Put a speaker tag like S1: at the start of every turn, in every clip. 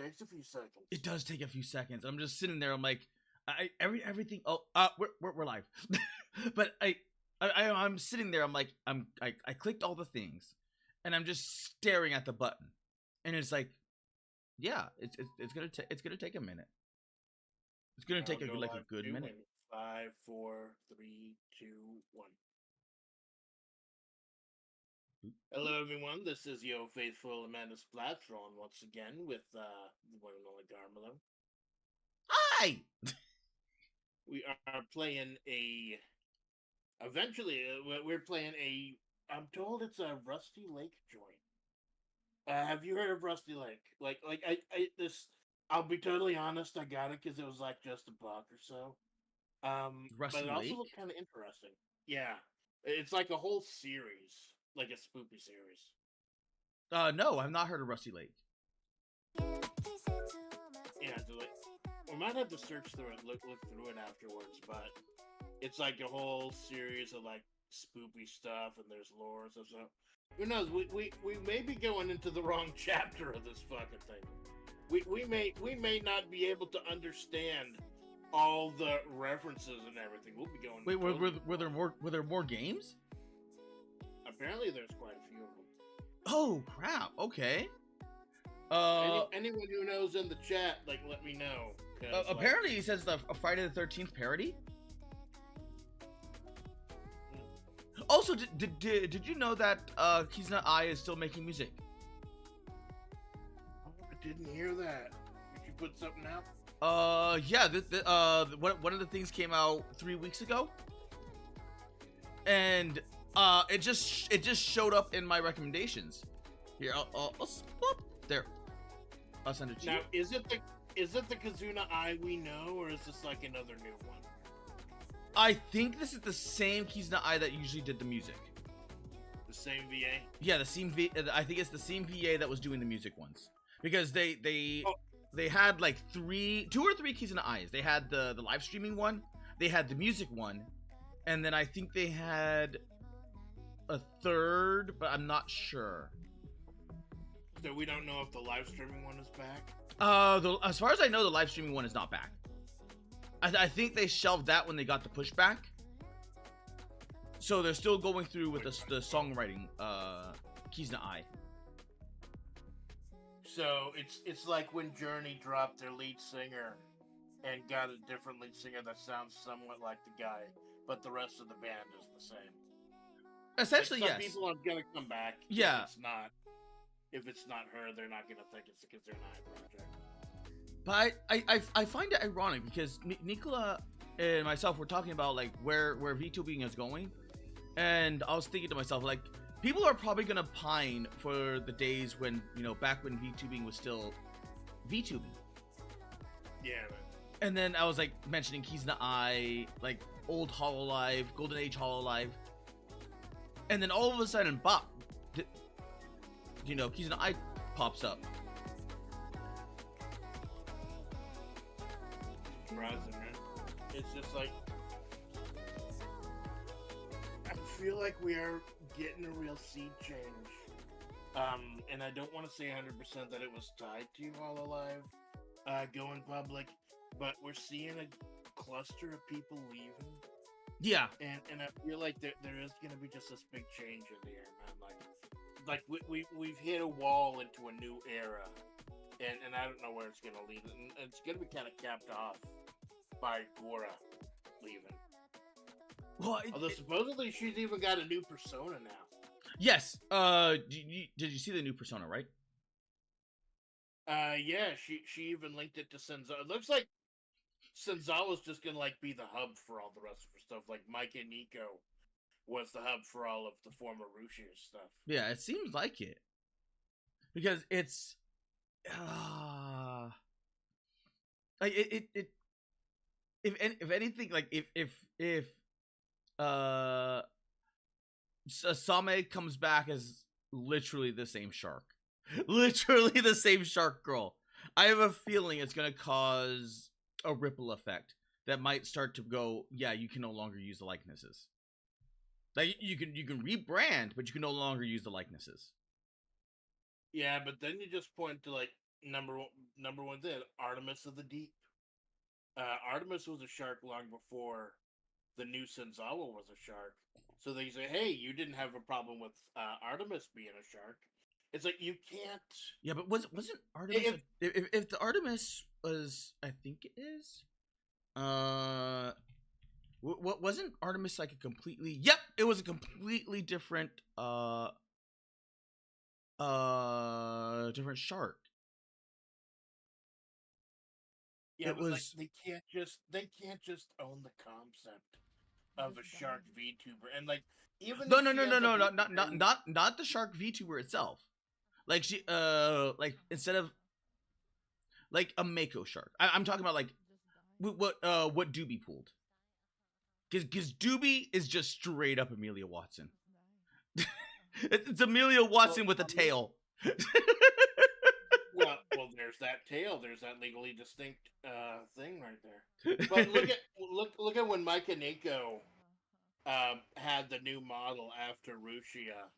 S1: takes a few seconds.
S2: It does take a few seconds. I'm just sitting there. I'm like, everything. Oh, we're live. But I'm sitting there. I'm like, I clicked all the things, and I'm just staring at the button, and it's like, yeah, it's gonna take a minute. It's gonna take a good minute.
S1: 5, 4, 3, 2, 1. Hello, everyone. This is your faithful Amanda Splatron once again with the one and only Garmelo.
S2: Hi.
S1: We are playing Eventually, we're playing I'm told it's a Rusty Lake joint. Have you heard of Rusty Lake? I'll be totally honest. I got it because it was like just $1 or so.
S2: Rusty
S1: But it also
S2: Lake?
S1: looked kind of interesting. Yeah, it's like a whole series, like a spoopy series.
S2: No, I've not heard of Rusty Lake.
S1: Yeah, we might have to search through it, look through it afterwards. But it's like a whole series of like spoopy stuff, and there's lore and stuff. So who knows? We may be going into the wrong chapter of this fucking thing. We may not be able to understand all the references and everything. We'll be going.
S2: Wait, were there more games?
S1: Apparently, there's quite a few of them.
S2: Oh crap! Okay.
S1: Anyone who knows in the chat, like, let me know.
S2: Apparently, he says a Friday the 13th parody. Also, did you know that Kizuna Ai is still making music?
S1: Oh, I didn't hear that. Did you put something out?
S2: Yeah. One of the things came out 3 weeks ago, and it just showed up in my recommendations. Here, I'll there. I'll send it to you.
S1: Now, is it the Kizuna Ai we know, or is this like another new one?
S2: I think this is the same Kizuna Ai that usually did the music.
S1: The same VA?
S2: Yeah, the same I think it's the same VA that was doing the music ones, because they had like 2 or 3 Kizuna Ais. They had the live streaming one, they had the music one, and then I think they had a third, but I'm not sure.
S1: So we don't know if the live streaming one is back?
S2: As far as I know, the live streaming one is not back. I think they shelved that when they got the pushback. So they're still going through with the songwriting, Kizuna Ai.
S1: So it's like when Journey dropped their lead singer and got a different lead singer that sounds somewhat like the guy, but the rest of the band is the same.
S2: Essentially,
S1: like
S2: yes.
S1: People are gonna come back.
S2: Yeah.
S1: If it's not her, they're not gonna think it's because they're not project.
S2: But I find it ironic because Nicola and myself were talking about like where VTubing is going, and I was thinking to myself, like, people are probably gonna pine for the days when, you know, back when VTubing was still VTubing.
S1: Yeah, man.
S2: And then I was like mentioning Kizuna Ai, like old Hololive, Golden Age Hololive, and then all of a sudden, bop, you know, Kizuna Ai pops up.
S1: Surprising, man. It's just like, I feel like we are getting a real sea change. And I don't want to say 100% that it was tied to Hololive going public, but we're seeing a cluster of people leaving.
S2: Yeah.
S1: And I feel like there is going to be just this big change in the air, man. Like we've hit a wall into a new era, and I don't know where it's going to lead. And it's going to be kind of capped off by Gora leaving.
S2: Well,
S1: although supposedly she's even got a new persona now.
S2: Yes. Did you see the new persona, right?
S1: Yeah. She even linked it to Senzawa. It looks like Senzawa's just gonna like be the hub for all the rest of her stuff. Like Mike and Nico was the hub for all of the former Rushia stuff.
S2: Yeah, it seems like it, because it's like it if anything, like if Same comes back as literally the same shark, literally the same shark girl, I have a feeling it's gonna cause a ripple effect that might start to go, yeah, you can no longer use the likenesses. Like you can rebrand, but you can no longer use the likenesses.
S1: Yeah, but then you just point to like number one thing, Artemis of the Deep. Artemis was a shark long before the new Senzawa was a shark. So they say, hey, you didn't have a problem with Artemis being a shark. It's like you can't.
S2: Yeah, but wasn't Artemis if the Artemis was, I think it is. What wasn't Artemis like a completely? Yep, it was a completely different different shark.
S1: Yeah,
S2: It
S1: but like
S2: was
S1: they can't just own the concept of a shark VTuber, and like even
S2: no
S1: if
S2: no
S1: she
S2: no no
S1: ends up
S2: no
S1: losing,
S2: not the shark VTuber itself. Like she like instead of like a Mako shark, I'm talking about like what Doobie pulled. Because Doobie is just straight up Amelia Watson. It's Amelia Watson with a tail.
S1: well, there's that tail. There's that legally distinct thing right there. But look at when Mike Kaneko had the new model after Rushia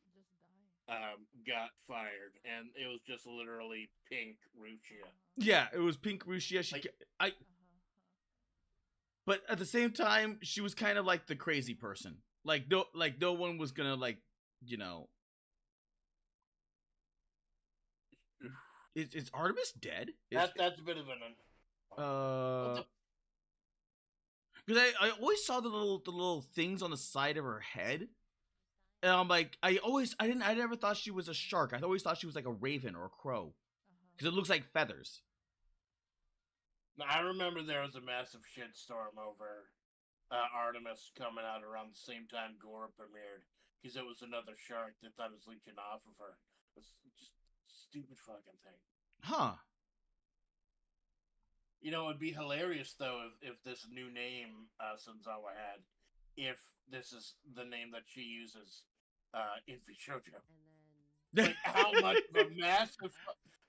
S1: got fired, and it was just literally pink Rushia.
S2: Yeah, it was Pink Rushia. I but at the same time, she was kind of like the crazy person. Like no one was gonna like, you know. Is Artemis dead?
S1: That's a bit of an
S2: Because I always saw the little things on the side of her head, and I'm like, I never thought she was a shark. I always thought she was like a raven or a crow, because it looks like feathers.
S1: I remember there was a massive shitstorm over Artemis coming out around the same time Gora premiered because it was another shark that thought it was leeching off of her. It was just stupid fucking thing.
S2: Huh.
S1: You know, it'd be hilarious though if this new name Senzawa had, if this is the name that she uses in Vishojo. Like how much of a massive.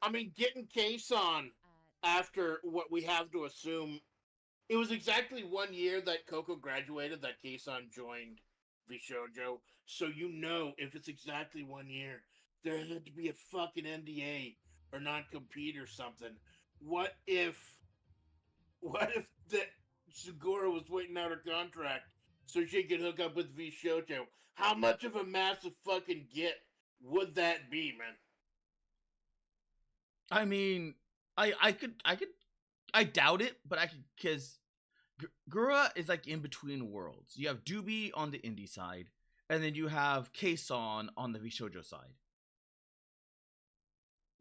S1: I mean, getting Case on after what we have to assume. It was exactly 1 year that Coco graduated that Kason joined Vishojo. So you know, if it's exactly 1 year, there had to be a fucking NDA or non-compete or something. What if that Segura was waiting out her contract so she could hook up with Vishojo? How much of a massive fucking get would that be, man?
S2: I mean, I doubt it, but I could, because Gura is like in between worlds. You have Doobie on the indie side, and then you have Kason on the Vishojo side.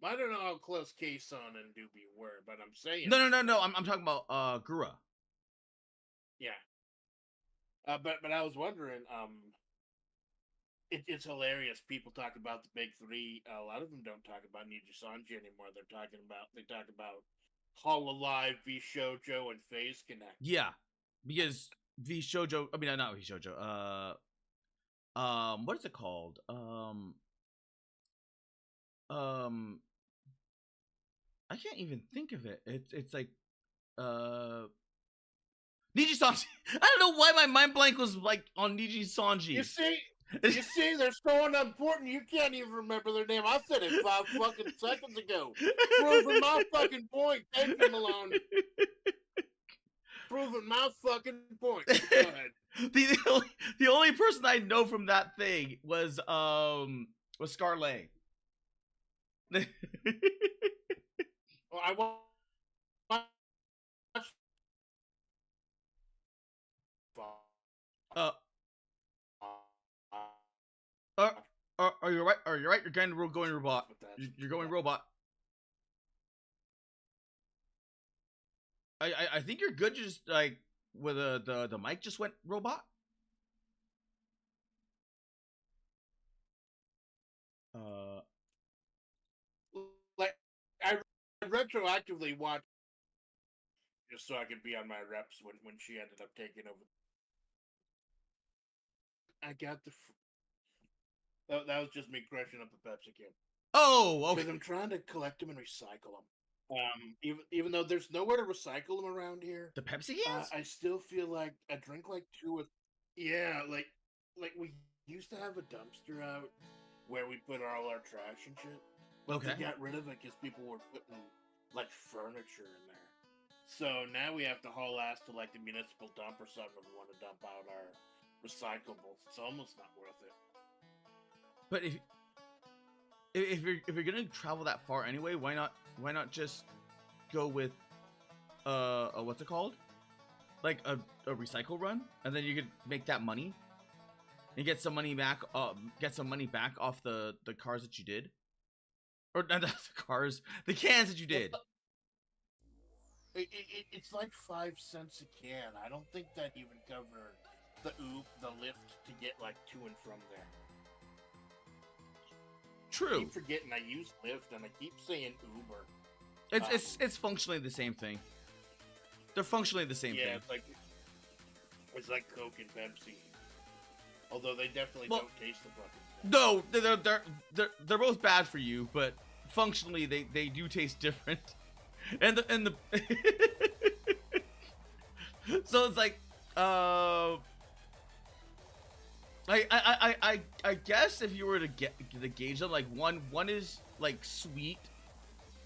S1: I don't know how close Kason and Doobie were, but I'm saying
S2: No. I'm talking about Gura.
S1: Yeah. But I was wondering, it's hilarious. People talk about the big three. A lot of them don't talk about Niji Sanji anymore. They talk about Hololive, Vishojo, and Phase Connect.
S2: Yeah, because Vishojo. I mean, not Vishojo. What is it called? I can't even think of it. It's like Niji Sanji. I don't know why my mind blank was like on Niji Sanji.
S1: You see, they're so unimportant. You can't even remember their name. I said it 5 fucking seconds ago. Proving my fucking point. Thank you, Malone. Proving my fucking point. Go ahead.
S2: the only person I know from that thing was Scarlet.
S1: Well, I watched.
S2: Are you right? Are you right? You're going robot. You're going robot. I think you're good. Just like with the mic just went robot.
S1: Like I retroactively watched just so I could be on my reps when she ended up taking over. I got the. That was just me crushing up a Pepsi can.
S2: Oh, okay.
S1: Because I'm trying to collect them and recycle them. Even though there's nowhere to recycle them around here,
S2: The Pepsi cans.
S1: I still feel like I drink like 2 or yeah, like we used to have a dumpster out where we put all our trash and shit. But
S2: Okay.
S1: they got rid of it because people were putting like furniture in there. So now we have to haul ass to like the municipal dump or something if we want to dump out our recyclables. It's almost not worth it.
S2: But if you're gonna travel that far anyway, why not just go with what's it called? Like a recycle run, and then you could make that money and get some money back. Get some money back off the cars that you did, or not the cars, the cans that you did.
S1: It's like 5 cents a can. I don't think that even covered the lift to get like to and from there.
S2: True.
S1: I keep forgetting I use Lyft and I keep saying Uber.
S2: It's functionally the same thing. They're functionally the same thing.
S1: Yeah, it's like Coke and Pepsi. Although they definitely don't taste the fucking same.
S2: No, they're both bad for you, but functionally they do taste different. And the so it's like I guess if you were to gauge them, like one is like sweet,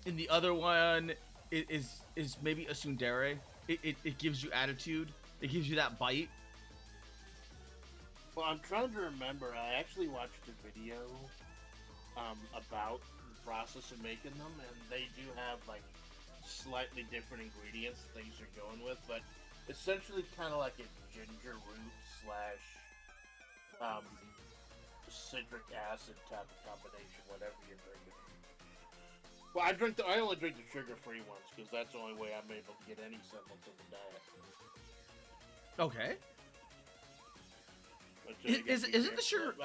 S2: and the other one is maybe a tsundere. It gives you attitude. It gives you that bite.
S1: Well, I'm trying to remember. I actually watched a video about the process of making them, and they do have like slightly different ingredients things are going with, but essentially kind of like a ginger root / citric acid type of combination, whatever you're drinking. Well, I only drink the sugar-free ones because that's the only way I'm able to get any semblance of the diet.
S2: Okay. Isn't the sugar?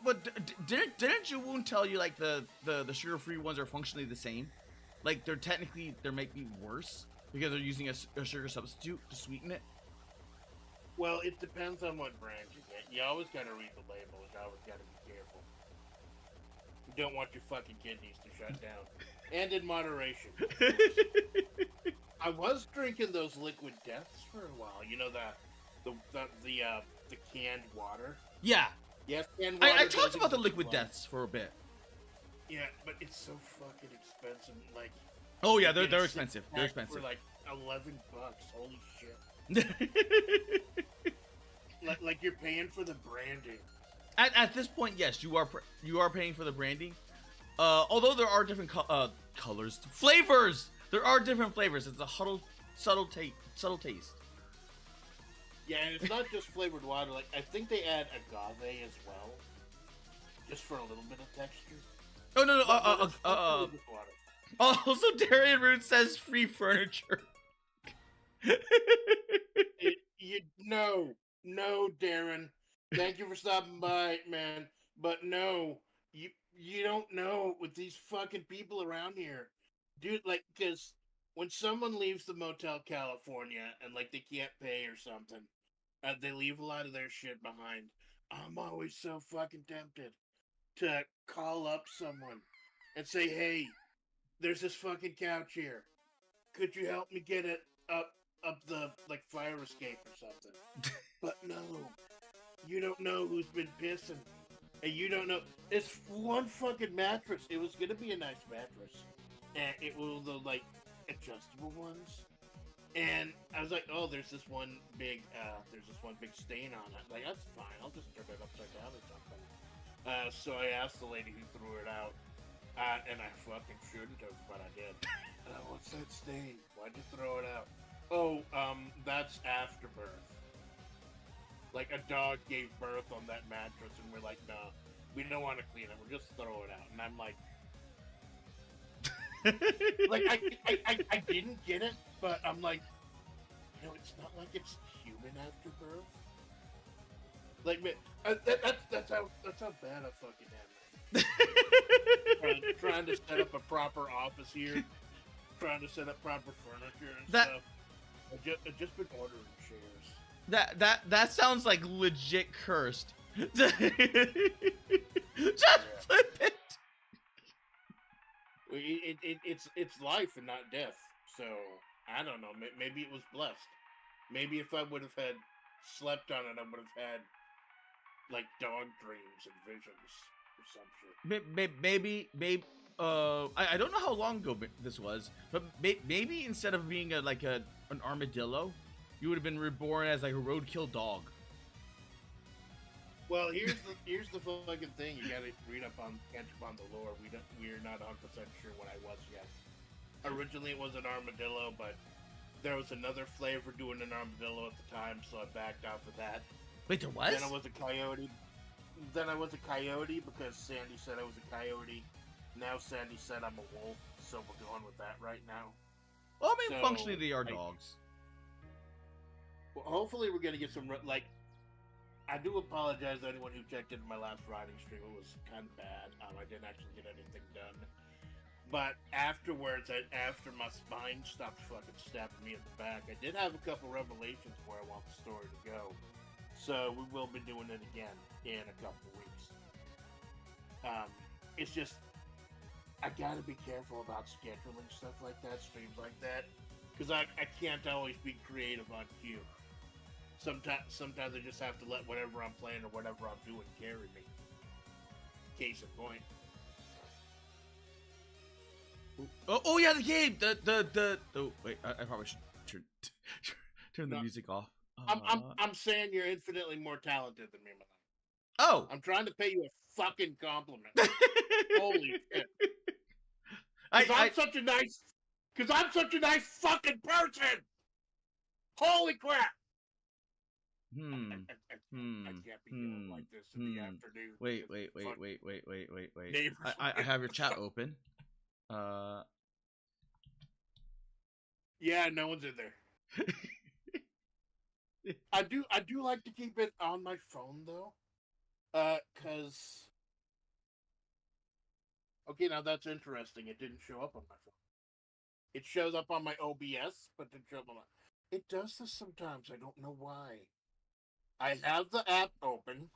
S2: But didn't Juwoon tell you like the sugar-free ones are functionally the same? Like they're making worse because they're using a sugar substitute to sweeten it.
S1: Well, it depends on what brand you get. You always gotta read the label. You always gotta be careful. You don't want your fucking kidneys to shut down, and in moderation. I was drinking those liquid deaths for a while. You know the canned water.
S2: Yeah.
S1: Yes, canned water.
S2: I talked about the liquid deaths for a bit.
S1: Yeah, but it's so fucking expensive. Like.
S2: Oh yeah, they're expensive. They're expensive.
S1: For like $11. Holy shit. like you're paying for the branding.
S2: At this point, yes, you are paying for the branding. Although there are different colors, flavors. There are different flavors. It's a subtle taste.
S1: Yeah, and it's not just flavored water. Like I think they add agave as well, just for a little bit of texture.
S2: Oh no. Also, Darian Root says free furniture.
S1: No, Darren. Thank you for stopping by, man. But no, you don't know with these fucking people around here, dude. Like, because when someone leaves the Motel California and like they can't pay or something, they leave a lot of their shit behind. I'm always so fucking tempted to call up someone and say, "Hey, there's this fucking couch here. Could you help me get it up the like fire escape or something?" But no, you don't know who's been pissing, and you don't know. It's one fucking mattress. It was gonna be a nice mattress, and it was the like adjustable ones. And I was like, "Oh, there's this one big stain on it." Like, that's fine. I'll just turn it upside down or something. So I asked the lady who threw it out, and I fucking shouldn't have, but I did. What's that stain? Why'd you throw it out? Oh, that's afterbirth. Like, a dog gave birth on that mattress, and we're like, "No, we don't want to clean it. We'll just throw it out." And I'm like, I didn't get it, but I'm like, it's not like it's human afterbirth. Like, man, that's how bad I fucking am. Trying to set up a proper office here, trying to set up proper furniture and stuff. I've just been ordering chairs.
S2: That sounds like legit cursed. Just flip it.
S1: It's life and not death. So I don't know. Maybe it was blessed. Maybe if I would have had slept on it, I would have had like dog dreams and visions or some shit.
S2: Maybe I don't know how long ago this was, but maybe instead of being an armadillo, you would have been reborn as like a roadkill dog.
S1: Well, here's the fucking thing. You gotta catch up on the lore. We're not 100% sure what I was yet. Originally, it was an armadillo, but there was another flavor doing an armadillo at the time, so I backed off of that.
S2: Wait, there was?
S1: Then I was a coyote. Because Sandy said I was a coyote. Now Sandy said I'm a wolf, so we're going with that right now.
S2: Well, I mean, functionally they are dogs.
S1: Well, hopefully we're gonna get some I do apologize to anyone who checked into my last riding stream. It was kind of bad. I didn't actually get anything done. But afterwards, after my spine stopped fucking stabbing me in the back, I did have a couple revelations where I want the story to go. So we will be doing it again in a couple weeks. It's just, I gotta be careful about scheduling stuff like that, streams like that, because I can't always be creative on cue. Sometimes I just have to let whatever I'm playing or whatever I'm doing carry me. Case in point.
S2: Oh yeah, the game. Oh wait, I probably should turn the music off.
S1: I'm saying you're infinitely more talented than me, man.
S2: Oh,
S1: I'm trying to pay you a fucking compliment. Holy shit! I'm such a nice fucking person. Holy crap! I can't be dealing like this in the afternoon.
S2: Wait. I have your chat open.
S1: Yeah, no one's in there. I do like to keep it on my phone though. Cause okay, now that's interesting. It didn't show up on my phone. It shows up on my OBS, but didn't show up on my. It does this sometimes. I don't know why. I have the app open.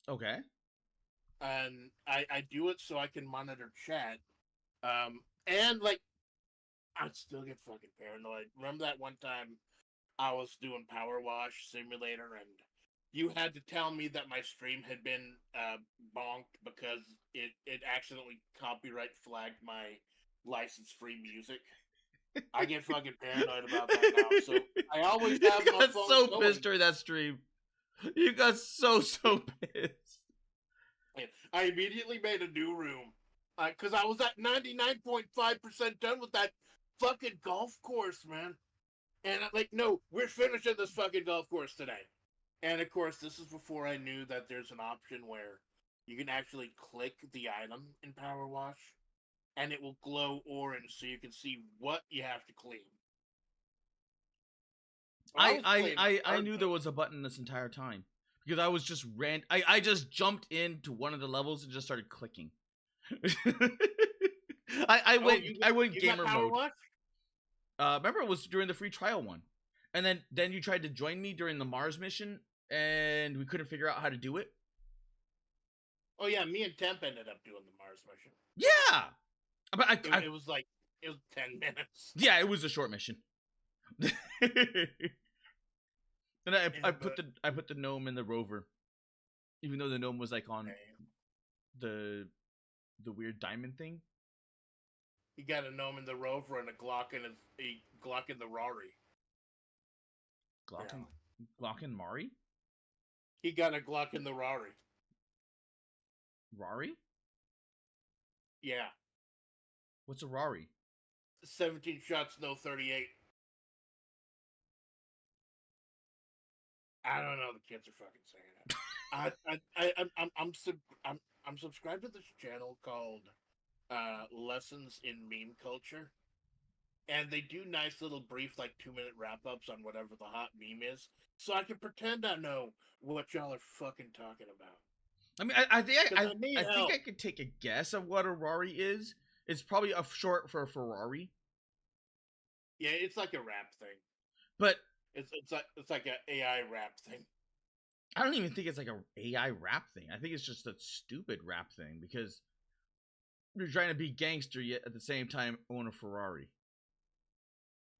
S2: Okay.
S1: And I do it so I can monitor chat. And like, I still get fucking paranoid. Remember that one time I was doing Power Wash Simulator and you had to tell me that my stream had been bonked because it accidentally copyright flagged my license-free music. I get fucking paranoid about that now. So I always have my phone
S2: so
S1: going.
S2: Pissed during that stream. You got so pissed.
S1: I immediately made a new room because I was at 99.5% done with that fucking golf course, man. And I'm like, no, we're finishing this fucking golf course today. And of course, this is before I knew that there's an option where you can actually click the item in Power Wash, and it will glow orange so you can see what you have to clean.
S2: I knew there was a button this entire time because I was just I just jumped into one of the levels and just started clicking. I went gamer mode. Remember it was during the free trial one, and then you tried to join me during the Mars mission, and we couldn't figure out how to do it.
S1: Oh yeah, me and Temp ended up doing the Mars mission.
S2: Yeah, but
S1: it was 10 minutes.
S2: Yeah, it was a short mission. And I put the gnome in the rover, even though the gnome was like on the weird diamond thing.
S1: He got a gnome in the rover and a Glock in the Rari.
S2: Glock and Mari?
S1: He got a Glock in the Rari.
S2: Rari?
S1: Yeah.
S2: What's a Rari?
S1: 17 shots, no 38. I don't know. The kids are fucking saying it. I'm subscribed to this channel called Lessons in Meme Culture, and they do nice little brief 2-minute wrap ups on whatever the hot meme is, so I can pretend I know what y'all are fucking talking about.
S2: I mean, I think I could take a guess of what a Rari is. It's probably a short for a Ferrari.
S1: Yeah, it's like a rap thing,
S2: but
S1: it's like an AI rap thing.
S2: I don't even think it's like a AI rap thing. I think it's just a stupid rap thing because you're trying to be gangster yet at the same time own a Ferrari.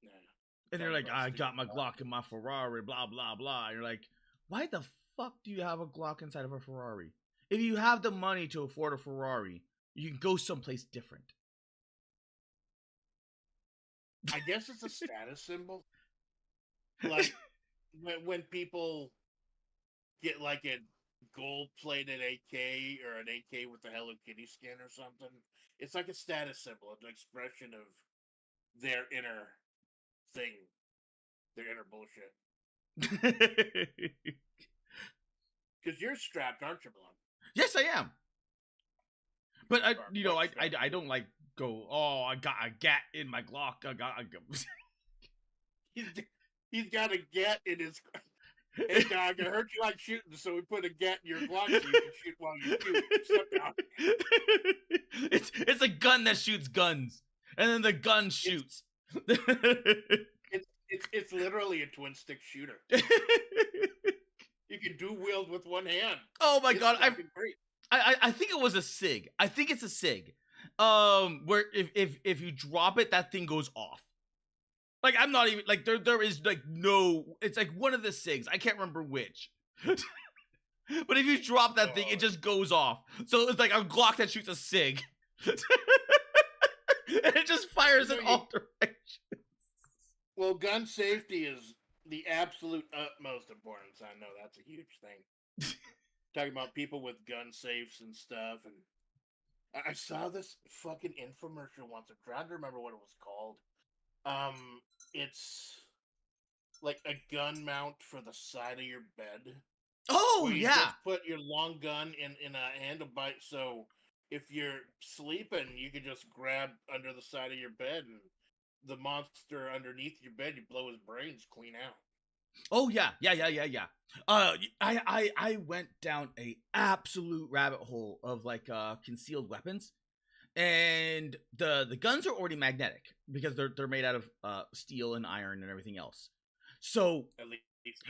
S2: Yeah. And they're like, I got my Glock in my Ferrari, blah blah blah. And you're like, why the fuck do you have a Glock inside of a Ferrari? If you have the money to afford a Ferrari, you can go someplace different.
S1: I guess it's a status symbol. Like when people get like a gold-plated AK or an AK with the Hello Kitty skin or something, it's like a status symbol, an expression of their inner thing, their inner bullshit. Because you're strapped, aren't you, Blood?
S2: Yes, I am. But I don't like go. Oh, I got a gat in my Glock.
S1: He's got a gat in his. Hey dog, I heard you like shooting, so we put a gat in your Glock so you can shoot while you shoot.
S2: It's a gun that shoots guns, and then the gun shoots.
S1: It's literally a twin stick shooter. You can do wield with one hand.
S2: Oh my god! I think it was a SIG. I think it's a SIG. Where if you drop it, that thing goes off. Like I'm not even like there is like no. It's like one of the SIGs. I can't remember which. But if you drop that thing, it just goes off. So it's like a Glock that shoots a SIG. And it just fires in all directions.
S1: Well, gun safety is the absolute utmost importance. I know that's a huge thing. Talking about people with gun safes and stuff, and I saw this fucking infomercial once. I'm trying to remember what it was called. It's like a gun mount for the side of your bed.
S2: Oh yeah.
S1: Just put your long gun in a handle bite, so if you're sleeping, you can just grab under the side of your bed, and the monster underneath your bed, you blow his brains clean out.
S2: Oh yeah. I went down a absolute rabbit hole of like concealed weapons, and the guns are already magnetic because they're made out of steel and iron and everything else. So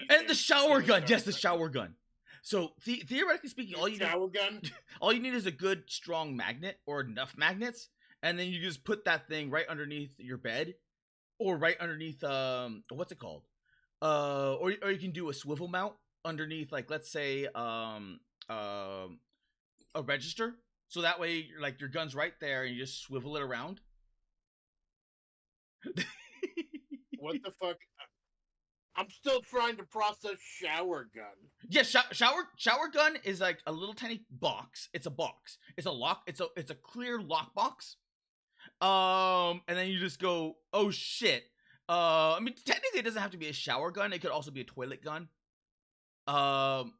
S2: and the shower gun, yes, the shower gun. So theoretically speaking, all you need is a good strong magnet or enough magnets, and then you just put that thing right underneath your bed, or right underneath what's it called? Or you can do a swivel mount underneath, like let's say a register, so that way like your gun's right there and you just swivel it around.
S1: What the fuck? I'm still trying to process shower gun.
S2: Yeah, shower gun is like a little tiny box. It's a box. It's a lock. It's a clear lock box. And then you just go, oh shit. I mean, technically, it doesn't have to be a shower gun. It could also be a toilet gun. So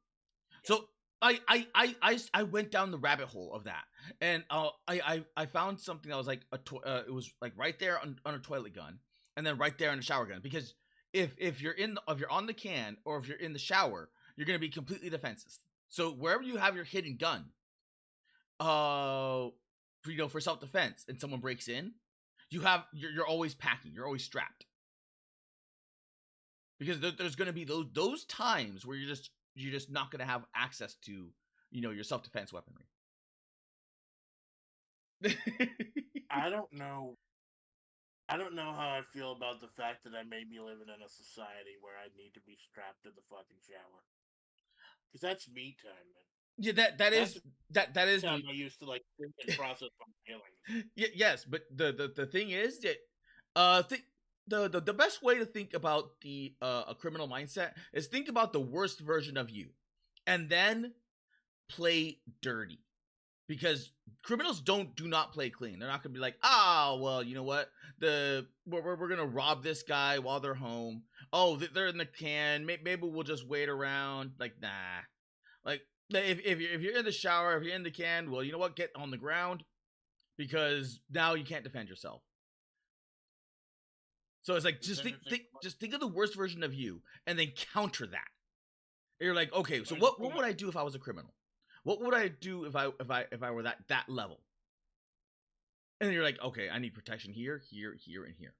S2: I went down the rabbit hole of that, and I found something that was like it was like right there on a toilet gun, and then right there on a shower gun. Because if you're on the can, or if you're in the shower, you're gonna be completely defenseless. So wherever you have your hidden gun, for self defense, and someone breaks in, you're always packing. You're always strapped. Because there's going to be those times where you're just not going to have access to, your self-defense weaponry.
S1: I don't know how I feel about the fact that I may be living in a society where I need to be strapped to the fucking shower. Because that's me time, man.
S2: Yeah, that is
S1: time I used to like think and process my feelings.
S2: Yes, but the thing is that the best way to think about a criminal mindset is think about the worst version of you, and then play dirty, because criminals do not play clean. They're not gonna be like, well, you know what, we're gonna rob this guy while they're home. Oh, they're in the can. Maybe we'll just wait around. Like, nah. Like, if you're in the shower, if you're in the can, well, you know what, get on the ground, because now you can't defend yourself. So it's like, just think of the worst version of you, and then counter that. And you're like, okay, so what would I do if I was a criminal? What would I do if I were that level? And then you're like, okay, I need protection here, here, here, and here.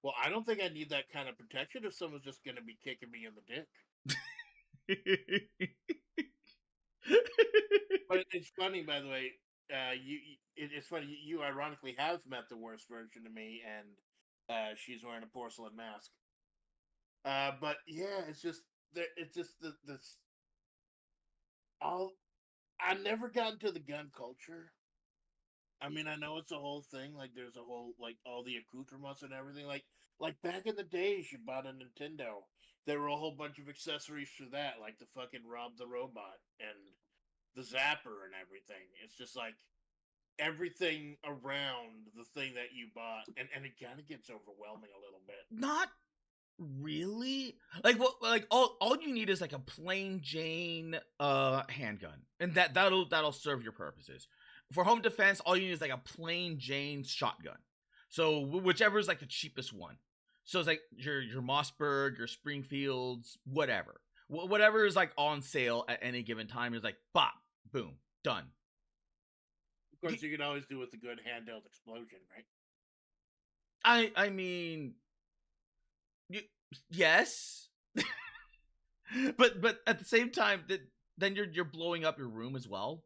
S1: Well, I don't think I need that kind of protection if someone's just going to be kicking me in the dick. But it's funny, by the way. It's funny. You ironically have met the worst version of me, and she's wearing a porcelain mask. But yeah, it's just this all. I never got into the gun culture. I mean, I know it's a whole thing. Like, there's a whole like all the accoutrements and everything. Like back in the days, you bought a Nintendo. There were a whole bunch of accessories for that, like the fucking Rob the Robot and the Zapper and everything. It's just like everything around the thing that you bought, and it kind of gets overwhelming a little bit.
S2: Not really. Like what? Like all you need is like a plain Jane handgun, and that'll serve your purposes. For home defense, all you need is like a plain Jane shotgun. So whichever is like the cheapest one. So it's like your Mossberg, your Springfields, whatever. Whatever is like on sale at any given time is like bop, boom, done.
S1: Of course, you can always do with a good handheld explosion, right?
S2: I mean, yes, but at the same time, then you're blowing up your room as well.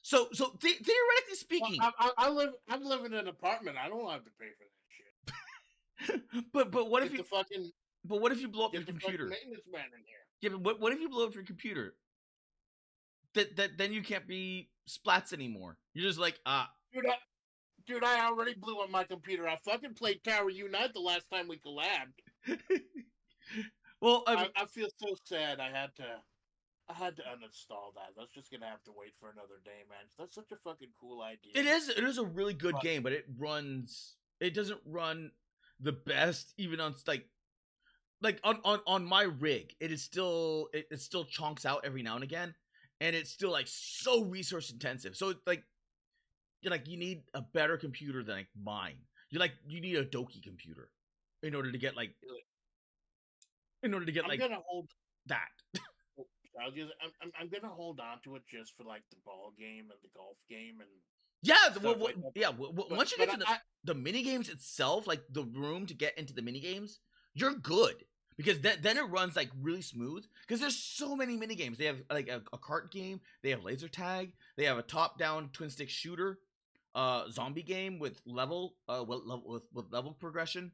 S2: So theoretically speaking,
S1: well, I'm living in an apartment. I don't have to pay for that
S2: shit. but what if you
S1: fucking
S2: but what if you blow up your computer?
S1: Maintenance man in here.
S2: Yeah, but what if you blow up your computer? That then you can't be splats anymore. You're just like
S1: Dude, I already blew up my computer. I fucking played Tower Unite the last time we collabed.
S2: Well,
S1: I feel so sad. I had to uninstall that. That's just gonna have to wait for another day, man. That's such a fucking cool idea.
S2: It is a really good game, but it doesn't run the best even on like on my rig. It still chonks out every now and again, and it's still like so resource intensive. So like you need a better computer than like mine. You need a Doki computer in order to get like I'm gonna
S1: hold
S2: that.
S1: I'm gonna hold on to it just for like the ball game and the golf game and
S2: once you get to the mini games itself, like the room to get into the mini games, you're good because then it runs like really smooth because there's so many mini games. They have like a kart game, they have laser tag, they have a top down twin stick shooter, zombie game with level with level progression.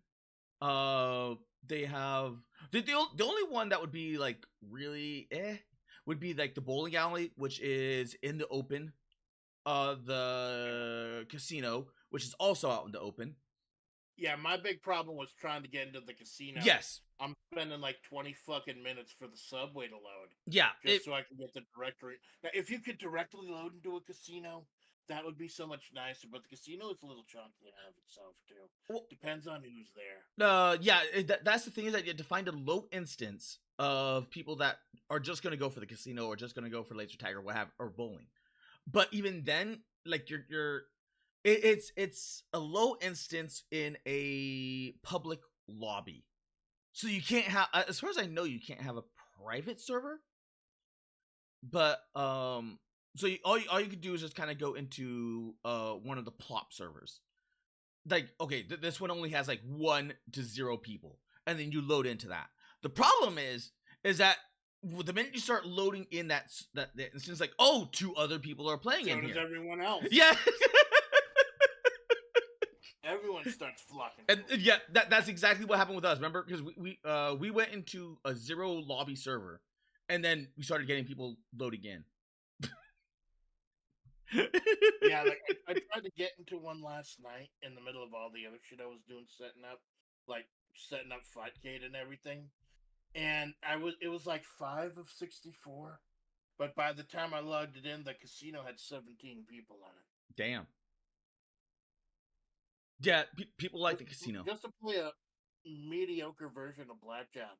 S2: They have the only one that would be like really would be like the bowling alley, which is in the open. The casino, which is also out in the open.
S1: Yeah, my big problem was trying to get into the casino.
S2: Yes.
S1: I'm spending like 20 fucking minutes for the subway to load.
S2: Yeah.
S1: Just so I can get the directory. Now, if you could directly load into a casino, that would be so much nicer. But the casino is a little chunky in of itself, too. Well, depends on who's there.
S2: Yeah, that's the thing is that you have to find a low instance of people that are just going to go for the casino or just going to go for laser tag or what have or bowling. But even then, like it's a low instance in a public lobby, so you can't have, as far as I know, you can't have a private server. But so all you could do is just kind of go into one of the plop servers. Like, okay, this one only has like 1 to 0 people, and then you load into that. The problem is that the minute you start loading in that it seems like 2 other people are playing in here.
S1: So does everyone else.
S2: Yeah.
S1: Everyone starts flocking.
S2: And yeah, that's exactly what happened with us. Remember, because we went into a 0 lobby server, and then we started getting people loading in.
S1: Yeah, like I tried to get into one last night in the middle of all the other shit I was doing, setting up Fightcade and everything. And it was like 5 of 64, but by the time I logged it in, the casino had 17 people on it.
S2: Damn. Yeah, people like the casino.
S1: Just to play a mediocre version of blackjack.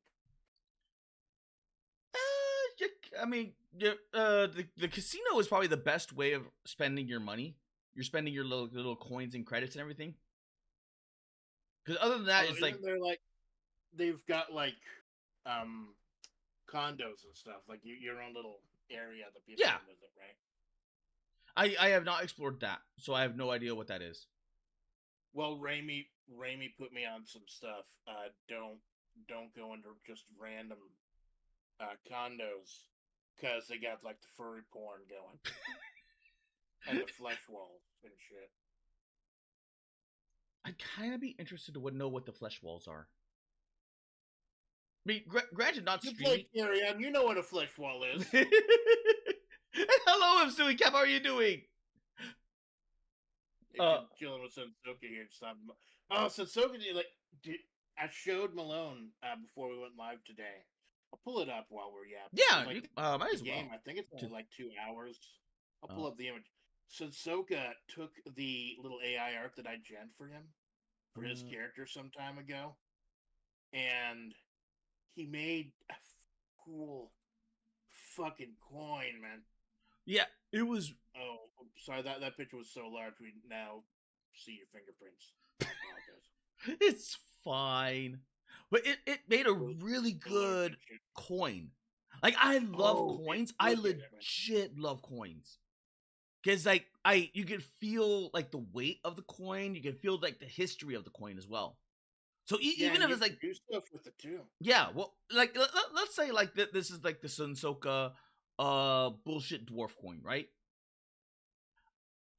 S2: I mean, the casino is probably the best way of spending your money. You're spending your little coins and credits and everything. Because other than that, it's like
S1: they've got like condos and stuff, like your own little area that people can visit, right?
S2: I have not explored that, so I have no idea what that is.
S1: Well, Raimi put me on some stuff. Don't go into just random condos because they got like the furry porn going and the flesh walls and shit.
S2: I'd kind of be interested to know what the flesh walls are. mean, granted, not
S1: You
S2: streaming.
S1: play carry on. You know what a flesh wall is.
S2: Hello, I'm Suey Cap. How are you doing?
S1: Chilling with Sensoka here. Oh, Sensoka, I showed Malone before we went live today. I'll pull it up while we're yapping.
S2: Yeah,
S1: Like,
S2: might
S1: the
S2: as
S1: game,
S2: well.
S1: I think it's only like 2 hours. I'll pull up the image. Sensoka took the little AI art that I gen for him, for his character some time ago, and he made a cool fucking coin, man.
S2: Yeah, it was.
S1: Oh, sorry, that picture was so large we now see your fingerprints. I apologize.
S2: It's fine, but it made a really good coin. Like, I love coins. I legit love coins. Cause like you can feel like the weight of the coin. You can feel like the history of the coin as well. So even if it's like
S1: do stuff with it too.
S2: Yeah, well, like let's say like this is like the Sunsoka bullshit dwarf coin, right?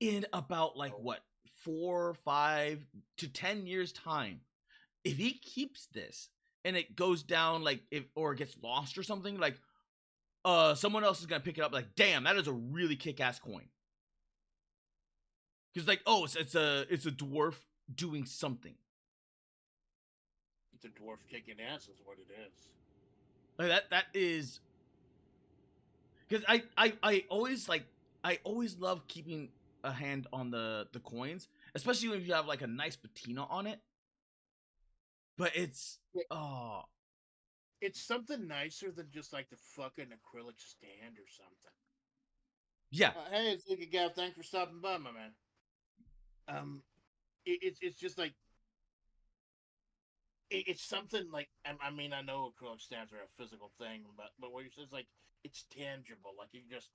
S2: In about like what 4, 5 to 10 years time, if he keeps this and it goes down like or it gets lost or something, like someone else is gonna pick it up. Like, damn, that is a really kick-ass coin. Because like, oh, it's a dwarf doing something.
S1: It's a dwarf kicking ass is what it is.
S2: Like that is because I always love keeping a hand on the coins, especially when you have like a nice patina on it. But it's
S1: it's something nicer than just like the fucking acrylic stand or something.
S2: Yeah.
S1: Hey, it's Luke Gav. Thanks for stopping by, my man. It's just like it's something like I mean, I know acrylic stands are a physical thing, but what you say is like it's tangible. Like you can just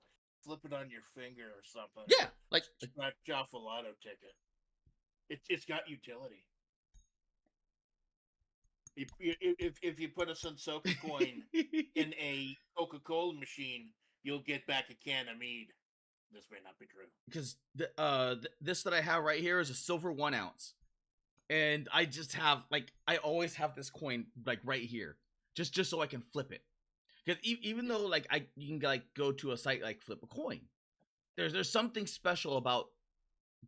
S1: flip it on your finger or something.
S2: Yeah, like
S1: scratch off a lotto ticket. It's got utility. If you put a Sunsoka coin in a Coca-Cola machine, you'll get back a can of mead. This may not be true.
S2: Because this that I have right here is a silver 1 ounce. And I just have, like, I always have this coin, like, right here. Just so I can flip it. Because even though, like, you can, like, go to a site, like, flip a coin. There's something special about,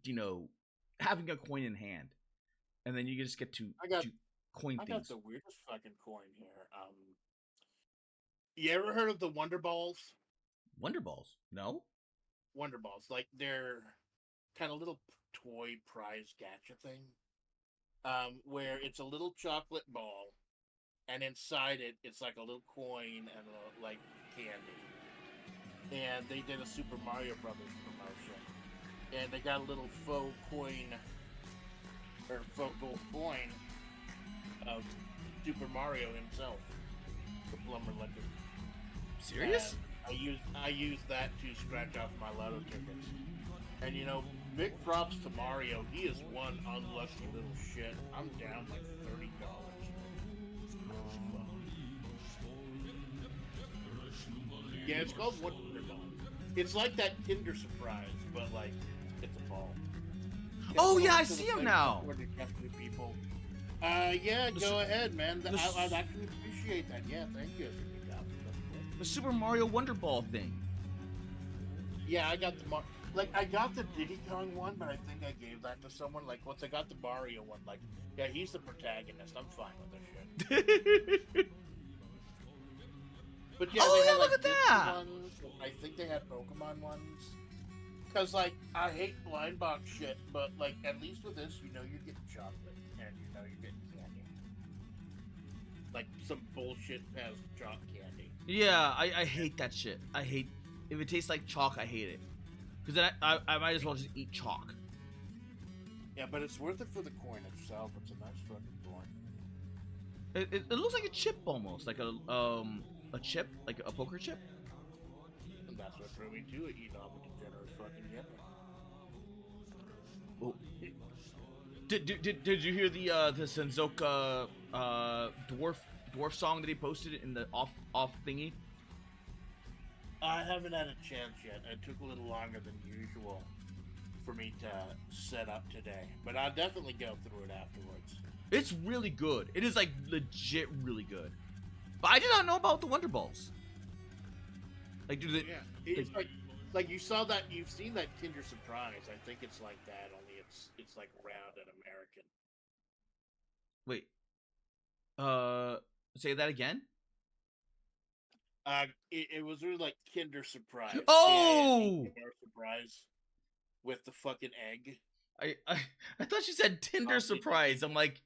S2: you know, having a coin in hand. And then you just get to coin things. I got
S1: the weirdest fucking coin here. You ever heard of the Wonder Balls?
S2: Wonder Balls? No?
S1: Wonder Balls. Like, they're kind of little toy prize gacha thing. Where it's a little chocolate ball, and inside it's like a little coin and like candy. And they did a Super Mario Brothers promotion, and they got a little faux coin or faux gold coin of Super Mario himself, the Plumber Legend.
S2: Serious?
S1: And I used that to scratch off my lotto tickets, and you know. Big props to Mario. He is one unlucky little shit. I'm down like $30. Yeah, it's called Wonder Ball. It's like that Kinder Surprise, but like it's a ball.
S2: Oh yeah, I see him now.
S1: People. Yeah, go ahead, man. I'd actually appreciate that. Yeah, thank you.
S2: The Super Mario Wonder Ball thing.
S1: Yeah, I got the I got the Diddy Kong one, but I think I gave that to someone. Like, once I got the Mario one, like, yeah, he's the protagonist. I'm fine with this shit. But yeah, they had,
S2: look at that!
S1: Ones. I think they had Pokemon ones. Because, like, I hate blind box shit, but, like, at least with this, you know you're getting chocolate, and you know you're getting candy. Like, some bullshit has chalk candy.
S2: Yeah, I hate that shit. I hate... If it tastes like chalk, I hate it. Because then I might as well just eat chalk.
S1: Yeah, but it's worth it for the coin itself. It's a nice fucking coin.
S2: It looks like a chip almost, like a chip, like a poker chip.
S1: And that's what drew me to it. Eat all the degenerate fucking yip.
S2: Oh. Did you hear the Senzoka dwarf song that he posted in the off thingy?
S1: I haven't had a chance yet. It took a little longer than usual for me to set up today. But I'll definitely go through it afterwards.
S2: It's really good. It is, like, legit really good. But I did not know about the Wonder Balls. Like, do they?
S1: Yeah, it's like you saw that, you've seen that Kinder Surprise. I think it's like that, only it's like round and American.
S2: Wait. Say that again.
S1: It was really like Kinder Surprise.
S2: Oh,
S1: Kinder Surprise with the fucking egg.
S2: I thought she said Tinder Surprise. I'm like,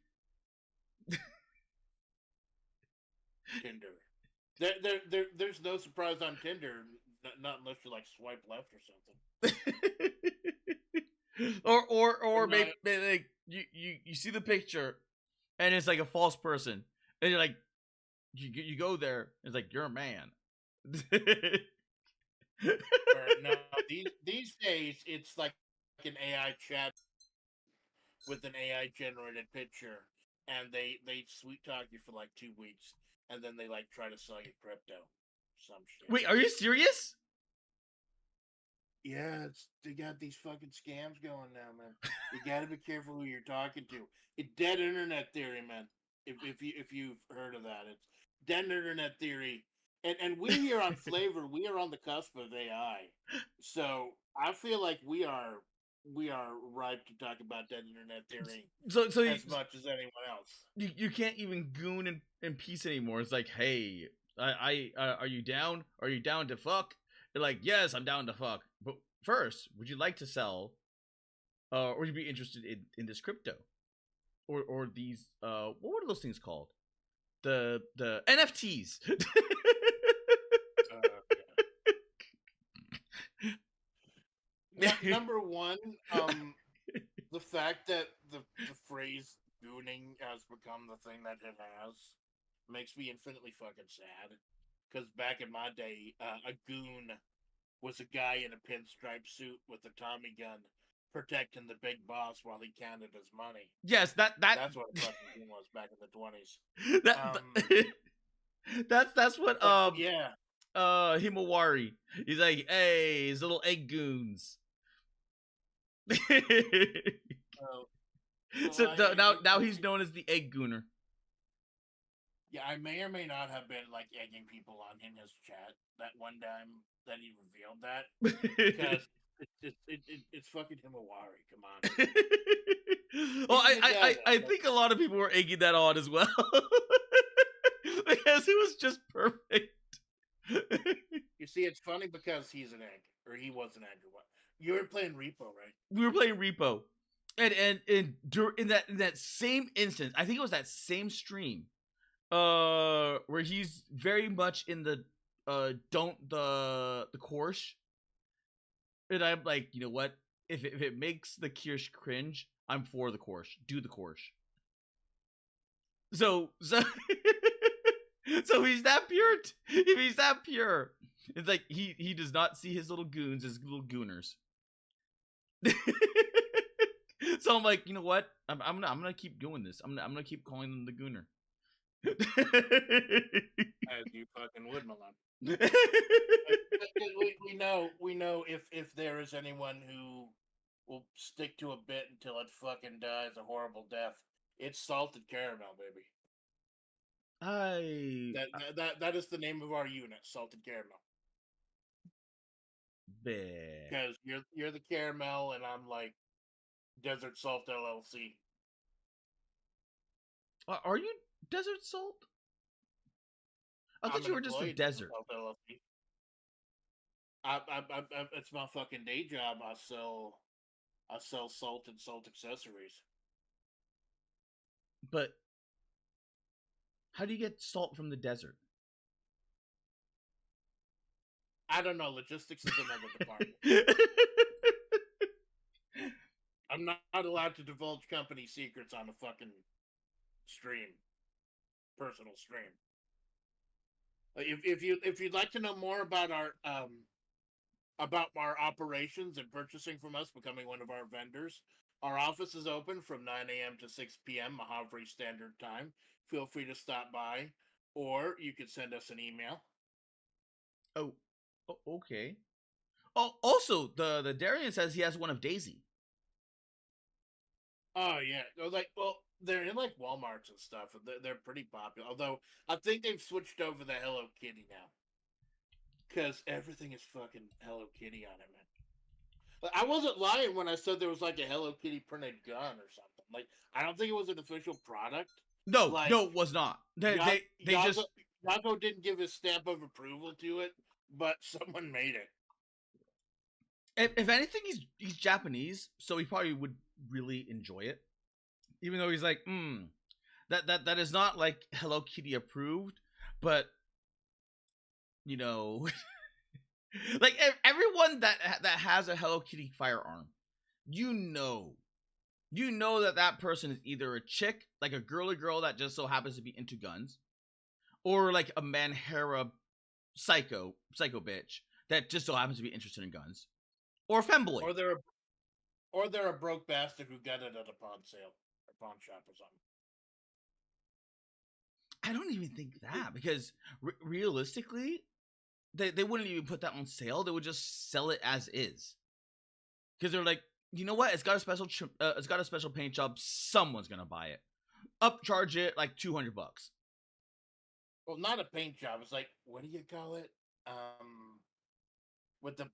S1: Tinder. There's no surprise on Tinder, not unless you like swipe left or something.
S2: or maybe like you see the picture, and it's like a false person, and you're like, you go there, and it's like you're a man.
S1: No, these days it's like an AI chat with an AI generated picture, and they sweet talk you for like 2 weeks, and then they like try to sell you crypto, some shit.
S2: Wait, are you serious?
S1: Yeah, they got these fucking scams going now, man. You gotta be careful who you're talking to. It's dead internet theory, man. If you've heard of that, it's dead internet theory. And we here on FlaVR, we are on the cusp of AI. So I feel like we are ripe to talk about dead internet theory as much as anyone else.
S2: You can't even goon in peace anymore. It's like, hey, I are you down? Are you down to fuck? They're like, yes, I'm down to fuck. But first, would you like to sell? Or would you be interested in this crypto? Or these what were those things called? The NFTs.
S1: Number one, the fact that the phrase gooning has become the thing that it has makes me infinitely fucking sad. Because back in my day, a goon was a guy in a pinstripe suit with a Tommy gun protecting the big boss while he counted his money.
S2: Yes,
S1: that's what a fucking goon was back in the 20s.
S2: That's what
S1: yeah.
S2: Himawari. He's like, hey, his little egg goons. So now he's known as the egg gooner.
S1: Yeah, I may or may not have been like egging people on in his chat that one time that he revealed that, because it's fucking Himawari. Come on.
S2: Well, I think a lot of people were egging that on as well, because it was just perfect.
S1: You see, it's funny because he's an egg, or he was an egg, or what? You were playing Repo, right?
S2: We were playing Repo, and in that same instance, I think it was that same stream, where he's very much in the the Korsh, and I'm like, you know what? If it makes the Kirsch cringe, I'm for the Korsh. Do the Korsh. So so he's that pure. If he's that pure, it's like he does not see his little goons as little gooners. So I'm like, you know what? I'm gonna keep doing this. I'm gonna keep calling them the gooner.
S1: As you fucking would, Milan. we know if there is anyone who will stick to a bit until it fucking dies a horrible death, it's salted caramel, baby. That is the name of our unit, salted caramel. Because you're the caramel, and I'm like Desert Salt LLC.
S2: Are you Desert Salt? I thought you were just a desert.
S1: Salt LLC. It's my fucking day job. I sell salt and salt accessories.
S2: But how do you get salt from the desert?
S1: I don't know. Logistics is another department. I'm not allowed to divulge company secrets on a fucking stream, personal stream. If you'd like to know more about our operations and purchasing from us, becoming one of our vendors, our office is open from 9 a.m. to 6 p.m. Mojave Standard Time. Feel free to stop by, or you could send us an email.
S2: Oh, okay. Oh, also, the Darian says he has one of Daisy.
S1: Oh yeah, like, well, they're in like Walmarts and stuff, and they're pretty popular. Although I think they've switched over to Hello Kitty now because everything is fucking Hello Kitty on it, man. Like, I wasn't lying when I said there was like a Hello Kitty printed gun or something. Like I don't think it was an official product.
S2: No,
S1: Like
S2: no, it was not. They
S1: Yago,
S2: just
S1: Yago didn't give his stamp of approval to it, but someone made it.
S2: if anything, he's Japanese, so he probably would really enjoy it. Even though he's like, that is not like Hello Kitty approved, but you know, like everyone that has a Hello Kitty firearm, you know that person is either a chick, like a girly girl that just so happens to be into guns, or like a Manhera psycho bitch that just so happens to be interested in guns, or a femboy,
S1: or they're a broke bastard who got it at a pawn sale or pawn shop or something.
S2: I don't even think that, because realistically, they wouldn't even put that on sale. They would just sell it as is, because they're like, you know what? It's got a special paint job. Someone's gonna buy it. Upcharge it like $200.
S1: Well, not a paint job. It's like, what do you call it? With the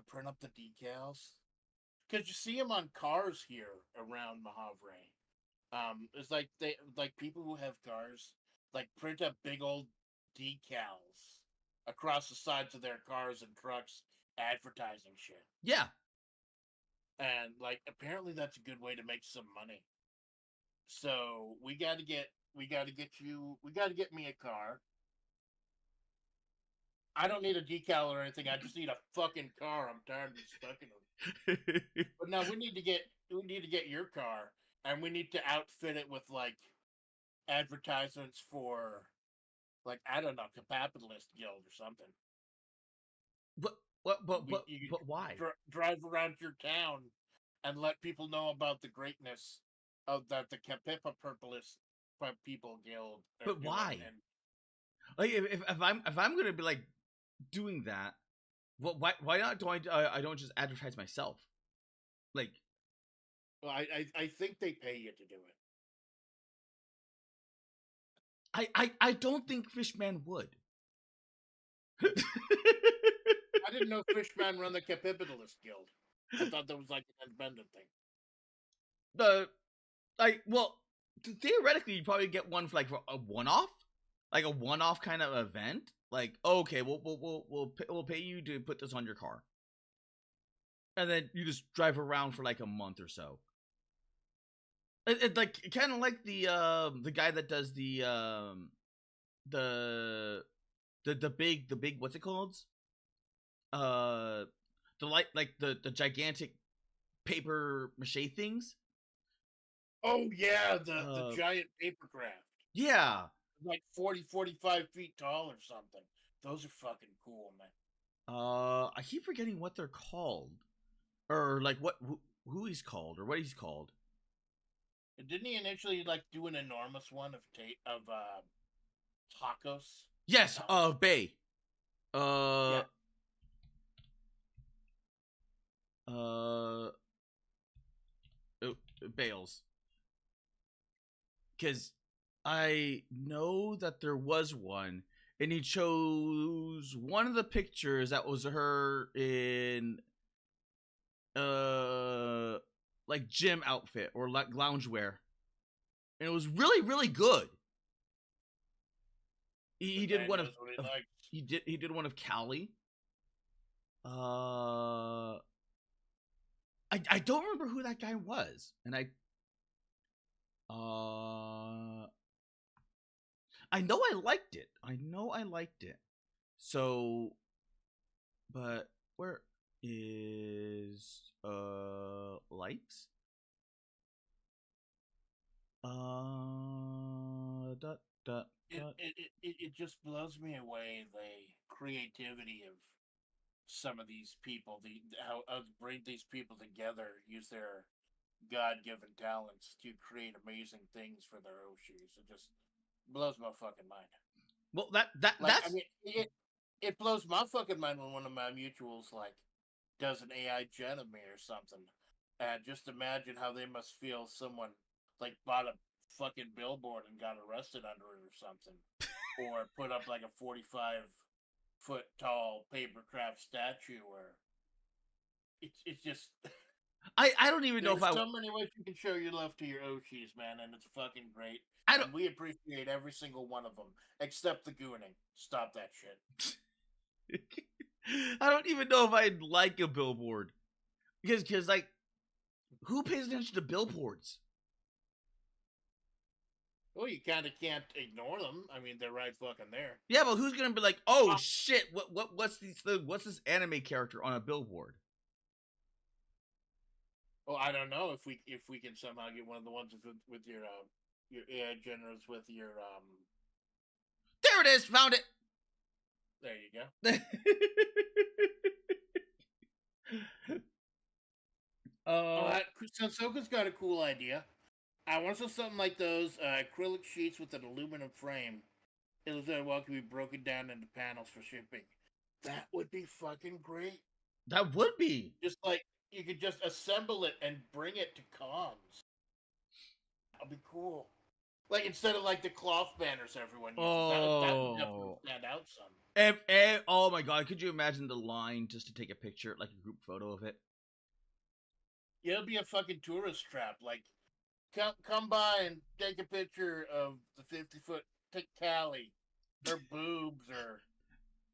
S1: print up the decals. Because you see them on cars here around Mahavre. It's like people who have cars like print up big old decals across the sides of their cars and trucks, advertising shit.
S2: Yeah,
S1: And like apparently that's a good way to make some money. So we got to get me a car. I don't need a decal or anything. I just need a fucking car. I'm tired of stuck in them. But now we need to get your car, and we need to outfit it with like advertisements for, like, I don't know, capitalist guild or something.
S2: but why?
S1: Drive around your town and let people know about the greatness of the Capipa Purpleist People Guild.
S2: But why? Like if I'm gonna be like doing that, why not? I don't just advertise myself? Like,
S1: well, I think they pay you to do it.
S2: I don't think Fishman would.
S1: I didn't know Fishman run the Capitalist Guild. I thought that was like an independent thing.
S2: Well, theoretically, you probably get one for like a one-off kind of event. Like, okay, we'll pay you to put this on your car, and then you just drive around for like a month or so. It like kind of like the guy that does the big what's it called? The gigantic paper mache things.
S1: Oh yeah, the giant paper craft.
S2: Yeah.
S1: Like 40-45 feet tall or something. Those are fucking cool, man.
S2: I keep forgetting what they're called, or like who he's called, or what he's called.
S1: Didn't he initially like do an enormous one of tacos?
S2: Yes, Bay. Yeah. Bales. Because I know that there was one, and he chose one of the pictures that was her in like gym outfit or like loungewear, and it was really, really good. He did one of he did one of Callie. I don't remember who that guy was, and I know I liked it. So, but where is likes?
S1: It just blows me away, the creativity of some of these people, how bring these people together, use their God-given talents to create amazing things for their Oshis. It just blows my fucking mind.
S2: Well, that's.
S1: I mean, it blows my fucking mind when one of my mutuals like does an AI gen of me or something, and just imagine how they must feel. Someone like bought a fucking billboard and got arrested under it or something, or put up like a 45-foot tall paper craft statue, or it's just.
S2: I don't even know
S1: There's
S2: if I
S1: so many ways you can show your love to your Oshis, man, and it's fucking great.
S2: I don't
S1: And we appreciate every single one of them, except the gooning. Stop that shit.
S2: I don't even know if I'd like a billboard because like who pays attention to billboards?
S1: Well, you kind of can't ignore them. I mean, they're right fucking there.
S2: Yeah, but who's gonna be like, oh shit, what's this anime character on a billboard?
S1: Well, I don't know if we can somehow get one of the ones with your AI generators with your
S2: There it is, found it.
S1: There you go. Sansoka's got a cool idea. I want something like those acrylic sheets with an aluminum frame. It'll very well can be broken down into panels for shipping. That would be fucking great.
S2: That would be.
S1: Just like you could just assemble it and bring it to cons. That'd be cool. Like instead of like the cloth banners everyone uses, that would definitely stand out some.
S2: Oh my god, could you imagine the line just to take a picture, like a group photo of it?
S1: Yeah, it'll be a fucking tourist trap. Like, come by and take a picture of the 50-foot Callie. Her boobs are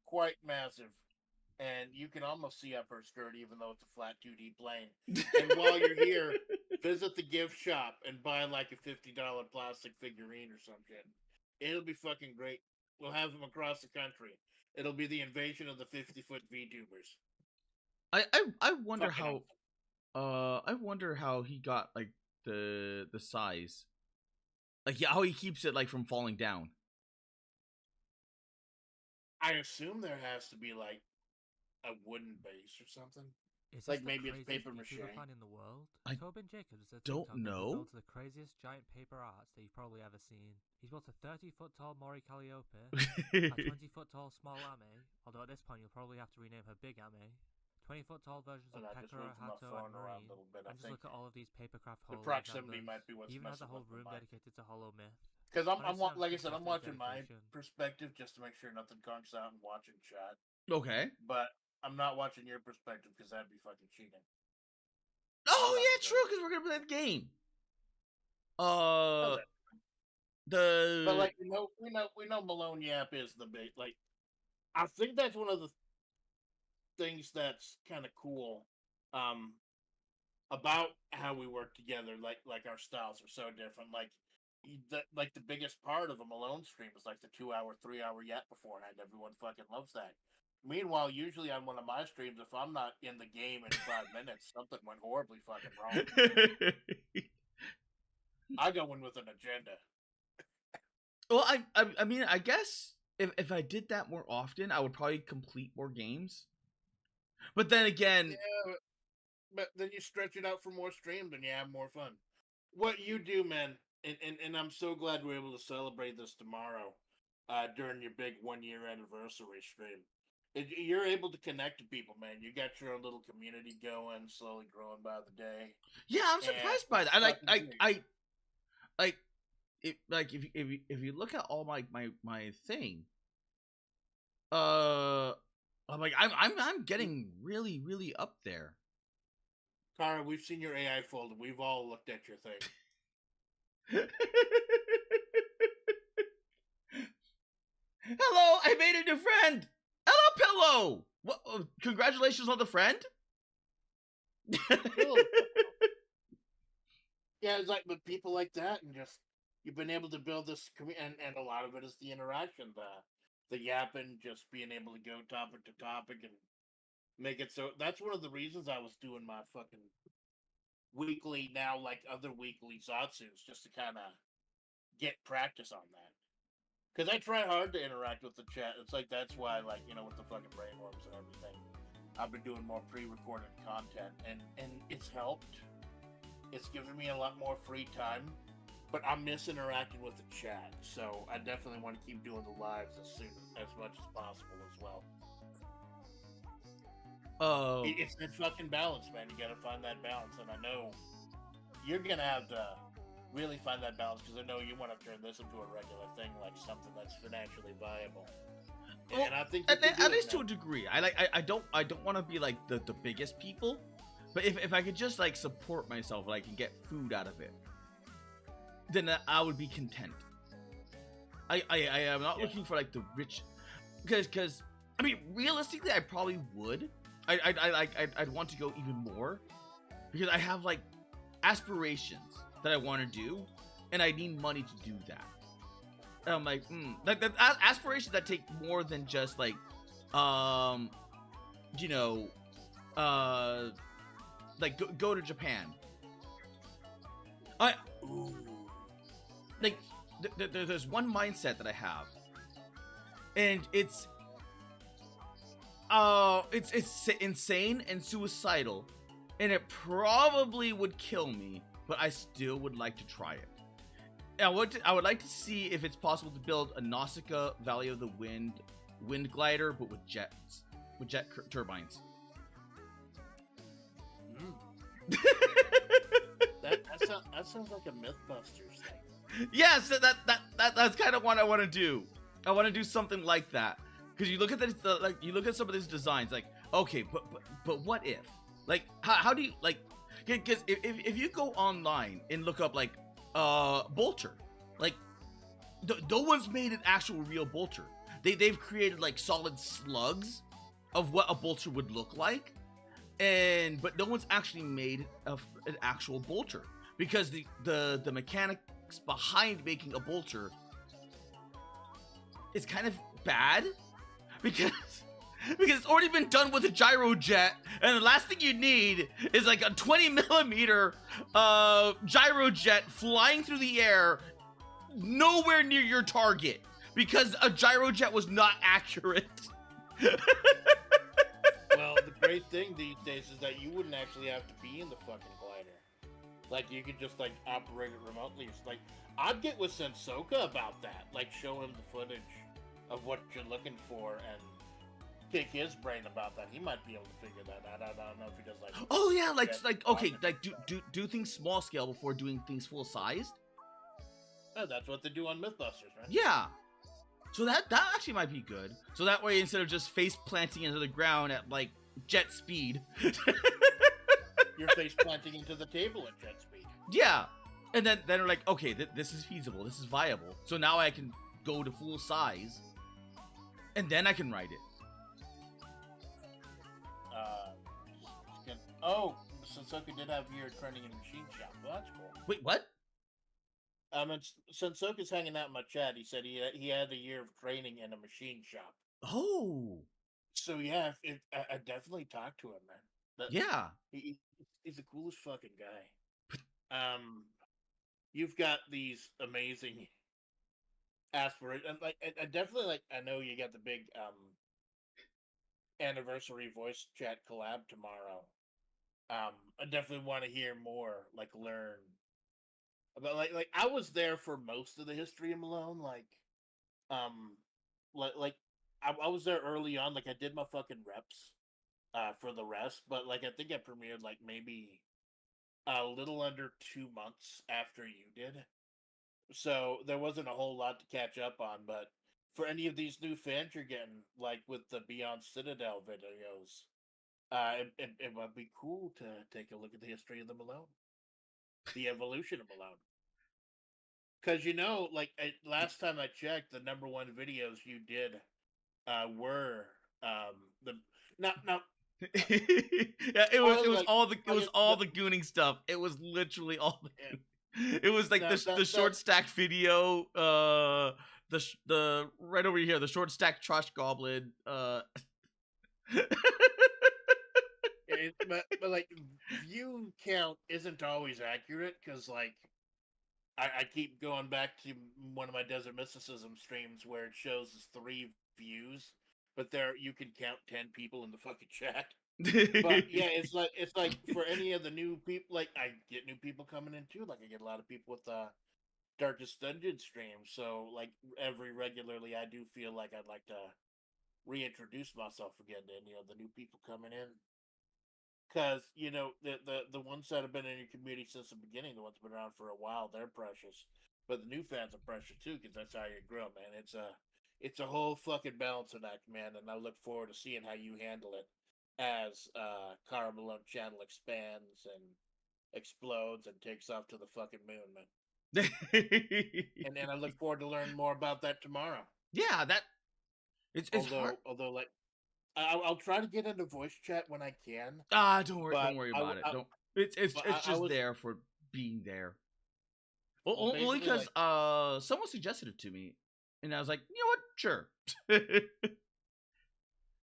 S1: quite massive. And you can almost see up her skirt even though it's a flat 2D plane. And while you're here, visit the gift shop and buy like a $50 plastic figurine or some shit. It'll be fucking great. We'll have them across the country. It'll be the invasion of the 50-foot VTubers.
S2: I wonder
S1: fucking
S2: how I wonder how he got like the size. Like how he keeps it like from falling down.
S1: I assume there has to be like a wooden base or something.
S3: Is
S1: like maybe it's paper mache.
S3: In the world?
S2: I
S3: Tobin Jacobs is a
S2: don't
S3: TikToker
S2: know.
S3: who builds the craziest giant paper arts that you've probably ever seen. He's built a 30-foot tall Mori Calliope, a 20-foot tall small Ame, although at this point you'll probably have to rename her Big Ame, 20-foot tall versions of Pekora, Hato, and Marine, and just look at all of these papercraft holes.
S1: The proximity might be what's
S3: He even has a whole room
S1: dedicated
S3: dedicated to Hollow Myth.
S1: Because like I said, I'm watching my perspective just to make sure nothing conks out and watching chat.
S2: Okay.
S1: But I'm not watching your perspective because that'd be fucking cheating.
S2: Oh yeah, true. Because we're gonna play the game.
S1: But like we know Malone Yap is the big like. I think that's one of the things that's kind of cool, about how we work together. Like our styles are so different. Like the biggest part of a Malone stream is like the 2-hour, 3-hour Yap beforehand. Everyone fucking loves that. Meanwhile, usually on one of my streams, if I'm not in the game in 5 minutes, something went horribly fucking wrong. I go in with an agenda.
S2: Well, I mean, I guess if I did that more often, I would probably complete more games. But then again,
S1: yeah, but then you stretch it out for more streams and you have more fun. What you do, man, and I'm so glad we're able to celebrate this tomorrow, during your big 1-year anniversary stream. You're able to connect to people, man. You got your own little community going, slowly growing by the day.
S2: Yeah, I'm surprised by that. If you look at all my thing, I'm getting really up there.
S1: Kara, we've seen your AI folder. We've all looked at your thing.
S2: Hello, I made a new friend. Hello, Pillow. What? Congratulations on the friend.
S1: Yeah, it's like, but people like that, and just you've been able to build this community, and a lot of it is the interaction, the yapping, just being able to go topic to topic and make it so. That's one of the reasons I was doing my fucking weekly now, like other weekly Zatsus, just to kind of get practice on that. Because I try hard to interact with the chat. It's like, that's why, like, with the fucking brainworms and everything, I've been doing more pre-recorded content, and it's helped. It's given me a lot more free time, but I'm interacting with the chat, so I definitely want to keep doing the lives as much as possible as well.
S2: Oh,
S1: it's that fucking balance, man. You gotta find that balance, and I know you're gonna have to really find that balance, because I know you want to turn this into a regular thing, like something that's financially viable.
S2: Well,
S1: And I think
S2: at least to a degree. I don't want to be like the biggest people, but if I could just like support myself, like and get food out of it, then I would be content. I am not looking for like the rich, because I mean realistically I probably would. I'd want to go even more, because I have like aspirations that I want to do, and I need money to do that. And I'm like, like aspirations that take more than just like, you know, like go to Japan. Like there's one mindset that I have, and it's insane and suicidal, and it probably would kill me, but I still would like to try it. I would like to see if it's possible to build a Nausicaa Valley of the wind glider, but with jet turbines.
S1: That sounds like a MythBusters thing.
S2: Yes, that's kind of what I want to do. I want to do something like that, because you look at you look at some of these designs, like, okay, but what if, like, how do you, like, because if you go online and look up like bolter, like no one's made an actual real bolter. They've created like solid slugs of what a bolter would look like, but no one's actually made an actual bolter, because the mechanics behind making a bolter is kind of bad, because it's already been done with a gyrojet, and the last thing you need is like a 20mm gyrojet flying through the air nowhere near your target, because a gyrojet was not accurate.
S1: Well, the great thing these days is that you wouldn't actually have to be in the fucking glider. Like, you could just, like, operate it remotely. It's like, I'd get with Sensoka about that. Like, show him the footage of what you're looking for and pick his brain about that. He might be able to figure that out. I don't know if he does, like...
S2: Oh, yeah, like okay, like, do things small scale before doing things full sized?
S1: Oh, that's what they do on MythBusters, right?
S2: Yeah. So that actually might be good. So that way, instead of just face planting into the ground at like jet speed,
S1: you're face planting into the table at jet speed.
S2: Yeah, and then they're like, okay, this is feasible, this is viable. So now I can go to full size, and then I can ride it.
S1: Oh, Sensoka did have year training in machine shop. Well, that's cool.
S2: Wait, what?
S1: Sensoka's hanging out in my chat. He said he had a year of training in a machine shop.
S2: Oh.
S1: So yeah, I definitely talked to him, man.
S2: Yeah.
S1: He's the coolest fucking guy. You've got these amazing aspirations. Like, I definitely, like, I know you got the big anniversary voice chat collab tomorrow. I definitely want to hear more, like, learn about, like I was there for most of the history of Malone, like I was there early on, like I did my fucking reps for the rest, but like I think I premiered like maybe a little under 2 months after you did. So there wasn't a whole lot to catch up on, but for any of these new fans you're getting, like with the Beyond Citadel videos, it would be cool to take a look at the history of the Malone. The evolution of Malone. Because, you know, like, last time I checked, the number one videos you did were the... Yeah,
S2: it was all the gooning stuff. It was literally all the... Yeah. It was like the short stack video, the right over here, the short stack trash goblin,
S1: but like, view count isn't always accurate, because like I keep going back to one of my Desert Mysticism streams where it shows us 3 views, but there you can count 10 people in the fucking chat. But yeah, it's like for any of the new people, like I get new people coming in too. Like I get a lot of people with Darkest Dungeon streams. So like every regularly, I do feel like I'd like to reintroduce myself again to any of the new people coming in. Because the ones that have been in your community since the beginning, the ones that have been around for a while, they're precious. But the new fans are precious too, because that's how you grow, man. It's a whole fucking balancing act, man, and I look forward to seeing how you handle it as Cara Malone channel expands and explodes and takes off to the fucking moon, man. And then I look forward to learning more about that tomorrow.
S2: Yeah, it's hard.
S1: Although, like, I'll try to get into voice chat when I can.
S2: Don't worry about it. Don't. It's just there for being there. Only because
S1: like,
S2: someone suggested it to me, and I was like, you know what, sure.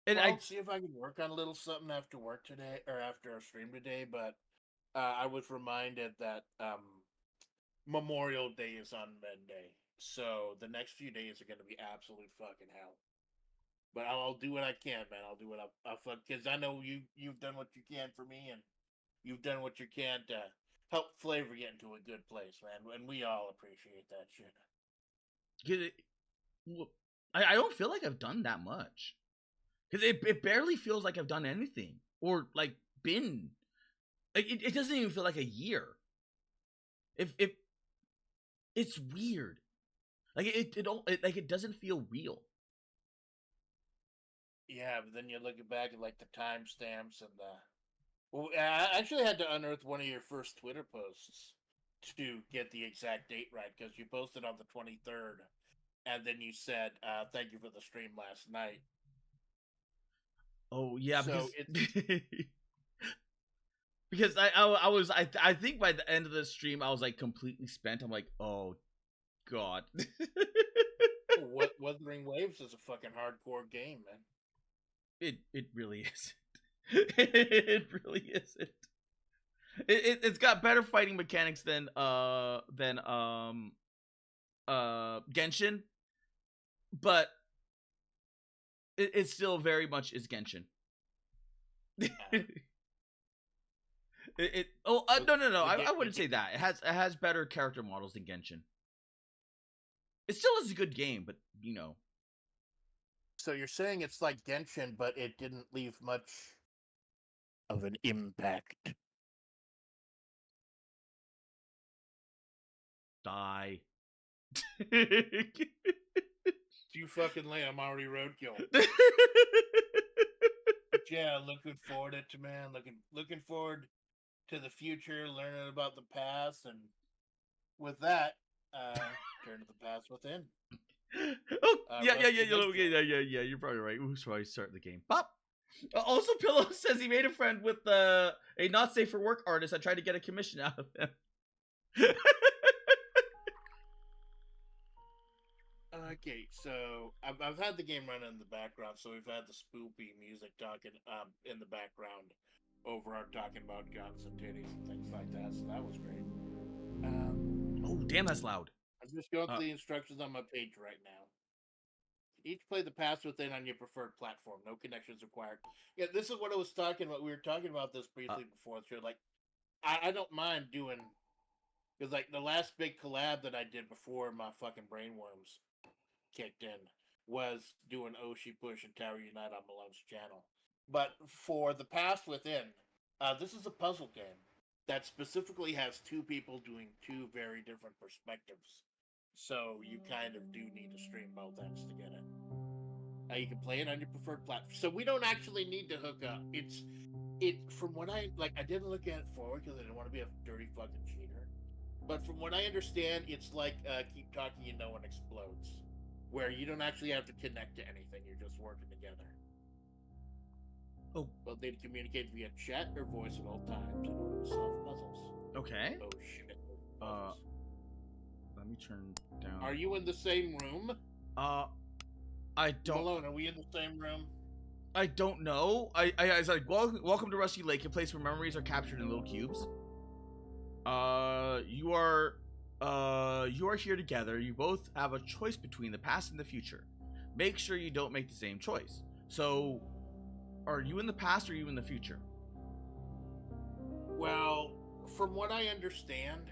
S2: And
S1: I'll see if I can work on a little something after work today or after our stream today. But I was reminded that Memorial Day is on Monday, so the next few days are going to be absolute fucking hell. But I'll do what I can, man. I'll do what I fuck, because I know you've done what you can for me, and you've done what you can to help FlaVR get into a good place, man. And we all appreciate that shit.
S2: I don't feel like I've done that much, because it barely feels like I've done anything, or like been like it doesn't even feel like a year. If it's weird, like it doesn't feel real.
S1: Yeah, but then you look back at like the timestamps and well, I actually had to unearth one of your first Twitter posts to get the exact date right, because you posted on the 23rd, and then you said, "Thank you for the stream last night."
S2: Oh yeah,
S1: so
S2: because I think by the end of the stream I was like completely spent. I'm like, oh god.
S1: Wuthering Waves is a fucking hardcore game, man.
S2: It really isn't. It really isn't. It's got better fighting mechanics than Genshin, but it still very much is Genshin. No. I wouldn't say that. It has better character models than Genshin. It still is a good game, but you know.
S1: So you're saying it's like Genshin, but it didn't leave much of an impact.
S2: Die.
S1: You fucking lay, I'm already roadkill. Yeah, looking forward to man. Looking forward to the future, learning about the past, and with that, turn to the past within.
S2: Oh, yeah. You're probably right. Who's probably starting the game? Pop. Also, Pillow says he made a friend with a not safe for work artist. I tried to get a commission out of him.
S1: Okay, so I've had the game running in the background, so we've had the spoopy music talking in the background over our talking about guns and titties and things like that. So that was great.
S2: Oh, damn, that's loud.
S1: I'm just going through the instructions on my page right now. Each play the pass within on your preferred platform. No connections required. Yeah, this is what I was talking about. We were talking about this briefly before the show. Like, I don't mind doing, because like the last big collab that I did before my fucking brainworms kicked in was doing Oshi Push and Tower Unite on Malone's channel. But for the pass within, this is a puzzle game that specifically has two people doing two very different perspectives. So you kind of do need to stream both ends to get it. You can play it on your preferred platform. So we don't actually need to hook up. It from what I didn't look at it forward because I didn't want to be a dirty fucking cheater. But from what I understand, it's like keep talking, you know, and explodes, where you don't actually have to connect to anything. You're just working together.
S2: Oh,
S1: well, they communicate via chat or voice at all times in order to solve puzzles.
S2: Okay.
S1: Oh shit.
S2: Let me turn down.
S1: Are you in the same room?
S2: I don't.
S1: Malone, are we in the same room?
S2: I don't know. I was like, welcome to Rusty Lake, a place where memories are captured in little cubes. You are here together. You both have a choice between the past and the future. Make sure you don't make the same choice. So, are you in the past or are you in the future?
S1: Well, from what I understand,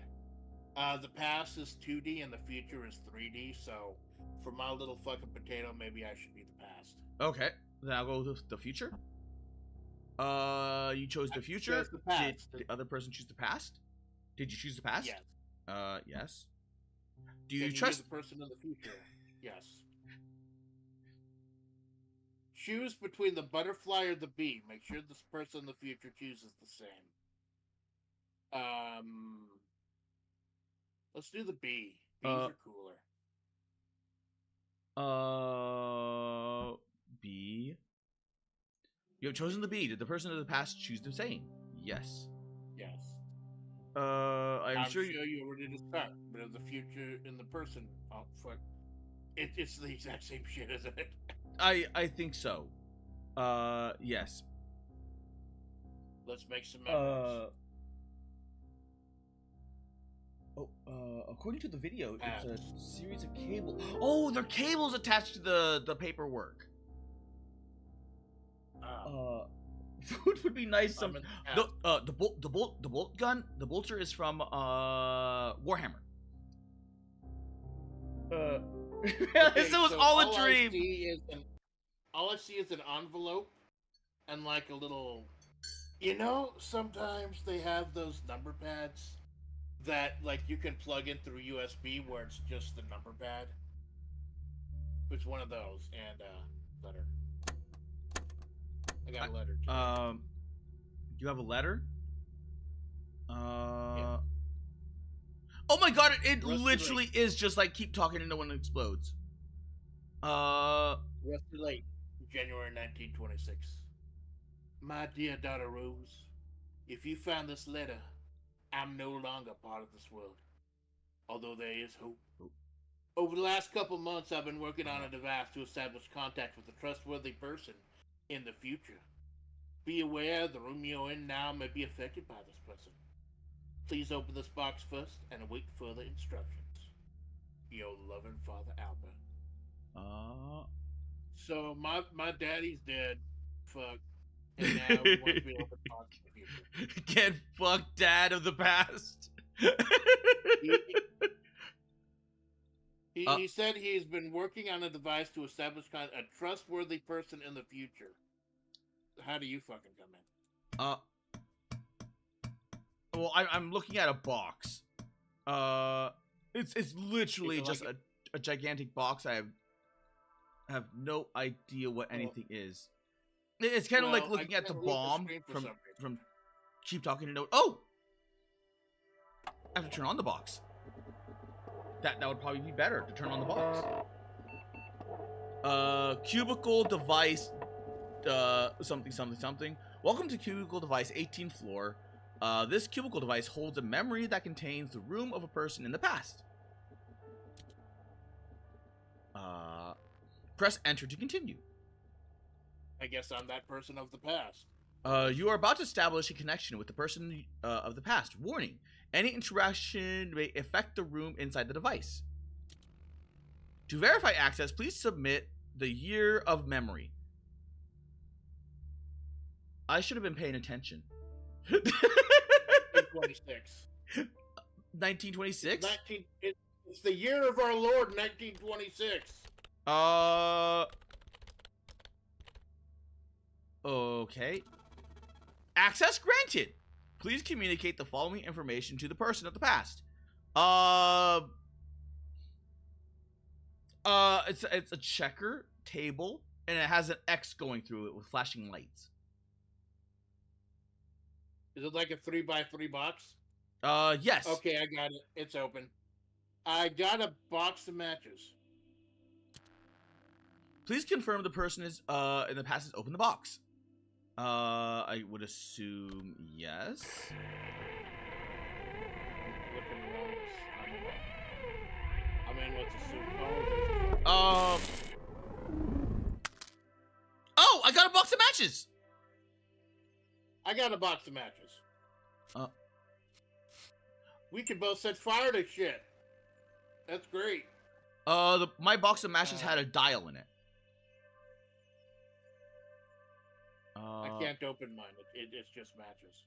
S1: the past is 2D and the future is 3D, so for my little fucking potato, maybe I should be the past.
S2: Okay, then I'll go with the future. You chose the future.
S1: chose the past.
S2: Did the other person choose the past? Did you choose the past?
S1: Yes.
S2: Yes. Do
S1: Can
S2: you trust
S1: the person in the future? Yes. Choose between the butterfly or the bee. Make sure this person in the future chooses the same. Let's do the bee. Bees are cooler.
S2: B. You have chosen the B. Did the person of the past choose the same? Yes.
S1: Yes.
S2: I'm sure
S1: you already discussed, but in the future, in the person, oh fuck, it's the exact same shit, isn't it?
S2: I think so. Yes.
S1: Let's make some memories.
S2: According to the video, it's a series of cables. Oh, there are cables attached to the paperwork. Food would be nice. The bolt gun. The bolter is from Warhammer.
S1: Okay,
S2: so it was all a dream.
S1: All I see is an envelope and like a little. Sometimes they have those number pads that like you can plug in through USB where it's just the number pad. It's one of those and letter. I got a letter too.
S2: You have a letter?
S1: Yeah.
S2: Oh my god, it literally is just like keep talking and no one explodes.
S1: Rusty Lake, January 1926. My dear daughter Rose, if you found this letter, I'm no longer part of this world. Although there is hope. Over the last couple months, I've been working on a device to establish contact with a trustworthy person in the future. Be aware the room you're in now may be affected by this person. Please open this box first and await further instructions. Your loving Father Albert. So my daddy's dead. Fuck. And now he wants me to open the box in the future.
S2: Get fucked, dad of the past.
S1: He said he's been working on a device to establish a trustworthy person in the future. How do you fucking come in?
S2: Well, I'm looking at a box. It's literally just a gigantic box. I have no idea what anything is. It's kind of like looking at the bomb from Keep Talking to No. Oh, I have to turn on the box. That would probably be better to turn on the box. Cubicle device. Something. Welcome to cubicle device 18th floor. This cubicle device holds a memory that contains the room of a person in the past. Press enter to continue.
S1: I guess I'm that person of the past.
S2: You are about to establish a connection with the person of the past. Warning, any interaction may affect the room inside the device. To verify access, please submit the year of memory. I should have been paying attention.
S1: 1926.
S2: 1926?
S1: It's the year of our Lord, 1926.
S2: Okay. Access granted. Please communicate the following information to the person of the past. It's a checker table, and it has an X going through it with flashing lights.
S1: Is it like a 3x3 box?
S2: Yes.
S1: Okay, I got it. It's open. I got a box of matches.
S2: Please confirm the person is in the past has opened the box. I would assume yes.
S1: Looking around this, I'm in what's assumed.
S2: Oh, I got a box of matches.
S1: I got a box of matches. We can both set fire to shit. That's great.
S2: My box of matches had a dial in it.
S1: I can't open mine. It's just matches.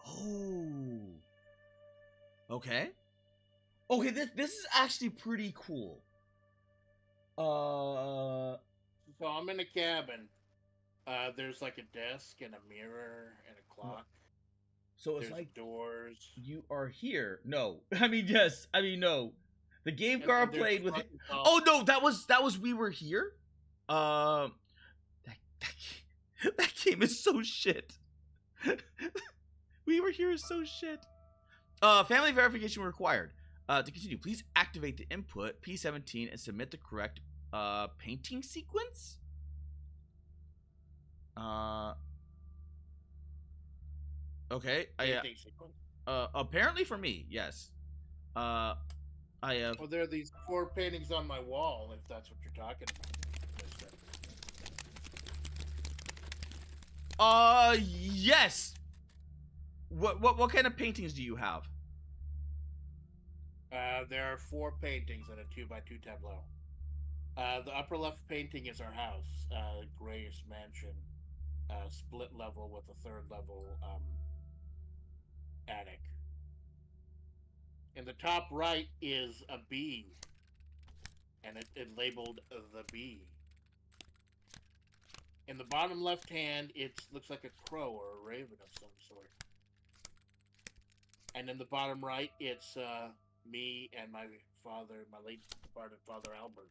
S2: Oh. Okay. Okay, this is actually pretty cool.
S1: So I'm in a cabin. There's like a desk and a mirror and a clock.
S2: So it's
S1: There's
S2: like
S1: doors.
S2: you are here. No, I mean yes. I mean no. The game
S1: And
S2: Gar
S1: there's
S2: played with.
S1: fucking tall-
S2: Oh no, that was we were here. That game is so shit. We were here is so shit. Family verification required. To continue, please activate the input P17 and submit the correct painting sequence. Okay.
S1: painting sequence.
S2: Apparently for me, yes. I have.
S1: Well, there are these 4 paintings on my wall, if that's what you're talking about.
S2: Yes. What kind of paintings do you have?
S1: There are 4 paintings in a 2x2 tableau. The upper left painting is our house, grayish mansion, split level with a 3rd level attic. In the top right is a bee, and it labeled the bee. In the bottom left hand, it looks like a crow or a raven of some sort. And in the bottom right, it's me and my father, my late departed father Albert.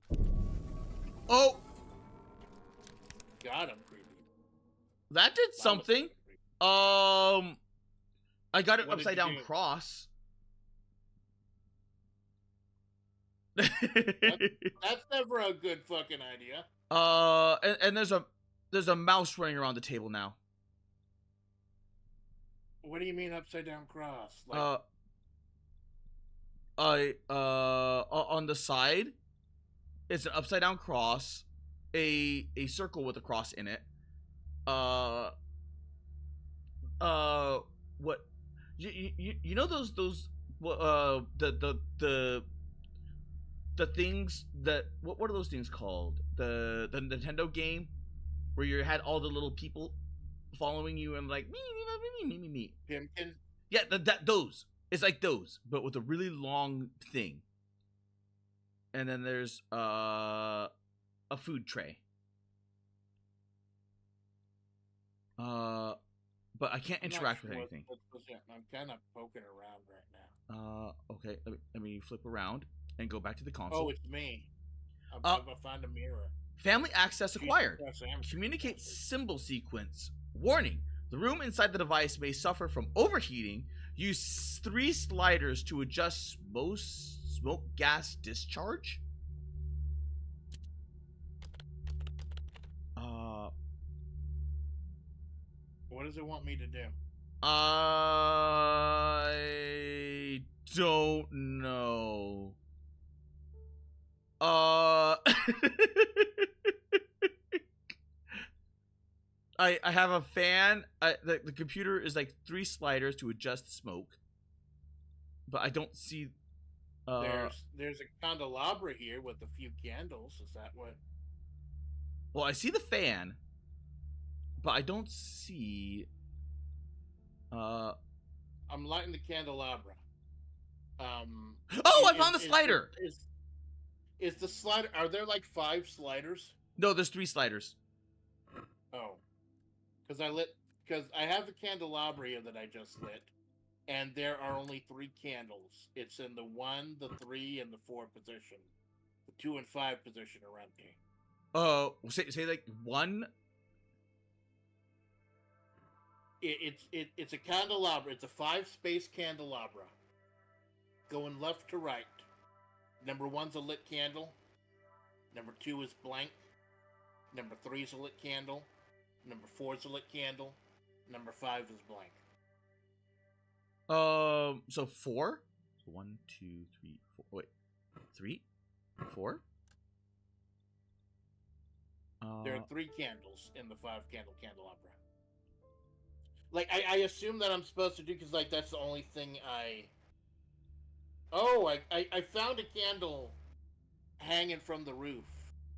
S2: Oh,
S1: God, I'm creepy.
S2: that did something. I got an
S1: What did
S2: upside
S1: you
S2: down
S1: do?
S2: cross.
S1: That's never a good fucking idea.
S2: And there's a mouse running around the table now.
S1: What do you mean upside down cross?
S2: On the side, it's an upside down cross, a circle with a cross in it. What? You know those the things that what are those things called? The Nintendo game where you had all the little people following you and like me.
S1: Pimpkin?
S2: Yeah, those. It's like those, but with a really long thing. And then there's a food tray. But I can't interact with anything.
S1: I'm kind of poking around right now.
S2: Okay. Let me flip around and go back to the console.
S1: Oh, it's me. I found a mirror.
S2: Family access acquired.
S1: Jesus Christ,
S2: Communicate symbol sequence. Warning. The room inside the device may suffer from overheating. Use 3 sliders to adjust smoke gas discharge.
S1: What does it want me to do?
S2: I don't know. I have a fan. The computer is like 3 sliders to adjust smoke, but I don't see.
S1: There's a candelabra here with a few candles. Is that what?
S2: Well, I see the fan, but I don't see.
S1: I'm lighting the candelabra.
S2: Oh, I found the slider.
S1: Is the slider? Are there like 5 sliders?
S2: No, there's 3 sliders.
S1: Oh, because I have the candelabra here that I just lit, and there are only 3 candles. It's in the 1, the 3, and the 4 position. The 2 and 5 position are empty.
S2: Say like 1.
S1: It's a candelabra. It's a 5-space candelabra, going left to right. Number 1's a lit candle. Number 2 is blank. Number 3 is a lit candle. Number 4 is a lit candle. Number 5 is blank.
S2: So 4. 1, 2, 3, 4. Wait, 3, 4.
S1: There are 3 candles in the 5-candle candelabra. Like I assume that I'm supposed to do because like that's the only thing I. Oh, I found a candle hanging from the roof.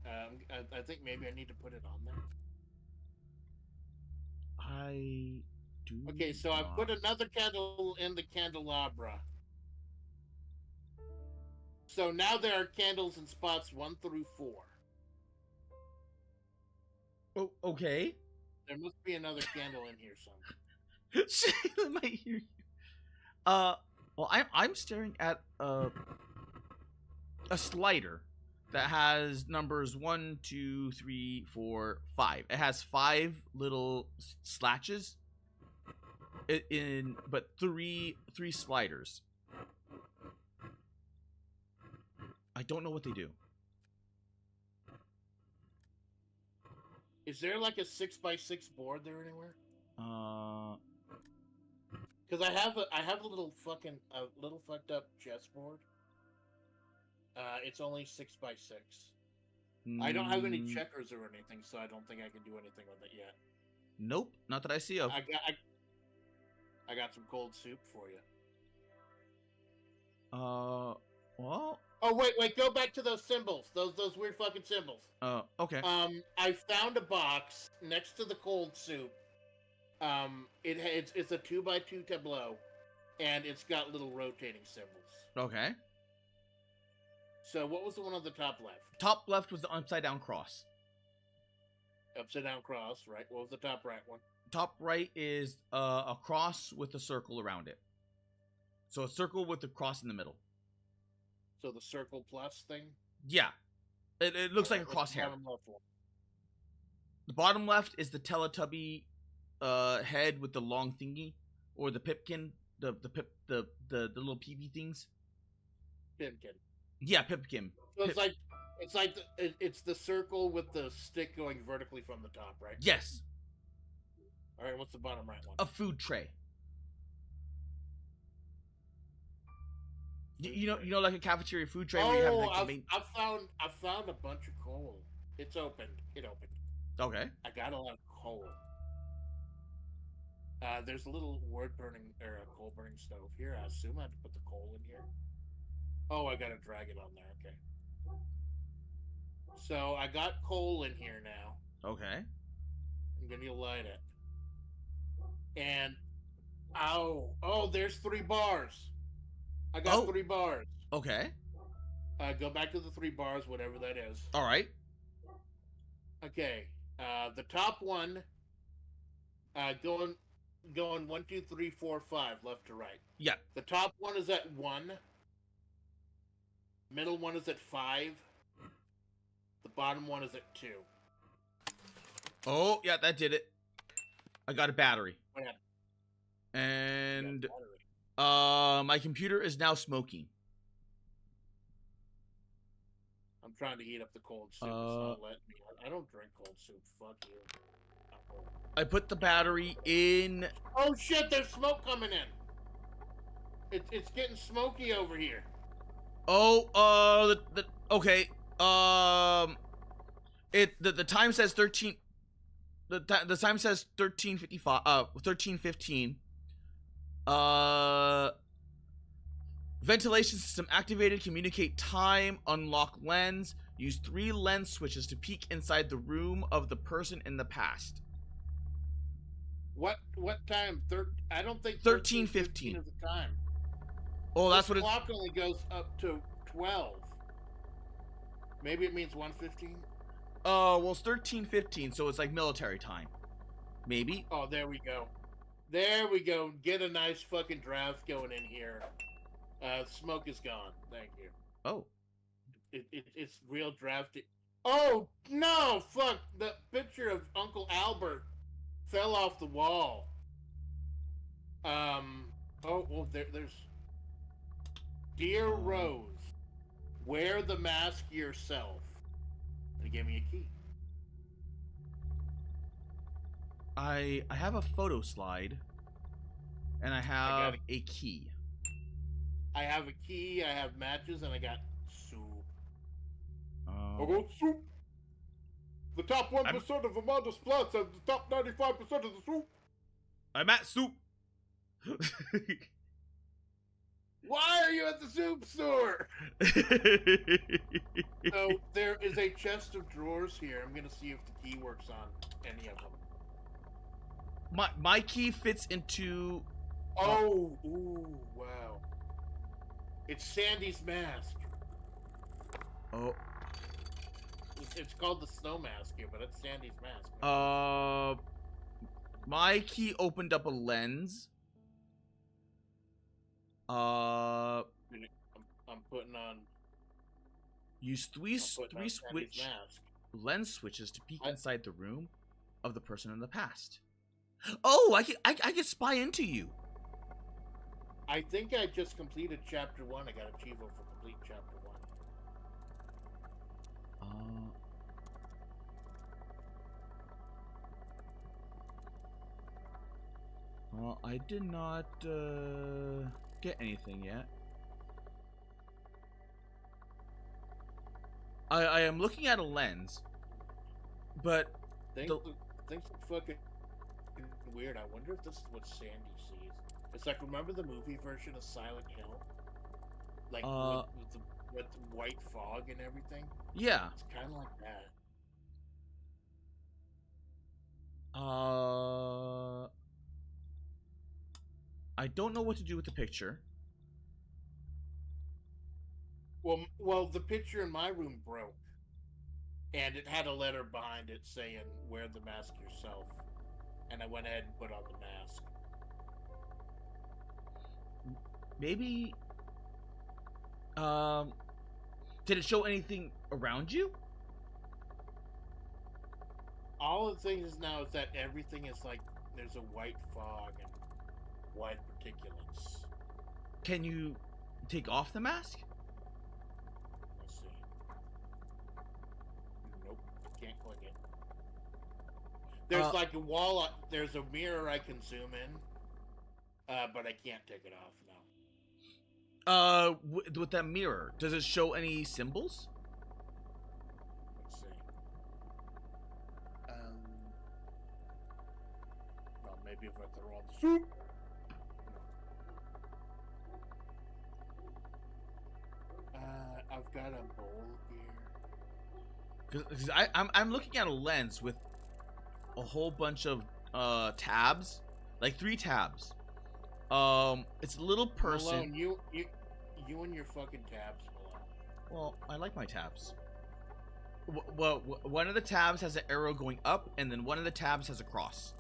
S1: I think maybe I need to put it on there.
S2: I do.
S1: Okay, so I put another candle in the candelabra. So now there are candles in spots 1 through 4.
S2: Oh, okay.
S1: There must be another candle in here somewhere.
S2: Shayla might hear you. Well, I'm staring at a slider that has numbers 1, 2, 3, 4, 5. It has 5 little slatches but three sliders. I don't know what they do.
S1: Is there like a 6x6 board there anywhere? Because I have a little fucked up chessboard. It's only 6x6. I don't have any checkers or anything, so I don't think I can do anything with it yet.
S2: Nope, not that I see of.
S1: I got some cold soup for you.
S2: Well.
S1: Oh wait, go back to those symbols. Those weird fucking symbols.
S2: Okay.
S1: I found a box next to the cold soup. It's a 2x2 tableau, and it's got little rotating symbols.
S2: Okay.
S1: So what was the one on the top left?
S2: Top left was the upside down cross.
S1: Upside down cross, right? What was the top right one?
S2: Top right is a cross with a circle around it. So a circle with a cross in the middle.
S1: So the circle plus thing?
S2: Yeah. It looks like a crosshair. The bottom left is the Teletubby head with the long thingy, or the Pipkin, the little peepee things.
S1: Pipkin.
S2: Yeah, Pipkin.
S1: So it's the circle with the stick going vertically from the top, right?
S2: Yes.
S1: All right. What's the bottom right one?
S2: A food tray. You know, like a cafeteria food tray where you have like the main...
S1: I found a bunch of coal. It's opened. It opened.
S2: Okay.
S1: I got a lot of coal. There's a little coal burning stove here. I assume I have to put the coal in here. Oh, I gotta drag it on there. Okay. So I got coal in here now.
S2: Okay.
S1: I'm gonna light it. And there's 3 bars. I got 3 bars.
S2: Okay.
S1: Go back to the 3 bars, whatever that is.
S2: All right.
S1: Okay. The top one, going 1, 2, 3, 4, 5, left to right.
S2: Yeah.
S1: The top one is at 1. Middle one is at 5. The bottom one is at 2.
S2: Oh, yeah, that did it. I got a battery.
S1: What happened?
S2: And my computer is now smoking.
S1: I'm trying to heat up the cold soup. It's not letting me. I don't drink cold soup. Fuck you.
S2: I put the battery in.
S1: Oh shit! There's smoke coming in. It's getting smoky over here.
S2: Oh, okay. The time says 13. The time says 13:55. 13:15. Ventilation system activated. Communicate time. Unlock lens. Use 3 lens switches to peek inside the room of the person in the past.
S1: What time? I don't think
S2: 13:15
S1: is the time.
S2: Oh, that's what
S1: the clock only goes up to 12. Maybe it means 1:15.
S2: Well, it's 13:15, so it's like military time. Maybe.
S1: Oh, there we go. There we go. Get a nice fucking draft going in here. Smoke is gone. Thank you.
S2: Oh.
S1: It's real drafty. Oh no! Fuck! The picture of Uncle Albert fell off the wall. Oh well. There's. Dear Rose, wear the mask yourself. And he gave me a key.
S2: I have a photo slide, and I have a key.
S1: I have a key. I have matches, and I got soup. I
S2: Oh.
S1: got soup. The top 1% of Amanda Splats and the top 95% of the soup.
S2: I'm at soup.
S1: Why are you at the soup store? So there is a chest of drawers here. I'm gonna see if the key works on any of them.
S2: My key fits into.
S1: Oh, ooh, wow! It's Sandy's mask.
S2: Oh.
S1: It's called the snow mask here, but it's Sandy's mask.
S2: My key opened up a lens.
S1: I'm putting on.
S2: Use
S1: I'm
S2: three
S1: putting on Sandy's mask.
S2: lens switches to peek inside the room of the person in the past. Oh, I can spy into you.
S1: I think I just completed chapter 1. I got a Chivo for complete chapter 1.
S2: Well, I did not get anything yet. I am looking at a lens, but
S1: Things look fucking weird. I wonder if this is what Sandy sees. It's like, remember the movie version of Silent Hill? Like with the white fog and everything?
S2: Yeah.
S1: It's kind of like that.
S2: I don't know what to do with the picture.
S1: Well, the picture in my room broke, and it had a letter behind it saying "Wear the mask yourself," and I went ahead and put on the mask.
S2: Maybe. Did it show anything around you?
S1: All the things now is that everything is like there's a white fog and white particulates.
S2: Can you take off the mask?
S1: Let's see. Nope, can't click it. There's like a wall. There's a mirror I can zoom in, but I can't take it off now.
S2: With that mirror, does it show any symbols?
S1: Let's see. Well, maybe if I throw on the soup. I've got a bowl here.
S2: Because I'm looking at a lens with a whole bunch of tabs, like 3 tabs. It's a little person.
S1: Malone, you and your fucking tabs, Malone.
S2: Well, I like my tabs. Well, one of the tabs has an arrow going up, and then one of the tabs has a cross.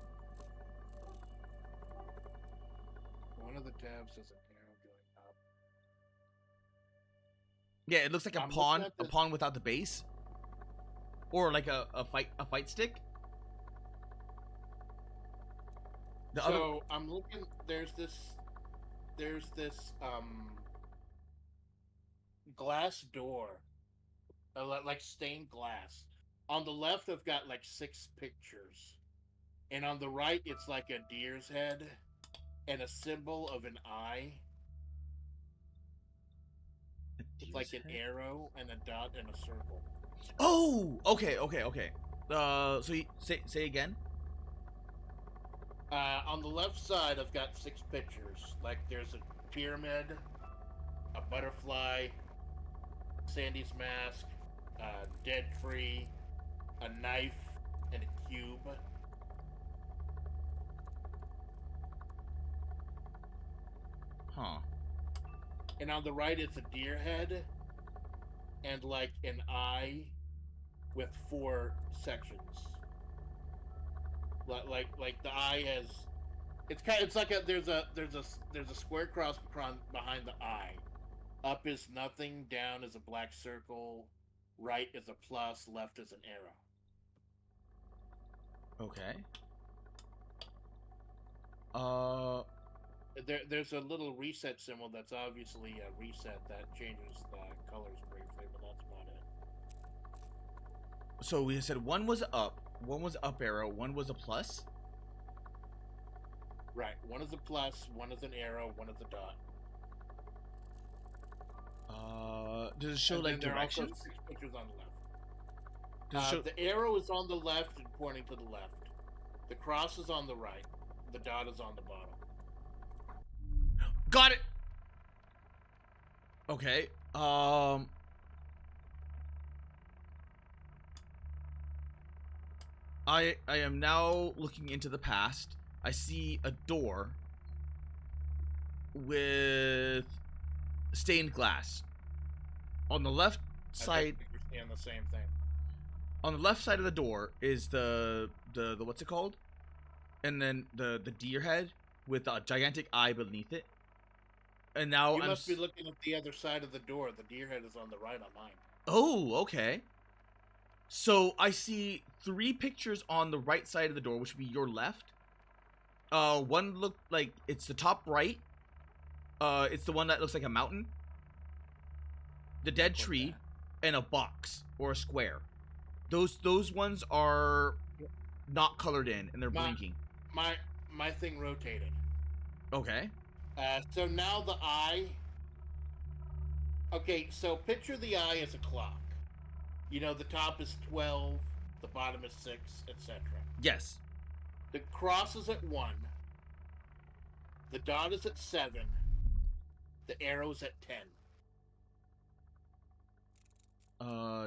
S1: One of the tabs has an arrow going up.
S2: Yeah, it looks like a pawn without the base, or like a fight stick.
S1: I'm looking. There's this glass door, like stained glass. On the left, I've got like 6 pictures, and on the right, it's like a deer's head and a symbol of an eye. It's like an arrow and a dot and a circle.
S2: Oh, okay. So you, say again.
S1: On the left side, I've got 6 pictures. Like there's a pyramid, a butterfly, Sandy's mask, a dead tree, a knife, and a cube.
S2: Huh.
S1: And on the right, it's a deer head and like an eye with 4 sections. Like the eye has, it's like there's a square cross behind the eye. Up is nothing, down is a black circle, right is a plus, left is an arrow.
S2: Okay.
S1: There's a little reset symbol that's obviously a reset that changes the colors briefly, but that's about it.
S2: So we said one was up arrow, one was a plus.
S1: Right, one is a plus, one is an arrow, one is a dot.
S2: Does it show like directions?
S1: There are also 6 pictures on the left.
S2: The
S1: arrow is on the left and pointing to the left. The cross is on the right. The dot is on the bottom.
S2: Got it. Okay. I am now looking into the past. I see a door with stained glass. On the left side,
S1: I think you're seeing the same thing.
S2: on the left side of the door is the what's it called? and then the deer head with a gigantic eye beneath it. And now
S1: You must be looking at the other side of the door. The deer head is on the right on mine.
S2: Oh, okay. So I see 3 pictures on the right side of the door, which would be your left. One looked like it's the top right. It's the one that looks like a mountain, the dead tree, and a box or a square. Those ones are not colored in, and they're blinking.
S1: My thing rotated.
S2: Okay.
S1: So now the eye. Okay, so picture the eye as a clock. You know, the top is 12, the bottom is 6, etc.
S2: Yes.
S1: The cross is at 1. The dot is at 7. The arrow's at 10.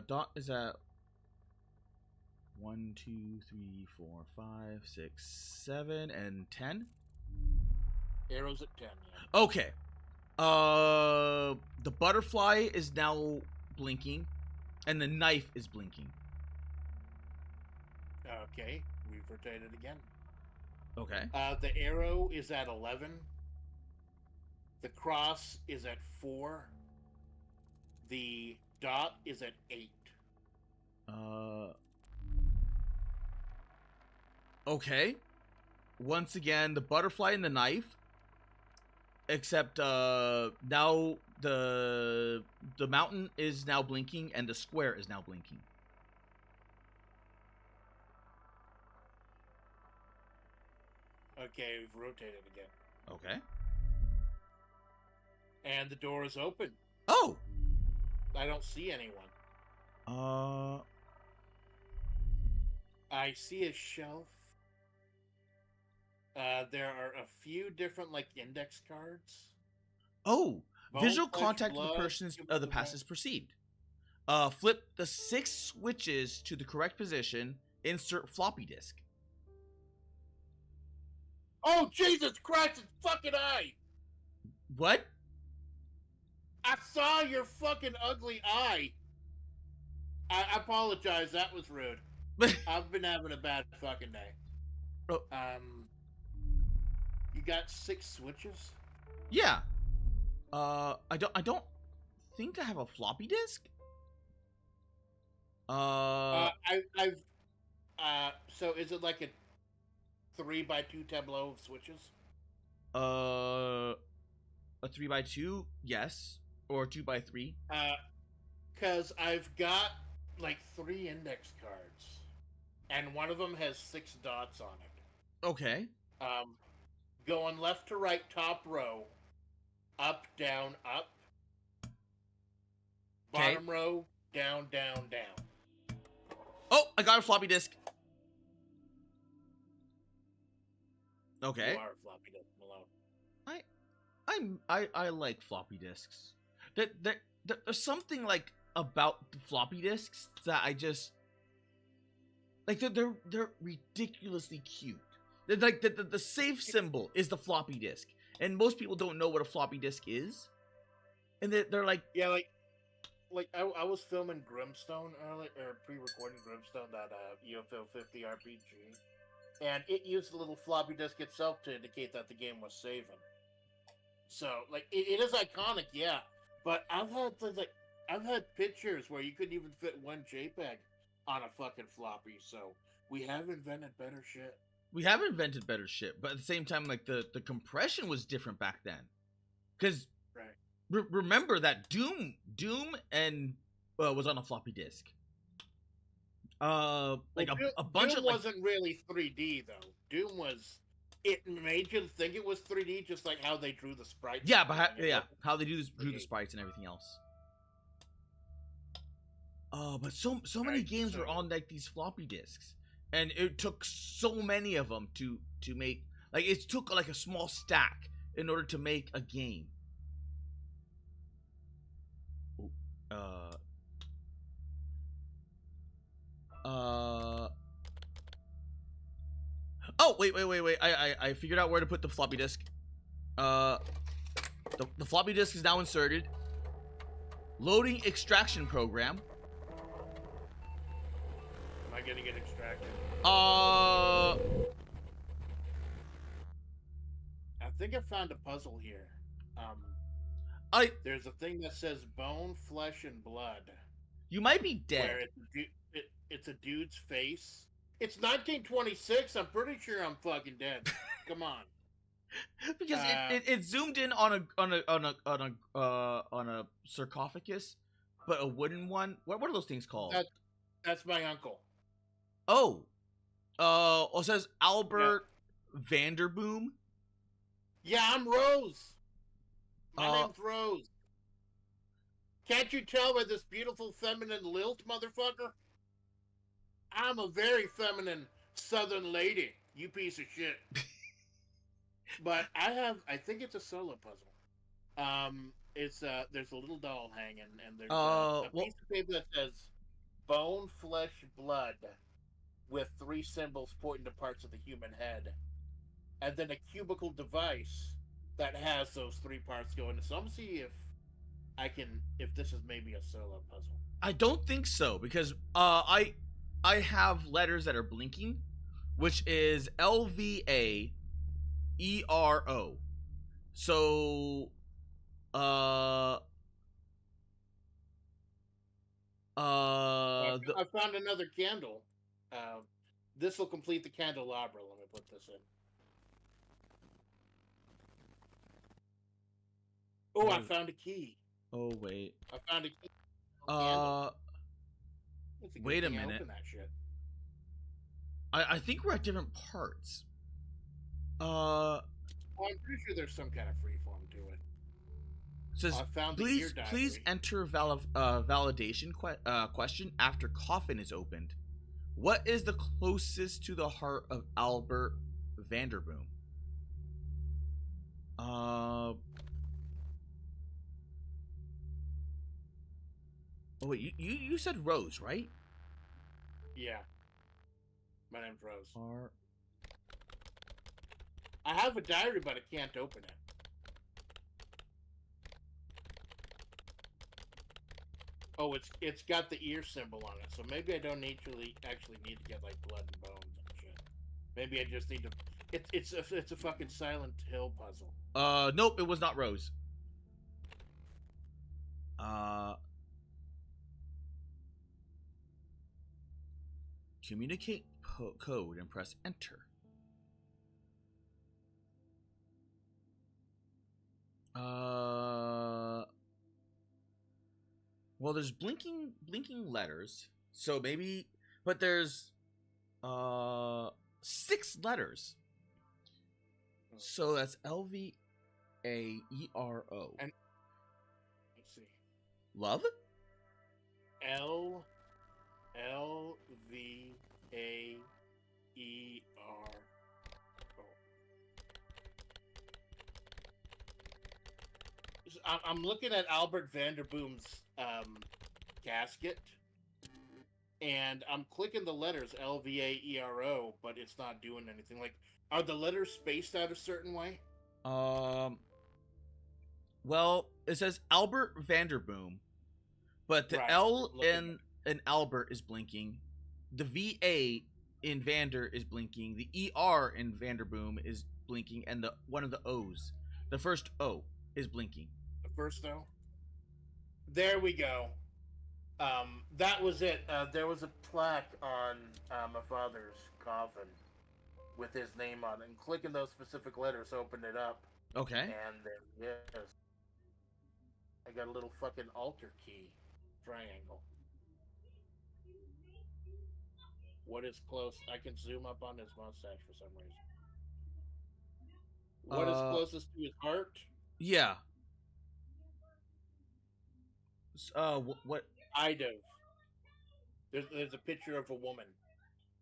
S2: Dot is at 1, 2, 3, 4, 5, 6, 7, and 10.
S1: Arrow's at 10. Yeah.
S2: Okay. The butterfly is now blinking, and the knife is blinking.
S1: Okay, we've rotated again.
S2: Okay.
S1: The arrow is at 11. The cross is at 4. The dot is at 8.
S2: Okay. Once again, the butterfly and the knife. Except now the mountain is now blinking and the square is now blinking.
S1: Okay, we've rotated again.
S2: Okay.
S1: And the door is open.
S2: Oh!
S1: I don't see anyone. I see a shelf. There are a few different, like, index cards.
S2: Oh! Visual
S1: Flesh,
S2: contact with
S1: blood,
S2: the person of the past is perceived. Flip the 6 switches to the correct position. Insert floppy disk.
S1: Oh, Jesus Christ, it's fucking eye!
S2: What?
S1: I saw your fucking ugly eye! I apologize, that was rude. I've been having a bad fucking day.
S2: Oh.
S1: You got 6 switches?
S2: Yeah. I don't think I have a floppy disk.
S1: So is it like a 3x2 tableau of switches?
S2: A 3x2, yes, or 2x3.
S1: Cause I've got like 3 index cards, and one of them has 6 dots on it.
S2: Okay.
S1: Going left to right, top row, up, down, up. Bottom row, down, down, down.
S2: Oh, I got a floppy disk. Okay.
S1: You are a floppy disk, Malone.
S2: I like floppy disks. There's something like about the floppy disks that I just like. They're ridiculously cute. They're like the save symbol is the floppy disk, and most people don't know what a floppy disk is. And they're like,
S1: yeah, like I was filming Grimstone earlier, or pre-recording Grimstone, that UFO 50 RPG, and it used the little floppy disk itself to indicate that the game was saving. So like it is iconic, yeah. But I've had pictures where you couldn't even fit one JPEG on a fucking floppy. So we have invented better shit.
S2: We have invented better shit, but at the same time, like the compression was different back then. Because remember that Doom and was on a floppy disk. Like a bunch
S1: Doom
S2: of like,
S1: wasn't really 3D though. Doom was. It made you think it was 3D, just like how they drew the sprites.
S2: Yeah, but how they drew the sprites and everything else. But so many games were on like these floppy disks, and it took so many of them to make, like, it took like a small stack in order to make a game. Oh, wait. I figured out where to put the floppy disk. The floppy disk is now inserted. Loading extraction program.
S1: Am I gonna get extracted? think I found a puzzle here.
S2: I
S1: There's a thing that says bone, flesh, and blood.
S2: You might be dead.
S1: Where it's a dude's face. It's 1926. I'm pretty sure I'm fucking dead. Come on.
S2: Because it zoomed in on a sarcophagus, but a wooden one. What are those things called?
S1: That's my uncle.
S2: Oh, it says Albert Vanderboom.
S1: Yeah, I'm Rose. My name's Rose. Can't you tell by this beautiful feminine lilt, motherfucker? I'm a very feminine southern lady, you piece of shit. But I think it's a solo puzzle. There's a little doll hanging, and there's a piece of paper that says bone, flesh, blood, with 3 symbols pointing to parts of the human head. And then a cubical device that has those 3 parts going. So I'm gonna see if this is maybe a solo puzzle.
S2: I don't think so, because I have letters that are blinking, which is LVAERO. So I
S1: found another candle. This will complete the candelabra. Let me put this in. Oh, I found a key.
S2: Oh wait.
S1: I found a key.
S2: Wait a minute.
S1: Open that shit.
S2: I think we're at different parts.
S1: Well, I'm pretty sure there's some kind of freeform to it.
S2: Says, please enter validation question after coffin is opened. What is the closest to the heart of Albert Vanderboom? Oh wait, you said Rose, right?
S1: Yeah. My name's Rose.
S2: R.
S1: I have a diary, but I can't open it. Oh, it's got the ear symbol on it, so maybe I don't actually need to get like blood and bones and shit. Maybe I just need to. It's a fucking Silent Hill puzzle.
S2: Nope, it was not Rose. Communicate code and press enter. Well, there's blinking letters, so maybe, but there's 6 letters. So that's LVAERO.
S1: And let's see.
S2: Love?
S1: LVAER. I'm looking at Albert Vanderboom's casket, and I'm clicking the letters LVAERO, but it's not doing anything. Like, are the letters spaced out a certain way?
S2: Well, it says Albert Vanderboom, but the L in Albert is blinking. The VA in Vander is blinking. The ER in Vanderboom is blinking, and one of the O's, the first O, is blinking.
S1: The first O? There we go. That was it. There was a plaque on my father's coffin with his name on it, and clicking those specific letters opened it up.
S2: Okay.
S1: And there it is. I got a little fucking altar key triangle. What is close? I can zoom up on his mustache for some reason. What is closest to his heart?
S2: Yeah. What?
S1: Idiv. There's a picture of a woman.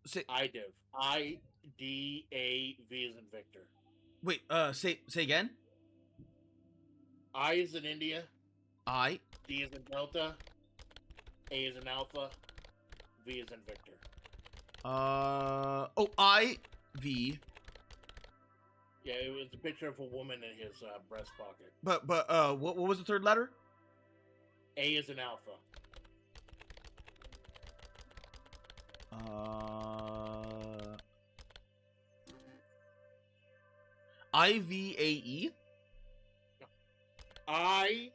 S1: Idiv. IDAV is in Victor.
S2: Wait. Say again.
S1: I is in India.
S2: I.
S1: D is in Delta. A is in Alpha. V is in Victor.
S2: I V.
S1: Yeah, it was a picture of a woman in his breast pocket.
S2: But what was the third letter?
S1: A is in Alpha.
S2: IVAE.
S1: I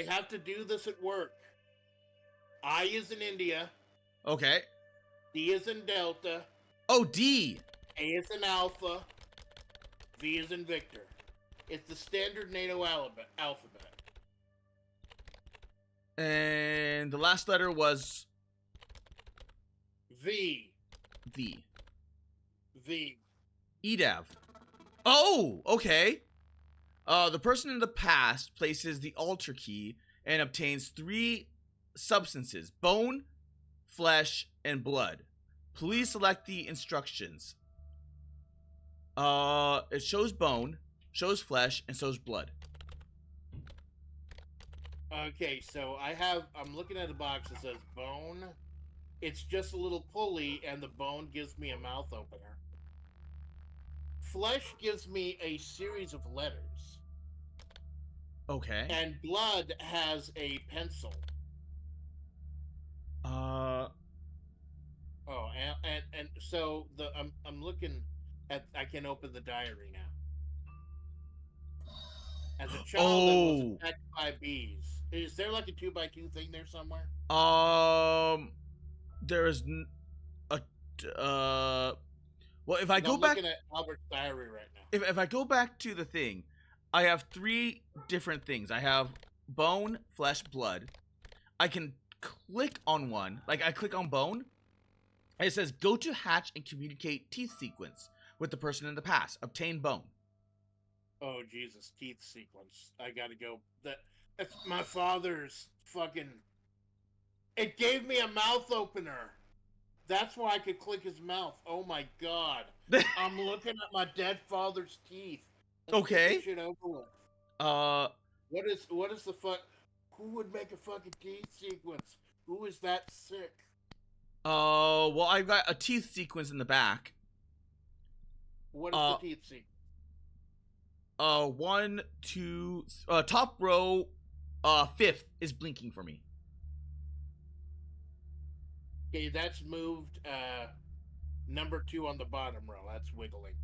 S1: have to do this at work. I is in India.
S2: Okay.
S1: D is in Delta.
S2: Oh, D.
S1: A is in Alpha. V is in Victor. It's the standard NATO alphabet.
S2: And the last letter was
S1: V.
S2: V.
S1: V.
S2: EDAV. Oh, okay. The person in the past places the alter key and obtains 3 substances: bone, flesh, and blood. Please select the instructions. It shows bone, shows flesh, and shows blood.
S1: Okay, so I'm looking at a box that says bone. It's just a little pulley, and the bone gives me a mouth opener. Flesh gives me a series of letters.
S2: Okay.
S1: And blood has a pencil. Oh, and so I'm looking at, I can open the diary now. As a child, I was attacked by bees. Is there like a 2x2 thing there somewhere?
S2: There is well, if I go back,
S1: I'm looking at Albert's diary right now.
S2: if I go back to the thing, I have 3 different things. I have bone, flesh, blood. I can click on one. Like, I click on bone, and it says go to hatch and communicate teeth sequence with the person in the past. Obtain bone.
S1: Oh Jesus, teeth sequence. I gotta go. That's my father's fucking. It gave me a mouth opener. That's why I could click his mouth. Oh my god. I'm looking at my dead father's teeth. Let's
S2: Okay.
S1: get this shit over with. What is the fuck? Who would make a fucking teeth sequence? Who is that sick?
S2: Well, I've got a teeth sequence in the back.
S1: What is the teeth sequence?
S2: 1, 2, top row, 5th is blinking for me.
S1: Okay, that's moved, number 2 on the bottom row. That's wiggling.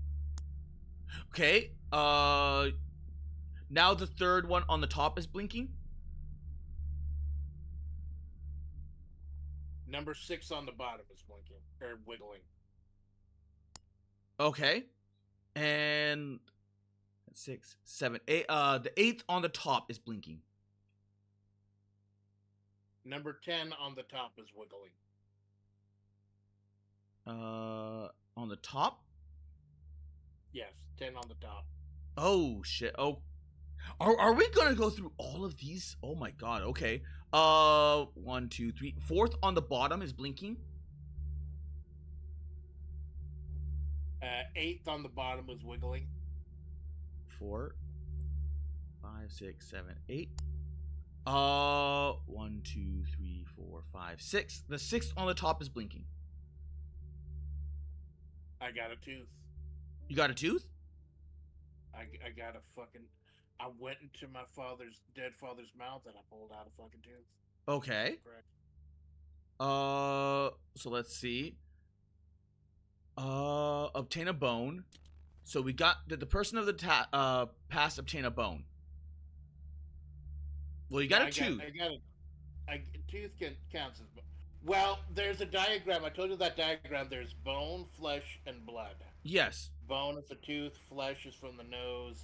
S2: Okay, now the 3rd one on the top is blinking.
S1: Number 6 on the bottom is blinking, or wiggling.
S2: Okay, and 6, 7, 8. The 8th on the top is blinking.
S1: Number 10 on the top is wiggling.
S2: On the top?
S1: Yes, 10 on the top.
S2: Oh shit. Oh, are we gonna go through all of these? Oh my god. Okay. 1, 2, 3. 4th on the bottom is blinking.
S1: 8th on the bottom is wiggling.
S2: 4, 5, 6, 7, 8. 1, 2, 3, 4, 5, 6. The 6th on the top is blinking.
S1: I got a tooth.
S2: You got a tooth?
S1: I got a fucking. I went into my dead father's mouth and I pulled out a fucking tooth.
S2: Okay.
S1: Correct.
S2: So let's see. Obtain a bone. So we got, did the person of the past obtain a bone? Well, you got a tooth.
S1: Tooth counts as bone. Well, there's a diagram. I told you that diagram. There's bone, flesh, and blood.
S2: Yes.
S1: Bone is the tooth. Flesh is from the nose.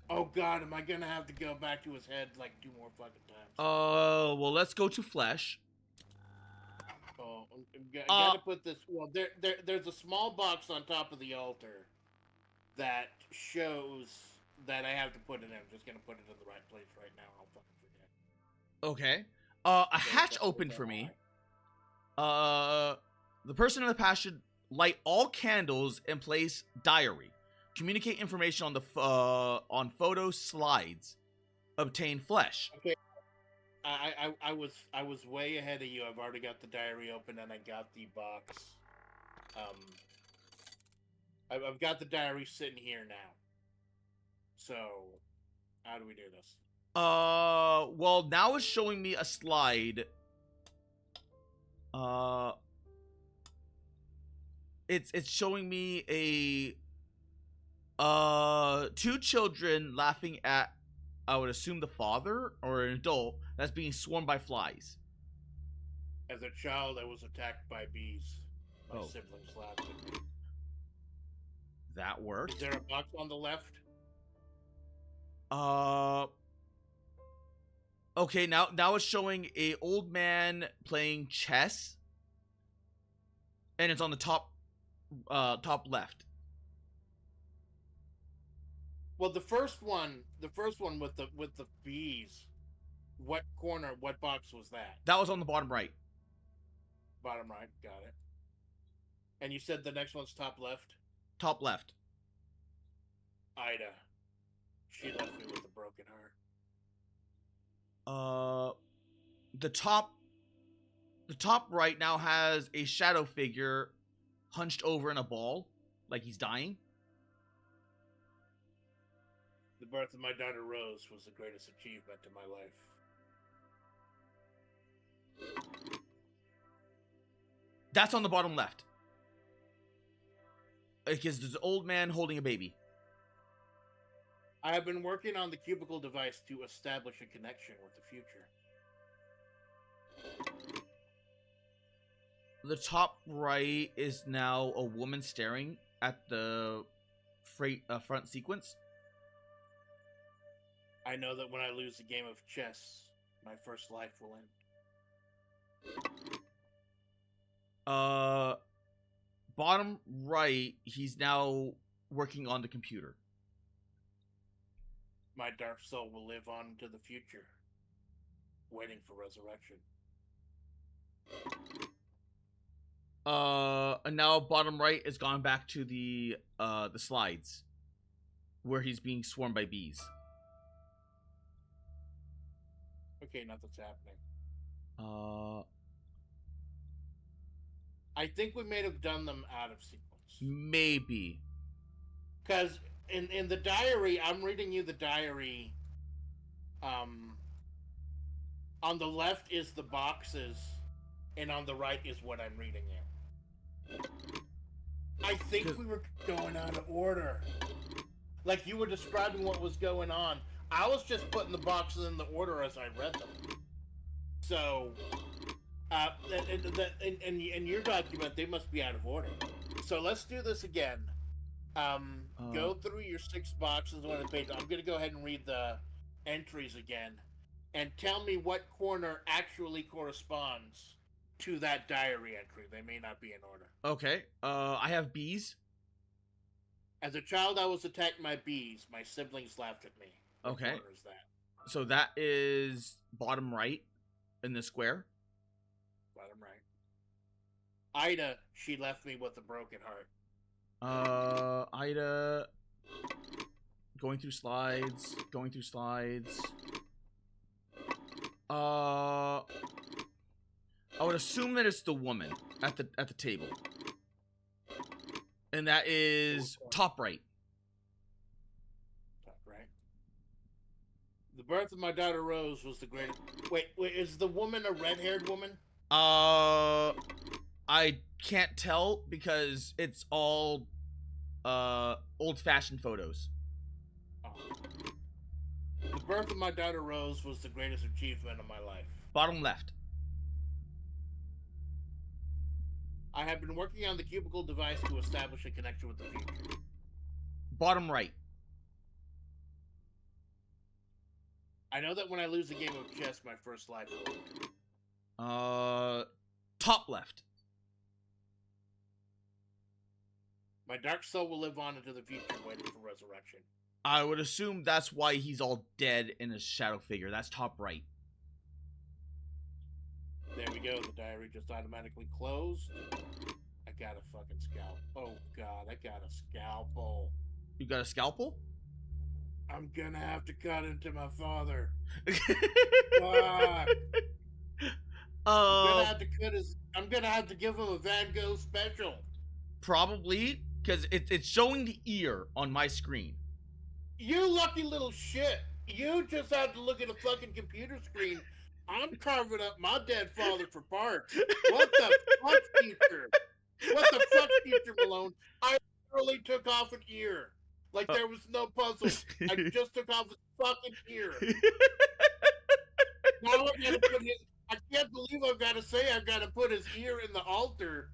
S1: Oh god, am I gonna have to go back to his head like 2 more fucking times?
S2: Well, let's go to flesh.
S1: Oh, I gotta put this. Well, there's a small box on top of the altar that shows that I have to put it in. I'm just gonna put it in the right place right now. I'll fucking forget.
S2: Okay. A hatch opened for me. The person in the past should light all candles and place diary. Communicate information on the on photo slides. Obtain flesh.
S1: Okay. I was way ahead of you. I've already got the diary open and I got the box. I've got the diary sitting here now. So, how do we do this?
S2: Well, now it's showing me a slide. It's showing me Two children laughing at, I would assume, the father or an adult that's being swarmed by flies.
S1: As a child, I was attacked by bees. My
S2: Oh.
S1: siblings laughed at me.
S2: That worked.
S1: Is there a box on the left?
S2: Okay, now it's showing a old man playing chess, and it's on the top left.
S1: Well, the first one with the bees. What corner? What box was that?
S2: That was on the bottom right.
S1: Bottom right. Got it. And you said the next one's top left?
S2: Top left.
S1: Ida. She left me with a broken heart.
S2: The top right now has a shadow figure hunched over in a ball, like he's dying.
S1: The birth of my daughter Rose was the greatest achievement in my life.
S2: That's on the bottom left. Because there's an old man holding a baby.
S1: I have been working on the cubicle device to establish a connection with the future.
S2: The top right is now a woman staring at the front sequence.
S1: I know that when I lose a game of chess, my first life will end.
S2: Bottom right, he's now working on the computer.
S1: My dark soul will live on into the future, waiting for resurrection.
S2: And now bottom right is gone back to the slides, where he's being swarmed by bees.
S1: Okay, nothing's happening. I think we may have done them out of sequence.
S2: Maybe.
S1: Because in the diary, I'm reading you the diary. On the left is the boxes, and on the right is what I'm reading you. I think we were going out of order. Like you were describing what was going on. I was just putting the boxes in the order as I read them. So, in your document, they must be out of order. So let's do this again. Go through your 6 boxes on the page. I'm going to go ahead and read the entries again. And tell me what corner actually corresponds to that diary entry. They may not be in order.
S2: Okay. I have bees.
S1: As a child, I was attacked by bees. My siblings laughed at me. What
S2: Okay.
S1: corner is that?
S2: So that is bottom right in the square.
S1: Bottom right. Ida, she left me with a broken heart.
S2: Ida. Going through slides. I would assume that it's the woman at the table. And that is top right.
S1: Top right. The birth of my daughter Rose was the greatest. Wait, is the woman a red-haired woman?
S2: I can't tell because it's all old-fashioned photos.
S1: Oh. The birth of my daughter Rose was the greatest achievement of my life.
S2: Bottom left.
S1: I have been working on the cubicle device to establish a connection with the future.
S2: Bottom right.
S1: I know that when I lose a game of chess, my first life will end.
S2: Top left.
S1: My dark soul will live on into the future, waiting for resurrection.
S2: I would assume that's why he's all dead in a shadow figure. That's top right.
S1: There we go. The diary just automatically closed. I got a fucking scalp. Oh god, I got a scalpel.
S2: You got a scalpel?
S1: I'm gonna have to cut into my father. I'm gonna have to give him a Van Gogh special.
S2: Probably, because it's showing the ear on my screen.
S1: You lucky little shit. You just have to look at a fucking computer screen. I'm carving up my dead father for parts. What the fuck, future? What the fuck, future Malone? I literally took off an ear. Like there was no puzzle. I just took off his fucking ear. Now I gotta put his. I can't believe I've got to say I've got to put his ear in the altar.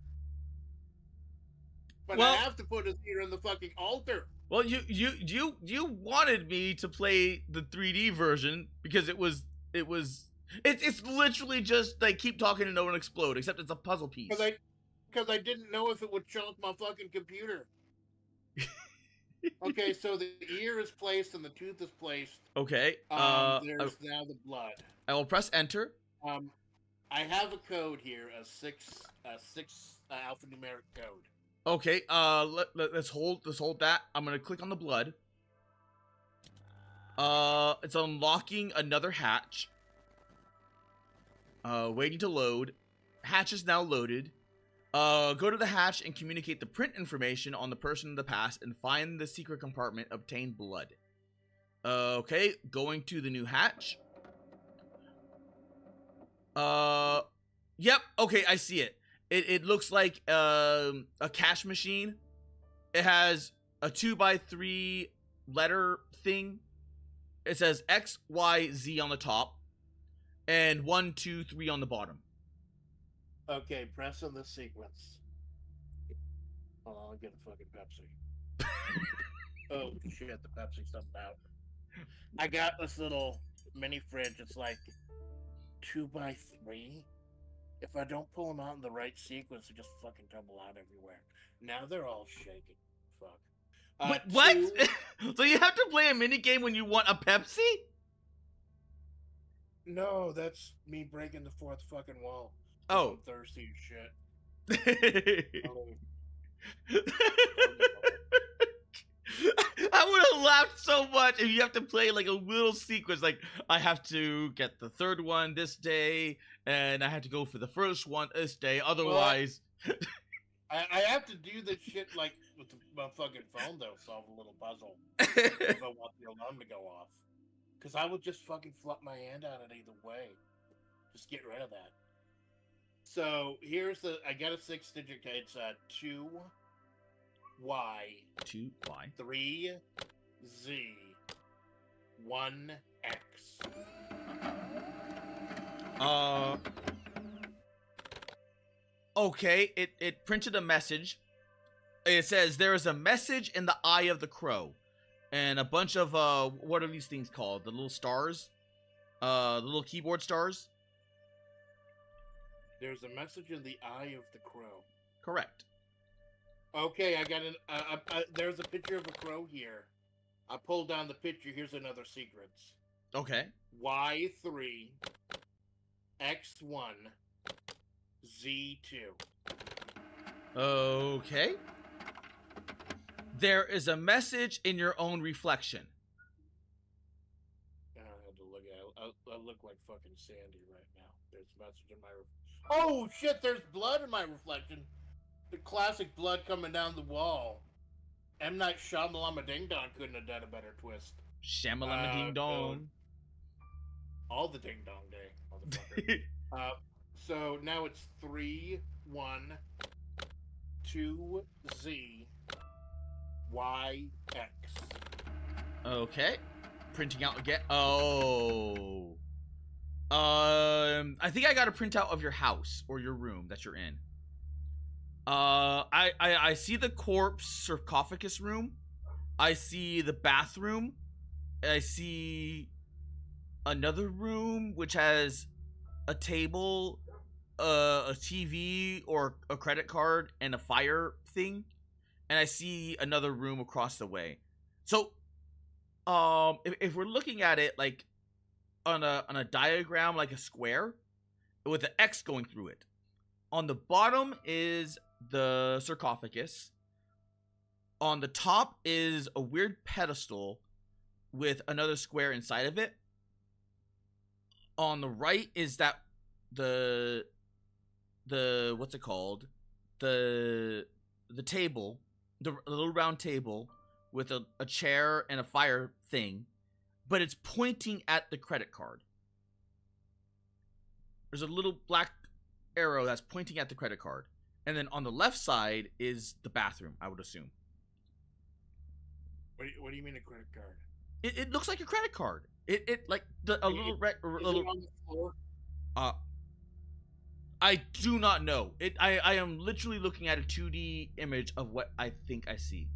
S1: But I have to put his ear in the fucking altar.
S2: Well, you wanted me to play the 3D version because it's literally just like keep talking and no one explode, except it's a puzzle piece.
S1: Because I didn't know if it would chunk my fucking computer. Okay, so the ear is placed and the tooth is placed.
S2: Okay.
S1: There's now the blood.
S2: I will press enter.
S1: I have a code here, a six alphanumeric code.
S2: Okay. Let's hold that. I'm gonna click on the blood. It's unlocking another hatch. Waiting to load. Hatch is now loaded. Go to the hatch and communicate the print information on the person in the past and find the secret compartment. Obtain blood. Okay, going to the new hatch. Yep. Okay, I see it. It looks like a cash machine. It has a 2x3 letter thing. It says X, Y, Z on the top, and 1, 2, 3 on the bottom.
S1: Okay, press on this sequence. Hold on, I'll get a fucking Pepsi. Oh shit, the Pepsi's dumped out. I got this little mini fridge. It's like 2x3. If I don't pull them out in the right sequence, they just fucking tumble out everywhere. Now they're all shaking. Fuck.
S2: What? So you have to play a mini game when you want a Pepsi?
S1: No, that's me breaking the fourth fucking wall.
S2: Oh.
S1: I'm thirsty as shit.
S2: I would have laughed so much if you have to play like a little sequence, like I have to get the third one this day, and I have to go for the first one this day. Otherwise,
S1: well, I have to do this shit like with my fucking phone though, solve a little puzzle if I want the alarm to go off. Because I would just fucking flop my hand out it either way. Just get rid of that. So here's I got a 6-digit code. It's 2Y.
S2: 2Y.
S1: 3Z. 1X.
S2: Okay, it printed a message. It says there is a message in the eye of the crow. And a bunch of, what are these things called? The little stars? The little keyboard stars?
S1: There's a message in the eye of the crow.
S2: Correct.
S1: Okay, I got there's a picture of a crow here. I pulled down the picture. Here's another secret.
S2: Okay.
S1: Y3, X1, Z2.
S2: Okay. There is a message in your own reflection.
S1: I had to look at it. I look like fucking Sandy right now. There's a message in my oh shit, there's blood in my reflection. The classic blood coming down the wall. M. Night Shyamalan Ding Dong couldn't have done a better twist.
S2: Shamalama Ding Dong.
S1: All the Ding Dong Day, motherfucker. So now it's 3, 1, 2, Z, Y, X.
S2: Okay. Printing out again. Oh. I think I got a printout of your house or your room that you're in. I see the corpse sarcophagus room. I see the bathroom. I see another room which has a table, a TV or a credit card, and a fire thing. And I see another room across the way. So, if we're looking at it like on a diagram, like a square, with an X going through it, on the bottom is the sarcophagus. On the top is a weird pedestal with another square inside of it. On the right is that the what's it called? The table, the little round table with a chair and a fire thing, but it's pointing at the credit card. There's a little black arrow that's pointing at the credit card. And then on the left side is the bathroom, I would assume.
S1: What do you mean a credit card?
S2: It looks like a credit card. It like a little
S1: Is
S2: little.
S1: it on the floor?
S2: Uh, I do not know. I am literally looking at a 2D image of what I think I see.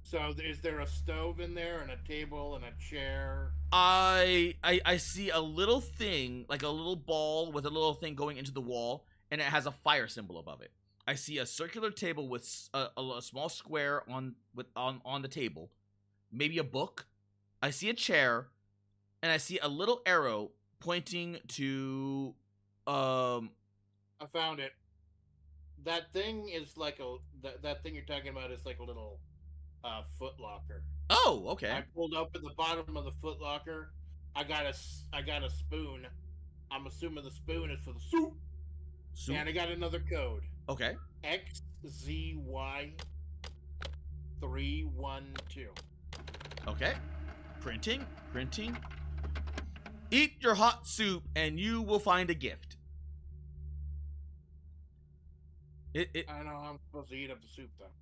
S1: So is there a stove in there and a table and a chair?
S2: I see a little thing, like a little ball with a little thing going into the wall, and it has a fire symbol above it. I see a circular table with a small square on the table, maybe a book. I see a chair, and I see a little arrow pointing to
S1: I found it. That thing is like that thing you're talking about is like a little foot locker.
S2: Oh, okay.
S1: I pulled up at the bottom of the foot locker. I got a spoon. I'm assuming the spoon is for the soup.
S2: Soup.
S1: And I got another code.
S2: Okay.
S1: XZY 312.
S2: Okay. Printing. Eat your hot soup and you will find a gift.
S1: I don't know how I'm supposed to eat up the soup though.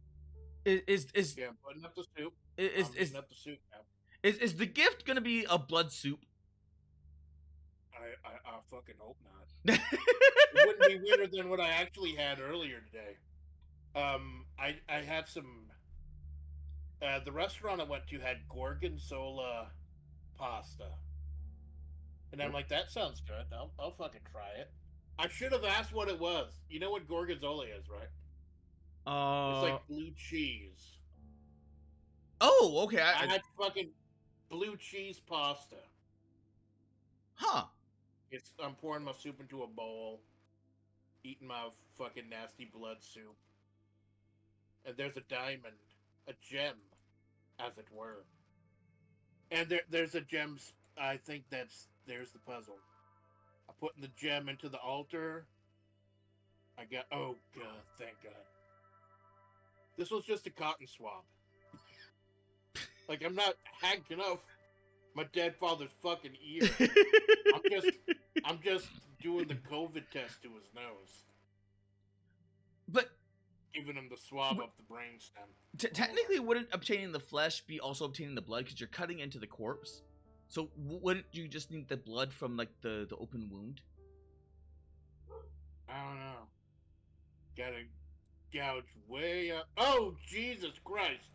S2: Is
S1: Yeah, I'm putting up the soup.
S2: is
S1: I'm eating up the soup now.
S2: is the gift gonna be a blood soup?
S1: I fucking hope not. It wouldn't be weirder than what I actually had earlier today. I had some. The restaurant I went to had gorgonzola pasta, and I'm like, that sounds good. I'll fucking try it. I should have asked what it was. You know what gorgonzola is, right? It's like blue cheese.
S2: Oh, okay.
S1: I had fucking blue cheese pasta.
S2: Huh.
S1: I'm pouring my soup into a bowl, eating my fucking nasty blood soup. And there's a diamond, a gem, as it were. And there's a gem. I think there's the puzzle. I'm putting the gem into the altar. Oh god, thank god. This was just a cotton swab. Like, I'm not hacking off my dead father's fucking ear. I'm just doing the COVID test to his nose.
S2: But
S1: giving him the swab up the brainstem.
S2: Technically, wouldn't obtaining the flesh be also obtaining the blood because you're cutting into the corpse? So wouldn't you just need the blood from like the open wound?
S1: I don't know. Gotta gouge way up. Oh, Jesus Christ!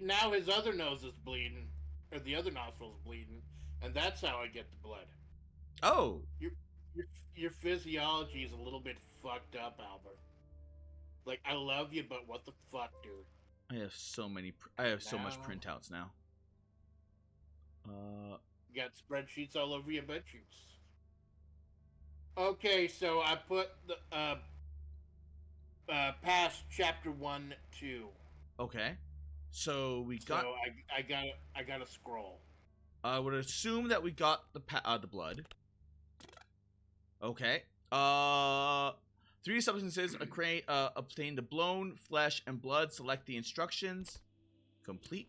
S1: Now his other nose is bleeding, or the other nostril's bleeding, and that's how I get the blood.
S2: Oh.
S1: Your physiology is a little bit fucked up, Albert. Like, I love you, but what the fuck, dude?
S2: I have so much printouts now.
S1: You got spreadsheets all over your bed sheets. Okay, so I put the past chapter 1, 2.
S2: Okay, so we got.
S1: So I got a scroll.
S2: I would assume that we got the blood. Okay. 3 substances obtain the blown flesh and blood. Select the instructions. Complete.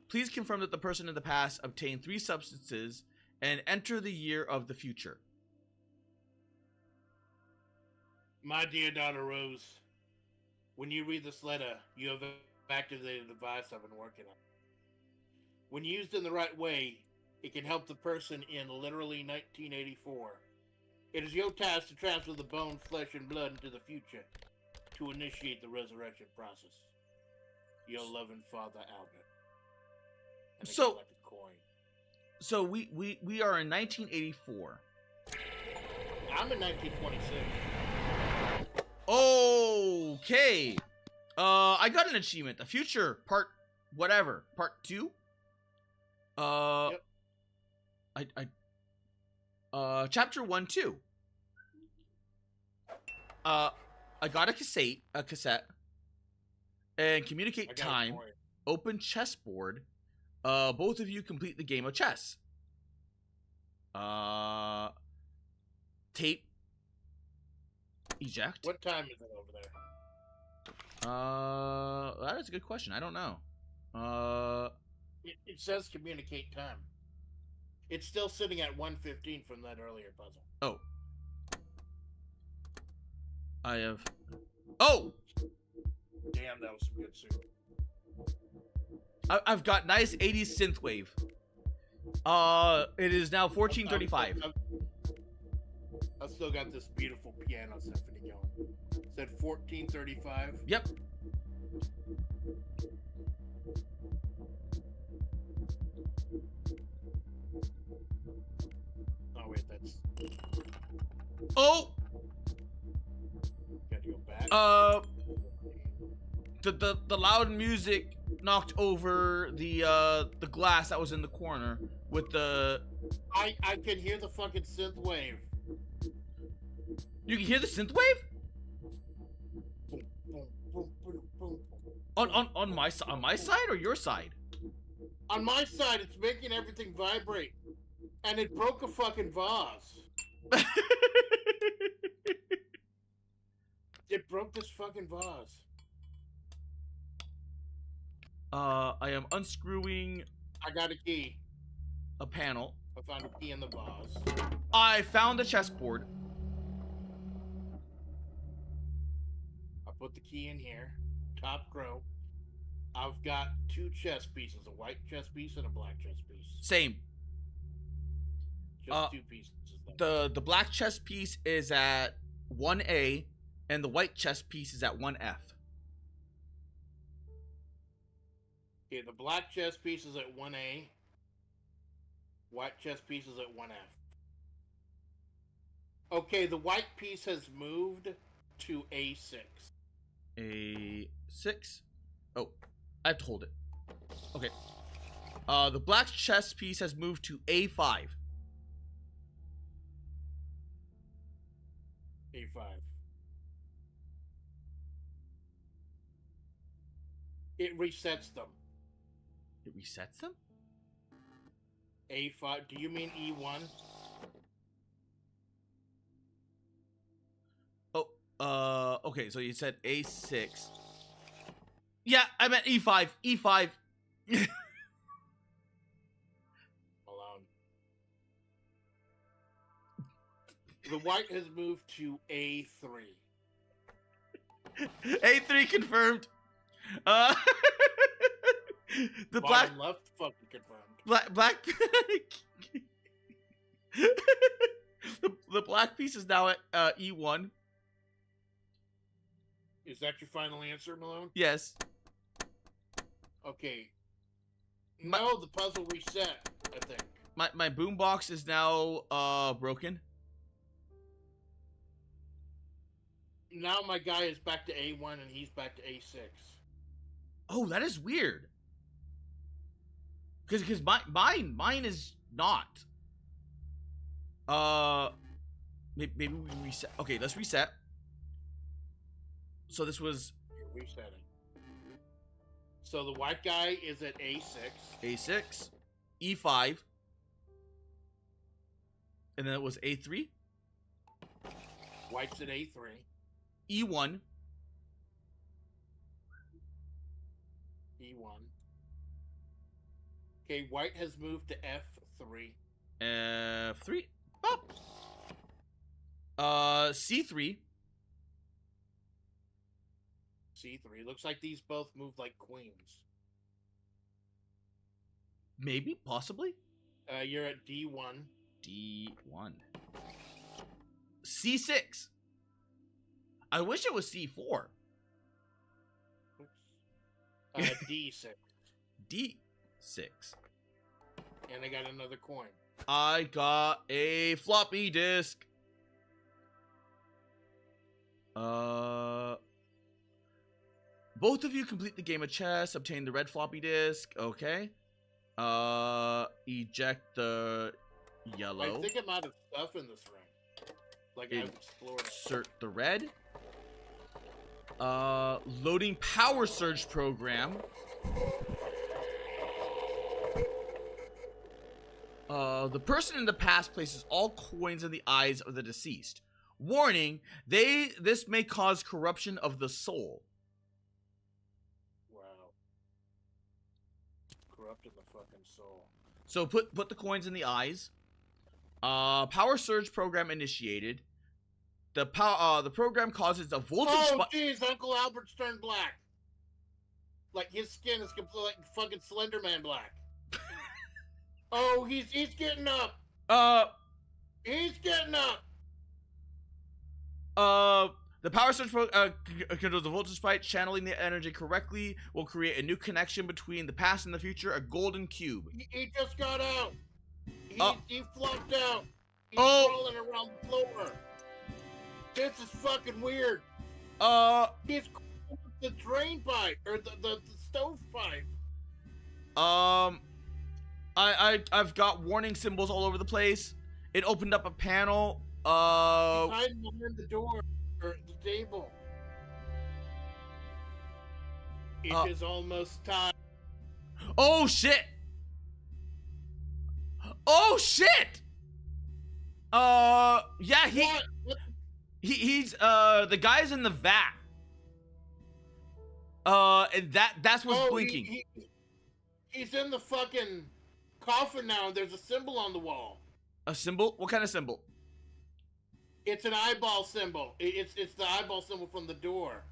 S2: Please confirm that the person in the past obtained 3 substances and enter the year of the future.
S1: My dear daughter Rose, when you read this letter, you have activated a device I've been working on. When used in the right way, it can help the person in literally 1984. It is your task to transfer the bone, flesh, and blood into the future to initiate the resurrection process. Your loving father, Albert. And
S2: so,
S1: like a coin.
S2: So we are in 1984.
S1: I'm in 1926.
S2: Okay. I got an achievement. The future part, whatever, part 2.
S1: Yep.
S2: Chapter 1, 2. I got a cassette, and communicate time. Open chessboard. Both of you complete the game of chess. Tape. Eject.
S1: What time is it over there?
S2: That is a good question. I don't know.
S1: It says communicate time. It's still sitting at 1:15 from that earlier puzzle.
S2: Oh. I have... Oh!
S1: Damn, that was some good soup.
S2: I've got nice 80s synthwave. It is now 14:35.
S1: I still got this beautiful piano symphony going. Said 14:35.
S2: Yep.
S1: Oh wait, that's.
S2: Oh.
S1: Gotta go back.
S2: The loud music knocked over the glass that was in the corner with the.
S1: I could hear the fucking synth wave.
S2: You can hear the synth wave?
S1: Boom, boom, boom, boom, boom.
S2: On my side or your side?
S1: On my side, it's making everything vibrate, and it broke a fucking vase. It broke this fucking vase.
S2: I am unscrewing
S1: I got a key.
S2: a panel.
S1: I found a key in the vase.
S2: I found the chessboard.
S1: I put the key in here. Top row. I've got 2 chess pieces, a white chess piece and a black chess piece.
S2: Same.
S1: Just 2 pieces. Though.
S2: The black chess piece is at 1A, and the white chess piece is at 1F.
S1: Okay, the black chess piece is at 1A. White chess piece is at 1F. Okay, the white piece has moved to A6.
S2: A6. Oh, I have to hold it. Okay. The black chess piece has moved to A5.
S1: A5. It resets them.
S2: It resets them?
S1: A5. Do you mean E1?
S2: Oh, okay, so you said A6. Yeah, I meant E5. E5.
S1: Malone. The white has moved to A3.
S2: A3 confirmed. The
S1: Bottom
S2: black
S1: left fucking confirmed.
S2: black the black piece is now at E1.
S1: Is that your final answer, Malone?
S2: Yes.
S1: Okay. No, the puzzle reset, I think.
S2: My boombox is now broken.
S1: Now my guy is back to A1 and he's back to A6.
S2: Oh, that is weird. Because mine is not. Maybe we reset. Okay, let's reset. So this was
S1: You're resetting. So the white guy is at A6.
S2: A6, E5, and then it was A3,
S1: White's at A3.
S2: E1,
S1: E1. Okay, white has moved to F3.
S2: F3, pop. C3,
S1: C3. Looks like these both moved like queens.
S2: maybe, possibly.
S1: You're at D1.
S2: D1. C6. I wish it was C4.
S1: Oops. D6.
S2: D6.
S1: And I got another coin.
S2: I got a floppy disk. Both of you complete the game of chess, obtain the red floppy disk. Okay. Eject the yellow.
S1: I think I'm out of stuff in this room. Like, I've explored.
S2: Insert the red. Loading power surge program. The person in the past places all coins in the eyes of the deceased. Warning, this may cause corruption of the soul.
S1: Wow. Corrupted the fucking soul.
S2: So put the coins in the eyes. Power surge program initiated. The program causes a voltage
S1: Oh,
S2: spike.
S1: jeez, Uncle Albert's turned black. like his skin is completely like fucking Slender Man black. Oh, he's getting up. He's getting up.
S2: The power surge controls the voltage spike. Channeling the energy correctly will create a new connection between the past and the future. A golden cube.
S1: He just got out. He flopped out. He's
S2: Oh.
S1: crawling around the floor. This is fucking weird. He's the drain pipe or the stove pipe.
S2: I've got warning symbols all over the place. It opened up a panel.
S1: He's hiding behind the door or the table. It is almost time.
S2: Oh shit! Oh shit! Yeah, he's the guy's in the vat. And that's what's blinking.
S1: He's in the fucking coffin now, and there's a symbol on the wall.
S2: A symbol? What kind of symbol?
S1: It's an eyeball symbol. It's the eyeball symbol from the door.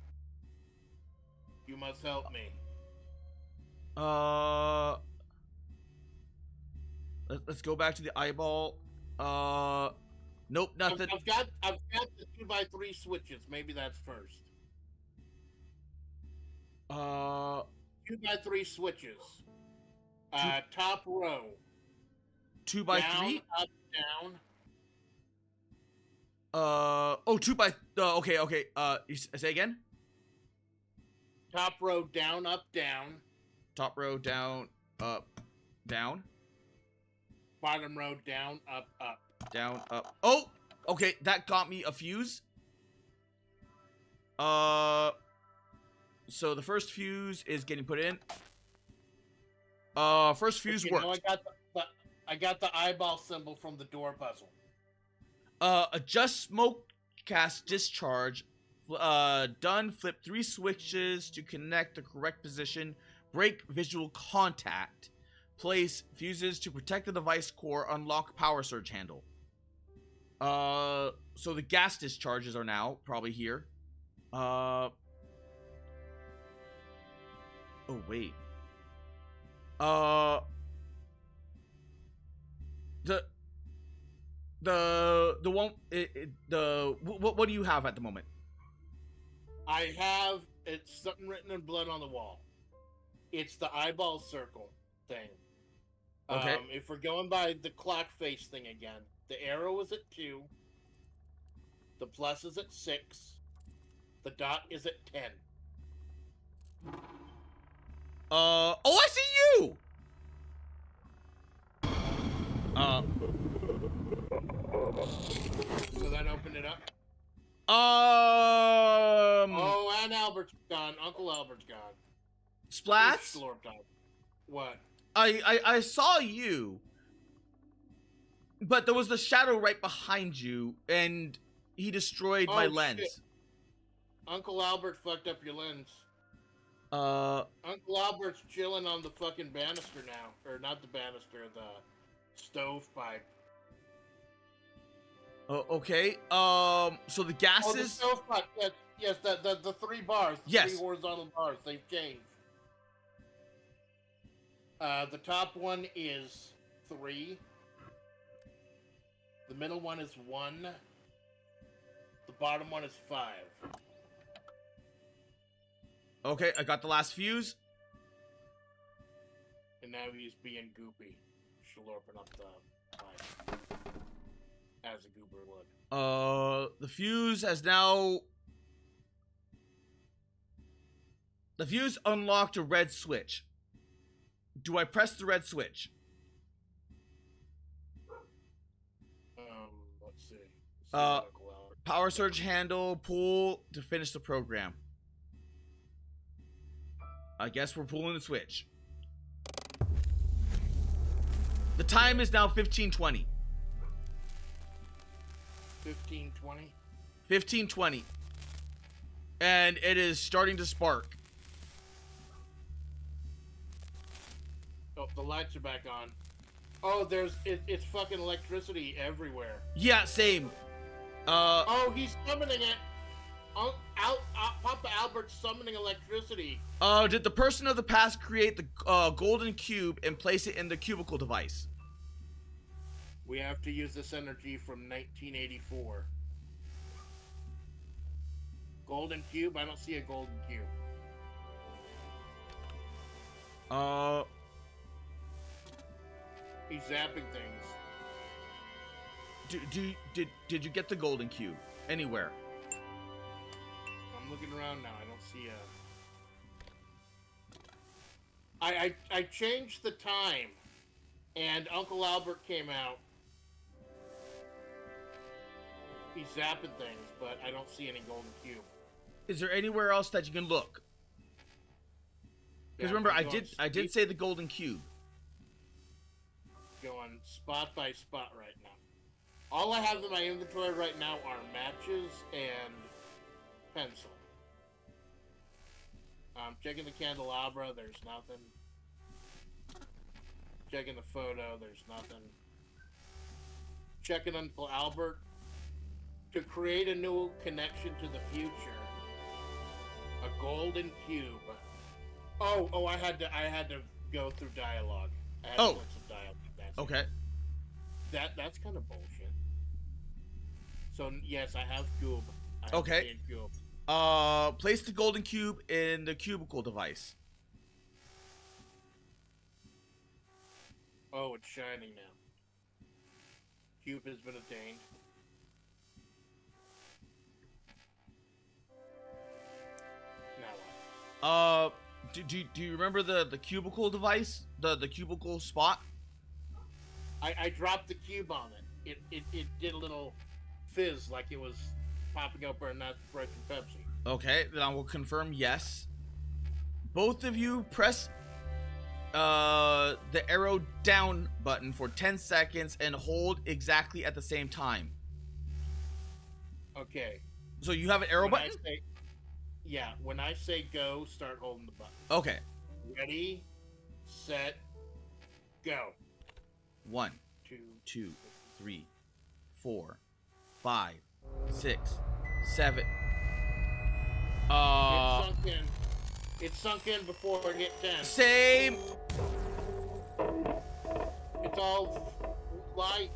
S1: You must help me.
S2: Let's go back to the eyeball. Nope, nothing.
S1: I've got the 2x3 switches. Maybe that's first. 2x3 switches. Top row.
S2: 2x3?
S1: Up, down.
S2: Oh, 2x. Okay. You say again?
S1: Top row, down, up, down.
S2: Top row, down, up, down.
S1: Bottom row, down, up, up.
S2: Down, up. Oh, okay. That got me a fuse. So the first fuse is getting put in. First fuse worked.
S1: No, I got the eyeball symbol from the door puzzle.
S2: Adjust smoke cast discharge. Done. Flip 3 switches to connect the correct position. Break visual contact. Place fuses to protect the device core. Unlock power surge handle. So the gas discharges are now probably here. Oh wait. The one what do you have at the moment?
S1: I have something written in blood on the wall. It's the eyeball circle thing.
S2: Okay.
S1: If we're going by the clock face thing again, the arrow is at 2. The plus is at 6. The dot is at 10.
S2: Oh, I see you!
S1: So that opened it up? Oh, and Albert's gone. Uncle Albert's gone.
S2: Splats?
S1: What?
S2: I saw you, but there was the shadow right behind you, and he destroyed my lens.
S1: Shit. Uncle Albert fucked up your lens. Uncle Albert's chilling on the fucking banister now. Or not the banister, the stovepipe.
S2: Oh, okay. So the gases...
S1: Oh, the stovepipe. Yes, the 3 bars. The 3 horizontal bars. They've changed. The top one is 3. The middle one is 1. The bottom one is 5.
S2: Okay, I got the last fuse.
S1: And now he's being goopy. Slurping up the pipe. As a goober would.
S2: The fuse has now... The fuse unlocked a red switch. Do I press the red switch?
S1: Let's see.
S2: Power surge handle, pull to finish the program. I guess we're pulling the switch. The time is now 15:20.
S1: 15:20?
S2: 15:20. And it is starting to spark.
S1: Oh, the lights are back on. Oh, it's fucking electricity everywhere.
S2: Yeah, same.
S1: Oh, he's summoning it. Papa Albert's summoning electricity.
S2: Did the person of the past create the golden cube and place it in the cubicle device?
S1: We have to use this energy from 1984. Golden cube? I don't see a golden cube. He's zapping things.
S2: Did you get the golden cube anywhere?
S1: I'm looking around now. I don't see a. I changed the time, and Uncle Albert came out. He's zapping things, but I don't see any golden cube.
S2: Is there anywhere else that you can look? Because remember, I did say the golden cube.
S1: Going spot by spot right now. All I have in my inventory right now are matches and pencil. Checking the candelabra, there's nothing. Checking the photo, there's nothing. Checking Uncle Albert. To create a new connection to the future. A golden cube. Oh, I had to go through dialogue. I had to put some dialogue.
S2: Okay.
S1: That's kind of bullshit. So yes, I have cube.
S2: Okay.
S1: Cube.
S2: Place the golden cube in the cubicle device.
S1: Oh, it's shining now. Cube has been attained. Now what?
S2: Do you remember the cubicle device? The cubicle spot?
S1: I dropped the cube on it. It did a little fizz like it was popping up or not fresh from Pepsi.
S2: Okay, then I will confirm yes. Both of you press the arrow down button for 10 seconds and hold exactly at the same time.
S1: Okay.
S2: So you have an arrow button?
S1: Yeah, when I say go, start holding the button.
S2: Okay.
S1: Ready, set, go.
S2: 1, 2, 3, 4, 5, 6, 7.
S1: It sunk in before it hit 10.
S2: Same.
S1: It's all light.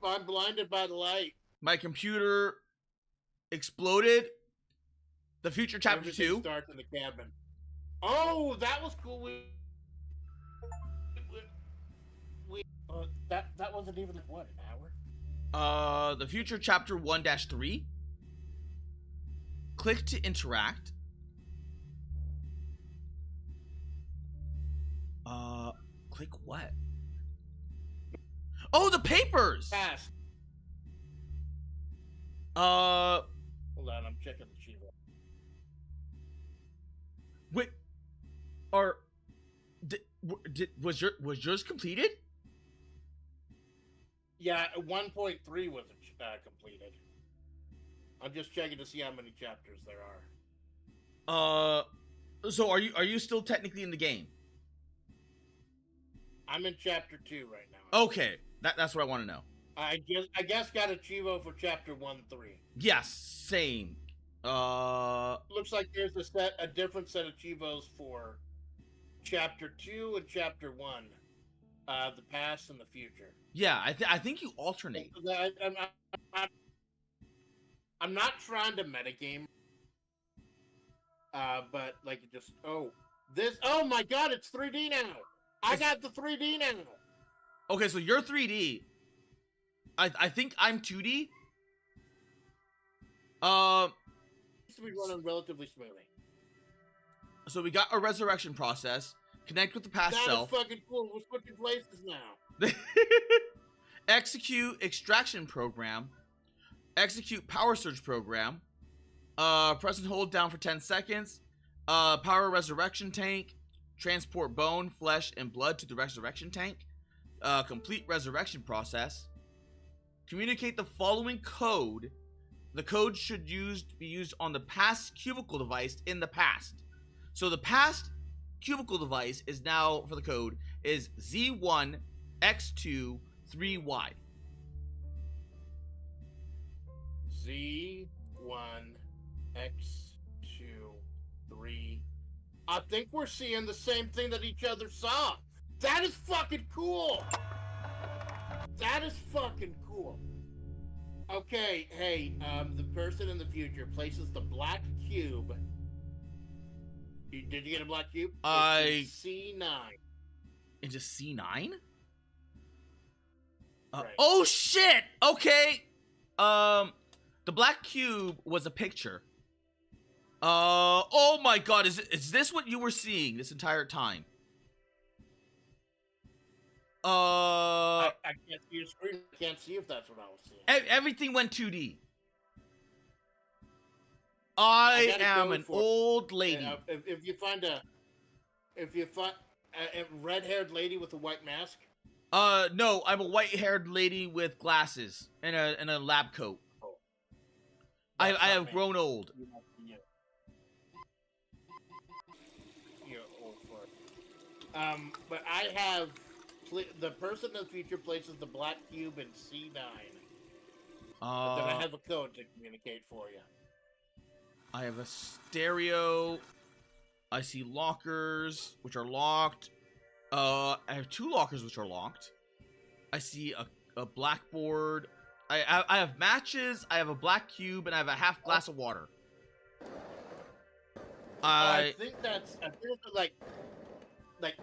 S1: I'm blinded by the light.
S2: My computer exploded. The future chapter
S1: Everything
S2: 2
S1: starts in the cabin. Oh, that was cool. That wasn't even like what, an hour?
S2: The future chapter 1-3. Click to interact. Click what? Oh, the papers.
S1: Pass.
S2: Hold
S1: on, I'm checking the sheet.
S2: Wait, was yours completed?
S1: Yeah, 1.3 was completed. I'm just checking to see how many chapters there are.
S2: So are you still technically in the game?
S1: I'm in chapter 2 right now.
S2: Okay, that's what I want to know.
S1: I guess got a Chivo for chapter 1-3.
S2: Yes, same.
S1: Looks like there's a different set of Chivos for chapter 2 and chapter 1. The past and the future.
S2: Yeah, I think you alternate.
S1: I'm not trying to metagame. But like it just oh my god, it's 3D now. I got the 3D now.
S2: Okay, so you're 3D. I think I'm 2D.
S1: Seems to be running relatively smoothly.
S2: So we got a resurrection process. Connect with the past self.
S1: That is fucking cool. We're switching places now.
S2: Execute extraction program. Execute power surge program. Press and hold down for 10 seconds. Power resurrection tank. Transport bone, flesh, and blood to the resurrection tank. Complete resurrection process. Communicate the following code. The code should be used on the past cubicle device in the past. So the past cubicle device is now, for the code, is Z1X2 3Y.
S1: Z1X2 X1, X2, 3. I think we're seeing the same thing that each other saw. That is fucking cool. That is fucking cool. Okay, hey, the person in the future places the black cube. Did you get a black cube? It's C9.
S2: Into C9?
S1: Right.
S2: Oh shit! Okay. The black cube was a picture. Oh my god, is this what you were seeing this entire time?
S1: I can't see your screen. I can't see if that's what I was seeing.
S2: Everything went 2D. I am an old lady.
S1: If you find a red-haired lady with a white mask.
S2: No, I'm a white-haired lady with glasses and a lab coat.
S1: Oh.
S2: I have grown old.
S1: You're old for it. But I have the person in the future places the black cube in C9. But then I have a code to communicate for you.
S2: I have a stereo. I see lockers, which are locked. I have 2 lockers, which are locked. I see a blackboard. I have matches. I have a black cube, and I have a half glass of water.
S1: I think that's like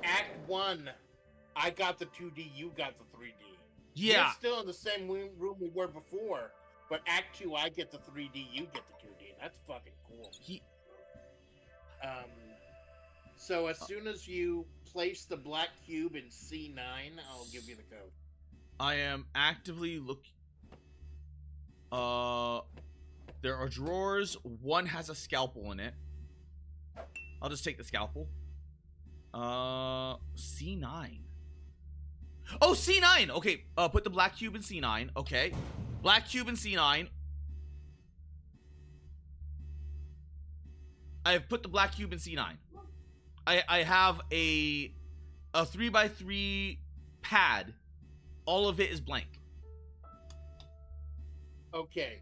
S1: Act 1. I got the 2D. You got the 3D.
S2: Yeah.
S1: We're still in the same room we were before. But Act 2, I get the 3D. You get the 2D. That's fucking cool. So as soon as you place the black cube in C9, I'll give you the code.
S2: I am actively looking. There are drawers. One has a scalpel in it. I'll just take the scalpel. C9. Oh, C9. Okay. Put the black cube in C9. Okay. Black cube in C9. I have put the black cube in C9. I have a 3x3 pad. All of it is blank.
S1: Okay.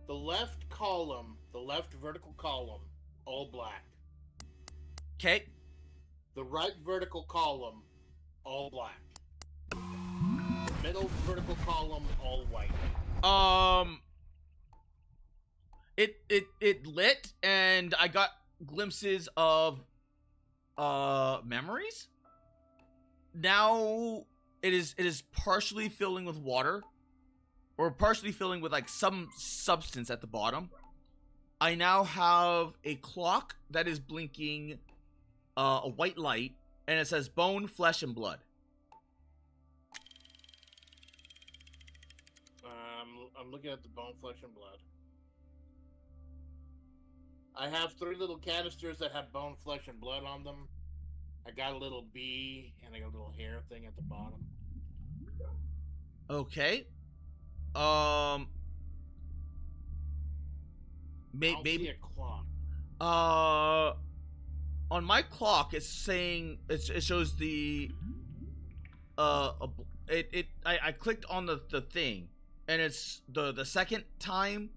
S1: The left column, the left vertical column, all black.
S2: Okay.
S1: The right vertical column, all black. The middle vertical column, all white.
S2: It lit, and I got glimpses of memories. Now it is partially filling with water, or partially filling with like some substance at the bottom. I now have a clock that is blinking a white light, and it says bone, flesh, and blood.
S1: I'm looking at the bone, flesh, and blood. I have 3 little canisters that have bone, flesh, and blood on them. I got a little bee and I got a little hair thing at the bottom.
S2: Okay. Maybe
S1: see a clock.
S2: On my clock, it's saying it shows the I clicked on the thing, and it's the second time,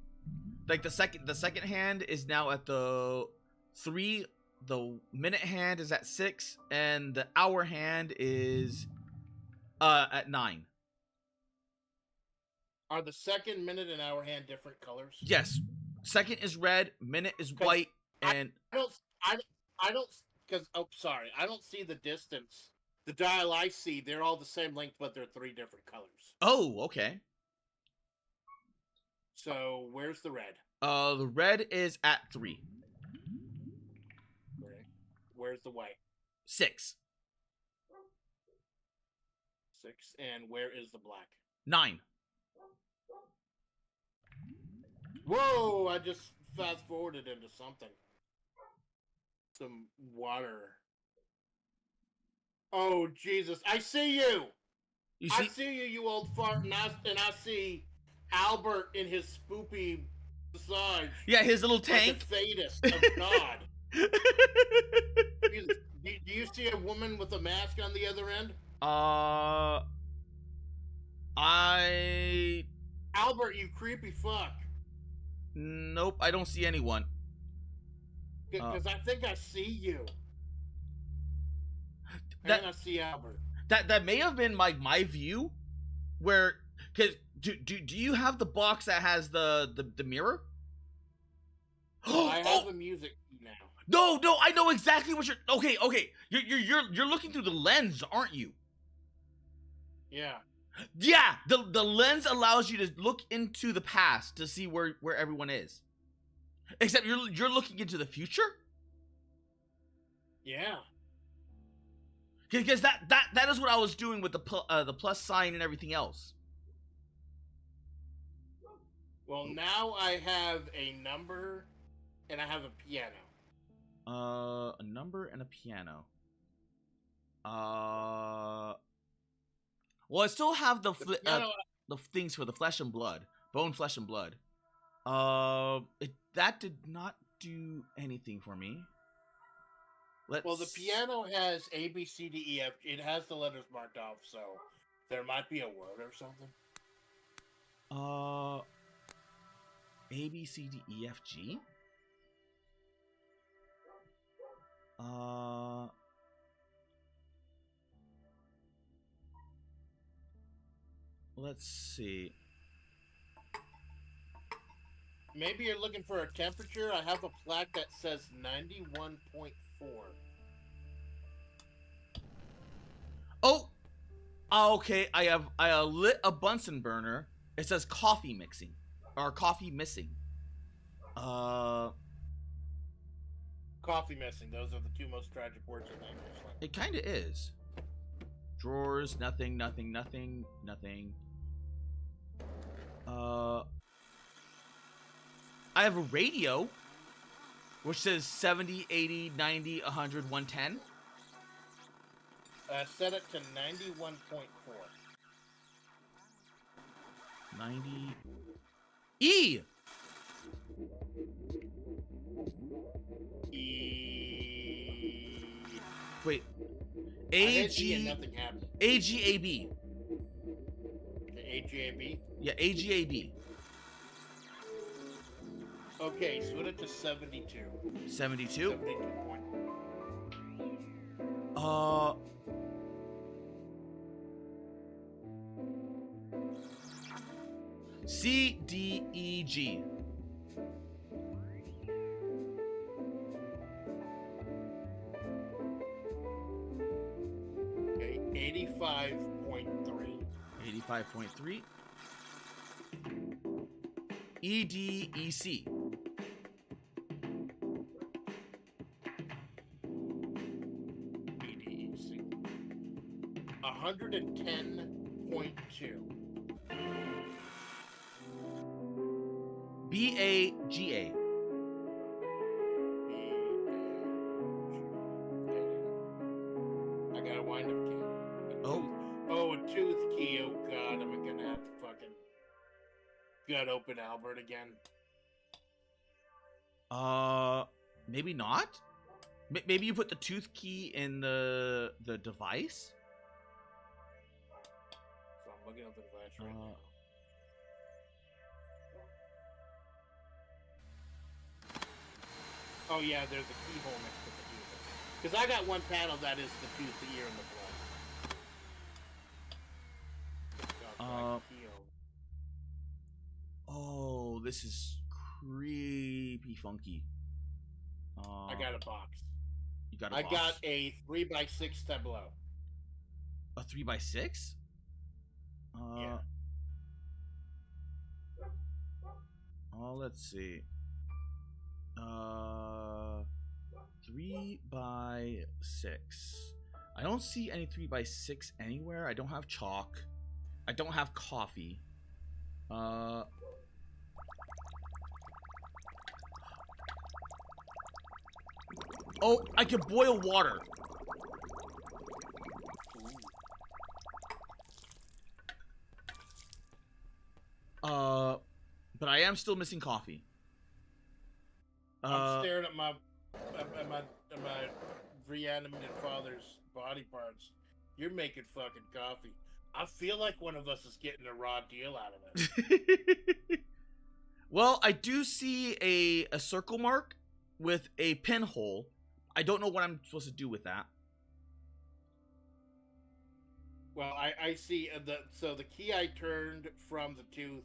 S2: like the second hand is now at the 3, the minute hand is at 6, and the hour hand is at 9.
S1: Are the second, minute, and hour hand different colors?
S2: Yes. Second is red, minute is white, and
S1: I don't, because, oh, sorry, I don't see the distance. The dial I see, they're all the same length, but they're 3 different colors.
S2: Oh, okay.
S1: So, where's the red?
S2: The red is at 3.
S1: Where's the white?
S2: 6.
S1: 6. And where is the black?
S2: 9.
S1: Whoa! I just fast forwarded into something. Some water. Oh, Jesus. I see you! I see you, you old fart, and I see Albert in his spoopy massage.
S2: Yeah, his little tank.
S1: Like a sadist of God. Do you see a woman with a mask on the other end?
S2: I...
S1: Albert, you creepy fuck.
S2: Nope, I don't see anyone.
S1: Because I think I see you.
S2: That
S1: and I see Albert.
S2: that may have been my view, where because do you have the box that has the mirror?
S1: I have the music now.
S2: No, I know exactly what you're. Okay. You're looking through the lens, aren't you?
S1: Yeah.
S2: Yeah, the lens allows you to look into the past to see where everyone is. Except you're looking into the future?
S1: Yeah.
S2: Because that is what I was doing with the plus sign and everything else.
S1: Well, now I have a number and I have a piano.
S2: A number and a piano. Well, I still have the things for the flesh and blood, bone, flesh and blood. That did not do anything for me.
S1: Well, the piano has A, B, C, D, E, F. It has the letters marked off, so there might be a word or something.
S2: A, B, C, D, E, F, G. Let's see.
S1: Maybe you're looking for a temperature. I have a plaque that says 91.4.
S2: Oh, okay. I lit a Bunsen burner. It says coffee mixing or coffee missing.
S1: Coffee missing. Those are the two most tragic words in the English language.
S2: It kind of is. Drawers, nothing. I have a radio, which says 70, 80, 90, 100, 110.
S1: Set it to 91.4.
S2: 90. E! Wait.
S1: A-G. Nothing happened.
S2: A-G-A-B.
S1: A-G-A-B?
S2: Yeah, A-G-A-B.
S1: Okay, split it to 72.
S2: 72?
S1: 72 point.
S2: C, D, E, G.
S1: Okay, 85.3.
S2: 85.3. E, D, E, C.
S1: EDEC. 110.2.
S2: B-A-G-A.
S1: I got a wind-up key. A tooth key. Oh god, am I gonna have to fucking gut open Albert again?
S2: Maybe not? Maybe you put the tooth key in the device?
S1: So I'm looking at the device right now. Oh yeah, there's a keyhole next to the tooth. Because I got one panel that is the tooth, the ear, and the blood.
S2: Oh, this is creepy funky.
S1: I got a box.
S2: You got a box?
S1: I got a 3x6 tableau.
S2: A 3x6?
S1: Yeah.
S2: Oh, let's see. 3x6. I don't see any 3x6 anywhere. I don't have chalk. I don't have coffee. Oh, I can boil water. But I am still missing coffee.
S1: I'm staring at my reanimated father's body parts. You're making fucking coffee. I feel like one of us is getting a raw deal out of it.
S2: Well, I do see a circle mark with a pinhole. I don't know what I'm supposed to do with that.
S1: Well, I see the key I turned from the tooth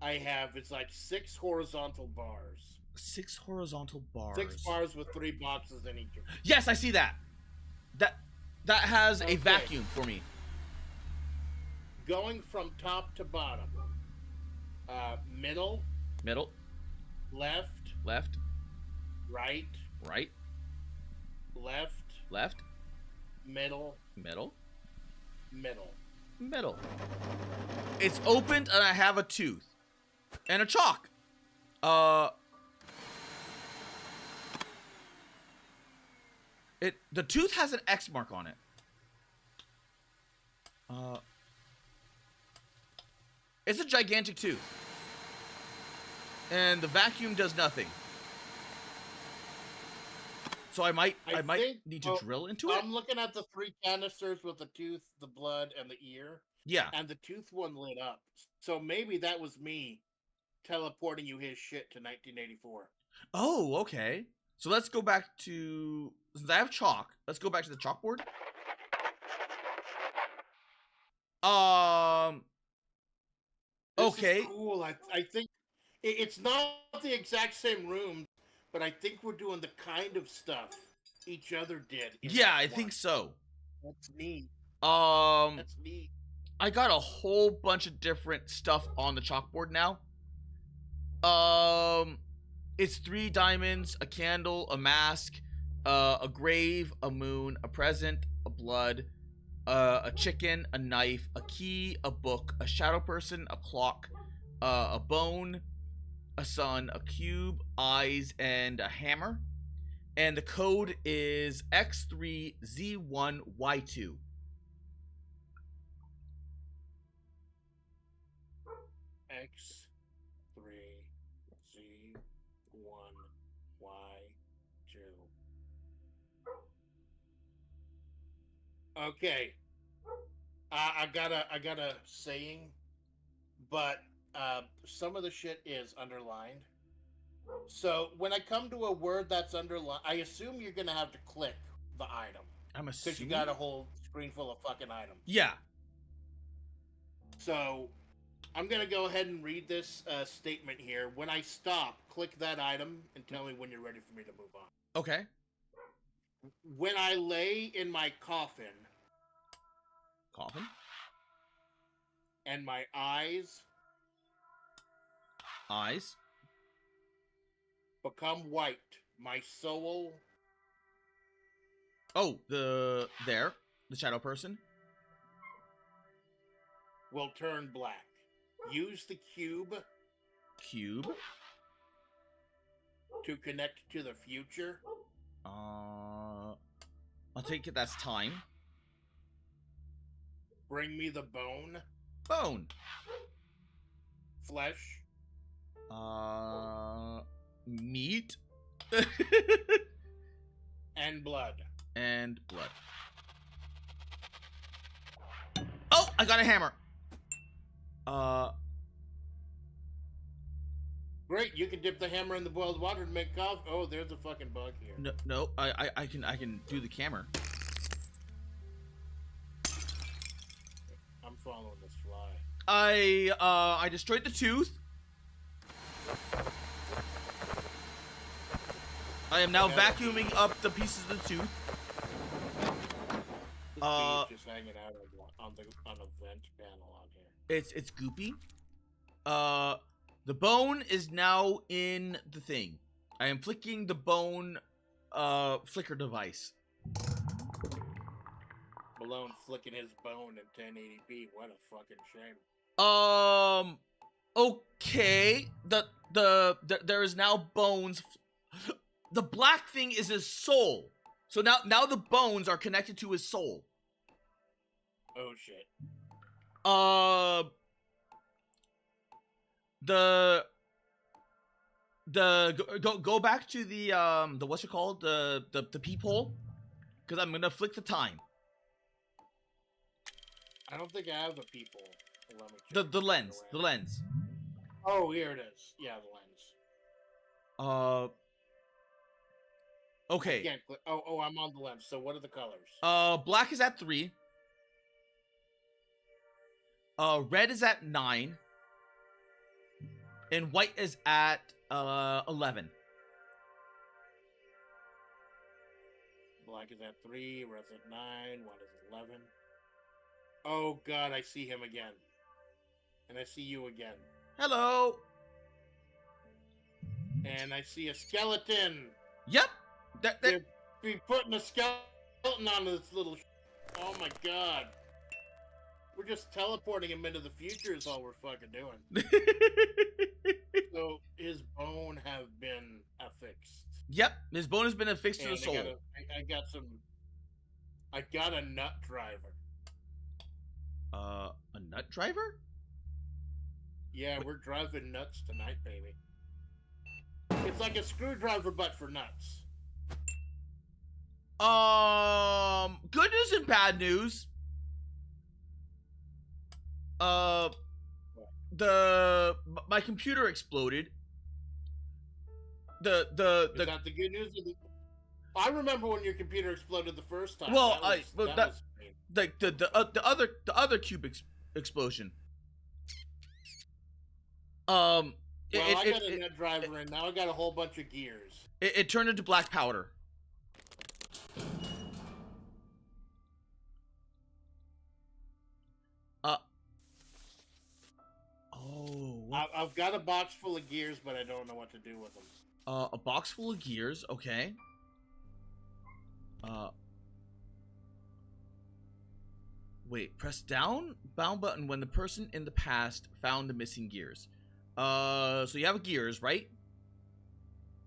S1: I have is like 6 horizontal bars.
S2: 6 horizontal bars.
S1: 6 bars with 3 boxes in each of them.
S2: Yes, I see that. That has
S1: Okay.
S2: a vacuum for me.
S1: Going from top to bottom. Middle,
S2: Middle,
S1: left,
S2: left,
S1: right,
S2: right,
S1: left,
S2: left,
S1: middle,
S2: middle,
S1: middle.
S2: middle. It's opened and I have a tooth. And a chalk. The tooth has an X mark on it. It's a gigantic tooth. And the vacuum does nothing. So I might need to drill into it.
S1: I'm looking at the 3 canisters with the tooth, the blood, and the ear.
S2: Yeah.
S1: And the tooth one lit up. So maybe that was me teleporting you his shit to 1984.
S2: Oh, okay. So let's go back to... Since I have chalk, let's go back to the chalkboard. Okay.
S1: This is cool. I think it's not the exact same room, but I think we're doing the kind of stuff each other did.
S2: Yeah, I think so.
S1: That's neat.
S2: That's
S1: neat.
S2: I got a whole bunch of different stuff on the chalkboard now. It's 3 diamonds, a candle, a mask, a grave, a moon, a present, a blood, a chicken, a knife, a key, a book, a shadow person, a clock, a bone, a sun, a cube, eyes, and a hammer. And the code is X3Z1Y2.
S1: X3Z1Y2. Okay. I got a saying, but some of the shit is underlined. So when I come to a word that's underlined, I assume you're gonna have to click the item.
S2: I'm assuming.
S1: Because you got a whole screen full of fucking items.
S2: Yeah.
S1: So I'm gonna go ahead and read this statement here. When I stop, click that item and tell me when you're ready for me to move on.
S2: Okay.
S1: When I lay in my coffin.
S2: Coffin?
S1: And my eyes.
S2: Eyes.
S1: Become white. My soul.
S2: Oh, the shadow person.
S1: Will turn black. Use the cube.
S2: Cube.
S1: To connect to the future.
S2: I'll take it that's time.
S1: Bring me the bone.
S2: Bone.
S1: Flesh.
S2: Meat.
S1: And blood.
S2: And blood. Oh, I got a hammer.
S1: Great, you can dip the hammer in the boiled water to make coffee. Oh, there's a fucking bug here.
S2: No, I can do the camera.
S1: I'm following this fly.
S2: I destroyed the tooth. I am now vacuuming up the pieces of the tooth.
S1: This bee is just hanging out on a vent panel on here.
S2: It's goopy. The bone is now in the thing. I am flicking the bone flicker device.
S1: Malone flicking his bone in 1080p. What a fucking shame.
S2: Okay. There is now bones. The black thing is his soul. So now the bones are connected to his soul.
S1: Oh shit.
S2: Go back to the what's it called, the peephole, because I'm gonna flick the time.
S1: I don't think I have a people. Let me check
S2: The lens.
S1: Oh, here it is. Yeah, the lens.
S2: Okay.
S1: Can't click. Oh, I'm on the lens. So what are the colors?
S2: Black is at 3. Red is at 9. And white is at 11.
S1: Black is at 3, red's at 9, white is at 11. Oh god, I see him again. And I see you again.
S2: Hello.
S1: And I see a skeleton.
S2: Yep.
S1: They're be putting a skeleton on this little. Oh my god. We're just teleporting him into the future is all we're fucking doing. So his bone have been affixed.
S2: Yep, his bone has been affixed to the soul.
S1: I got a nut driver.
S2: A nut driver?
S1: Yeah, we're driving nuts tonight, baby. It's like a screwdriver, but for nuts.
S2: Good news and bad news. My computer exploded. Is
S1: that the good news? I remember when your computer exploded the first time.
S2: Well,
S1: the
S2: other cube explosion.
S1: I got a net driver, and now I got a whole bunch of gears.
S2: It turned into black powder.
S1: I've got a box full of gears, but I don't know what to do with them.
S2: A box full of gears, okay. Wait, press down bound button when the person in the past found the missing gears. So you have gears, right?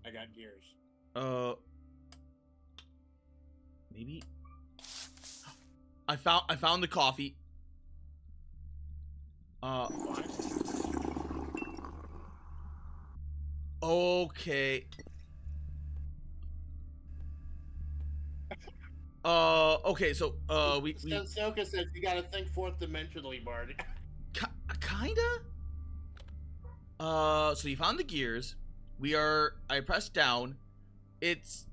S1: I got gears.
S2: Maybe I found the coffee. Okay. Okay, so,
S1: Sensoka says you gotta think fourth dimensionally, Marty.
S2: Kinda? So you found the gears. I pressed down. It's...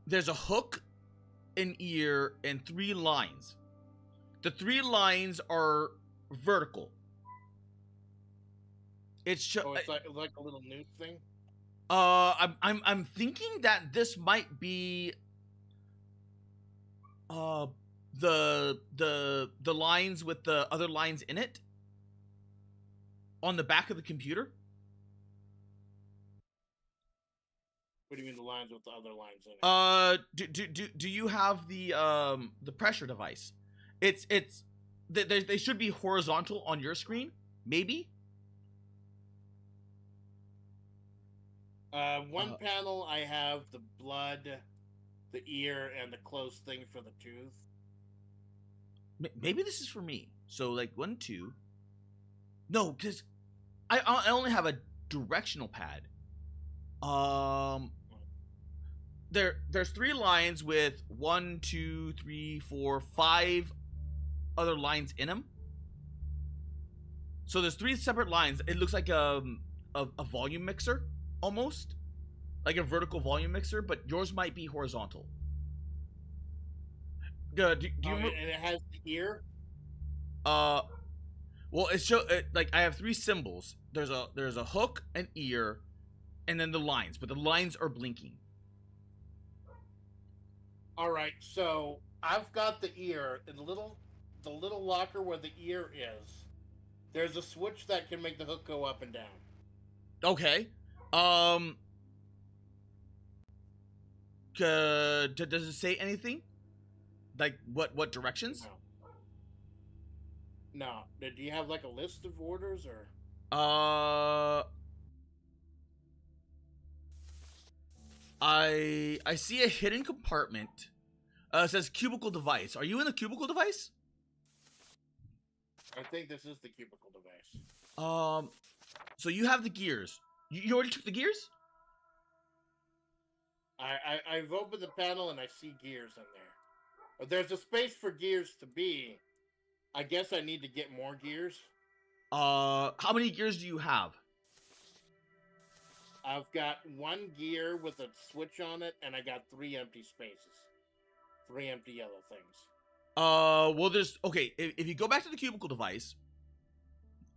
S2: there's a hook, an ear, and 3 lines. The 3 lines are vertical. It's
S1: like a little noose thing.
S2: I'm thinking that this might be the lines with the other lines in it on the back of the computer.
S1: What do you mean the lines with the other lines in it?
S2: Do you have the pressure device? They should be horizontal on your screen, maybe.
S1: One panel I have the blood, the ear, and the closed thing for the tooth.
S2: Maybe this is for me. So like 1, 2. No, because I only have a directional pad. There's 3 lines with 1, 2, 3, 4, 5 other lines in them. So there's 3 separate lines. It looks like a volume mixer. Almost like a vertical volume mixer, but yours might be horizontal. Do you
S1: and it has the ear?
S2: Well, like I have 3 symbols. There's a hook, an ear, and then the lines, but the lines are blinking.
S1: All right, so I've got the ear in the little locker where the ear is. There's a switch that can make the hook go up and down.
S2: Okay. Does it say anything? Like what directions?
S1: No. Do you have like a list of orders or?
S2: I see a hidden compartment. It says cubicle device. Are you in the cubicle device?
S1: I think this is the cubicle device.
S2: So you have the gears. You already took the gears?
S1: I've opened the panel and I see gears in there. But there's a space for gears to be, I guess I need to get more gears.
S2: How many gears do you have?
S1: I've got 1 gear with a switch on it, and I got 3 empty spaces. 3 empty yellow things.
S2: Well, there's okay. If you go back to the cubicle device,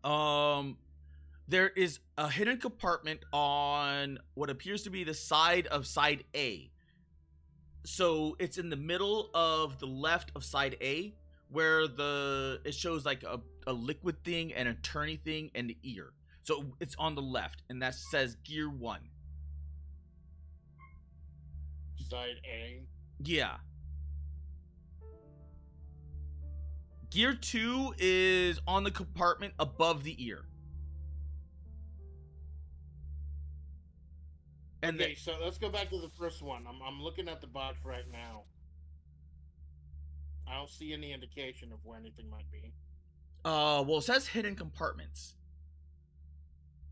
S2: there is a hidden compartment on what appears to be the side of side A. So it's in the middle of the left of side A, where it shows like a liquid thing and a turny thing and the ear. So it's on the left, and that says gear 1.
S1: Side A.
S2: Yeah. Gear 2 is on the compartment above the ear. And
S1: okay, so let's go back to the first one. I'm looking at the box right now. I don't see any indication of where anything might be.
S2: Well, it says hidden compartments.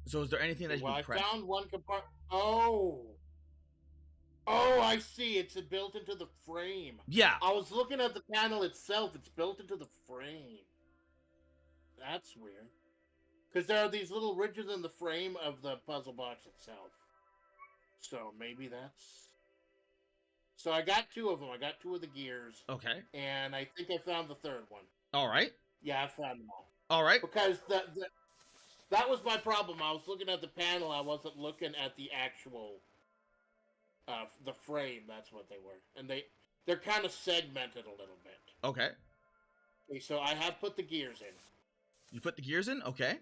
S2: So is there anything that you can press?
S1: I found one compartment. Oh, I see. It's built into the frame.
S2: Yeah.
S1: I was looking at the panel itself. It's built into the frame. That's weird. Because there are these little ridges in the frame of the puzzle box itself. So maybe that's... So I got 2 of them. I got 2 of the gears.
S2: Okay.
S1: And I think I found the 3rd one.
S2: All right.
S1: Yeah, I found them all.
S2: All right.
S1: Because that was my problem. I was looking at the panel. I wasn't looking at the actual... the frame, that's what they were. And they're kind of segmented a little bit.
S2: Okay.
S1: Okay, so I have put the gears in.
S2: You put the gears in? Okay.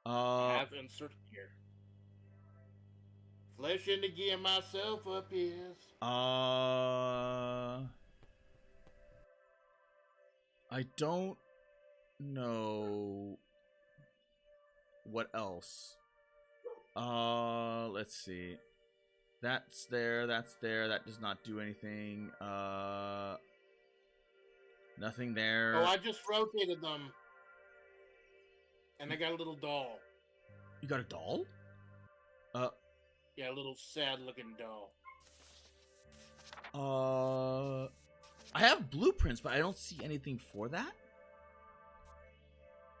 S1: I have inserted gear. Flesh in the gear myself up is.
S2: I don't know what else. Let's see. That's there, that does not do anything. Nothing there.
S1: Oh, I just rotated them. And I got a little doll.
S2: You got a doll?
S1: Yeah, a little sad-looking doll.
S2: I have blueprints, but I don't see anything for that.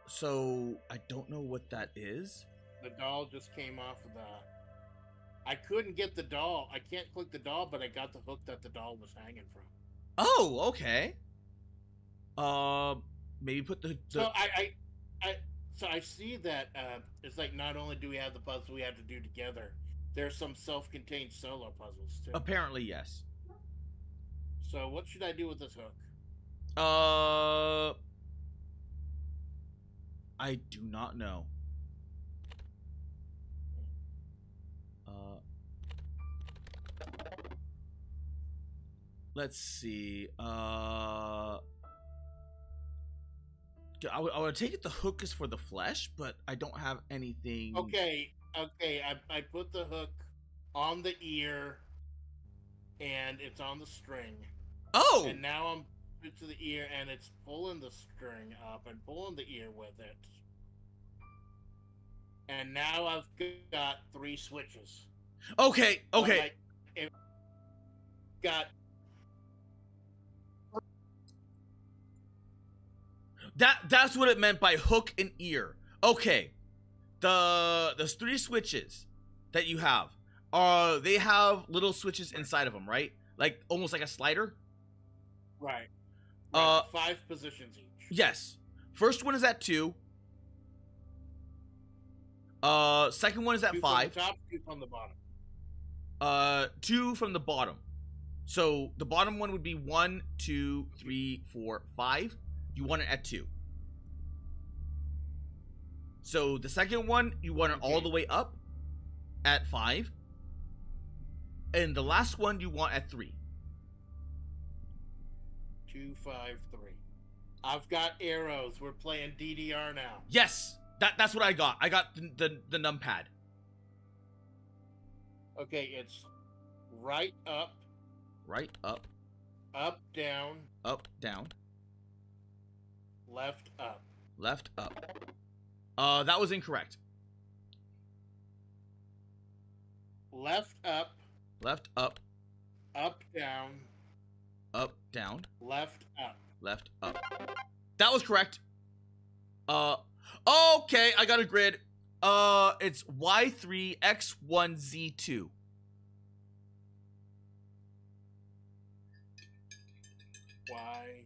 S2: So, I don't know what that is.
S1: The doll just came off of the... I couldn't get the doll. I can't click the doll, but I got the hook that the doll was hanging from.
S2: Oh, okay. Maybe put the...
S1: So I see that it's like not only do we have the puzzle we have to do together, there's some self-contained solo puzzles too.
S2: Apparently, yes.
S1: So what should I do with this hook?
S2: I do not know. Let's see. I would take it the hook is for the flesh, but I don't have anything.
S1: Okay. I put the hook on the ear, and it's on the string.
S2: Oh!
S1: And now I'm to the ear, and it's pulling the string up and pulling the ear with it. And now I've got 3 switches.
S2: Okay. Okay.
S1: Like, it got.
S2: That's what it meant by hook and ear. Okay. There's 3 switches that you have. They have little switches inside of them, right? Like almost like a slider?
S1: Right. 5 positions each.
S2: Yes. First one is at 2. Second one is at
S1: 2
S2: 5.
S1: from the top, 2 from the bottom.
S2: 2 from the bottom. So the bottom one would be 1, 2, 3, 4, 5. You want it at 2. So the second one, you want it all the way up at 5. And the last one you want at 3.
S1: 2, 5, 3. I've got arrows. We're playing DDR now.
S2: Yes, that's what I got. I got the numpad.
S1: Okay, it's right up, up down, left up.
S2: That was incorrect.
S1: Left up,
S2: up,
S1: down,
S2: down,
S1: left up.
S2: left up. That was correct. Okay, I got a grid. It's Y3X1Z2.
S1: Y3X1Z2.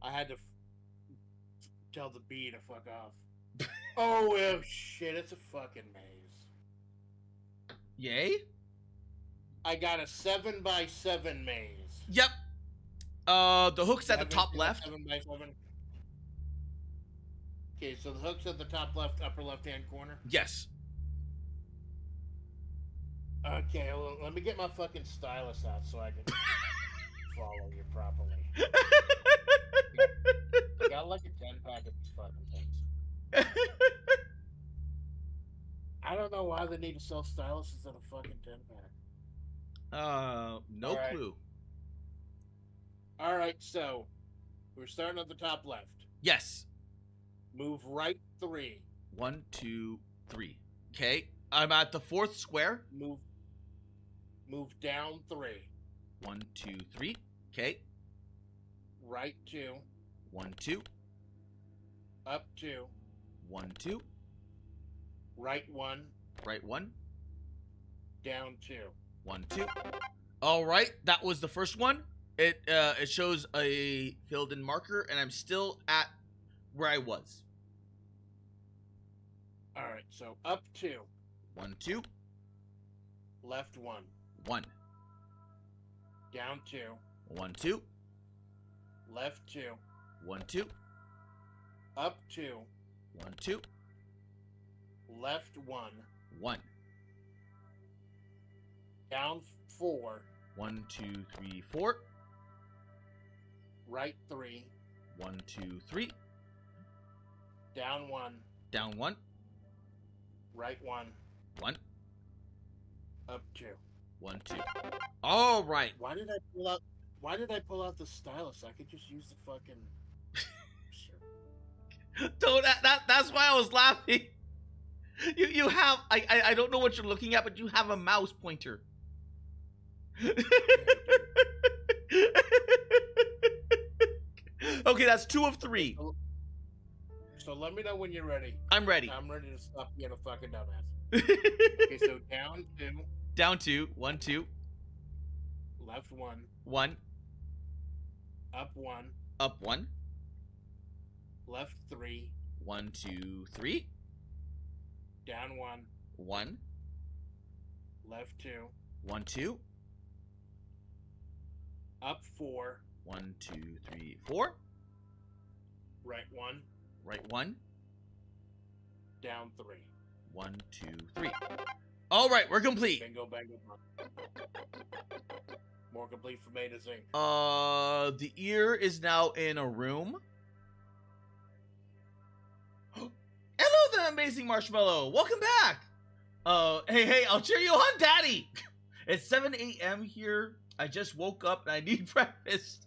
S1: I had to tell the bee to fuck off. Oh, well, shit, it's a fucking maze.
S2: Yay?
S1: I got a 7x7 maze.
S2: Yep. The hook's at the top left.
S1: 7x7. Okay, so the hook's at the top left, upper left-hand corner?
S2: Yes.
S1: Okay, well, let me get my fucking stylus out so I can follow you properly. I got like a 10-pack of these fucking things. I don't know why they need to sell styluses in a fucking 10-pack.
S2: No clue.
S1: Alright, so we're starting at the top left.
S2: Yes.
S1: Move right 3.
S2: 1, 2, 3. Okay. I'm at the fourth square.
S1: Move down 3.
S2: 1, 2, 3. Okay.
S1: Right 2.
S2: 1, 2.
S1: Up 2.
S2: 1, 2.
S1: Right 1.
S2: Right 1.
S1: Down 2.
S2: 1, 2. All right, that was the first one. It shows a filled-in marker, and I'm still at where I was.
S1: All right, so up 2.
S2: 1, 2.
S1: Left 1.
S2: 1.
S1: Down 2.
S2: 1, 2.
S1: Left 2.
S2: 1, 2.
S1: Up 2.
S2: 1, 2.
S1: Left 1.
S2: 1.
S1: Down 4.
S2: 1, 2, 3, 4.
S1: Right 3.
S2: 1, 2, 3.
S1: Down 1.
S2: Down 1.
S1: Right 1.
S2: 1.
S1: Up 2.
S2: 1, 2. All right.
S1: Why did I pull out the stylus? I could just use the fucking. Sure.
S2: Don't that's why I was laughing. You have I don't know what you're looking at, but you have a mouse pointer. Okay, that's 2 of 3.
S1: So let me know when you're ready.
S2: I'm ready.
S1: I'm ready to stop being a fucking dumbass. Okay, so down 2.
S2: Down 2. 1, 2.
S1: Left 1.
S2: 1.
S1: Up 1.
S2: Up 1.
S1: Left 3.
S2: 1, 2, 3.
S1: Down 1.
S2: 1.
S1: Left 2.
S2: 1, 2.
S1: Up 4.
S2: 1, 2, 3, 4.
S1: Right 1.
S2: Right 1.
S1: Down 3.
S2: 1, 2, 3. All right, we're complete.
S1: Bingo, bango, bongo. More complete from A to Z.
S2: The ear is now in a room. Hello there, amazing marshmallow. Welcome back. Hey, I'll cheer you on, Daddy. It's 7 a.m. here. I just woke up and I need breakfast.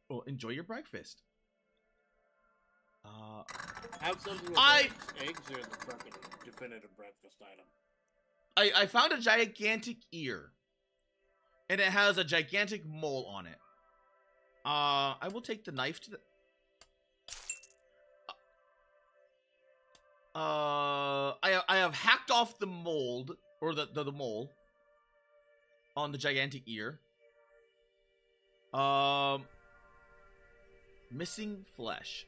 S2: Well, enjoy your breakfast.
S1: Have something with eggs. Eggs are the fucking definitive breakfast item.
S2: I found a gigantic ear. And it has a gigantic mole on it. I will take the knife to the... I have hacked off the mold, or the mole, on the gigantic ear. Missing flesh.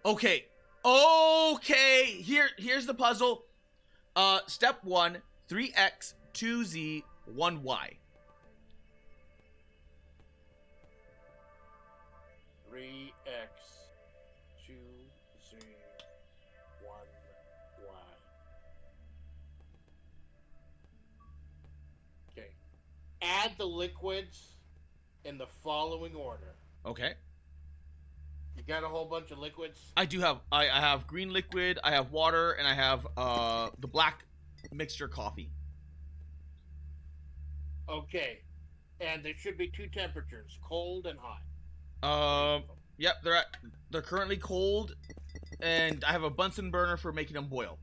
S2: Okay. Here's the puzzle. Step 1, 3x, 2z, 1y.
S1: 3x, 2z, 1y. Okay. Add the liquids in the following order.
S2: Okay.
S1: You got a whole bunch of liquids?
S2: I do have, I have green liquid, I have water, and I have the black mixture coffee.
S1: Okay. And there should be 2 temperatures, cold and hot.
S2: Yep, they're currently cold, and I have a Bunsen burner for making them boil.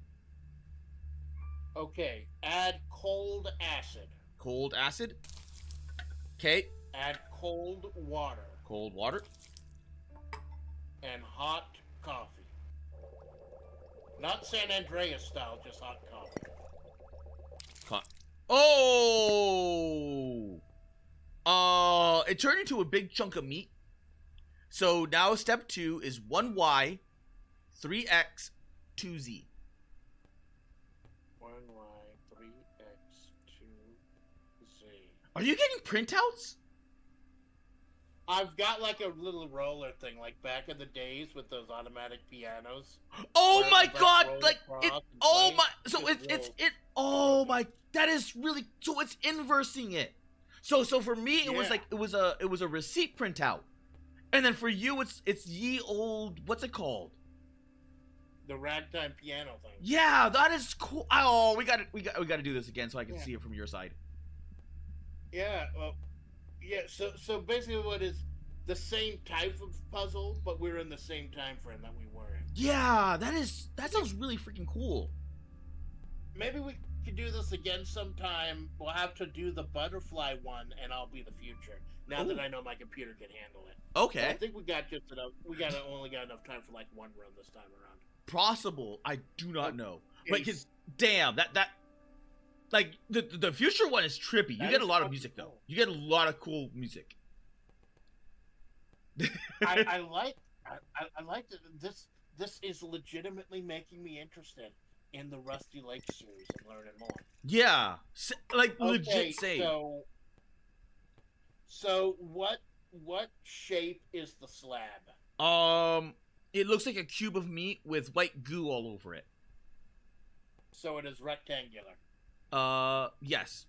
S1: Okay, add cold acid.
S2: Cold acid. Okay.
S1: Add cold water.
S2: Cold water.
S1: And hot coffee. Not San Andreas style, just hot coffee.
S2: Oh! It turned into a big chunk of meat. So now step 2 is 1Y, 3X, 2Z.
S1: 1Y, 3X, 2Z.
S2: Are you getting printouts?
S1: I've got like a little roller thing, like back in the days with those automatic pianos.
S2: Oh my god!
S1: roll
S2: Like
S1: across
S2: it.
S1: and
S2: Oh
S1: play.
S2: my. So
S1: Just
S2: it's
S1: roll.
S2: it. Oh my. That is really. So it's inversing it. So for me it was
S1: Yeah.
S2: like it was a receipt printout, and then for you it's ye old. What's it called?
S1: The ragtime piano thing.
S2: Yeah, that is cool. Oh, we got to do this again so I can
S1: Yeah.
S2: see it from your side.
S1: Yeah, well, yeah. So basically, what is the same type of puzzle, but we're in the same time frame that we were in.
S2: Yeah, that sounds really freaking cool.
S1: Maybe we could do this again sometime. We'll have to do the butterfly one, and I'll be the future. Now that
S2: Ooh.
S1: I know my computer can handle it.
S2: Okay.
S1: I think we got just enough. Only got enough time for like one run this time around.
S2: Possible. I do not know. Like,
S1: It's-
S2: cause damn that like the future one is trippy. You
S1: That
S2: get a
S1: is
S2: lot of
S1: fucking
S2: music though.
S1: cool.
S2: You get a lot of cool music.
S1: I like that this is legitimately making me interested in the Rusty Lake series and learning more.
S2: Yeah, like
S1: Okay,
S2: legit same.
S1: So what shape is the slab?
S2: It looks like a cube of meat with white goo all over it.
S1: So it is rectangular.
S2: Yes.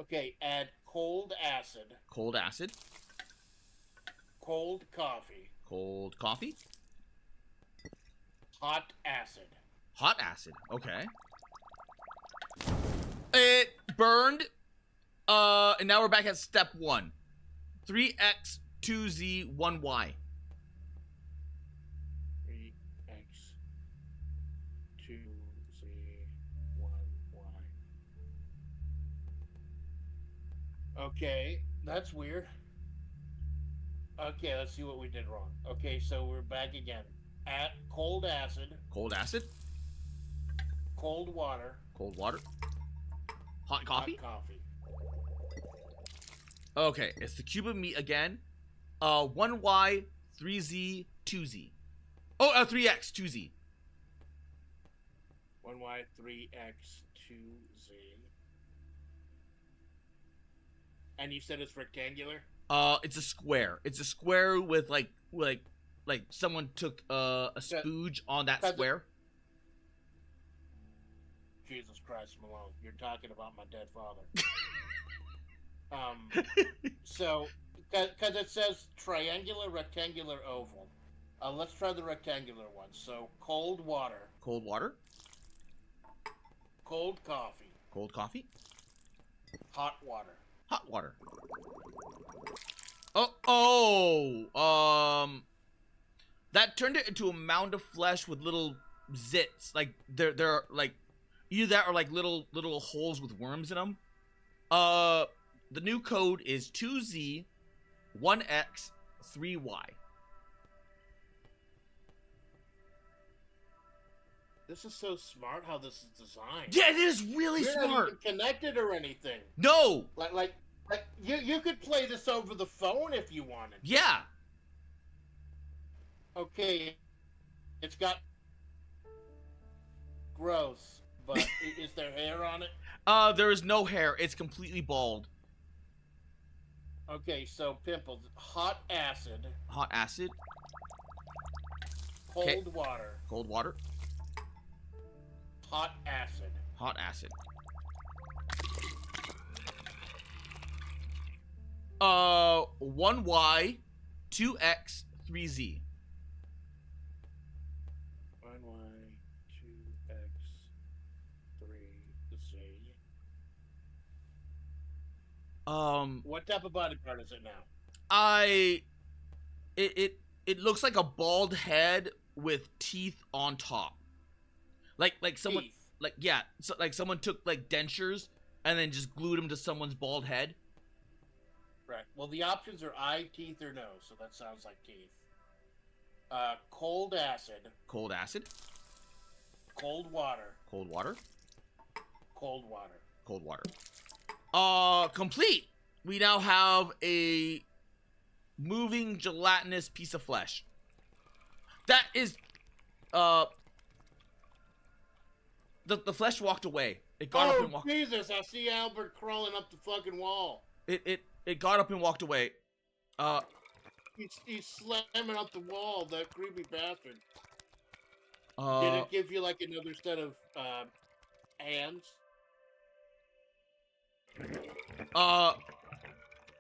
S1: Okay, add cold acid,
S2: Cold acid,
S1: cold coffee,
S2: cold coffee,
S1: hot acid.
S2: hot acid. Okay. It burned. And now we're back at step 1. 3x, 2z, 1y.
S1: 3x, 2z, 1y. Okay, that's weird. Okay, let's see what we did wrong. Okay, so we're back again. At cold acid,
S2: Cold acid,
S1: cold water,
S2: cold water, hot coffee.
S1: hot coffee.
S2: Okay, it's the cube of meat again. 1y, 3z, 2z. Oh, 3x, 2z.
S1: 1y, 3x, 2z. And you said it's rectangular?
S2: It's a square. It's a square with like someone took a spooge on that
S1: That's-
S2: square.
S1: Jesus Christ, Malone, you're talking about my dead father. So, because it says triangular, rectangular, oval. Let's try the rectangular one. So, cold water,
S2: Cold water,
S1: cold coffee,
S2: cold coffee,
S1: hot water.
S2: hot water. That turned it into a mound of flesh with little zits. Like they're like either that or like little holes with worms in them. The new code is 2Z, 1X, 3Y.
S1: This is so smart how this is designed.
S2: Yeah, it is really
S1: You're not
S2: smart.
S1: even connected or anything.
S2: No.
S1: Like you could play this over the phone if you wanted.
S2: Yeah.
S1: Okay, it's got gross, but is there hair on it?
S2: There is no hair. It's completely bald.
S1: Okay, so pimples, hot acid,
S2: Hot acid,
S1: cold
S2: Okay.
S1: water,
S2: cold water,
S1: hot acid.
S2: hot acid. 1Y, 2X, 3Z.
S1: 1y, 2x, 3z.
S2: Um,
S1: What type of body part is it now?
S2: it it looks like a bald head with teeth on top. Like someone
S1: Teeth.
S2: like yeah, so like someone took like dentures and then just glued them to someone's bald head.
S1: Right. Well, the options are eye, teeth, or nose, so that sounds like teeth. Cold acid,
S2: Cold acid,
S1: cold water,
S2: cold water,
S1: cold water.
S2: cold water. Complete. We now have a moving gelatinous piece of flesh. That is the flesh walked away. It got up and walked.
S1: Jesus! I see Albert crawling up the fucking wall.
S2: It got up and walked away.
S1: He's slamming up the wall, that creepy bastard. Did it give you like another set of hands?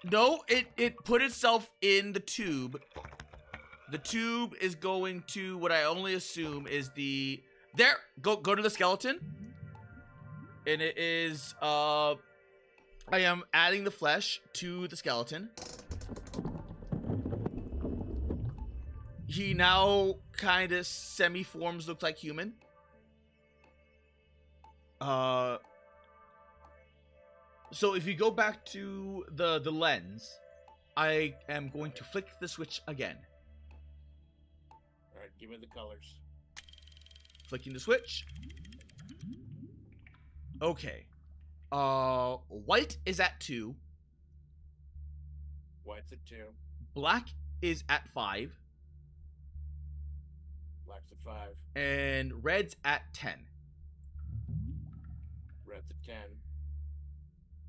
S2: No, it put itself in the tube. The tube is going to what I only assume is the there. Go to the skeleton. And it is I am adding the flesh to the skeleton. He now kind of semi-forms, looks like human. So if you go back to the lens, I am going to flick the switch again.
S1: Alright, give me the colors.
S2: Flicking the switch. Okay. White is at 2.
S1: White's at 2.
S2: Black is at 5.
S1: Black's at 5.
S2: And red's at 10.
S1: Red's at 10.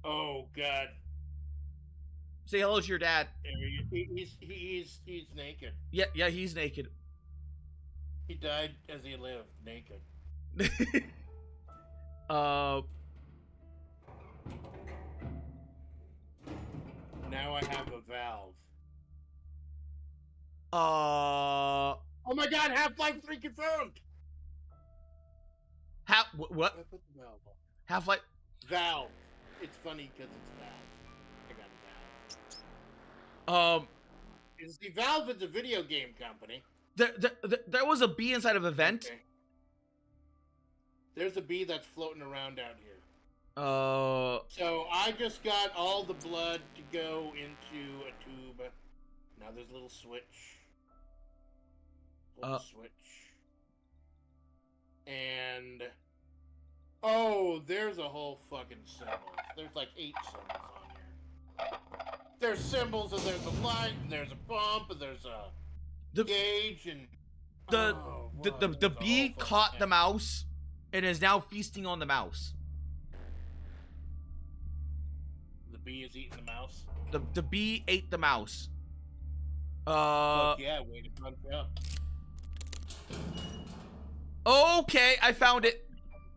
S1: Oh, God.
S2: Say hello to your dad.
S1: He's naked.
S2: Yeah, he's naked.
S1: He died as he lived, naked. Now I have a valve. Oh my God! Half-Life 3 confirmed.
S2: What?
S1: I put the valve on.
S2: Half-Life.
S1: Valve. It's funny because it's Valve. I got a Valve. The Valve is a video game company.
S2: There was a bee inside of a vent.
S1: Okay. There's a bee that's floating around out here. So I just got all the blood to go into a tube. Now there's a little switch. Switch. And oh, there's a whole fucking symbol. There's like 8 symbols on here. There's symbols, and there's a light, and there's a bump, and there's a gauge, and
S2: the bee caught the mouse and is now feasting on the mouse.
S1: The bee is eating the mouse.
S2: The bee ate the mouse.
S1: Fuck yeah, way to punch up.
S2: Okay, I found it.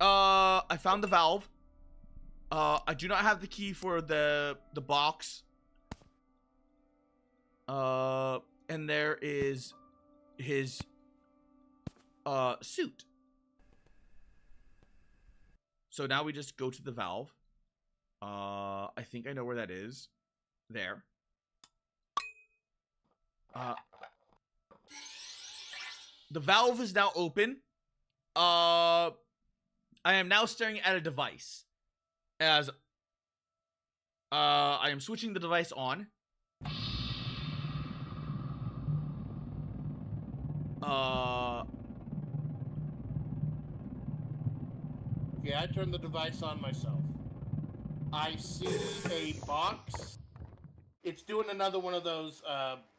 S2: I found the valve. I do not have the key for the box. And there is his suit. So now we just go to the valve. I think I know where that is. There. The valve is now open. I am now staring at a device. As I am switching the device on.
S1: Yeah, I turned the device on myself. I see a box. It's doing another one of those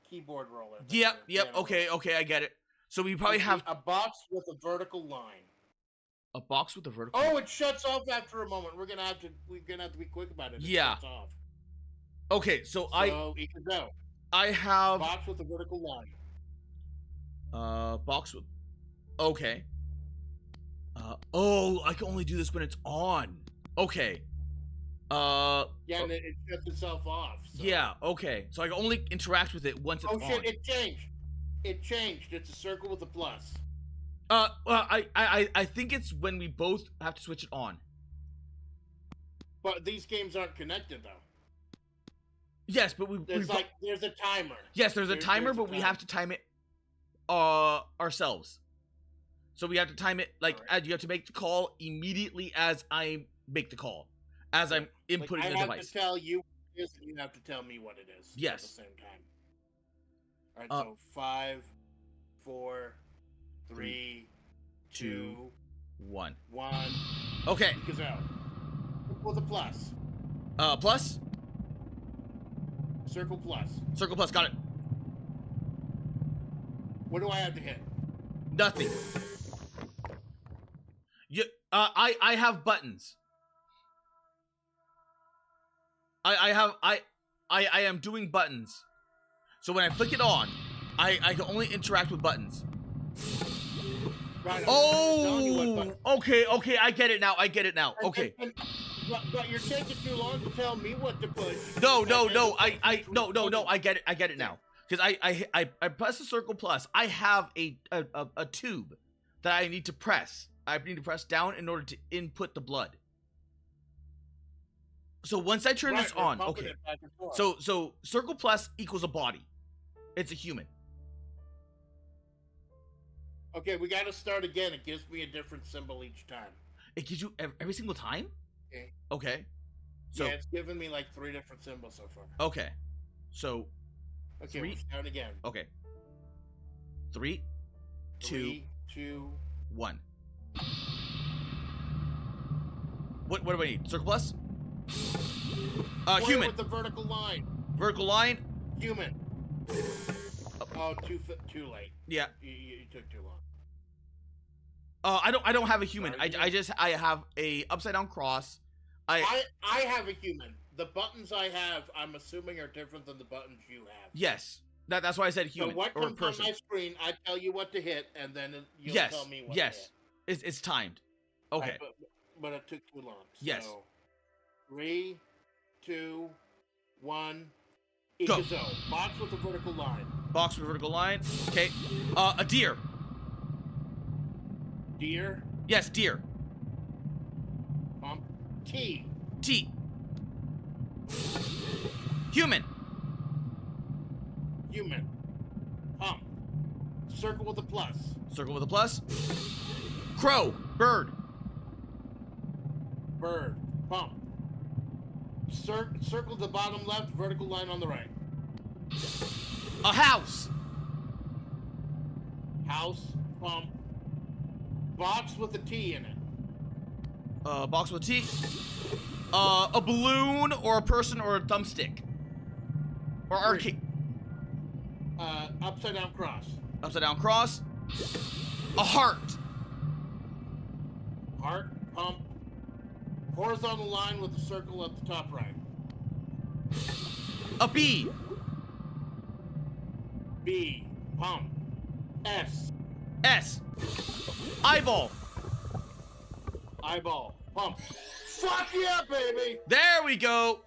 S1: keyboard rollers.
S2: Yep. Okay, I get it. So we probably have
S1: a box with a vertical line.
S2: A box with a vertical.
S1: Oh, it shuts off after a moment. We're gonna have to be quick about it. It shuts off.
S2: Okay, so
S1: you can go.
S2: I have
S1: box with a vertical line.
S2: Box with. Okay. Oh, I can only do this when it's on. Okay.
S1: Yeah, and it shuts itself off. So.
S2: Yeah. Okay. So I can only interact with it once it's on.
S1: Oh shit! It changed. It changed. It's a circle with a plus.
S2: Well, I think it's when we both have to switch it on.
S1: But these games aren't connected though.
S2: Yes, but
S1: there's a timer.
S2: Yes, there's a timer, but we have to time it ourselves. So we have to time it like as you have to make the call immediately as I make the call, as I'm inputting the device.
S1: I have to tell you what it is, and you have to tell me what it is.
S2: Yes.
S1: At the same time. All right. So 5, 4, 3, 2,
S2: 1.
S1: 1.
S2: Okay.
S1: Because out. With a plus.
S2: Plus.
S1: Circle plus.
S2: Circle plus. Got it.
S1: What do I have to hit?
S2: Nothing. I have buttons. I am doing buttons. So when I flick it on, I can only interact with buttons.
S1: Right,
S2: oh, okay, I get it now. Okay.
S1: But you're taking too long to tell me what to push.
S2: No, I get it now. Because I press the circle plus. I have a tube that I need to press. I need to press down in order to input the blood. So once I turn this on, okay. So circle plus equals a body. It's a human.
S1: Okay, we got to start again. It gives me a different symbol each time.
S2: It gives you every single time?
S1: Okay.
S2: Okay. So
S1: yeah, it's given me like 3 different symbols so far.
S2: Okay. So
S1: okay, we'll start again.
S2: Okay. 3, 2, 1. What do I need? Circle plus? Human.
S1: With the vertical line.
S2: Vertical line?
S1: Human. Oh, too late.
S2: Yeah.
S1: You took too long.
S2: I don't have a human. I have a upside down cross.
S1: I have a human. The buttons I have, I'm assuming, are different than the buttons you have.
S2: Yes. That's why I said human.
S1: So what
S2: or
S1: comes
S2: person.
S1: on my screen, I tell you what to hit, and then you'll tell me what to hit.
S2: It's timed. Okay.
S1: Right, but it took too long. So
S2: yes.
S1: 3, 2, 1.
S2: Go.
S1: Ikazo. Box with a vertical line.
S2: Box with a vertical line. Okay. A deer.
S1: Deer?
S2: Yes, deer.
S1: T.
S2: T. Human.
S1: Human. Circle with a plus.
S2: Circle with a plus. Crow. Bird.
S1: Bird. Circle the bottom left, vertical line on the right.
S2: A house.
S1: House. Box with a T in it.
S2: Box with a T. A balloon or a person or a thumbstick. Or arcade.
S1: Upside down cross.
S2: Upside down cross. A heart.
S1: Heart. Horizontal line with a circle at the top right.
S2: A bee.
S1: B. S.
S2: S. Eyeball.
S1: Eyeball. Fuck yeah, baby!
S2: There we go.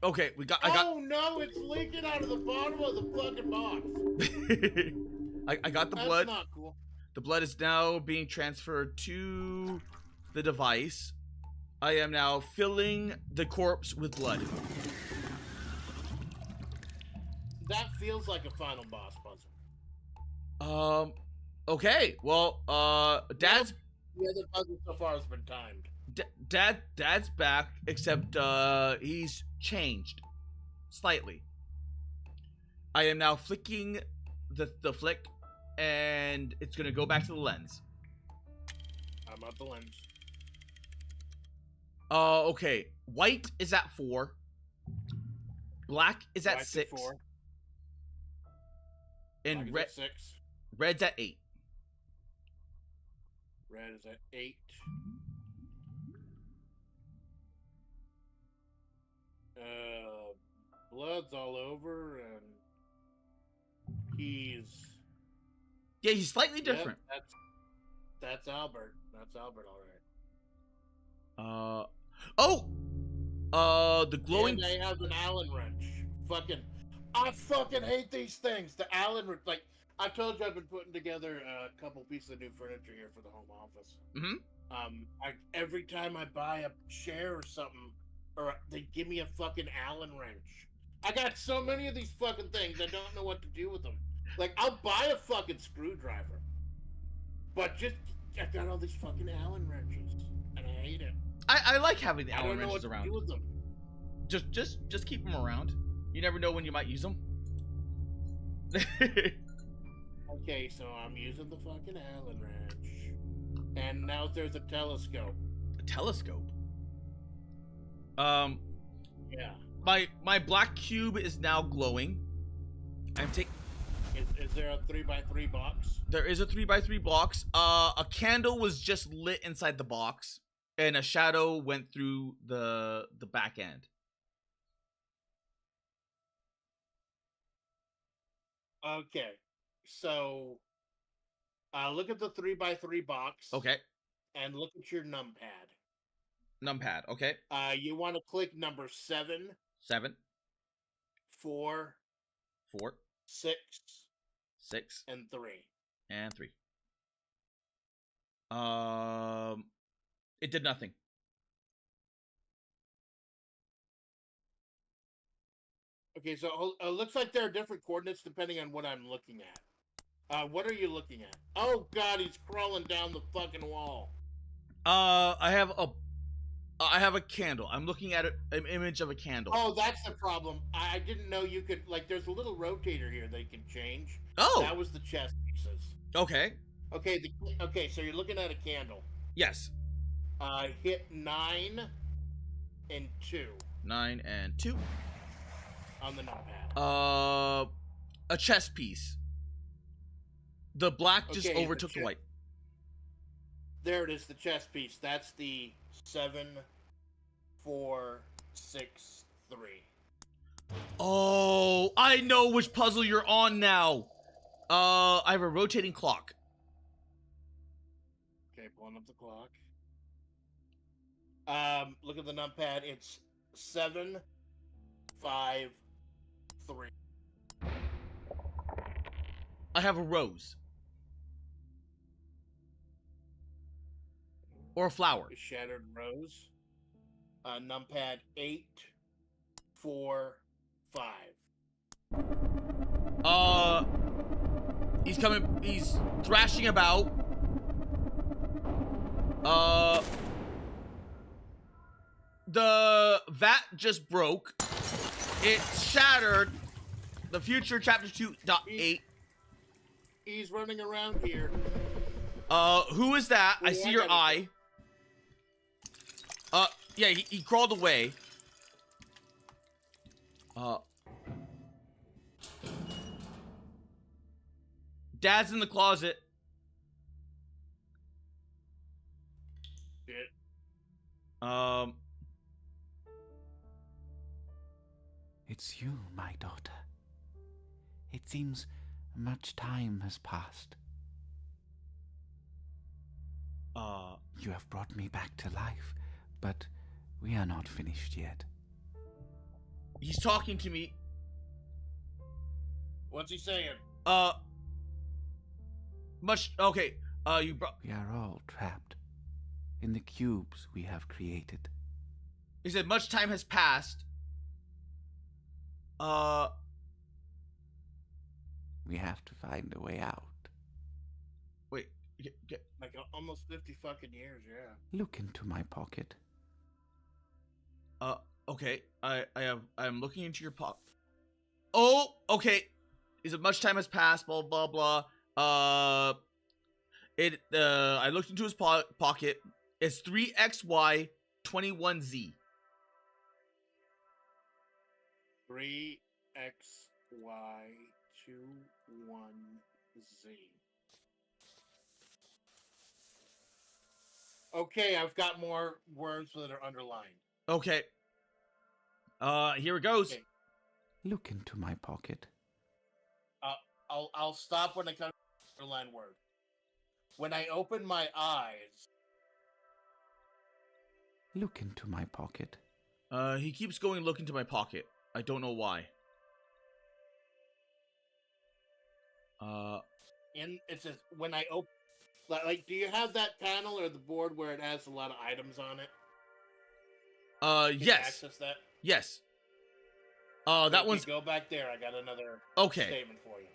S2: Okay, I got.
S1: Oh no, it's leaking out of the bottom of the fucking box.
S2: I got the
S1: That's
S2: blood.
S1: Not cool.
S2: The blood is now being transferred to the device. I am now filling the corpse with blood.
S1: That feels like a final boss puzzle.
S2: Okay. Well, Dad's.
S1: The other puzzle so far has been timed.
S2: Dad's back, except he's changed slightly. I am now flicking the flick, and it's gonna go back to the lens.
S1: I'm at the lens.
S2: Okay. White is at 4. Black is at 6.
S1: 4.
S2: And
S1: red. 6.
S2: Red's at 8.
S1: Red is at 8. Blood's all over, and he's...
S2: Yeah, he's slightly different.
S1: Yep, that's Albert. That's Albert, all
S2: right. The glowing...
S1: And they have an Allen wrench. I fucking hate these things. The Allen wrench, like... I told you I've been putting together a couple pieces of new furniture here for the home office.
S2: Mm-hmm.
S1: Every time I buy a chair or something, or they give me a fucking Allen wrench. I got so many of these fucking things, I don't know what to do with them. Like, I'll buy a fucking screwdriver, but just I got all these fucking Allen wrenches, and I hate it.
S2: I like having the
S1: I
S2: Allen
S1: don't know what
S2: wrenches
S1: to
S2: around.
S1: do with them.
S2: Just keep them around. You never know when you might use them.
S1: Okay, so I'm using the fucking Allen wrench, and now there's a telescope.
S2: A telescope.
S1: Yeah.
S2: My black cube is now glowing. I'm taking.
S1: Is there a 3x3 box?
S2: There is a 3x3 box. A candle was just lit inside the box, and a shadow went through the back end.
S1: Okay, so look at the 3x3 box.
S2: Okay.
S1: And look at your numpad.
S2: Numpad. Okay.
S1: You want to click number 7,
S2: 7,
S1: 4,
S2: 4,
S1: 6,
S2: 6,
S1: and 3.
S2: and 3. It did nothing.
S1: Okay, so it looks like there are different coordinates depending on what I'm looking at. What are you looking at? Oh god, he's crawling down the fucking wall.
S2: I have a candle. I'm looking at an image of a candle.
S1: Oh, that's the problem. I didn't know you could, like, there's a little rotator here that you can change.
S2: Oh.
S1: That was the chess pieces.
S2: Okay.
S1: Okay, so you're looking at a candle.
S2: Yes.
S1: Hit 9 and 2.
S2: 9 and 2.
S1: On the numpad.
S2: A chess piece. The black just overtook the white.
S1: There it is, the chess piece. That's the 7, 4, 6, 3.
S2: Oh, I know which puzzle you're on now. I have a rotating clock.
S1: Okay, pulling up the clock. Look at the numpad. It's 7, 5, 3.
S2: I have a rose. Or a flower.
S1: A shattered rose. Numpad 8, 4, 5.
S2: He's coming. He's thrashing about. The vat just broke. It shattered. The future chapter 2.8.
S1: He's running around here.
S2: Who is that? I see your eye. Yeah, he crawled away. Dad's in the closet.
S1: Shit.
S4: It's you, my daughter. It seems much time has passed. You have brought me back to life, but we are not finished yet.
S2: He's talking to me.
S1: What's he saying?
S2: Okay. You brought.
S4: We are all trapped in the cubes we have created.
S2: He said much time has passed.
S4: We have to find a way out.
S2: Wait.
S1: Like almost 50 fucking years, yeah.
S4: Look into my pocket.
S2: Okay. I'm looking into your pocket. Oh, okay. Is it much time has passed? Blah blah blah. I looked into his pocket. It's 3XY 21Z.
S1: 3XY 21Z. Okay, I've got more words that are underlined.
S2: Okay. Here it goes.
S1: Okay.
S4: Look into my pocket.
S1: I'll stop when I come to the underlined word. When I open my eyes.
S4: Look into my pocket.
S2: He keeps going look into my pocket. I don't know why.
S1: It says when I open. Like, do you have that panel or the board where it has a lot of items on it? Can
S2: yes.
S1: you access that?
S2: Yes. That
S1: Okay,
S2: one's
S1: go back there. I got another
S2: okay.
S1: statement for you.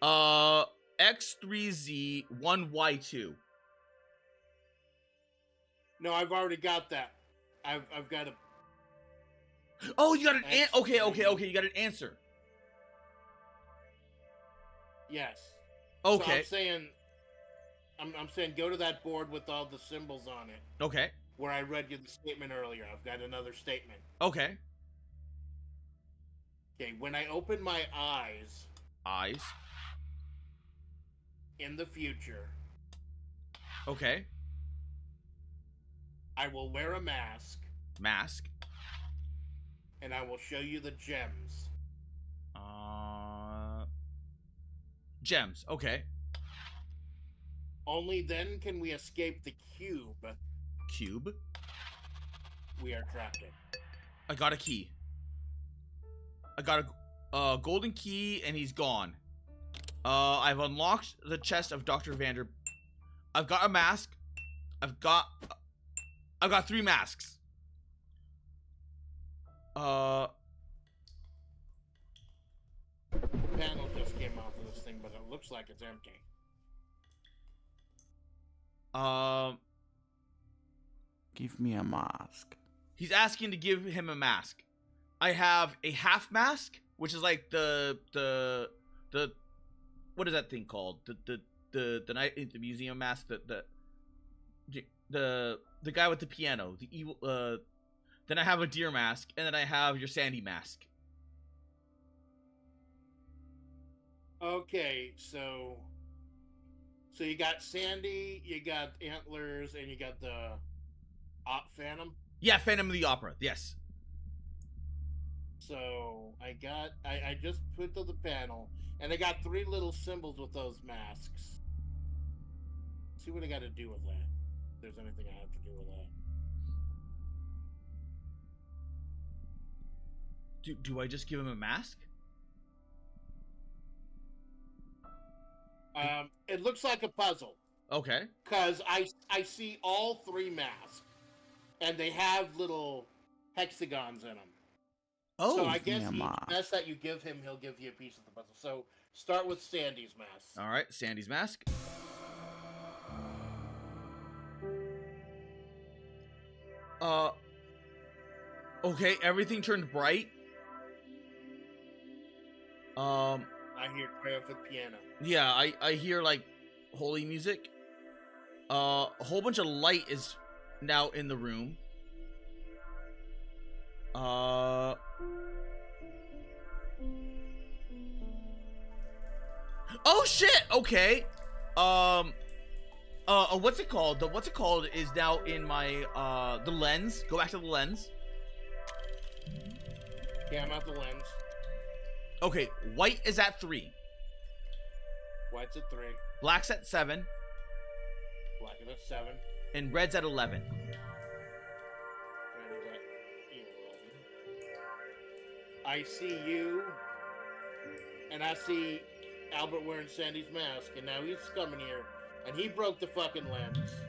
S2: X3Z1Y2.
S1: No, I've already got that. I've got a
S2: Oh, you got an okay.
S1: X3.
S2: You got an answer.
S1: Yes.
S2: Okay.
S1: So I'm saying go to that board with all the symbols on it.
S2: Okay.
S1: Where I read you the statement earlier. I've got another statement.
S2: Okay.
S1: Okay, when I open my eyes
S2: Eyes.
S1: in the future,
S2: Okay.
S1: I will wear a mask
S2: Mask.
S1: and I will show you the gems.
S2: Gems. Okay.
S1: Only then can we escape the cube
S2: Cube.
S1: we are trapped in.
S2: I got a key. I got a golden key, and he's gone. I've unlocked the chest of Dr. Vander. I've got a mask. I've got 3 masks.
S1: Panel just came off of this thing, but it looks like it's empty.
S4: Give me a mask.
S2: He's asking to give him a mask. I have a half mask, which is like the what is that thing called? The night at the museum mask. The guy with the piano. The evil. Then I have a deer mask, and then I have your Sandy mask.
S1: Okay, so you got Sandy, you got Antlers, and you got the Phantom.
S2: Yeah, Phantom of the Opera. Yes.
S1: So I just put to the panel, and I got 3 little symbols with those masks. See what I got to do with that. If there's anything I have to do with that.
S2: Do I just give him a mask?
S1: It looks like a puzzle.
S2: Okay.
S1: Because I see all 3 masks, and they have little hexagons in them.
S2: Oh,
S1: so I guess
S4: yeah,
S1: each mask that you give him, he'll give you a piece of the puzzle. So start with Sandy's mask.
S2: all right. Sandy's mask. Okay. Everything turned bright.
S1: I hear triumphant piano.
S2: Yeah, I hear like holy music. A whole bunch of light is now in the room. Oh shit. Okay. What's it called? The what's it called is now in my the lens. Go back to the lens.
S1: Yeah, I'm at the lens.
S2: Okay, white is at 3.
S1: White's at 3.
S2: Black's at 7.
S1: Black is at 7.
S2: And red's at 11.
S1: Red is at 11. I see you, and I see Albert wearing Sandy's mask, and now he's coming here, and he broke the fucking lens.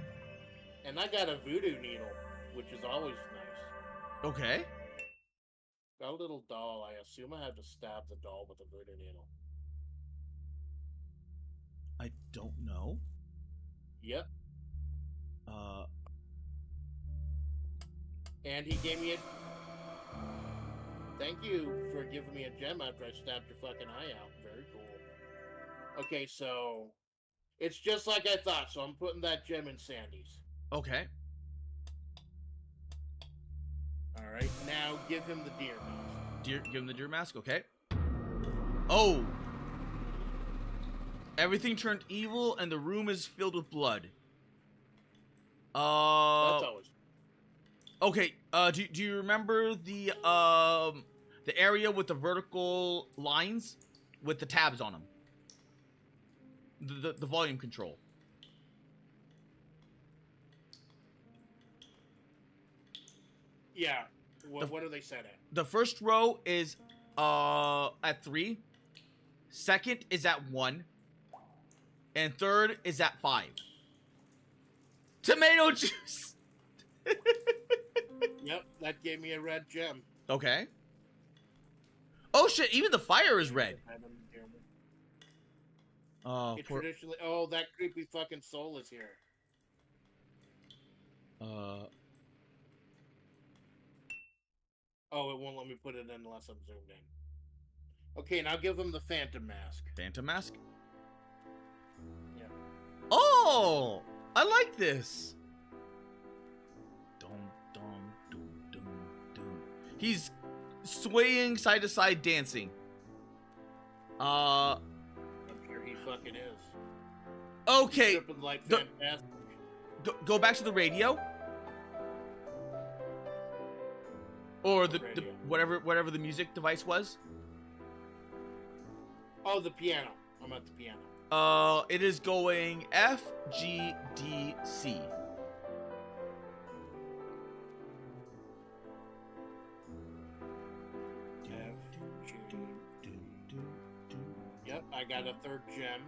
S1: And I got a voodoo needle, which is always nice.
S2: Okay.
S1: Got a little doll. I assume I have to stab the doll with a voodoo needle.
S2: I don't know.
S1: Yep. And he gave me a... Thank you for giving me a gem after I stabbed your fucking eye out. Very cool. Okay, so... It's just like I thought, so I'm putting that gem in Sandy's.
S2: Okay.
S1: Alright, now give him the deer mask.
S2: Give him the deer mask, okay. Oh! Everything turned evil and the room is filled with blood.
S1: That's always...
S2: Okay, do you remember the area with the vertical lines? With the tabs on them? The volume control.
S1: Yeah. What are they set at?
S2: The first row is at 3. Second is at 1. And third is at 5. Tomato juice!
S1: Yep, that gave me a red gem.
S2: Okay. Oh shit! Even the fire is red. Oh,
S1: It traditionally. Oh, that creepy fucking soul is here. Oh, it won't let me put it in unless I'm zoomed in. Okay, now give them the Phantom Mask.
S2: Phantom Mask?
S1: Yeah.
S2: Oh! I like this! Dum, dum, dum, dum, dum. He's swaying side to side dancing.
S1: I'm sure he fucking is.
S2: Okay.
S1: Like fantastic.
S2: Go back to the radio. Or the whatever the music device was.
S1: Oh, the piano. I'm at the piano.
S2: It is going F, G, D, C.
S1: Yep, I got a third gem.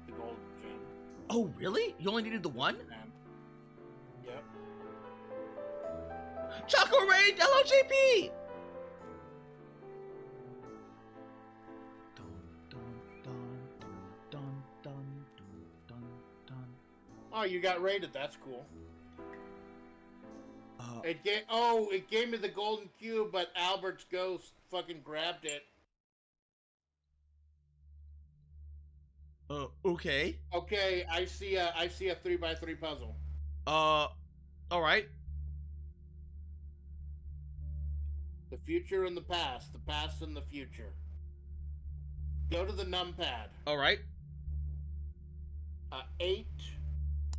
S1: The gold gem.
S2: Oh, really? You only needed the one?
S1: Yep.
S2: Choco Raid LOJP!
S1: Oh, you got raided. That's cool. It gave me the golden cube, but Albert's ghost fucking grabbed it.
S2: Okay.
S1: Okay, I see a 3x3 puzzle.
S2: All right.
S1: The future and the past and the future. Go to the numpad.
S2: All right.
S1: 8,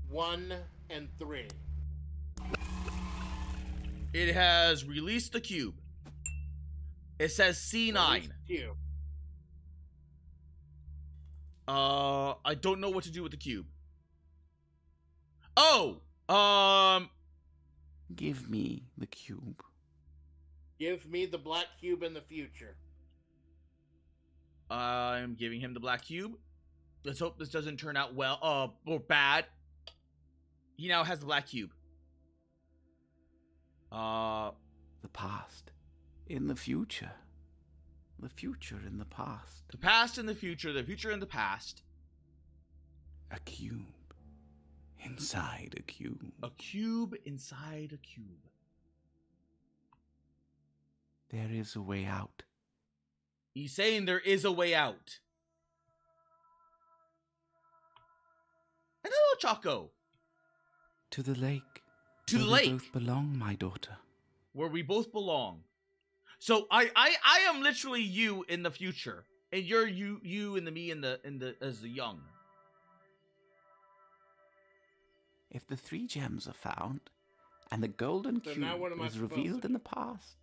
S1: 1, and 3.
S2: It has released the cube. It says C9.
S1: Cube.
S2: I don't know what to do with the cube. Oh,
S4: Give me the cube.
S1: Give me the black cube in the future.
S2: I'm giving him the black cube. Let's hope this doesn't turn out well, or bad. He now has the black cube.
S4: The past. In the future. The future in the past.
S2: The past and the future in the past.
S4: A cube. Inside a cube.
S2: A cube inside a cube.
S4: There is a way out.
S2: He's saying there is a way out. And hello, Choco.
S4: To the lake.
S2: To the
S4: where
S2: lake.
S4: We both belong, my daughter.
S2: Where we both belong. So I am literally you in the future, and you're you and the me in the as the young.
S4: If the 3 gems are found, and the golden
S1: So
S4: cube
S1: now what am I
S4: is
S1: supposed
S4: revealed
S1: to
S4: in
S1: do?
S4: the past,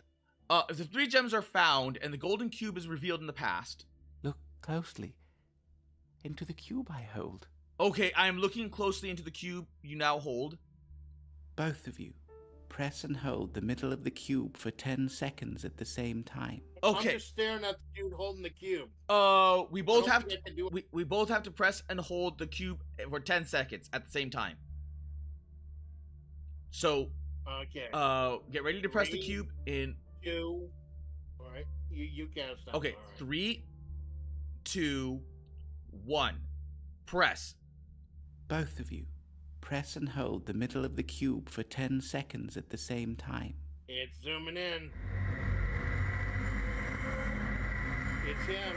S2: If the 3 gems are found and the golden cube is revealed in the past.
S4: look closely into the cube I hold.
S2: Okay, I am looking closely into the cube you now hold.
S4: Both of you, press and hold the middle of the cube for 10 seconds at the same time.
S2: Okay.
S1: I'm just staring at the dude holding the cube.
S2: We both
S1: I don't
S2: have
S1: think
S2: to
S1: I can do it.
S2: we both have to press and hold the cube for 10 seconds at the same time. So,
S1: Okay.
S2: get ready to press the
S1: 3,
S2: cube in
S1: 2. All right. You can't stop.
S2: Okay,
S1: All right.
S2: 3, 2, 1. Press.
S4: Both of you, press and hold the middle of the cube for 10 seconds at the same time.
S1: It's zooming in. It's him.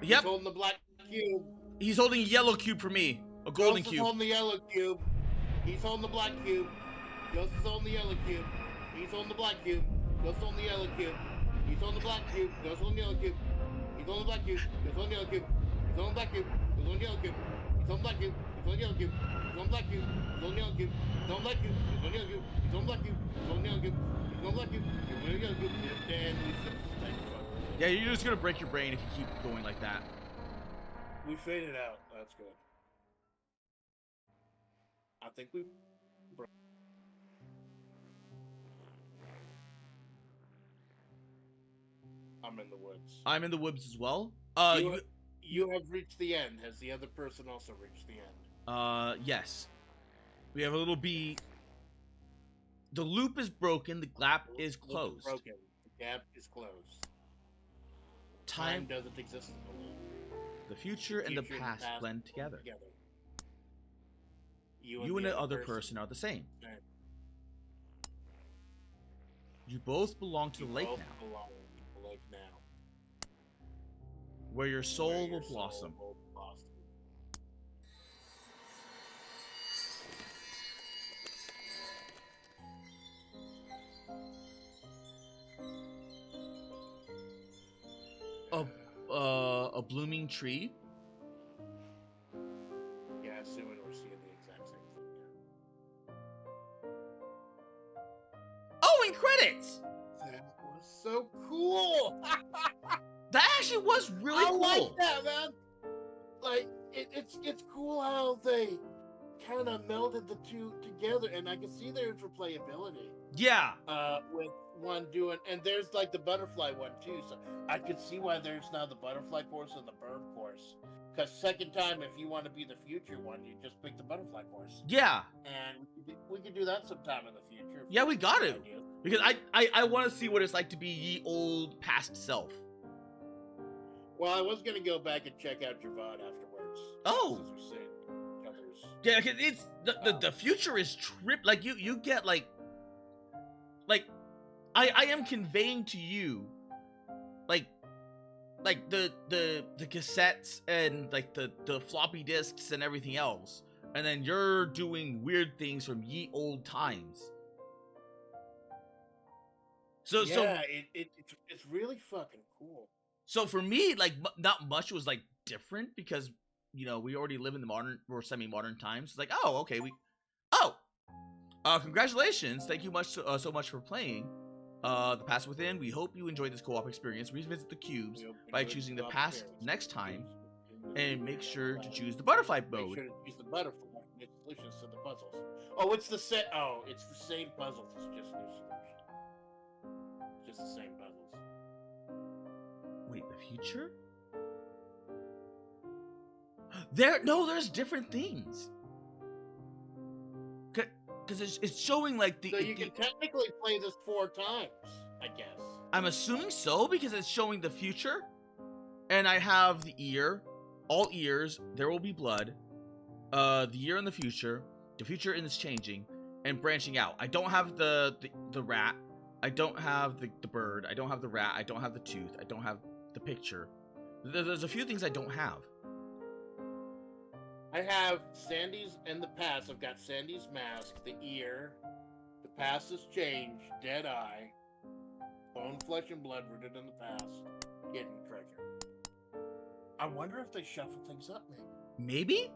S1: He's
S2: Yep,
S1: holding the black cube.
S2: he's holding a yellow cube for me. A golden
S1: Ghost is
S2: cube.
S1: holding the yellow cube. He's holding the black cube. Ghost is holding the yellow cube. He's holding the black cube. Ghost is holding the yellow cube. He's holding the black cube. Ghost is holding the yellow cube. He's holding the black cube. Ghost is holding the yellow cube. He's holding the black cube. He's holding the yellow cube. He's holding the black cube. He's holding the yellow cube. He's holding the black cube. He's holding the yellow cube. He's holding the black cube. He's holding the yellow cube. He's holding the black cube. He's holding the yellow cube. He's holding the black cube. He's holding the yellow cube. And we fixed.
S2: Yeah, you're just gonna break your brain if you keep going like that.
S1: We faded out. That's good. I think we. I'm in the woods.
S2: I'm in the woods as well.
S1: You have reached the end. Has the other person also reached the end?
S2: Yes. We have a little bee. The loop is broken. The gap is
S1: Loop
S2: closed.
S1: broken. The gap is closed. Time doesn't exist.
S2: The future and the past blend together. You and the other person are the same. You both belong to the lake now. Where your soul will blossom. A blooming tree.
S1: Yeah, assuming we're seeing the exact same thing.
S2: Oh, and credits!
S1: That was so cool!
S2: That actually was really cool.
S1: I like that, man! Like, it's cool how they kind of melded the two together, and I can see there's replayability.
S2: Yeah.
S1: With one doing, and there's like the butterfly one too, so I could see why there's now the butterfly course and the bird course. Because second time, if you want to be the future one, you just pick the butterfly course.
S2: Yeah.
S1: And we could do that sometime in the future.
S2: Yeah, we got to. Because I want to see what it's like to be ye old past self.
S1: Well, I was going to go back and check out your VOD afterwards.
S2: Oh. Yeah, because it's the future is like you get like I am conveying to you like the cassettes and like the floppy disks and everything else, and then you're doing weird things from ye old times. So
S1: it's really fucking cool.
S2: So for me, like not much was like different because we already live in the modern or semi-modern times. It's like, oh, okay, congratulations, thank you so much for playing The Past Within. We hope you enjoyed this co-op experience. Revisit the cubes by choosing the past next time, and make sure to choose the butterfly mode.
S1: Make sure to use the butterfly to get solutions to the puzzles. Oh, it's the same puzzles. It's just new solutions. Just the same puzzles.
S2: Wait, the future? There's different things. Because it's showing like the.
S1: So you can technically play this 4 times, I guess.
S2: I'm assuming so because it's showing the future, and I have the ear, all ears. There will be blood. The year in the future is changing and branching out. I don't have the rat. I don't have the bird. I don't have the rat. I don't have the tooth. I don't have the picture. There's a few things I don't have.
S1: I have Sandy's in the past. I've got Sandy's mask, the ear, the past has changed, dead eye, bone, flesh, and blood rooted in the past, hidden treasure. I wonder if they shuffle things up,
S2: Maybe?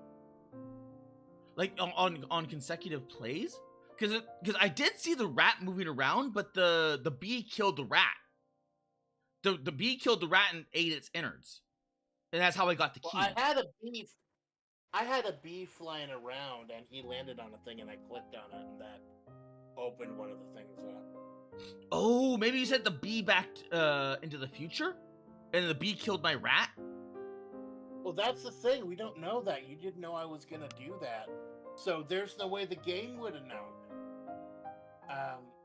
S2: Like on consecutive plays? Because I did see the rat moving around, but the bee killed the rat. The bee killed the rat and ate its innards, and that's how I got the key.
S1: Well, I had a bee flying around, and he landed on a thing, and I clicked on it, and that opened one of the things up.
S2: Oh, maybe you sent the bee back into the future, and the bee killed my rat.
S1: Well, that's the thing. We don't know that. You didn't know I was gonna do that, so there's no way the game would have known.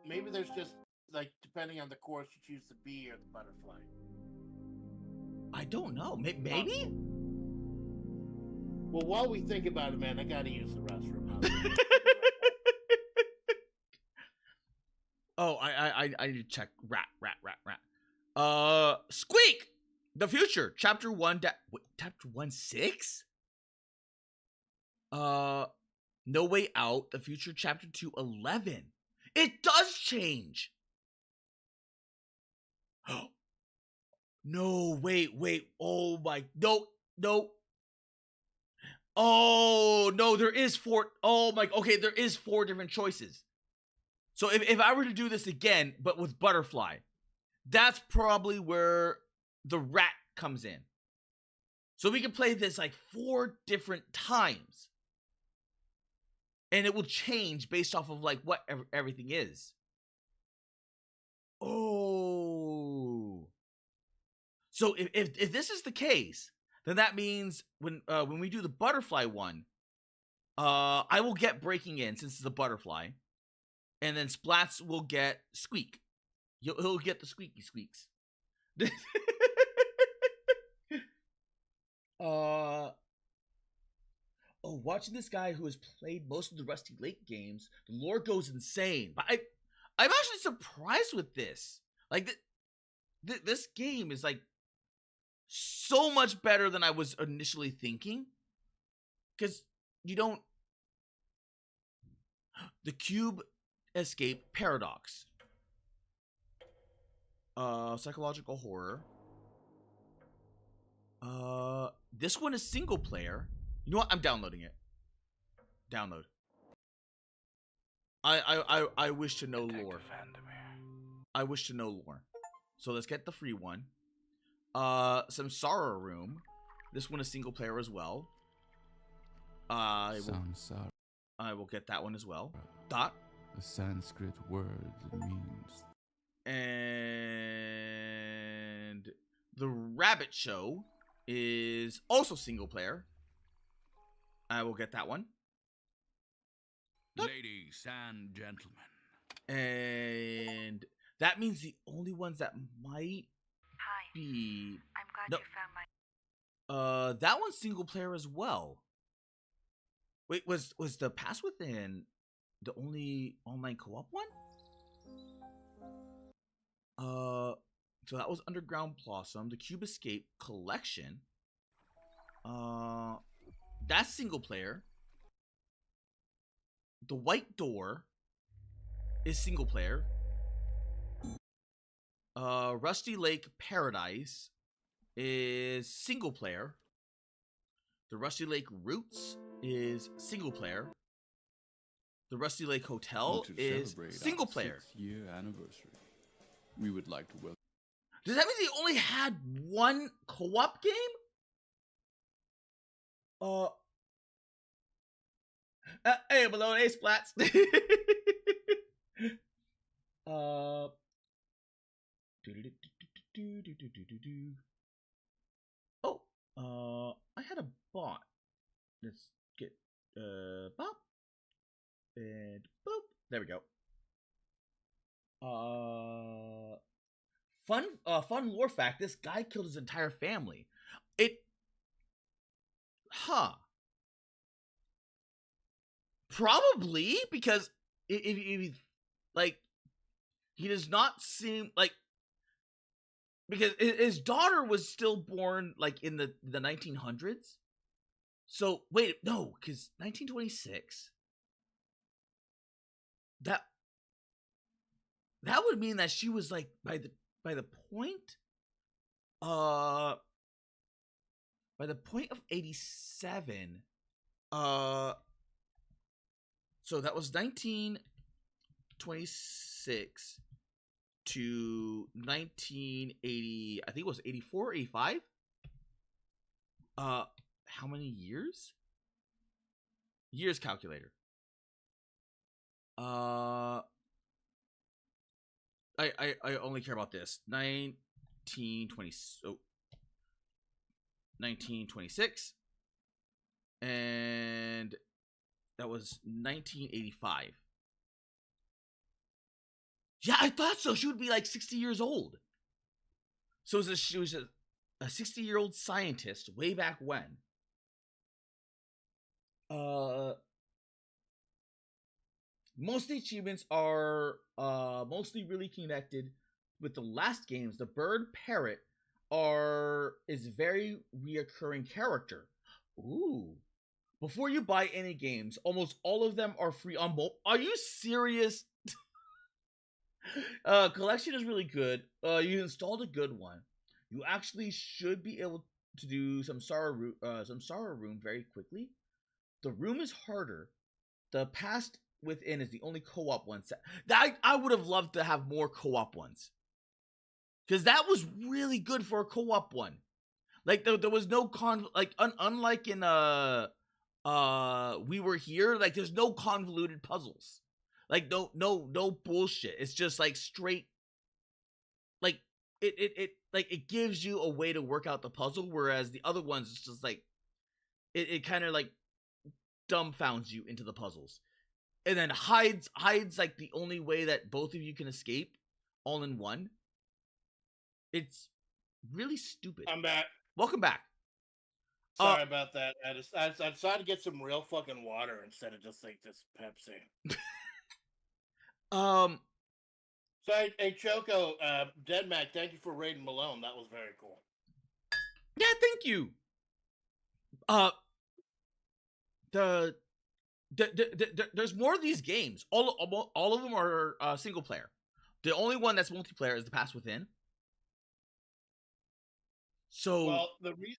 S1: Maybe there's just like depending on the course, you choose the bee or the butterfly.
S2: I don't know. Maybe.
S1: Well, while we think about it, man, I gotta use the restroom.
S2: Oh, I need to check. Rat. Squeak! The future. Chapter 1. Chapter 1-6? No Way Out. The future. Chapter 2-11. It does change! No, wait. Oh my. No. Oh, no, there is 4. Oh my. Okay, there is 4 different choices. So if I were to do this again, but with butterfly, that's probably where the rat comes in. So we can play this like 4 different times. And it will change based off of like what everything is. Oh. So if this is the case, then that means when we do the butterfly one, I will get breaking in since it's the butterfly, and then Splats will get squeak. He'll get the squeaky squeaks. Oh, watching this guy who has played most of the Rusty Lake games, the lore goes insane. But I'm actually surprised with this. Like, this game is like so much better than I was initially thinking. Because you don't. The Cube Escape Paradox. Psychological horror. This one is single player. You know what? I'm downloading it. Download. I wish to know lore. I wish to know lore. So let's get the free one. Some Sorrow Room. This one is single player as well. I will get that one as well. Dot.
S4: A Sanskrit word that means.
S2: And the Rabbit Show is also single player. I will get that one.
S5: Ladies and gentlemen.
S2: And that means the only ones that might be.
S6: I'm glad
S2: no.
S6: you found my.
S2: That one's single player as well. Wait, was the Pass Within the only online co-op one? So that was Underground Blossom, the Cube Escape Collection. That's single player. The White Door is single player. Rusty Lake Paradise is single player. The Rusty Lake Roots is single player. The Rusty Lake Hotel is single player.
S5: 6th-year anniversary. We would like to welcome.
S2: Does that mean they only had one co-op game? Hey, below A splats. I had a bot. Let's get bop and boop. There we go. Fun lore fact. This guy killed his entire family. Probably because if like, he does not seem like, because his daughter was still born like in the 1900s. So wait, no, because 1926. That would mean that she was like by the point of 87. So that was 1926 to 1980. I think it was 84, 85. How many years? Years calculator. I only care about this. 1926. And that was 1985. Yeah, I thought so. She would be like 60 years old. So she was a 60-year-old scientist way back when. Most of the achievements are mostly really connected with the last games. The bird parrot is very reoccurring character. Ooh. Before you buy any games, almost all of them are free on mobile. Are you serious? Collection is really good. You installed a good one. You actually should be able to do some Sorrow Room very quickly. The room is harder. The Past Within is the only co-op one. I would have loved to have more co-op ones, because that was really good for a co-op one. Like there was no unlike in We Were Here. Like there's no convoluted puzzles. Like no bullshit. It's just like straight. Like it gives you a way to work out the puzzle, whereas the other ones it's just like it kind of like dumbfounds you into the puzzles, and then hides like the only way that both of you can escape all in one. It's really stupid.
S1: I'm back.
S2: Welcome back.
S1: Sorry about that. I decided to get some real fucking water instead of just like this Pepsi.
S2: Um,
S1: So, hey Choco, Dead Mac, thank you for raiding Malone. That was very cool.
S2: yeah, thank you. There's more of these games. All of them are single player. The only one that's multiplayer is The Pass Within. So,
S1: Well,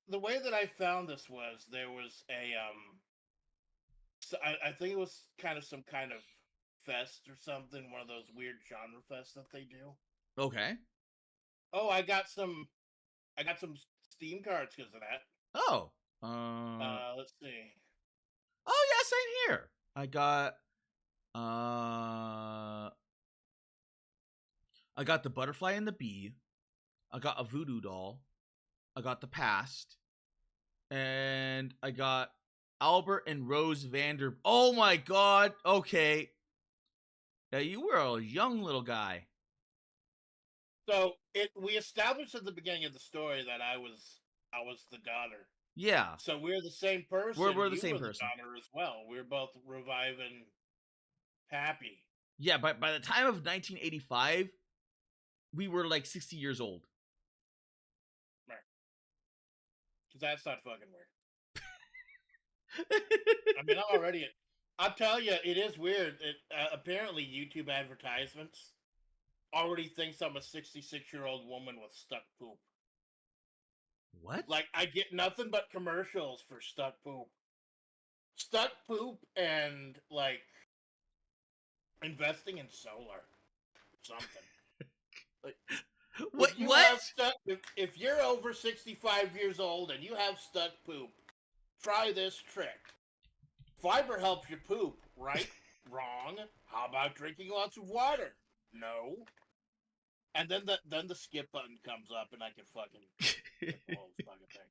S1: the way that I found this was there was a so I think it was kind of some kind of fest or something, one of those weird genre fests that they do.
S2: okay.
S1: Oh, I got some Steam cards because of that.
S2: Oh,
S1: Let's see.
S2: oh yeah, same here. I got the Butterfly and the Bee. I got a Voodoo Doll. I got The Past. And I got Albert and Rose Vander. Oh my god. Okay. Yeah, you were a young little guy.
S1: So we established at the beginning of the story that I was the daughter.
S2: Yeah.
S1: So we're the same person.
S2: We're the
S1: You
S2: same
S1: were
S2: person.
S1: The daughter as well. We're both reviving Pappy.
S2: Yeah, but by the time of 1985, we were like 60 years old.
S1: Right. Because that's not fucking weird. I mean, I'll tell you, it is weird. Apparently, YouTube advertisements already thinks I'm a 66-year-old woman with stuck poop.
S2: What?
S1: Like, I get nothing but commercials for stuck poop. Stuck poop and, like, investing in solar. Something. Like, if you're over 65 years old and you have stuck poop, try this trick. Fiber helps you poop, right? Wrong. How about drinking lots of water? No. And then the skip button comes up and I can fucking hit the whole fucking thing.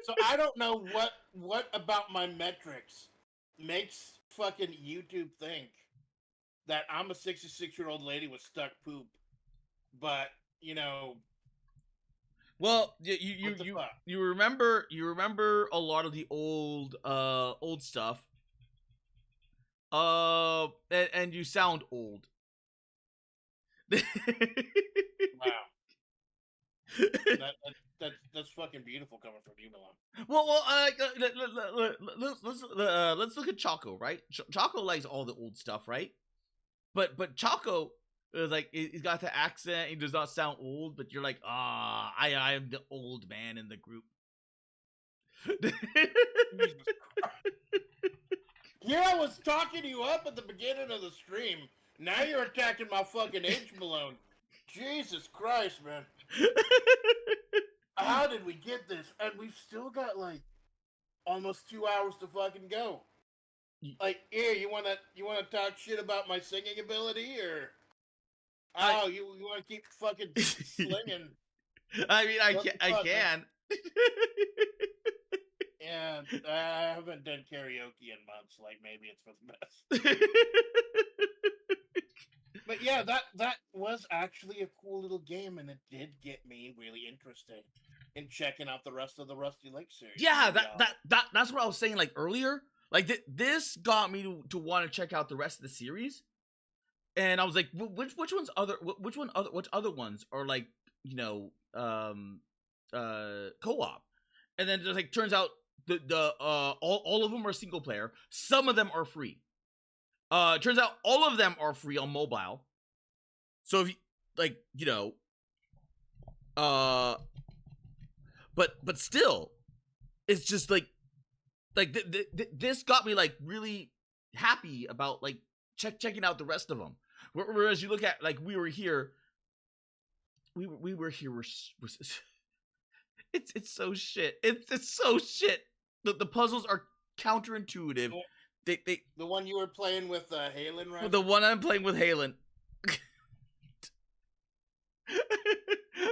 S1: So I don't know what about my metrics makes fucking YouTube think that I'm a 66-year-old lady with stuck poop, but you know.
S2: Well, you remember a lot of the old stuff. And you sound old.
S1: Wow. That's fucking beautiful coming from you, Milan.
S2: Well, let's look at Choco, right? Choco likes all the old stuff, right? But Choco is like, he's got the accent. He does not sound old, but you're like, I am the old man in the group.
S1: Here I was talking you up at the beginning of the stream. Now you're attacking my fucking age, Malone. Jesus Christ, man. How did we get this? And we've still got like almost 2 hours to fucking go. Like, here, you wanna talk shit about my singing ability, or you wanna keep fucking slinging?
S2: I mean, I can.
S1: Yeah, I haven't done karaoke in months. Like, maybe it's for the best. But yeah, that was actually a cool little game, and it did get me really interested in checking out the rest of the Rusty Lake series.
S2: Yeah, that's what I was saying like earlier. Like this got me to want to check out the rest of the series, and I was like, which other ones are like, you know, co-op, and then just like turns out all of them are single player. Some of them are free. Turns out all of them are free on mobile. So if you like, you know, but still, it's just like this got me like really happy about like checking out the rest of them. Whereas you look at like we were here. It's so shit. It's so shit. The puzzles are counterintuitive. The
S1: one you were playing with Halen, right?
S2: The one I'm playing with Halen.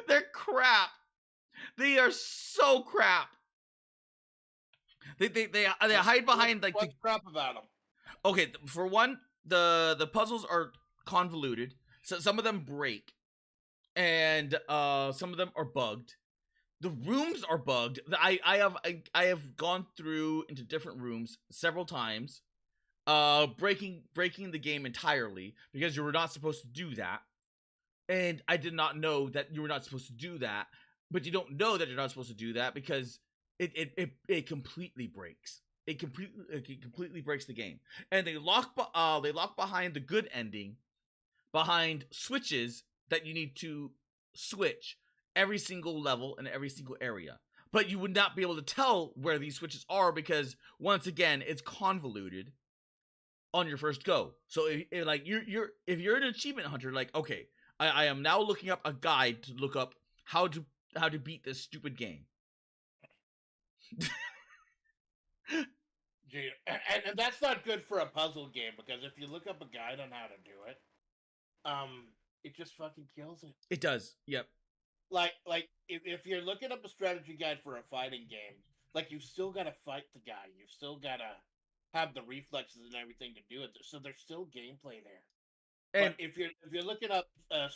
S2: They're crap. They are so crap. They hide behind like
S1: what's crap about them?
S2: Okay, for one, the puzzles are convoluted. So some of them break, and some of them are bugged, The rooms are bugged. I have gone through into different rooms several times, breaking the game entirely because you were not supposed to do that, and I did not know that you were not supposed to do that. But you don't know that you're not supposed to do that because it completely breaks. It completely breaks the game, and they lock behind the good ending, behind switches that you need to switch every single level and every single area. But you would not be able to tell where these switches are because once again, it's convoluted on your first go. So like if you're an achievement hunter, like okay, I am now looking up a guide to look up how to beat this stupid game.
S1: Gee, and that's not good for a puzzle game because if you look up a guide on how to do it, it just fucking kills it.
S2: It does. Yep.
S1: Like if you're looking up a strategy guide for a fighting game, like you still gotta fight the guy. You still gotta have the reflexes and everything to do it. So there's still gameplay there.
S2: And
S1: but if you're looking up a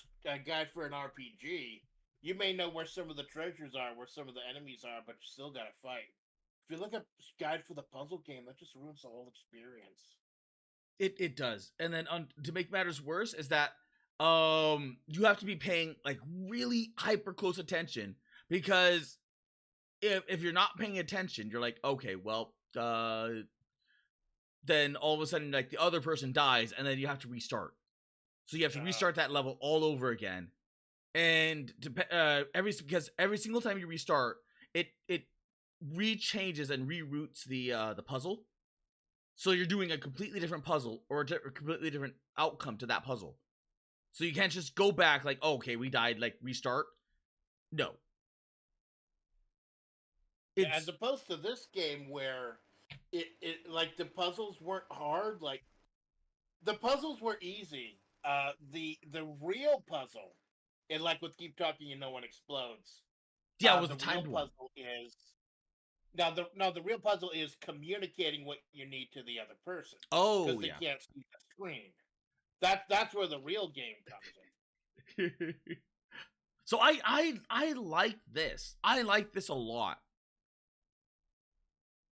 S1: guide for an RPG, you may know where some of the treasures are, where some of the enemies are, but you still gotta fight. If you look up guide for the puzzle game, that just ruins the whole experience.
S2: it does. And then to make matters worse is that you have to be paying like really hyper close attention because if you're not paying attention, you're like, okay, well, then all of a sudden like the other person dies and then you have to restart. So you have to restart that level all over again. And because every single time you restart, it rechanges and reroutes the puzzle. So you're doing a completely different puzzle or a completely different outcome to that puzzle. So you can't just go back like, oh, okay, we died, like restart. No.
S1: As opposed to this game where it like the puzzles weren't hard, like the puzzles were easy. The real puzzle, and like with Keep Talking and No One Explodes.
S2: Yeah, it was
S1: the
S2: the timed
S1: real
S2: one.
S1: puzzle is the real puzzle is communicating what you need to the other person.
S2: Oh,
S1: because they can't see the screen. That's where the real game comes in.
S2: So I like this. I like this a lot.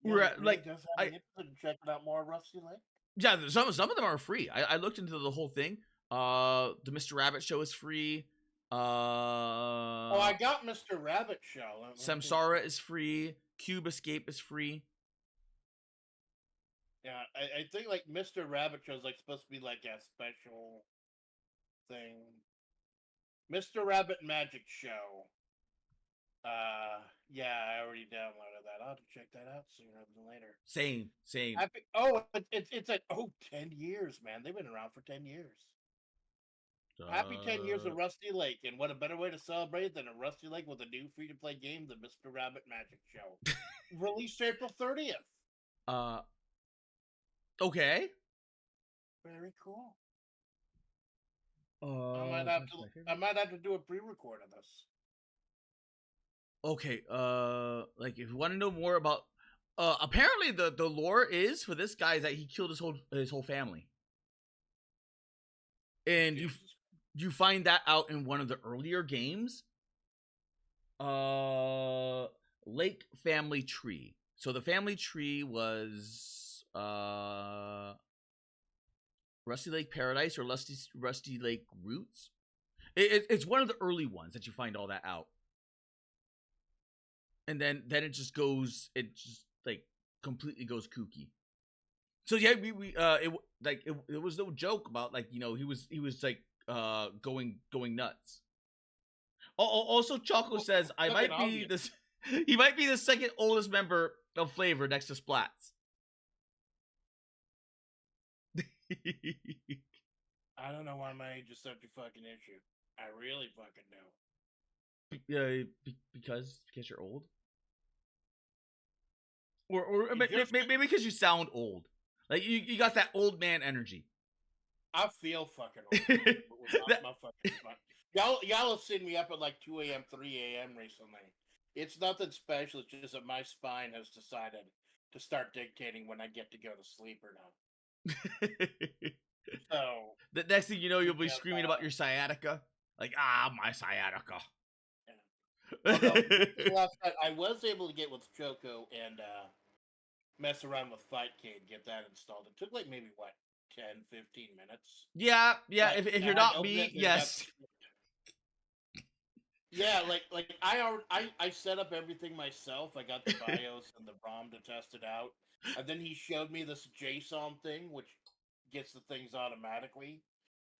S1: Yeah,
S2: We're
S1: it
S2: at,
S1: really
S2: like
S1: does
S2: I
S1: have me interested in checking out more Rusty Lake.
S2: yeah, some of them are free. I looked into the whole thing. The Mr. Rabbit show is free.
S1: Oh, I got Mr. Rabbit Show.
S2: Samsara is free. Cube Escape is free.
S1: Yeah, I think like Mr. Rabbit Show is like supposed to be like a special thing. Mr. Rabbit Magic Show. Yeah, I already downloaded that. I'll have to check that out sooner than later.
S2: Same.
S1: It's like 10 years, man. They've been around for 10 years. Happy 10 years of Rusty Lake, and what a better way to celebrate than a Rusty Lake with a new free-to-play game, the Mr. Rabbit Magic Show. Released April 30th.
S2: Okay.
S1: Very cool.
S2: I
S1: I might have to do a pre-record of this.
S2: Okay, like if you want to know more about apparently the lore is for this guy is that he killed his whole family. And you find that out in one of the earlier games. Lake Family Tree. So the family tree was Rusty Lake Paradise or Rusty Lake Roots. It's one of the early ones that you find all that out. And then it just like completely goes kooky. So yeah, it was no joke about like, you know, he was like going nuts. Also Choco says I might be this he might be the second oldest member of FlaVR next to Splats.
S1: I don't know why my age is such a fucking issue. I really fucking don't.
S2: Because you're old? Or maybe because you sound old. Like you got that old man energy.
S1: I feel fucking old. My fucking y'all have seen me up at like 2 a.m., 3 a.m. recently. It's nothing special. It's just that my spine has decided to start dictating when I get to go to sleep or not. So
S2: the next thing you know, you'll be screaming about your sciatica. Like, my sciatica.
S1: Although last night I was able to get with Choco and mess around with Fightcade, get that installed. It took like maybe what 10, 15 minutes.
S2: Yeah.
S1: Like,
S2: If
S1: I
S2: you're
S1: had
S2: not
S1: to open
S2: me,
S1: it and it got
S2: yes.
S1: Yeah, like I set up everything myself. I got the BIOS and the ROM to test it out, and then he showed me this JSON thing, which gets the things automatically.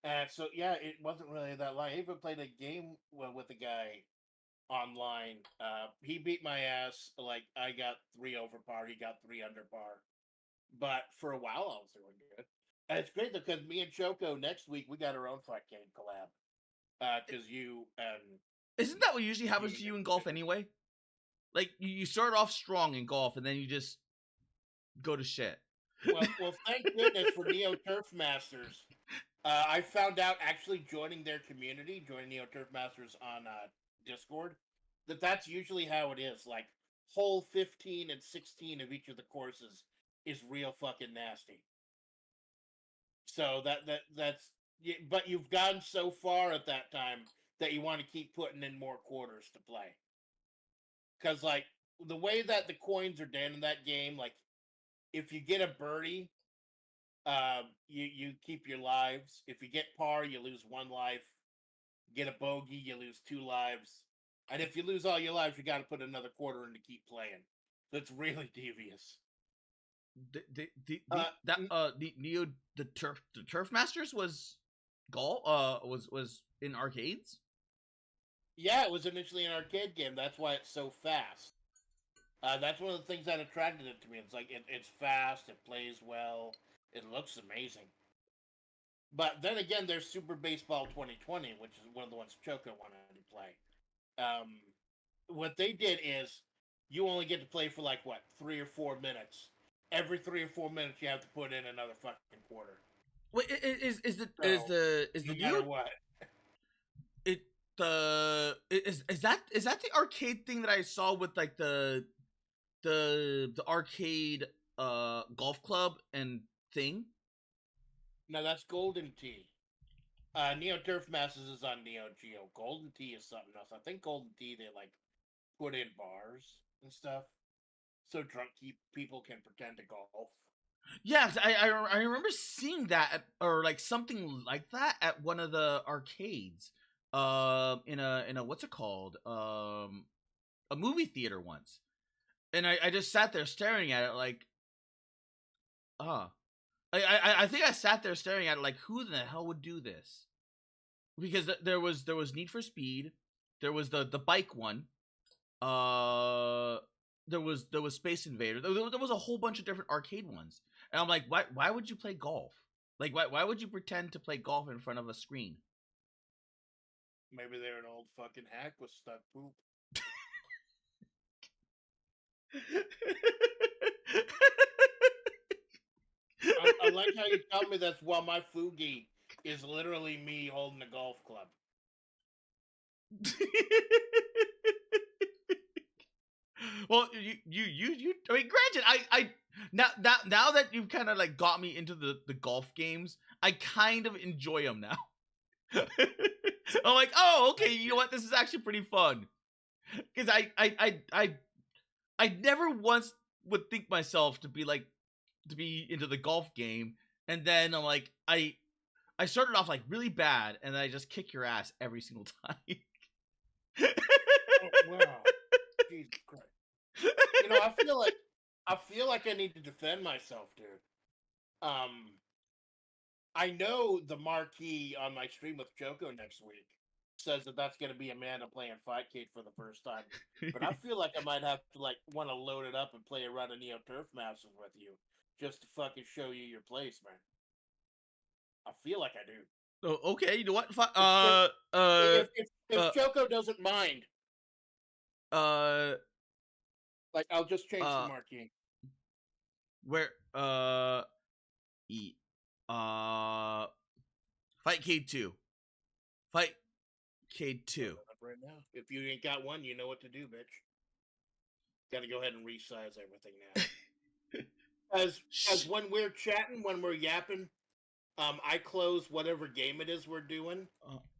S1: And so yeah, it wasn't really that long. I even played a game with a guy online. He beat my ass. Like I got 3 over par, he got 3 under par. But for a while, I was doing good. And it's great because me and Choco next week we got our own fight game collab. Because you and
S2: Isn't that what usually happens to
S1: and
S2: you in golf anyway? Like you start off strong in golf and then you just go to shit.
S1: well, thank goodness for Neo Turf Masters. I found out actually joining their community, joining Neo Turf Masters on Discord, that's usually how it is. Like hole 15 and 16 of each of the courses is real fucking nasty. So that's but you've gone so far at that time that you want to keep putting in more quarters to play. Because like the way that the coins are done in that game, like if you get a birdie, you keep your lives. If you get par, you lose 1 life. Get a bogey, you lose 2 lives. And if you lose all your lives, you got to put another quarter in to keep playing. So it's really devious.
S2: The Turf Masters was golf. Was in arcades.
S1: Yeah, it was initially an arcade game. That's why it's so fast. That's one of the things that attracted it to me. It's like it's fast, it plays well, it looks amazing. But then again, there's Super Baseball 2020, which is one of the ones Choco wanted to play. What they did is you only get to play for like what 3 or 4 minutes. Every 3 or 4 minutes, you have to put in another fucking quarter.
S2: Wait, is
S1: No
S2: the
S1: matter
S2: new
S1: what.
S2: is that the arcade thing that I saw with like the arcade golf club and thing?
S1: No, that's Golden Tee. Neo Turf Masters is on Neo Geo. Golden Tee is something else. I think Golden Tee they like put in bars and stuff, so drunk people can pretend to golf.
S2: Yeah, I remember seeing that or like something like that at one of the arcades. In a what's it called? A movie theater once, and I just sat there staring at it like, I think I sat there staring at it like, who the hell would do this? Because there was Need for Speed, there was the bike one, there was Space Invader, there was a whole bunch of different arcade ones, and I'm like, why would you play golf? Like why would you pretend to play golf in front of a screen?
S1: Maybe they're an old fucking hack with stuck poop. I like how you tell me that's while my Fugi is literally me holding a golf club.
S2: Well, you. I mean, granted, I now that you've kind of like got me into the golf games, I kind of enjoy them now. I'm like, oh, okay, you know what? This is actually pretty fun. Because I never once would think myself to be into the golf game, and then I'm like, I started off like really bad, and then I just kick your ass every single time.
S1: Oh, wow, Jesus Christ! You know, I feel like I need to defend myself, dude. I know the marquee on my stream with Choco next week says that that's going to be Amanda playing Fightcade for the first time, but I feel like I might have to like want to load it up and play a run of Neo Turf Masters with you just to fucking show you your place, man. I feel like I do.
S2: Oh, okay, you know what?
S1: If Choco doesn't mind,
S2: uh,
S1: like I'll just change the marquee.
S2: Where Fightcade 2. Fightcade 2.
S1: Right now. If you ain't got one, you know what to do, bitch. Gotta go ahead and resize everything now. As when we're chatting, when we're yapping, I close whatever game it is we're doing,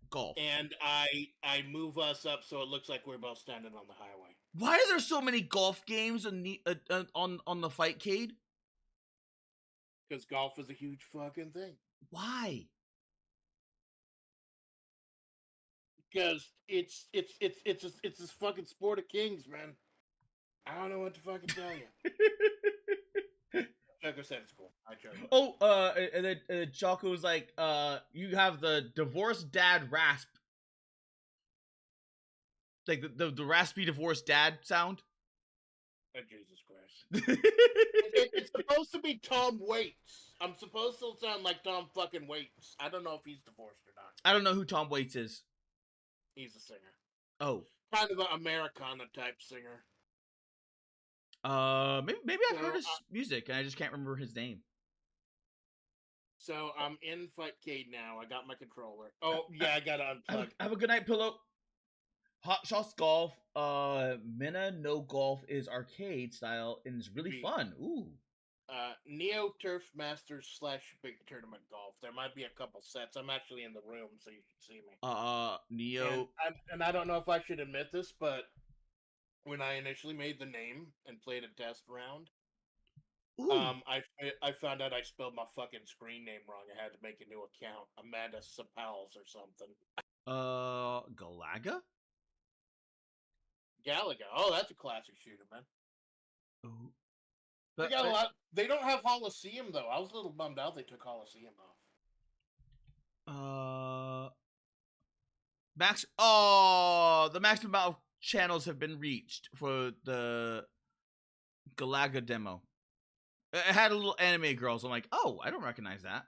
S2: Golf.
S1: And I move us up so it looks like we're both standing on the highway.
S2: Why are there so many golf games on the Fightcade?
S1: Because golf is a huge fucking thing.
S2: Why?
S1: Because it's this fucking sport of kings, man. I don't know what to fucking tell you. Like I said, it's cool. I tried.
S2: Oh, and then Jocko's like, you have the divorced dad rasp. Like the raspy divorced dad sound.
S1: Oh, Jesus Christ. It's supposed to be Tom Waits. I'm supposed to sound like Tom fucking Waits. I don't know if he's divorced or not.
S2: I don't know who Tom Waits is.
S1: He's a singer.
S2: Oh.
S1: Kind of an Americana type singer.
S2: Maybe I've heard his music and I just can't remember his name.
S1: So I'm in Fightcade now. I got my controller. Oh yeah, I gotta unplug.
S2: Have a good night, Pillow. Hot Shots Golf. Minna No Golf is arcade style and it's really fun. Ooh.
S1: Neo Turf Masters / Big Tournament Golf. There might be a couple sets. I'm actually in the room, so you can see me.
S2: Neo.
S1: And I don't know if I should admit this, but when I initially made the name and played a test round, I found out I spelled my fucking screen name wrong. I had to make a new account. Amanda Sapals or something.
S2: Galaga?
S1: Galaga. Oh, that's a classic shooter, man.
S2: Oh.
S1: They got a lot. They don't have Coliseum though. I was a little bummed out they took Coliseum off.
S2: Max. Oh, the maximum amount of channels have been reached for the Galaga demo. It had a little anime girl, so I'm like, oh, I don't recognize that.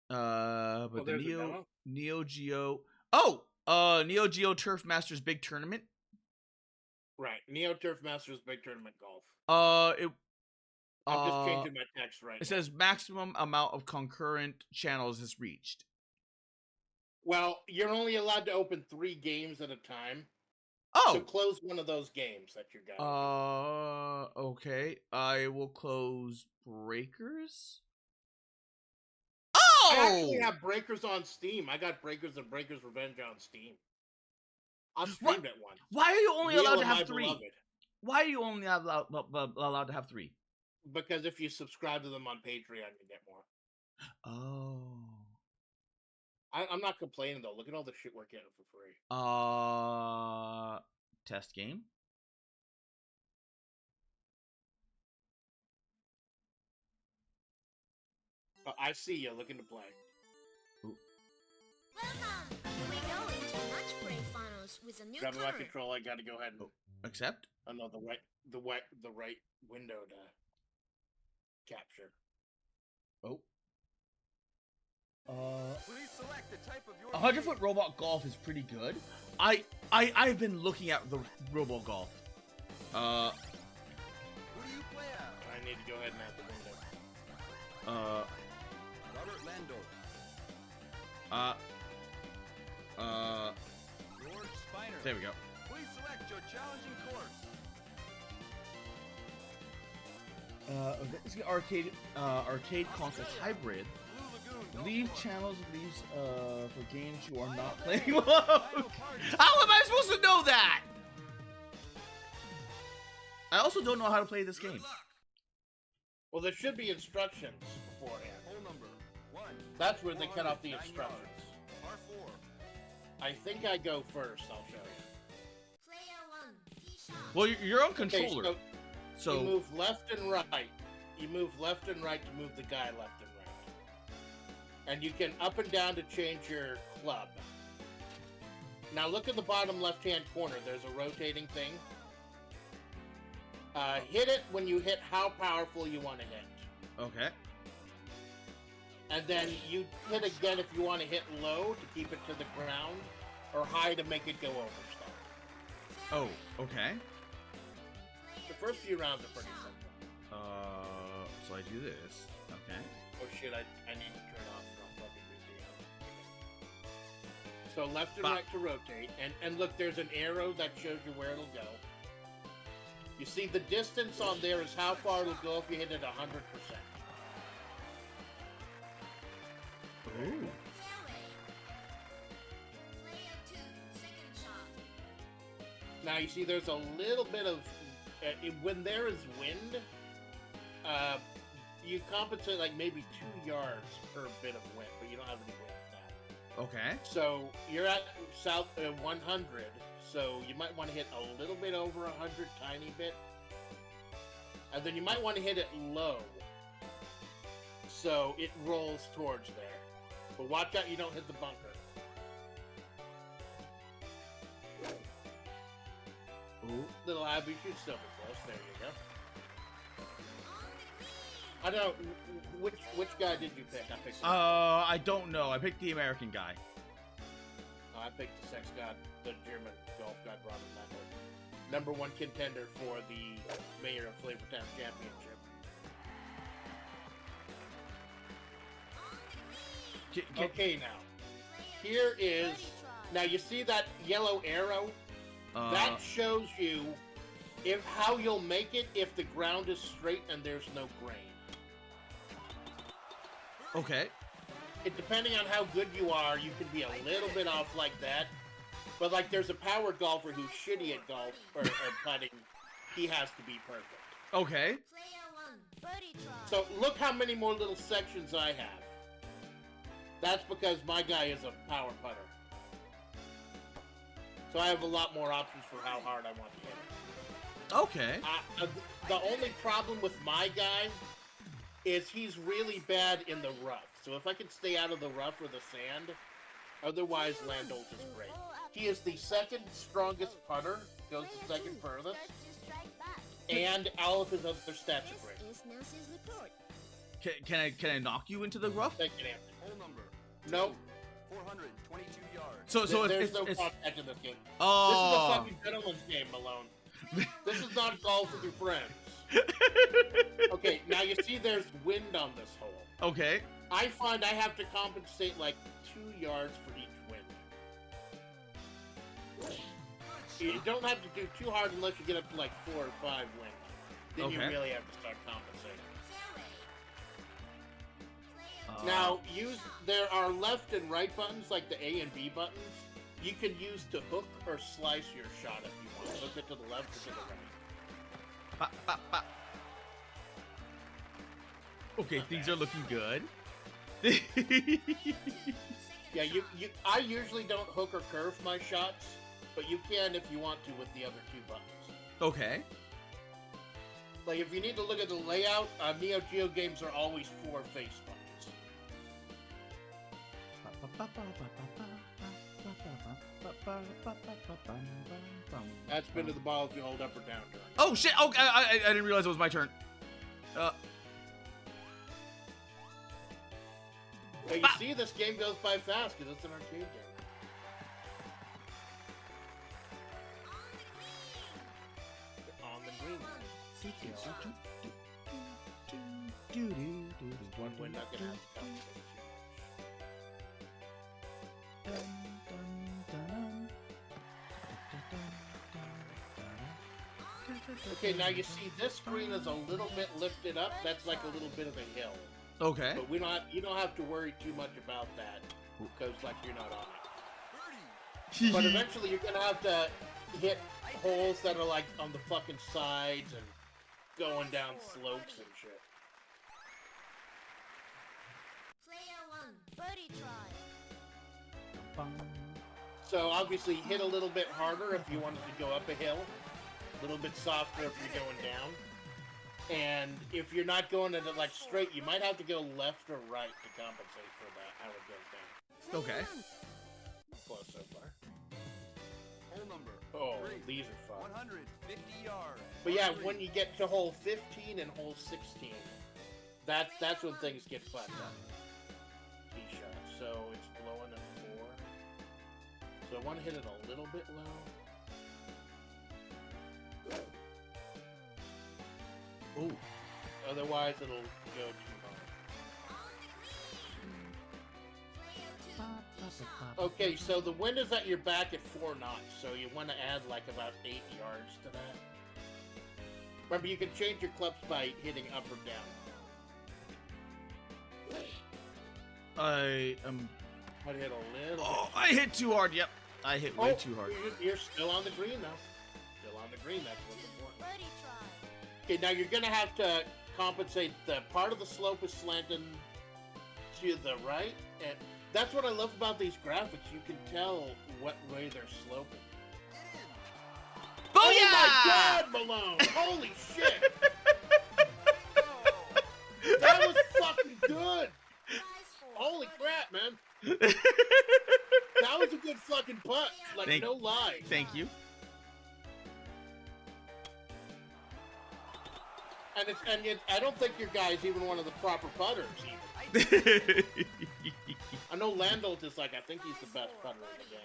S2: But the Neo Geo. Oh, Neo Geo Turf Masters Big Tournament.
S1: Right, Neo Turf Masters Big Tournament Golf.
S2: I'm
S1: just changing my text right now.
S2: It says maximum amount of concurrent channels is reached.
S1: Well, you're only allowed to open 3 games at a time.
S2: Oh!
S1: So close one of those games that you got.
S2: Okay. I will close Breakers. Oh!
S1: I actually have Breakers on Steam. I got Breakers and Breakers Revenge on Steam. I streamed it once.
S2: Why are you only allowed to have 3?
S1: Beloved.
S2: Why are you only allowed to have 3?
S1: Because if you subscribe to them on Patreon, you get more.
S2: Oh.
S1: I'm not complaining though. Look at all the shit we're getting for free.
S2: Test game.
S1: I see you looking to play.
S2: Ooh.
S6: Welcome. We're going to match play finals with a new
S1: Grabbing my
S6: color.
S1: control, I gotta go ahead and
S2: Accept.
S1: Oh no, the right window to capture.
S2: Oh.
S7: Please select the type of your
S2: 100-foot robot golf is pretty good. I've been looking at the robo golf.
S7: Who do you play as?
S1: I need to go ahead and add the window.
S7: Robert Lando. George Spiner.
S2: There we go.
S7: Please select your challenging course.
S2: This is arcade console hybrid.
S7: Blue Lagoon.
S2: Leave channels of these for games you are not playing. How am I supposed to know that? I also don't know how to play this game.
S1: Well, there should be instructions beforehand.
S7: Hole number 1.
S1: That's where they cut off the
S7: 9
S1: instructions.
S7: yards. Par 4.
S1: I think I go first. I'll show you.
S6: Player 1, tee shot.
S2: Well, you're on
S1: Okay,
S2: controller,
S1: so you
S2: so
S1: move left and right. You move left and right to move the guy left and right. And you can up and down to change your club. Now look at the bottom left-hand corner. There's a rotating thing. Hit it when you hit how powerful you want to hit.
S2: okay.
S1: And then you hit again if you want to hit low to keep it to the ground, or high to make it go over stuff.
S2: Oh, okay.
S1: The first few rounds are pretty simple.
S2: So I do this. Okay.
S1: Oh shit, I need to turn off the fucking video. So left and right to rotate, and look, there's an arrow that shows you where it'll go. You see the distance on there is how far it'll go if you hit it 100%.
S2: Ooh.
S1: Now you see, there's a little bit of when there is wind. You compensate like maybe 2 yards per bit of wind, but you don't have any wind now.
S2: Okay.
S1: So you're at south 100. So you might want to hit a little bit over 100, tiny bit, and then you might want to hit it low, so it rolls towards there. But watch out, you don't hit the bunker.
S2: Ooh.
S1: Little Abby should still be close. There you go. I don't know which guy did you pick? I picked.
S2: I don't know. I picked the American guy.
S1: I picked the sex god, the German golf god, Robin Landau. #1 contender for the Mayor of Flavor Town Championship. Okay, now. Here is... Now, you see that yellow arrow? That shows you how you'll make it if the ground is straight and there's no grain.
S2: Okay.
S1: Depending on how good you are, you can be a little bit off like that. But, like, there's a power golfer who's shitty at golf or putting. He has to be perfect.
S2: Okay.
S1: So, look how many more little sections I have. That's because my guy is a power putter. So I have a lot more options for how hard I want to hit it.
S2: Okay.
S1: The only problem with my guy is he's really bad in the rough. So if I can stay out of the rough or the sand, otherwise Landolt is great. He is the second strongest putter, goes the second furthest, and all of his other stats are great.
S2: Can I knock you into the rough?
S1: Thank you, Anthony.
S7: Hole number.
S1: Nope.
S7: 422 yards.
S2: So
S1: There's no
S2: it's
S1: contact in this game.
S2: oh.
S1: This is a fucking gentleman's game, Malone. This is not golf with your friends. Okay, now you see there's wind on this hole.
S2: Okay.
S1: I find I have to compensate like 2 yards for each wind. You don't have to do too hard unless you get up to like 4 or 5 wind. Then you really have to start compensating. Now, there are left and right buttons, like the A and B buttons. You can use to hook or slice your shot if you want. Hook it to the left or to the right.
S2: Okay, things are looking good.
S1: Yeah, I usually don't hook or curve my shots, but you can if you want to with the other 2 buttons.
S2: Okay.
S1: Like, if you need to look at the layout, Neo Geo games are always 4 face buttons. That's spin to the ball if you hold up or down during.
S2: Oh shit! Oh, I didn't realize it was my turn.
S1: But you see, this game goes by fast because it's an arcade game. On the green. There's one win not gonna have to compensate too much. Okay, now you see this screen is a little bit lifted up. That's like a little bit of a hill.
S2: Okay.
S1: But you don't have to worry too much about that because like you're not on it. But eventually you're gonna have to hit holes that are like on the fucking sides and going down slopes and shit. So obviously hit a little bit harder if you wanted to go up a hill. A little bit softer if you're going down. And if you're not going at it like straight, you might have to go left or right to compensate for that, how it goes down.
S2: Okay.
S1: Close so far.
S7: Hole number.
S1: Oh,
S7: 3,
S1: these are fun.
S7: 150 yards.
S1: But yeah, when you get to hole 15 and hole 16, that's when things get fucked up. Tee shot. So it's blowing at 4. So I want to hit it a little bit low.
S2: Ooh.
S1: Otherwise, it'll go too hard. Okay, so the wind is at your back at 4 knots, so you want to add like about 8 yards to that. Remember, you can change your clubs by hitting up or down.
S2: I am.
S1: I'd hit a little.
S2: Oh, I hit too hard. Yep, I hit way too hard.
S1: You're still on the green though. on the green. That's what's important.
S6: Birdie try.
S1: Okay, now you're gonna have to compensate. The part of the slope is slanting to the right, and that's what I love about these graphics. You can tell what way they're sloping.
S2: Booyah!
S1: Oh my God, Malone! Holy shit! That was fucking good!
S6: Prize for
S1: Holy
S6: birdie.
S1: crap, man! That was a good fucking putt. Like,
S2: Thank-
S1: no lie.
S2: Thank you.
S1: And I don't think your guy's even one of the proper putters. Even. I know Landolt is like, I think he's the best putter in the game.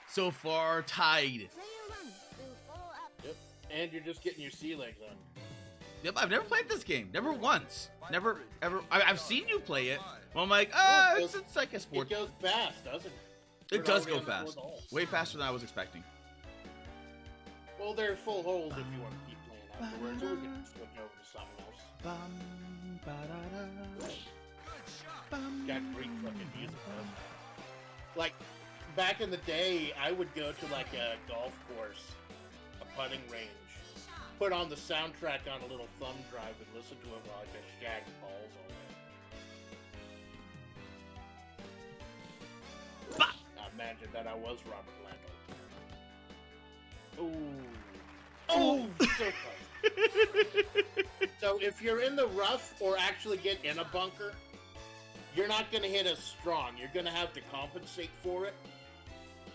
S2: So far, tied.
S6: Player one will follow up.
S1: Yep. And you're just getting your sea legs on.
S2: Yep, I've never played this game. Never once. Never, ever. I've seen you play it. Well, I'm like, it's like a sport.
S1: It goes fast, doesn't it?
S2: It does
S1: We're
S2: go
S1: already on the
S2: fast.
S1: fourth hole.
S2: Way faster than I was expecting.
S1: Well, they're full holes if you want to keep playing afterwards, or we can switch over to something else. Got great fucking music, though. Like, back in the day, I would go to like a golf course, a putting range, put on the soundtrack on a little thumb drive and listen to it while I just shagged balls all day. I imagine that I was Robert Lando. Ooh. Oh, so close. So if you're in the rough or actually get in a bunker, you're not going to hit as strong. You're going to have to compensate for it.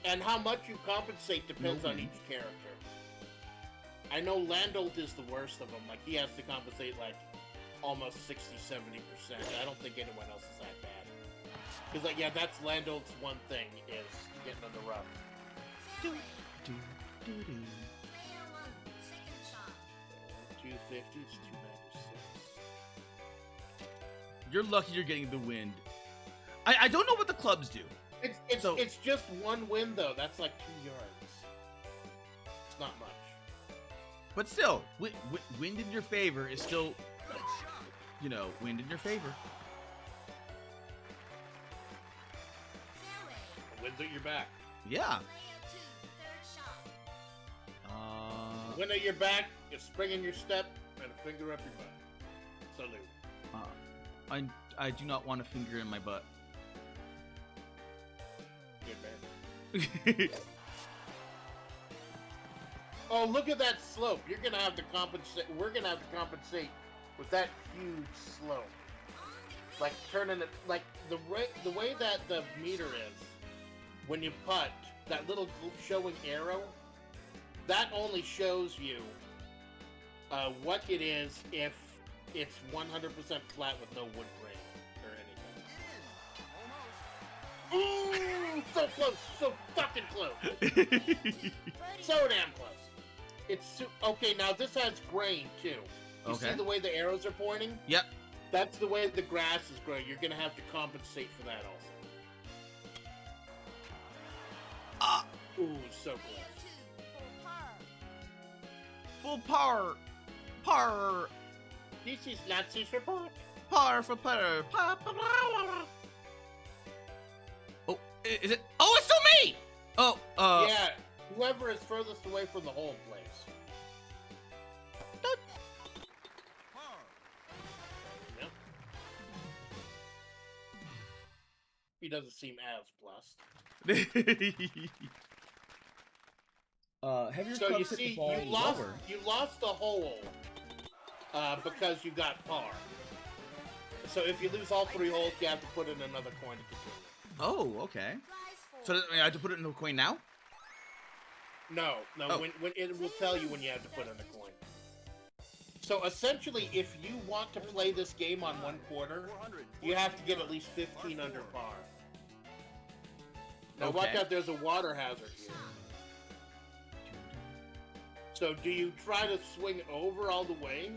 S1: And how much you compensate depends on each character. I know Landolt is the worst of them. Like, he has to compensate like almost 60-70%. I don't think anyone else is that bad. Because, like, yeah, that's Landolt's one thing, is getting in the rough.
S6: Player one, second shot.
S1: 250 is 296.
S2: You're lucky you're getting the wind. I don't know what the clubs do.
S1: It's just one win, though. That's like 2 yards. It's not much.
S2: But still, wind in your favor is still, wind in your favor.
S6: Fairway.
S1: The wind's at your back.
S2: Yeah.
S6: Player two, third shot.
S1: Wind at your back, a spring in your step, and a finger up your butt. Salute.
S2: I do not want a finger in my butt.
S1: Good man. Oh, look at that slope. You're gonna have to compensate. We're gonna have to compensate with that huge slope. Like turning it, like the way that the meter is when you putt, that little showing arrow, that only shows you what it is if it's 100% flat with no wood grain or anything. Ooh, so close, so fucking close. So damn close. It's okay. Now this has grain too. You see the way the arrows are pointing?
S2: Yep.
S1: That's the way the grass is growing. You're gonna have to compensate for that also. Ooh, so close.
S2: Full par. Par.
S1: This is Nazi support.
S2: Par for player. Oh, is it? Oh, it's still me! Oh,
S1: Yeah, whoever is furthest away from the hole plays. Yep. He doesn't seem as blessed.
S2: Have your
S1: So
S2: clubs
S1: you
S2: hit
S1: see,
S2: the ball lower.
S1: you lost the hole because you got par. So if you lose all 3 holes, you have to put in another coin to continue.
S2: Oh, okay.
S6: Prize
S2: So I have to put it in the coin now?
S1: No.
S2: Oh.
S1: When it will tell you when you have to put in a coin. So essentially, if you want to play this game on 1 quarter, you have to get at least 15 under par. Now watch
S2: Okay.
S1: out, there's a water hazard here. So do you try to swing over all the way,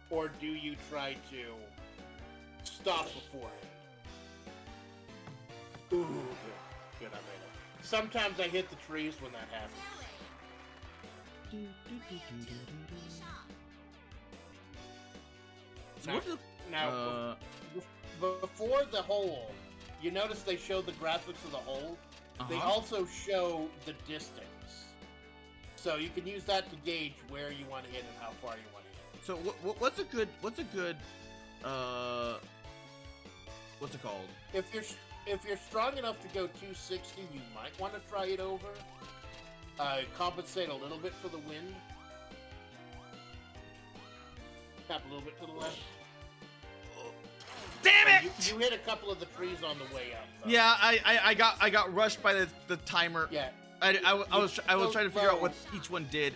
S1: or do you try to stop beforehand? Ooh, good. Good, I made it. Sometimes I hit the trees when that happens.
S2: So what the-
S1: Now, before the hole, you notice they show the graphics of the hole. They
S2: Uh-huh.
S1: also show the distance. So you can use that to gauge where you want to hit and how far you want to hit.
S2: So what's a good what's it called?
S1: If you're strong enough to go 260, you might want to try it over. Compensate a little bit for the wind. Tap a little bit to the left.
S2: Damn
S1: And
S2: it!
S1: you hit a couple of the trees on the way up. Though.
S2: Yeah, I got rushed by the timer.
S1: Yeah.
S2: I was trying to figure out what each one did.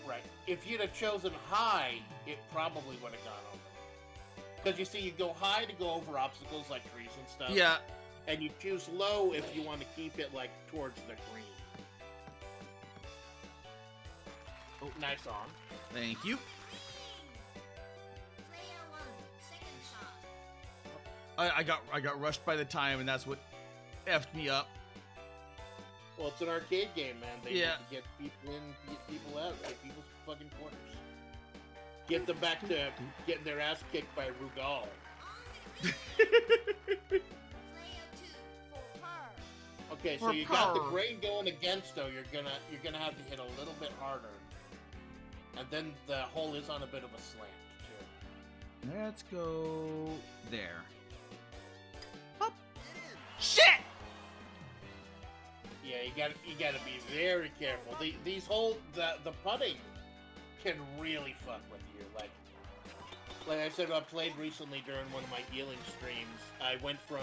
S1: Right. If you'd have chosen high, it probably would have gone over. Because you see, you go high to go over obstacles like trees and stuff.
S2: Yeah.
S1: And you choose low if you want to keep it like towards the green. Oh, nice on.
S2: Thank you. I got rushed by the time, and that's what effed me up.
S1: Well, it's an arcade game, man. They need
S2: Yeah.
S1: to get people in, get people out, get people's fucking corners. Get them back to getting their ass kicked by Rugal. Okay, so
S2: For
S1: you got the
S2: power.
S1: grain going against, though. You're gonna have to hit a little bit harder, and then the hole is on a bit of a slant too.
S2: Let's go there. Up. Shit!
S1: Yeah, you gotta be very careful. These the putting can really fuck with you. Like I said, I played recently during one of my healing streams. I went from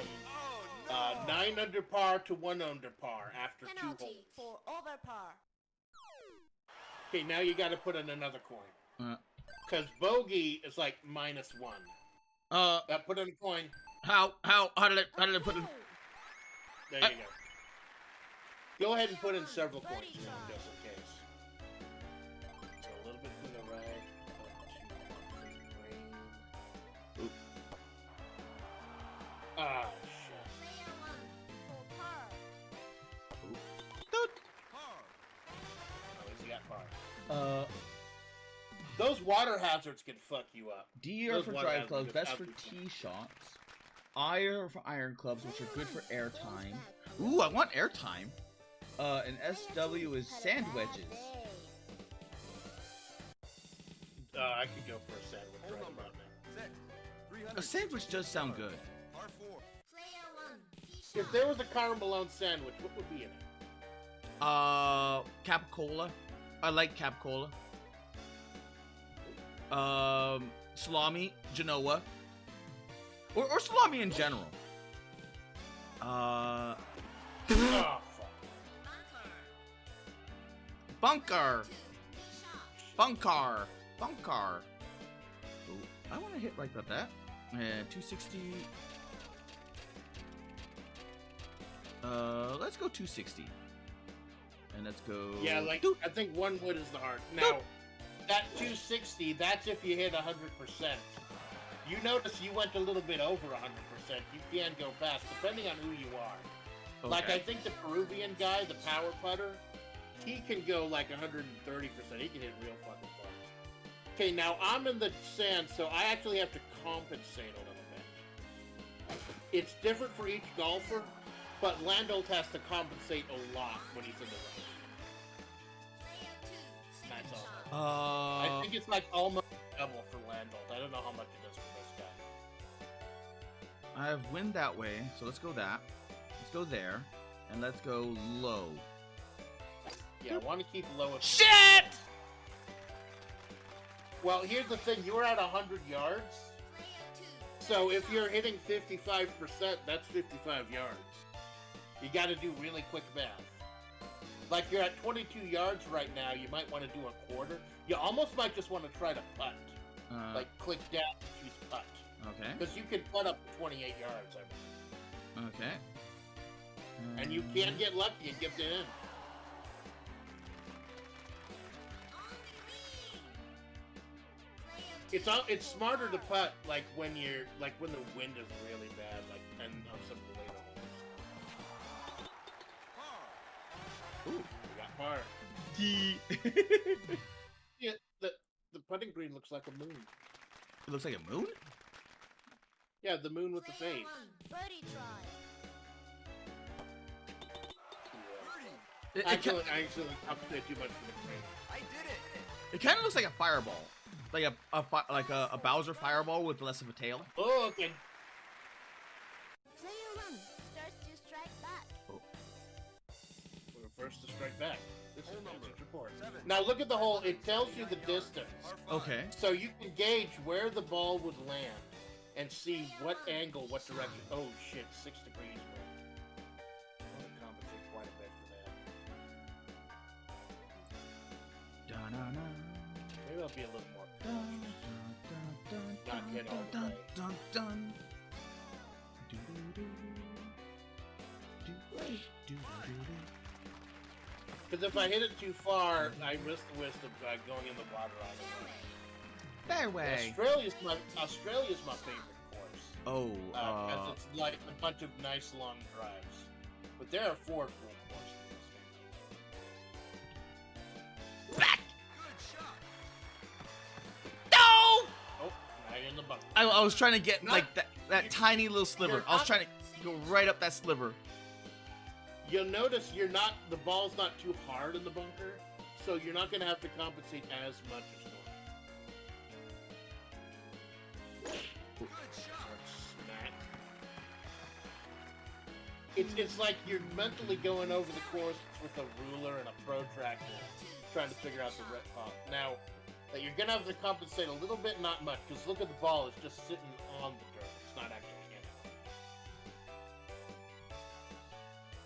S1: 9 under par to 1 under par after 2 holes.
S6: For overpar.
S1: Okay, now you gotta put in another coin.
S2: Uh,
S1: Because bogey is like -1. Put in a coin.
S2: how did I put it?
S1: There you go. Go ahead and put in several coins, you know, just in case. So a little bit to the right.
S2: Oop.
S1: Ah, shit.
S2: Doot.
S1: At least you got par.
S2: Uh,
S1: Those water hazards can fuck you up.
S2: D are
S1: Those
S2: for
S1: water
S2: drive
S1: hazards
S2: clubs,
S1: just
S2: best for
S1: absolutely
S2: tee shots. I are for iron clubs, which are good for air time. Ooh, I want air time. And SW is sand wedges.
S1: I could go for a sandwich right about now.
S2: A sandwich does sound good.
S1: If there was a caramel sandwich, what would be in it?
S2: Capicola. I like Capicola. Salami, Genoa. Or salami in general.
S1: Oh, fuck.
S2: Bunker. Ooh, I want to hit right about that. And 260. Let's go 260. And let's go.
S1: Yeah, like,
S2: Doot.
S1: I think 1 wood is the heart. Now, that 260, that's if you hit 100%. You notice you went a little bit over 100%. You can go fast, depending on who you are.
S2: Okay.
S1: Like, I think the Peruvian guy, the power putter, he can go like 130%. He can hit real fucking far. Okay, now I'm in the sand, so I actually have to compensate a little bit. It's different for each golfer, but Landolt has to compensate a lot when he's in the rough. Nice all. I think it's like almost double for Landolt. I don't know how much it is for this guy.
S2: I have wind that way, so let's go that. Let's go there, and let's go low.
S1: Yeah, I want to keep low.
S2: Shit!
S1: Well, here's the thing. You're at 100 yards. So if you're hitting 55%, that's 55 yards. You got to do really quick math. Like you're at 22 yards right now, you might want to do a quarter. You almost might just want to try to putt. Like click down and choose putt.
S2: Okay.
S1: Because you can putt up to 28 yards. I mean.
S2: Okay.
S1: And you can get lucky and get it in. It's smarter to putt like when the wind is really bad, like and on some of the later holes. Ooh, we got par. Yeah, the putting green looks like a moon.
S2: It looks like a moon?
S1: Yeah, the moon with the face. Actually, I compensate too much for the crane.
S7: I did it!
S2: It kind of looks like a fireball, like a Bowser fireball with less of a tail.
S1: Oh, okay.
S6: Player 1 starts to strike back.
S1: We're first to strike back. This is
S7: Hole number
S1: Advantage report.
S7: 7.
S1: Now look at the hole. It tells you the distance,
S2: Okay.
S1: so you can gauge where the ball would land and see what angle, what direction. Oh shit, 6 degrees. I want to compensate quite a bit for that.
S2: Da-na-na.
S1: Maybe I'll be a little more
S2: Dun,
S1: cautious.
S2: dun, dun,
S1: Not hit all the
S2: dun,
S1: way.
S2: dun, dun. Do-do-do. Do-do-do-do-do.
S1: Because if I hit it too far, I risk the risk of going in the water on it.
S2: Fairway.
S1: Australia's my favorite course.
S2: Oh,
S1: Because it's like a bunch of nice long drives. But there are 4 cool courses in this game.
S2: back.
S7: Good shot!
S2: No!
S1: Oh, now you're in the bunker.
S2: I was trying to get
S1: Not-
S2: like that tiny little sliver.
S1: you're
S2: I was
S1: not-
S2: trying to go right up that sliver.
S1: You'll notice the ball's not too hard in the bunker, so you're not going to have to compensate as much as normal.
S7: Good shot!
S1: Smack. It's like you're mentally going over the course with a ruler and a protractor, trying to figure out the red spot. Now, you're going to have to compensate a little bit, not much, because look at the ball, it's just sitting on the dirt. It's not actually in it.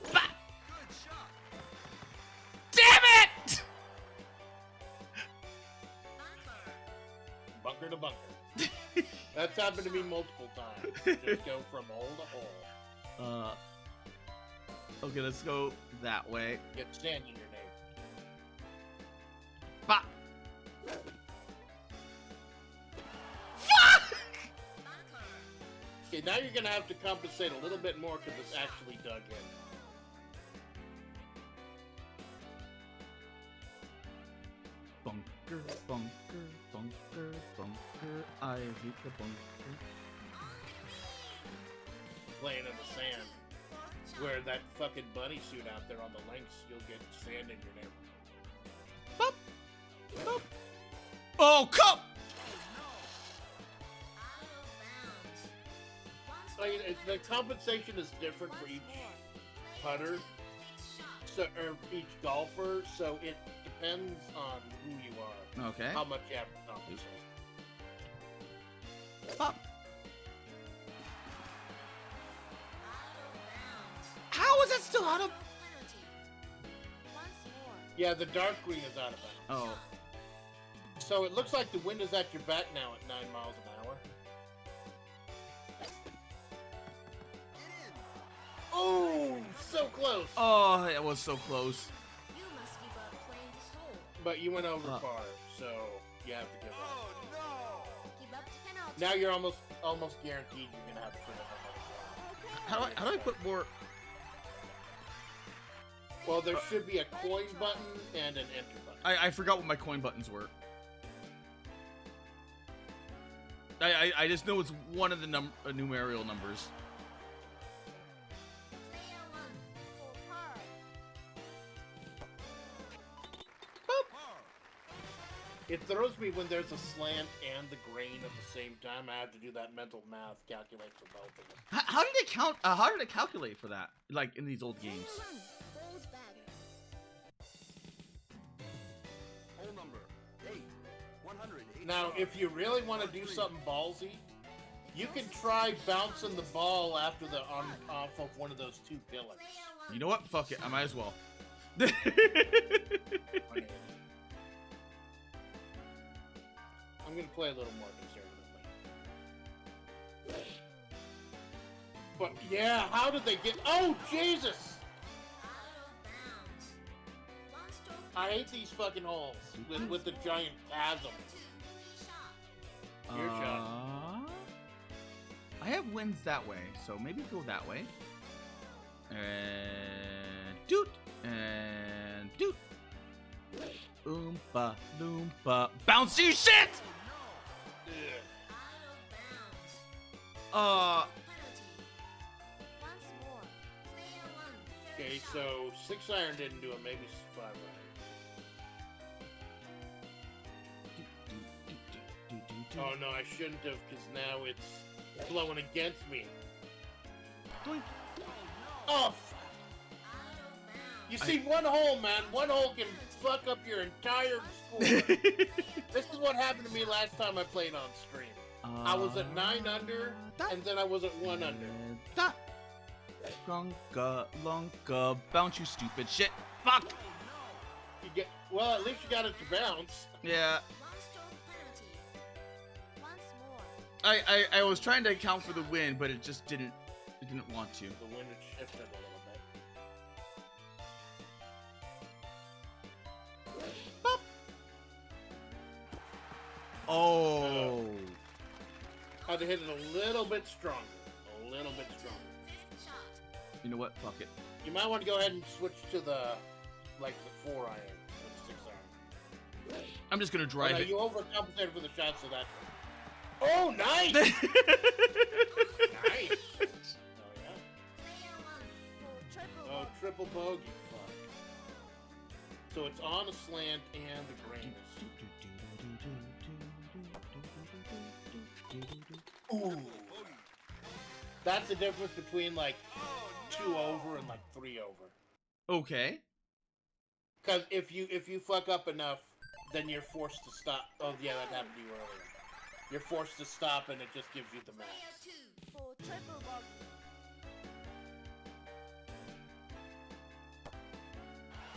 S7: Good shot!
S2: Damn it!
S1: Bunker to bunker. That's happened to me multiple times. Just go from hole to hole.
S2: Okay, let's go that way.
S1: Get sand in your name.
S2: Bah!
S1: Okay, now you're gonna have to compensate a little bit more because it's actually dug in.
S2: Bunker, bunker, bunker, bunker. I hate the bunker.
S1: Playing in the sand. Where that fucking bunny suit out there on the links, you'll get sand in your name.
S2: Bop! Bop! Oh, come!
S1: The compensation is different for each putter, or each golfer, so it depends on who you are.
S2: Okay.
S1: How much you have to compensate.
S2: Bop! How is it still out of...
S1: Yeah, the dark green is out of bounds.
S2: Oh.
S1: So it looks like the wind is at your back now at 9 miles an hour. Oh, so close.
S2: Oh, that was so close.
S6: You must give up playing this hole.
S1: But you went over far, so you have to give up.
S7: Oh no!
S6: Give up the penalty.
S1: Now you're almost guaranteed you're gonna have to put up another
S2: How do I put more...
S1: one. Well, there should be a coin button and an enter button.
S2: I forgot what my coin buttons were. I just know it's one of the numerical numbers.
S6: Player 1 for par.
S1: It throws me when there's a slant and the grain at the same time. I have to do that mental math, calculate for both of them.
S2: How did it count? How did it calculate for that? Like in these old games?
S6: Player 1 falls back.
S7: Hole number 8. 180.
S1: Now, if you really want to do something ballsy, you can try bouncing the ball after off of one of those 2 pillars.
S2: You know what? Fuck it. I might as well.
S1: I'm gonna play a little more conservatively. But yeah, how did they get? Oh Jesus! I hate these fucking holes with the giant chasm. Your shot.
S2: I have wins that way, so maybe go that way. And doot and doot. Oompa loompa bouncy shit.
S1: Okay, so 6 iron didn't do it, maybe 5 iron. Oh no, I shouldn't have, because now it's blowing against me.
S2: Doink.
S1: Oh, fuck. You see, one hole, man. One hole can fuck up your entire score. This is what happened to me last time I played on stream. I was at 9 under, and then I was at 1 under.
S2: Longa, longa, bounce, you stupid shit. Fuck!
S1: You get, well, at least you got it to bounce.
S2: Yeah.
S6: 1 stroke penalty. Once more.
S2: I was trying to account for the wind, but it just didn't want to.
S1: The wind had shifted a little bit.
S2: Bop. Oh.
S1: Had to hit it a little bit stronger. A little bit stronger.
S2: You know what? Fuck it.
S1: You might want to go ahead and switch to the 4 iron and 6 iron.
S2: I'm just gonna drive
S1: Oh, no,
S2: it.
S1: you overcompensated for the shots of that. Oh, nice! Nice! Oh, yeah.
S6: Player 1 for triple
S1: Oh,
S6: bogey.
S1: triple bogey. Fuck. So it's on a slant and the grain is. Ooh. That's the difference between 2 over and 3 over.
S2: Okay.
S1: Because if you fuck up enough, then you're forced to stop. Oh yeah, that happened to you earlier. You're forced to stop, and it just gives you the max.
S6: Player 2 for triple bogey.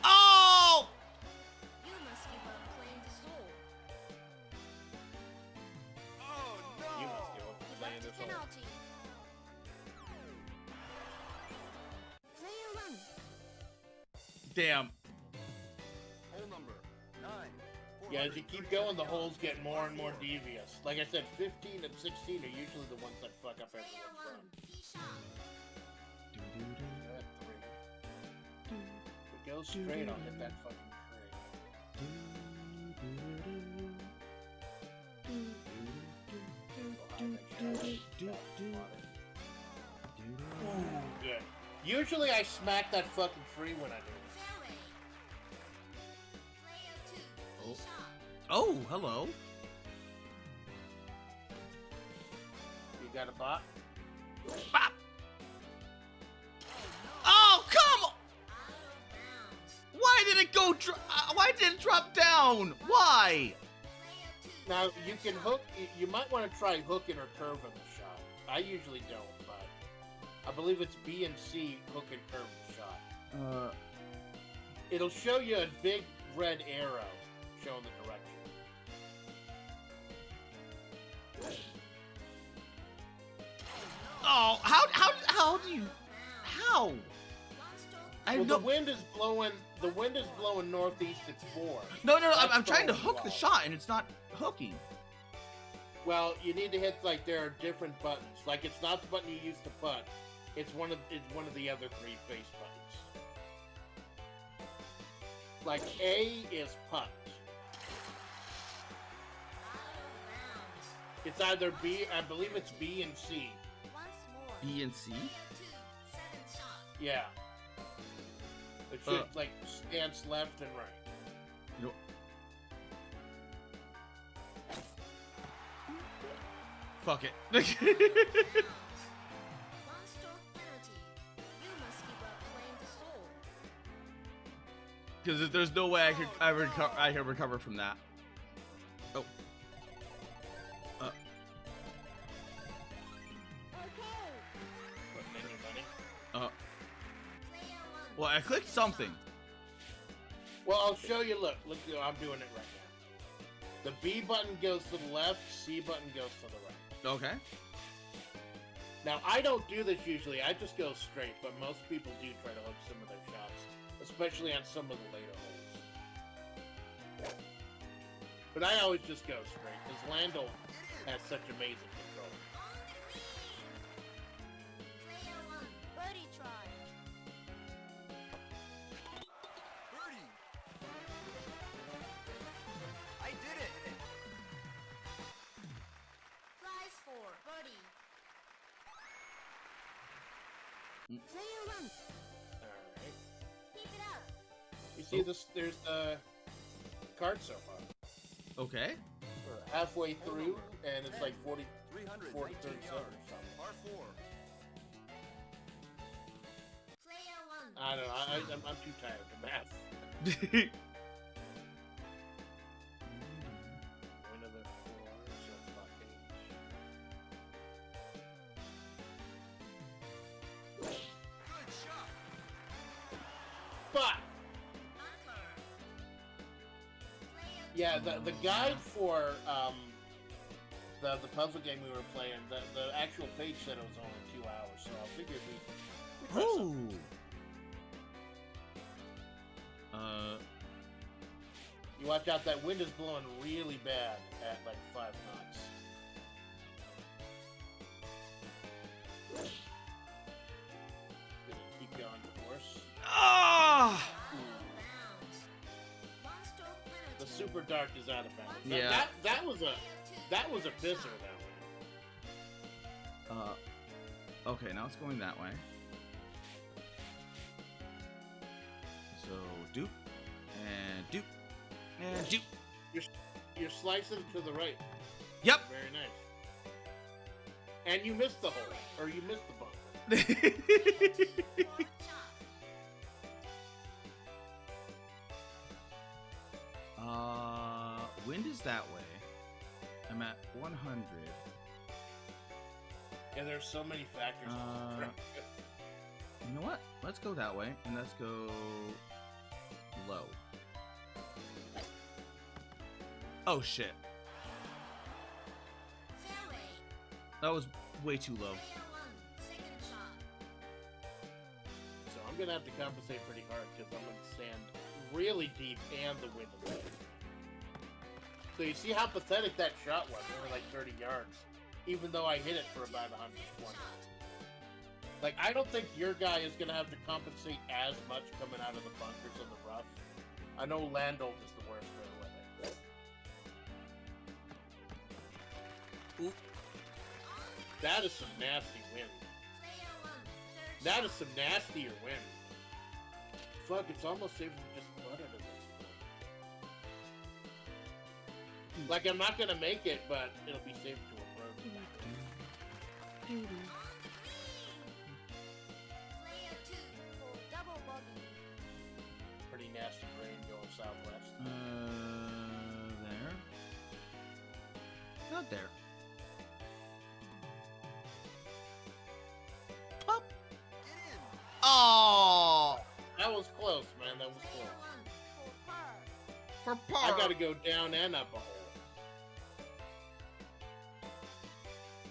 S2: Oh!
S6: You must give up playing the soul.
S1: You must give up playing
S6: Deduct
S1: this hole.
S6: penalty. Player 1.
S2: Damn.
S7: Hole number 9.
S1: Yeah, as you keep going, the holes get more and more devious. Like I said, 15 and 16 are usually the ones that fuck up
S6: Player
S1: everyone's
S6: 1.
S1: run.
S6: Tee shot.
S1: That 3. If it goes straight, I'll hit that fucking 3. Ooh, good. Usually I smack that fucking tree when I do it.
S6: Fairway. Player 2.
S2: Oh.
S6: Tee shot.
S2: Oh, hello.
S1: You got a bot?
S2: Bop. Oh, come on!
S6: Out of bounds.
S2: Why did it go? Why did it drop down? Why?
S6: Player 2.
S1: Now, you can hook, you might want to try hooking or curving the shot. I usually don't, but I believe it's B and C, hook and curve the shot. It'll show you a big red arrow showing the direction.
S2: Oh, how do you? How?
S6: 1 stroke.
S2: I
S1: Well,
S2: know.
S1: the wind is blowing northeast at 4.
S2: No,
S1: That's
S2: I'm trying to
S1: going
S2: hook the
S1: well.
S2: shot and it's not hooking.
S1: Well, you need to hit, there are different buttons. It's not the button you use to putt. It's one of the other 3 face buttons. A is putt.
S6: Out of bounds.
S1: It's either B, I believe it's B and C.
S6: Once more.
S2: B and C.
S6: Player 2. Second shot.
S1: Yeah. It should, stance left and right.
S2: No. Fuck it.
S6: 1 stroke penalty. You must give up playing the soul.
S2: Because there's no way I can recover from that. Oh.
S1: Putting in your money.
S6: Player 1.
S2: Well, I clicked something.
S1: Well, I'll show you. Look, I'm doing it right now. The B button goes to the left, C button goes to the right.
S2: Okay.
S1: Now, I don't do this usually. I just go straight, but most people do try to hook some of their shots, especially on some of the later holes. But I always just go straight, because Landel has such amazing control.
S6: Player 1. Birdie try.
S7: Birdie. I did it.
S6: Prize for birdie. Player 1.
S1: Alright. You see this? There's the card so far.
S2: Okay.
S1: We're halfway through, and it's like 40, 37 or something.
S7: Par 4.
S6: Player 1.
S1: I don't know. I'm too tired to math. One of the fours of fucking.
S7: Good shot.
S1: Fuck!
S6: Bunker. Player
S1: Yeah, the guide for the puzzle game we were playing, the actual page said it was only 2 hours, so I figured we try something. You watch out, that wind is blowing really bad at like 5 knots. Gonna keep you on course.
S2: Ah!
S6: bounds. One stroke penalty.
S1: The super dark is out of bounds.
S2: Yeah.
S1: That was
S6: Player 2.
S1: a pisser that way.
S2: Okay, now it's going that way. So, dupe, and dupe, and dupe.
S1: You're slicing to the right.
S2: Yep.
S1: Very nice. And you missed the hole, or you missed the bunker.
S6: One shot.
S2: Wind is that way. I'm at 100.
S1: Yeah, there's so many factors.
S2: You know what? Let's go that way, and let's go low. Oh shit.
S6: Fairway.
S2: That was way too low.
S6: Player 1. Second shot.
S1: So I'm gonna have to compensate pretty hard because I'm gonna stand really deep and the wind is low. So you see how pathetic that shot was? Only like 30 yards, even though I hit it for about 120. Like, I don't think your guy is gonna have to compensate as much coming out of the bunkers of the rough. I know Landolt is the worst with it. Oop. That is some nasty wind.
S6: Player 1. Third
S1: That
S6: shot.
S1: is some nastier wind. Fuck, it's almost safe to just putt it at this point. Like, I'm not gonna make it, but it'll be safe to approach.
S6: On the green. Player 2. For double bogey.
S1: Pretty nasty rain going southwest.
S2: There. Not there. Up.
S7: Get in.
S2: Oh!
S1: That was close, man. That was
S6: Player
S1: close.
S6: 1. For par.
S2: For
S1: I gotta go down and up a hole.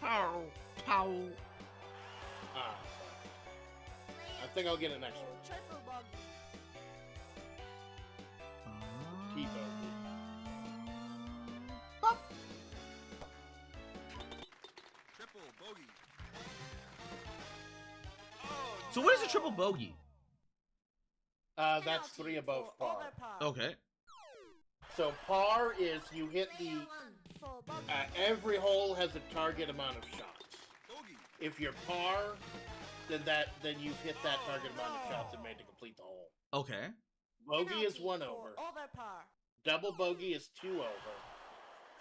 S2: Pow. Pow.
S1: Ah,
S6: Player
S1: I think I'll get it next
S6: for
S1: one.
S6: triple bogey.
S1: T-bogey.
S7: Triple bogey.
S2: So what is a triple bogey?
S1: That's
S6: Penalty
S1: 3 above
S6: for
S1: par.
S6: over par.
S2: Okay.
S1: So par is you hit the
S6: Player 1. For bogey.
S1: every hole has a target amount of shots.
S7: Bogey.
S1: If you're par, then you've hit that target amount of shots and made to complete the hole.
S2: Okay.
S1: Bogey is
S6: Penalty
S1: 1
S6: for
S1: over.
S6: Over par.
S1: Double bogey is 2 over.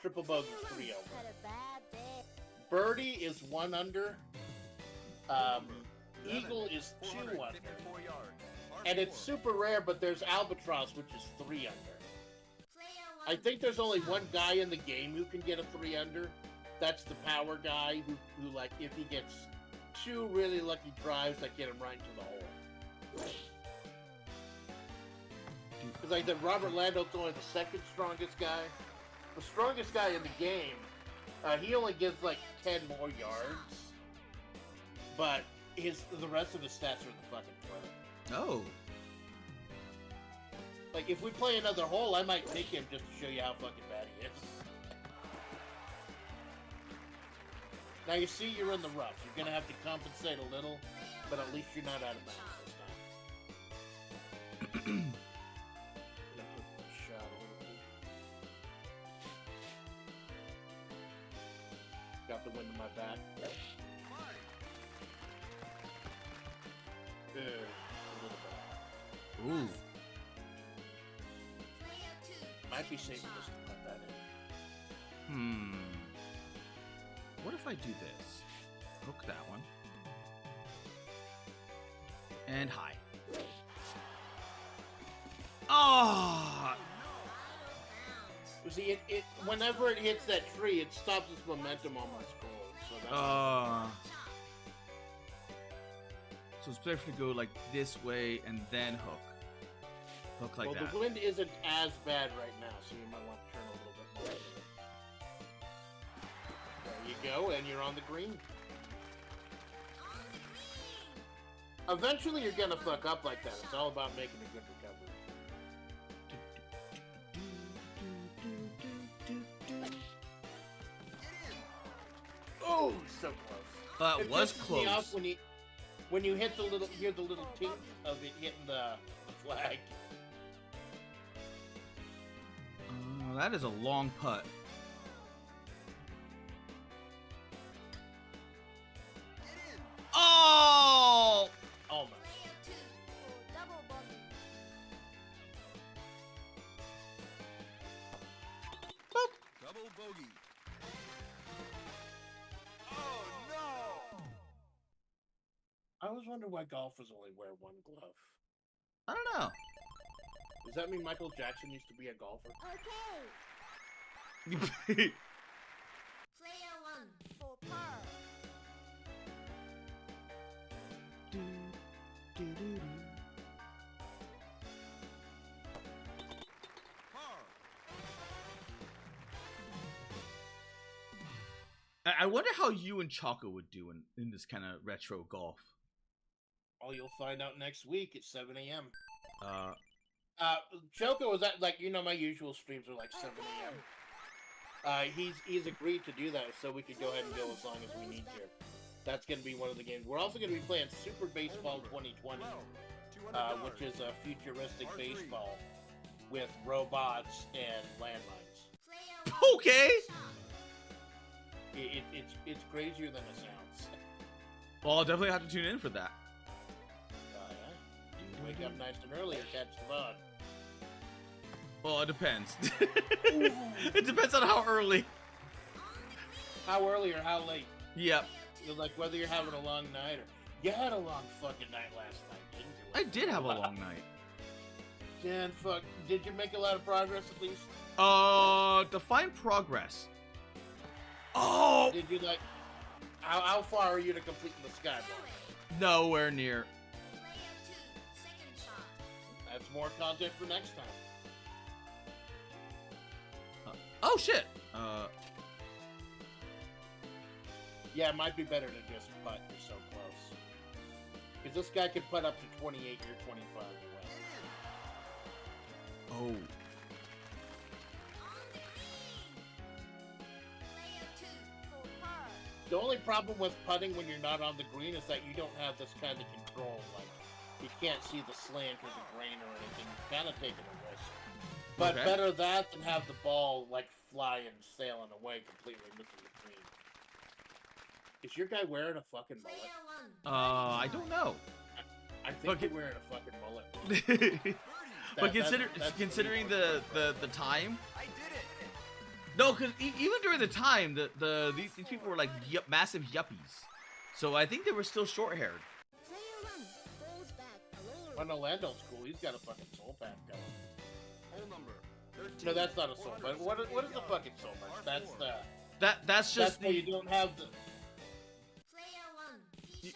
S1: Triple bogey is 3 over.
S6: Had a bad day.
S1: Birdie is 1 under. Eagle is 2 under.
S7: 454 yards. Par
S1: And it's
S7: 4.
S1: super rare, but there's Albatross, which is 3 under.
S6: Player 1.
S1: I think there's only one guy in the game who can get a 3 under. That's the power guy who like, if he gets 2 really lucky drives that get him right into the hole. Because like the Robert Landol's only the second strongest guy. The strongest guy in the game, he only gives like 10 more yards. But the rest of his stats are the fucking toilet.
S2: Oh.
S1: Like, if we play another hole, I might pick him just to show you how fucking bad he is. Now, you see you're in the rough. You're gonna have to compensate a little, but at least you're not out of bounds this time. Gonna put the shot a little bit. Got the wind in my back. Good. A little bit.
S2: Ooh.
S1: Might be safe just to put that in.
S2: What if I do this? Hook that one. And high. Oh!
S1: See, it whenever it hits that tree, it stops its momentum on my scroll. So that's
S2: so it's better to go like this way and then hook. Hook like that.
S1: Well, the wind isn't as bad right now, so you might want to turn a little bit more. There you go, and you're on the green. Eventually, you're gonna fuck up like that. It's all about making a good recovery. Oh, so close.
S2: That was
S1: pisses me
S2: close.
S1: off when you hit the little hear the little tink of it hitting the flag.
S2: That is a long putt. Oh!
S1: Almost.
S7: Double bogey. Oh no!
S1: I always wonder why golfers only wear one glove.
S2: I don't know.
S1: Does that mean Michael Jackson used to be a golfer?
S6: Okay. Player 1 for par.
S2: I wonder how you and Choco would do in this kind of retro golf.
S1: Oh, you'll find out next week at 7 a.m.
S2: Uh,
S1: Choco was at, like, you know, my usual streams are like 7 a.m. He's agreed to do that so we can go ahead and go as long as we need to. That's going to be one of the games. We're also going to be playing Super Baseball 2020, which is a futuristic baseball with robots and landmines.
S2: okay.
S1: It's crazier than it sounds.
S2: Well, I'll definitely have to tune in for that.
S1: Yeah. Wake up nice and early and catch the VOD.
S2: Well, it depends. It depends on how early.
S1: How early or how late?
S2: Yep.
S1: Like whether you're having a long night or... You had a long fucking night last night, didn't you?
S2: I did have a long night.
S1: Dan, fuck. Did you make a lot of progress at least?
S2: Define progress. Oh!
S1: Did you, like... How far are you to completing the skyblock?
S2: Nowhere near.
S6: Player 2, second shot.
S1: That's more content for next time.
S2: Oh, shit.
S1: Yeah, it might be better to just putt. You're so close. Because this guy could putt up to 28, you're 25 away.
S2: Oh.
S6: Player 2 for par.
S1: The only problem with putting when you're not on the green is that you don't have this kind of control. Like, you can't see the slant or the grain or anything. You're kind of taking a risk. But
S2: Okay.
S1: better that than have the ball, like, flying, sailing away, completely missing the green. Is your guy wearing a fucking mullet?
S6: Player 1.
S2: I don't know.
S1: I think
S2: Fuck
S1: he's
S2: it.
S1: wearing a fucking mullet.
S2: But
S1: That's
S2: considering
S1: really
S2: the time,
S7: I did it!
S2: no, because even during the time, these people were like massive yuppies, so I think they were still short-haired.
S6: Player 1 falls back alone.
S1: When Orlando's cool, he's got a fucking soul pack going.
S7: Hole number 13.
S1: No, that's not a soul patch. What is the fucking soul patch? That's the...
S2: That's just
S1: That's why you don't have the...
S6: Player 1 tee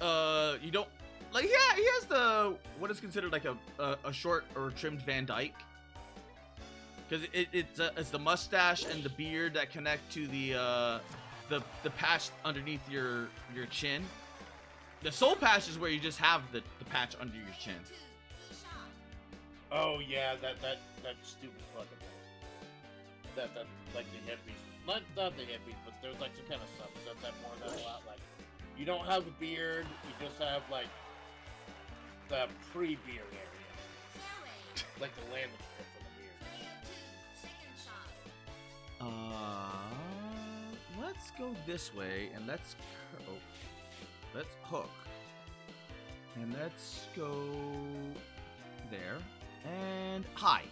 S6: shot.
S2: you don't like, yeah, he has the what is considered like a short or trimmed Van Dyke, because it's the mustache and the beard that connect to the patch underneath your chin. The soul patch is where you just have the patch under your chin.
S6: 2 tee shot.
S1: Oh yeah, that stupid fucking thing. That like the hippies, not the hippies, but there's like some kind of subset that more than a lot. Like, you don't have a beard, you just have like the pre-beard area,
S6: Fairway.
S1: like the landing strip for the beard.
S6: Player 2 second shot.
S2: Let's go this way and let's hook, and let's go there and high.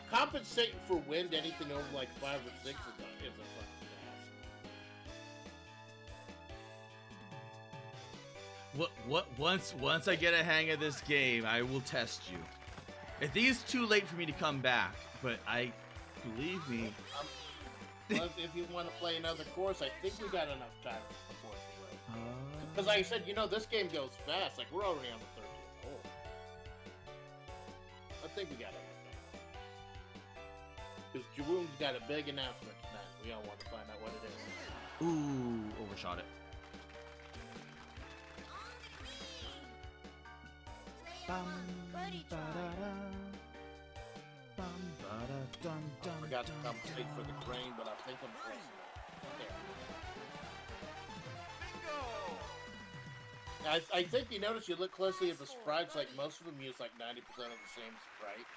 S1: Compensating for wind, anything over like 5 or 6 is a fucking
S2: ass. Once I get a hang of this game, I will test you. I think it's too late for me to come back, but believe me.
S1: Well, if you want to play another course, I think we got enough time before it goes. Because like I said, this game goes fast. Like, we're already on the 13th hole. I think we got enough time. Because Jerome's got a big announcement tonight. We all want to find out what it is.
S2: Ooh, overshot it.
S1: I forgot to compensate for the grain, but I think I'm close enough. I think you notice, you look closely at the sprites, like most of them use like 90% of the same sprite.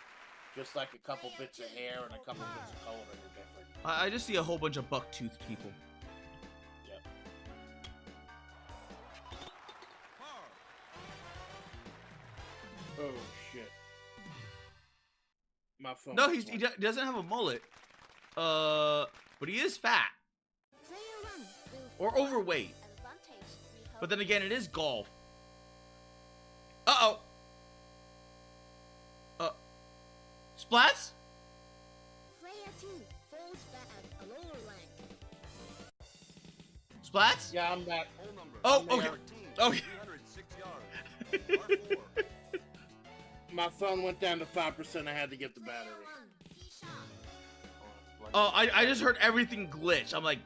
S1: Just like a couple bits of hair and a couple bits of coloring are different.
S2: I just see a whole bunch of buck-toothed people.
S1: Yep. Oh shit. My phone.
S2: No, he doesn't have a mullet. But he is fat. Or overweight. But then again, it is golf. Uh-oh. Splats? Splats?
S1: Yeah, I'm back.
S2: Oh, okay. Okay.
S1: My phone went down to 5%. I had to get the battery.
S2: Oh, I just heard everything glitch. I'm like,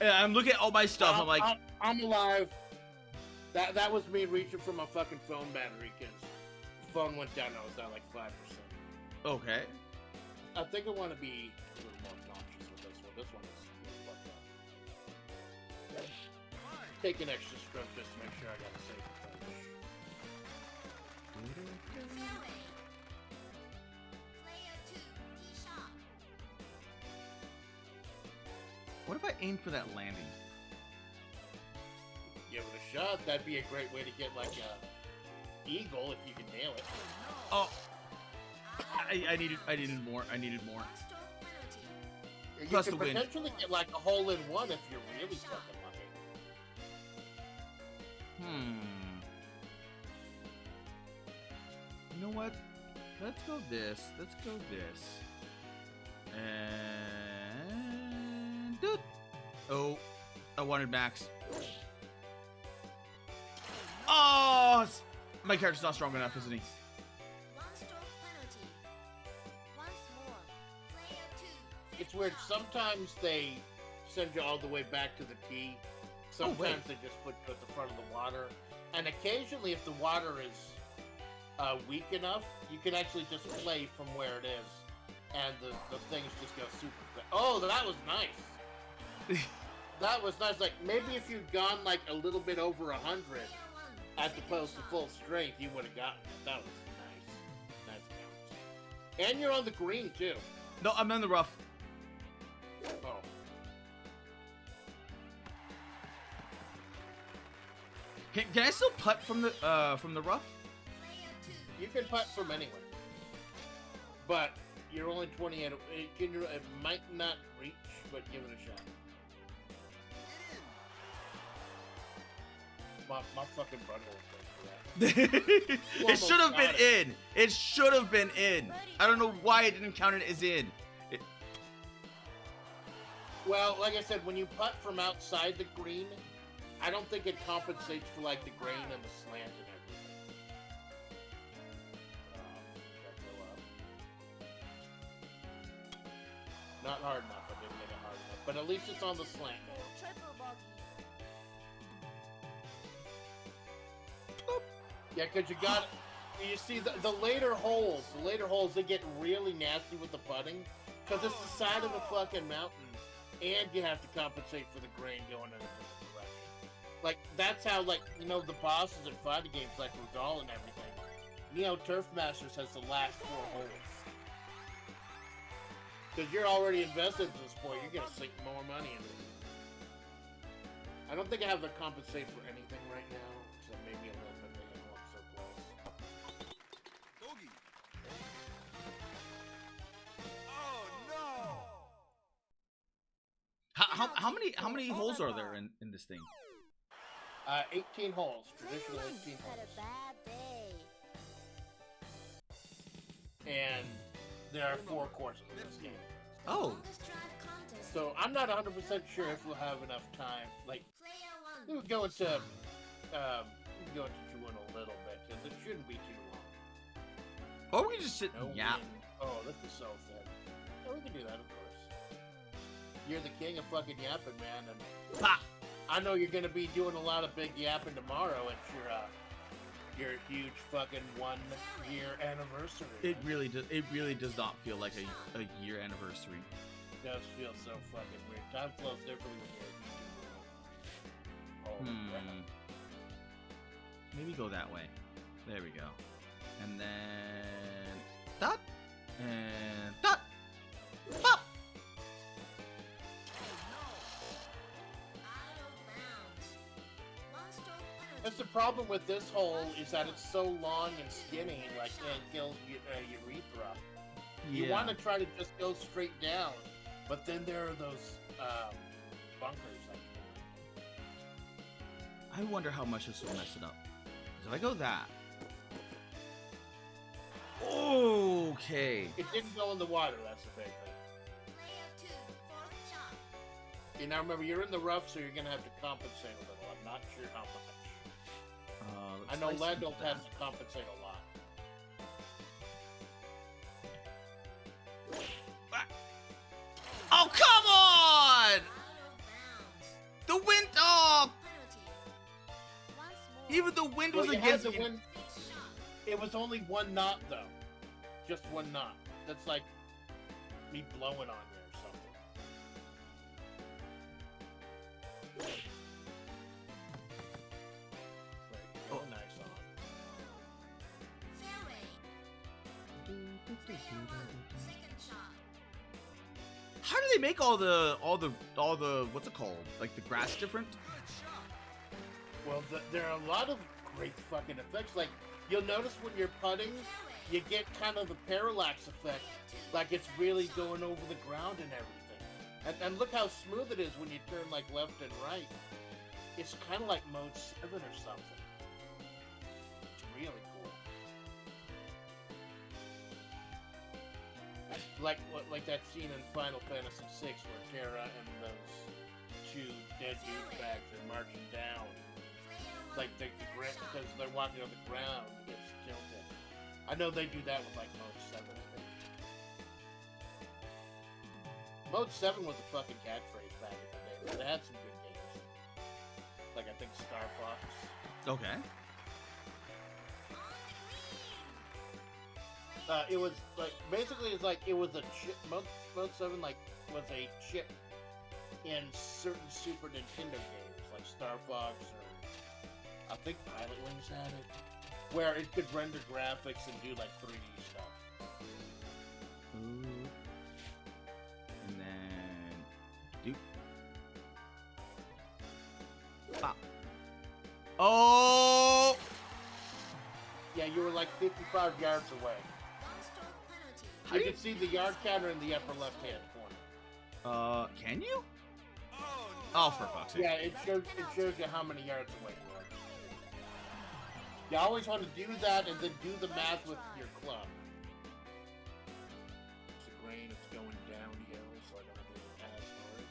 S2: I'm looking at all my stuff. I'm like,
S1: I'm alive. That was me reaching for my fucking phone battery because the phone went down. I was down like 5%.
S2: Okay.
S1: I think I want to be a little more cautious with this one. This one is fucked up. Take an extra stroke just to make sure I got a safe approach.
S2: What if I aim for that landing?
S1: Give it a shot. That'd be a great way to get like a eagle if you can nail it.
S2: Oh, I needed more.
S1: You
S2: Plus
S1: can
S2: the wind.
S1: potentially get like a hole in one if you're really fucking lucky.
S2: You know what? Let's go this. And doot. Oh, I wanted max. Oh, my character's not strong enough, isn't he?
S1: It's weird. Sometimes they send you all the way back to the tee. Sometimes they just put you at the front of the water. And occasionally, if the water is weak enough, you can actually just play from where it is. And the things just go super quick. Oh, that was nice. That was nice. Like, maybe if you'd gone like a little bit over 100 as opposed to full strength, you would have gotten it. That was nice. Nice bounce. And you're on the green, too.
S2: No, I'm in the rough.
S1: Oh.
S2: Can I still putt from the rough?
S1: You can putt from anywhere. But you're only 28. It might not reach, but give it a shot. My fucking bundle was for that.
S2: It should have been in. It should have been in. I don't know why it didn't count it as in.
S1: Well, like I said, when you putt from outside the green, I don't think it compensates for like the grain and the slant and everything. Not hard enough. I didn't get it hard enough, but at least it's on the slant. Yeah, because you got, you see the later holes, they get really nasty with the putting, because it's the side of the fucking mountain, and you have to compensate for the grain going in a different direction. Like, that's how, like, you know, the bosses in fighting games, like Regal and everything, Neo Turf Masters has the last 4 holes. Because you're already invested at this point, you're going to sink more money into it. I don't think I have to compensate for anything right now, except maybe a little bit of
S2: how many holes are there in this thing?
S1: 18 holes. Traditional 18
S6: Had
S1: holes.
S6: a bad day.
S1: And there are 4 courses in this game.
S2: Oh,
S1: So I'm not 100% sure if we'll have enough time. Like, we would go into Juin a little bit, because it shouldn't be too long.
S2: or we can just sit
S1: No
S2: and yap.
S1: wind. Oh, this is so thin. Yeah, we can do that, of course. You're the king of fucking yapping, man, and
S2: Pa!
S1: I know you're gonna be doing a lot of big yapping tomorrow at your huge fucking 1-year anniversary.
S2: It really does. It really does not feel like a year anniversary.
S1: It does feel so fucking weird. Time flows differently when you're holy crap.
S2: Maybe go that way. There we go. And then dot and dot. Pop.
S1: That's the problem with this hole, is that it's so long and skinny, like it kills urethra. You want to try to just go straight down, but then there are those bunkers.
S2: I wonder how much this will mess it up. So if I go that. Okay.
S1: It didn't go in the water, that's the big thing. Okay, now remember, you're in the rough, so you're going to have to compensate a little. I'm not sure how much. I know Landel has to compensate a lot.
S2: Oh, come on! The wind. Oh! Even the wind was
S1: Well, you had
S2: against
S1: the
S2: me.
S1: wind. It was only 1 knot, though. Just 1 knot. That's like me blowing on you or something. Oh, nice on.
S2: How do they make all the what's it called? Like the grass different?
S1: Well, there are a lot of great fucking effects. Like, you'll notice when you're putting, you get kind of the parallax effect. Like, it's really going over the ground and everything. And look how smooth it is when you turn, like, left and right. It's kind of like Mode 7 or something. It's really cool. Like that scene in Final Fantasy VI where Terra and those 2 dead douchebags are marching down. Like the grip, because they're walking on the ground, it gets tilted. I know they do that with like Mode 7, I think. Mode 7 was a fucking catchphrase back in the day, but it had some good games. Like I think Star Fox.
S2: Okay.
S1: It was like basically it's like it was a chip. Mode 7 like was a chip in certain Super Nintendo games like Star Fox or I think Pilot Wings had it, where it could render graphics and do like 3D stuff.
S2: Ooh. And then Duke. Pop. Oh!
S1: Yeah, you were like 55 yards away.
S2: How
S1: You
S2: do you?
S1: can see the yard counter in the upper left-hand corner.
S2: Can you? Oh, for fuck's sake.
S1: Yeah, it shows you how many yards away you are. You always want to do that and then do the math with your club. It's a grain, it's going downhill, so I don't have to do it as hard.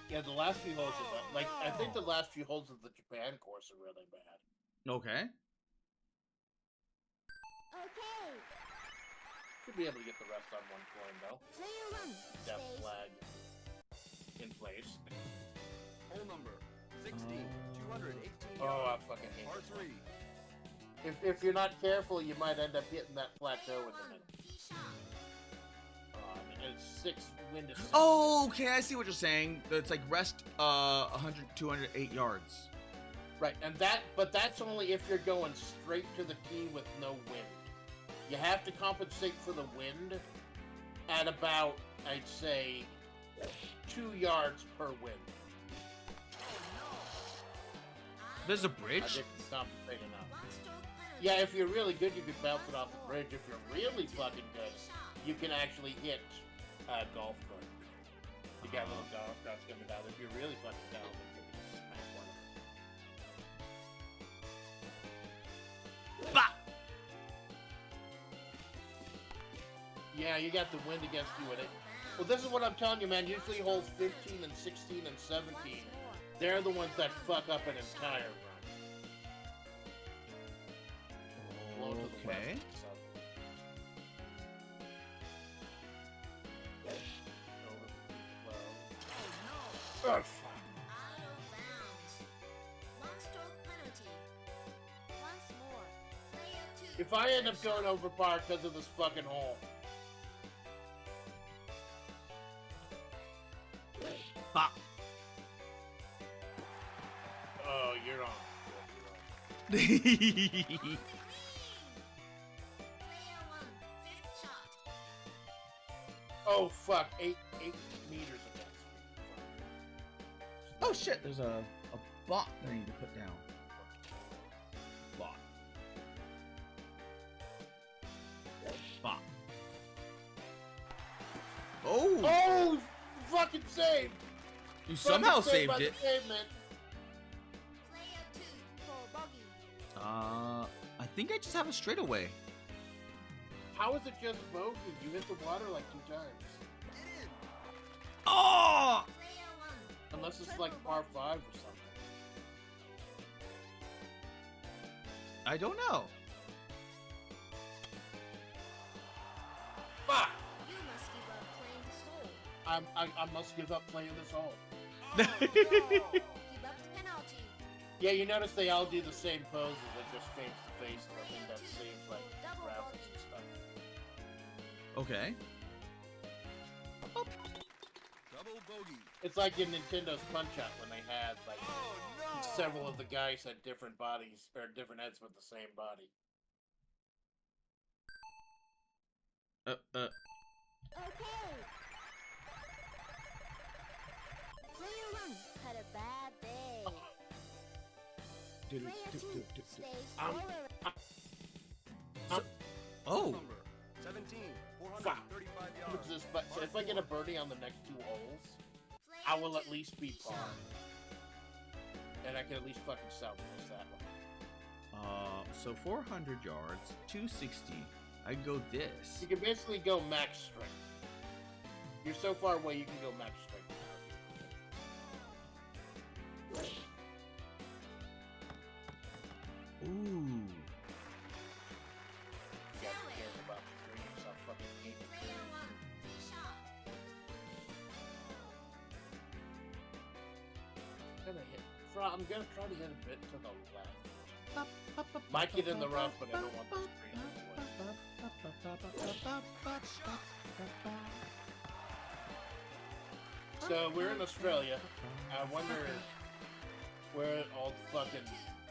S1: Yeah, the last few holes of the, like, I think the last few holes of the Japan course are really bad.
S2: Okay.
S6: Okay.
S1: Should be able to get the rest on 1 coin, though.
S6: Player 1.
S1: Death
S6: Space.
S1: flag in place.
S7: Hole number 16, 218
S1: Oh, I fucking hate
S7: Par
S1: this.
S7: 3.
S1: If you're not careful, you might end up hitting that plateau in the middle. And it's 6 wind to 6.
S2: Oh, okay, I see what you're saying. It's like rest 100, 208 yards.
S1: Right, and but that's only if you're going straight to the tee with no wind. You have to compensate for the wind at about, I'd say, 2 yards per wind.
S2: There's a
S1: I
S2: bridge?
S1: didn't compensate enough. Yeah, if you're really good, you can bounce it off the bridge. If you're really fucking good, you can actually hit a golf cart. You got little golf carts coming down. If you're really fucking talented, you can just smack one of them.
S2: Bah!
S1: Yeah, you got the wind against you in it. Well, this is what I'm telling you, man. Usually holes 15 and 16 and 17, they're the ones that fuck up an entire run. Blow to the west,
S2: Okay.
S1: so. Oh, fuck. If I end up going over par because of this fucking hole.
S2: Bah!
S1: Oh, you're on. Oh, fuck. 8 meters against me.
S2: Oh shit, there's a bot that I need to put down. Bot. Bot. Oh!
S1: Oh, fucking saved!
S2: You somehow
S1: Fucking
S2: saved
S1: by
S2: it.
S1: the pavement.
S2: I think I just have a straightaway.
S1: How is it just bogey? You hit the water like 2 times.
S2: Oh!
S1: Unless it's like par 5 or something.
S2: I don't know.
S1: Fuck!
S6: You must give up playing this hole.
S1: I must give up playing this hole.
S6: Give up the penalty.
S1: Yeah, you notice they all do the same poses, like just face to face, and I think that saves like graphics and stuff.
S2: Okay.
S7: Double bogey.
S1: It's like in Nintendo's Punch-Out when they had like several of the guys had different bodies or different heads with the same body.
S6: Okay. Player 1 had a bad day. Player 2 stays forward.
S2: Oh.
S7: Number 17,
S1: Fuck.
S7: 435
S1: Look
S7: yards.
S1: at this, but so if I get a birdie on the next 2 holes, I will at least be par. And I can at least fucking salvage that one.
S2: So 400 yards, 260. I go this.
S1: You can basically go max strength. You're so far away, you can go max strength.
S2: Ooh.
S1: You gotta be careful about the greens. I'll fucking hate the
S6: Player
S1: greens.
S6: 1 shot.
S1: I'm gonna try to hit a bit to the left. Might get in the rough, but I don't want this green in the way. So we're in Australia. I wonder where all the fucking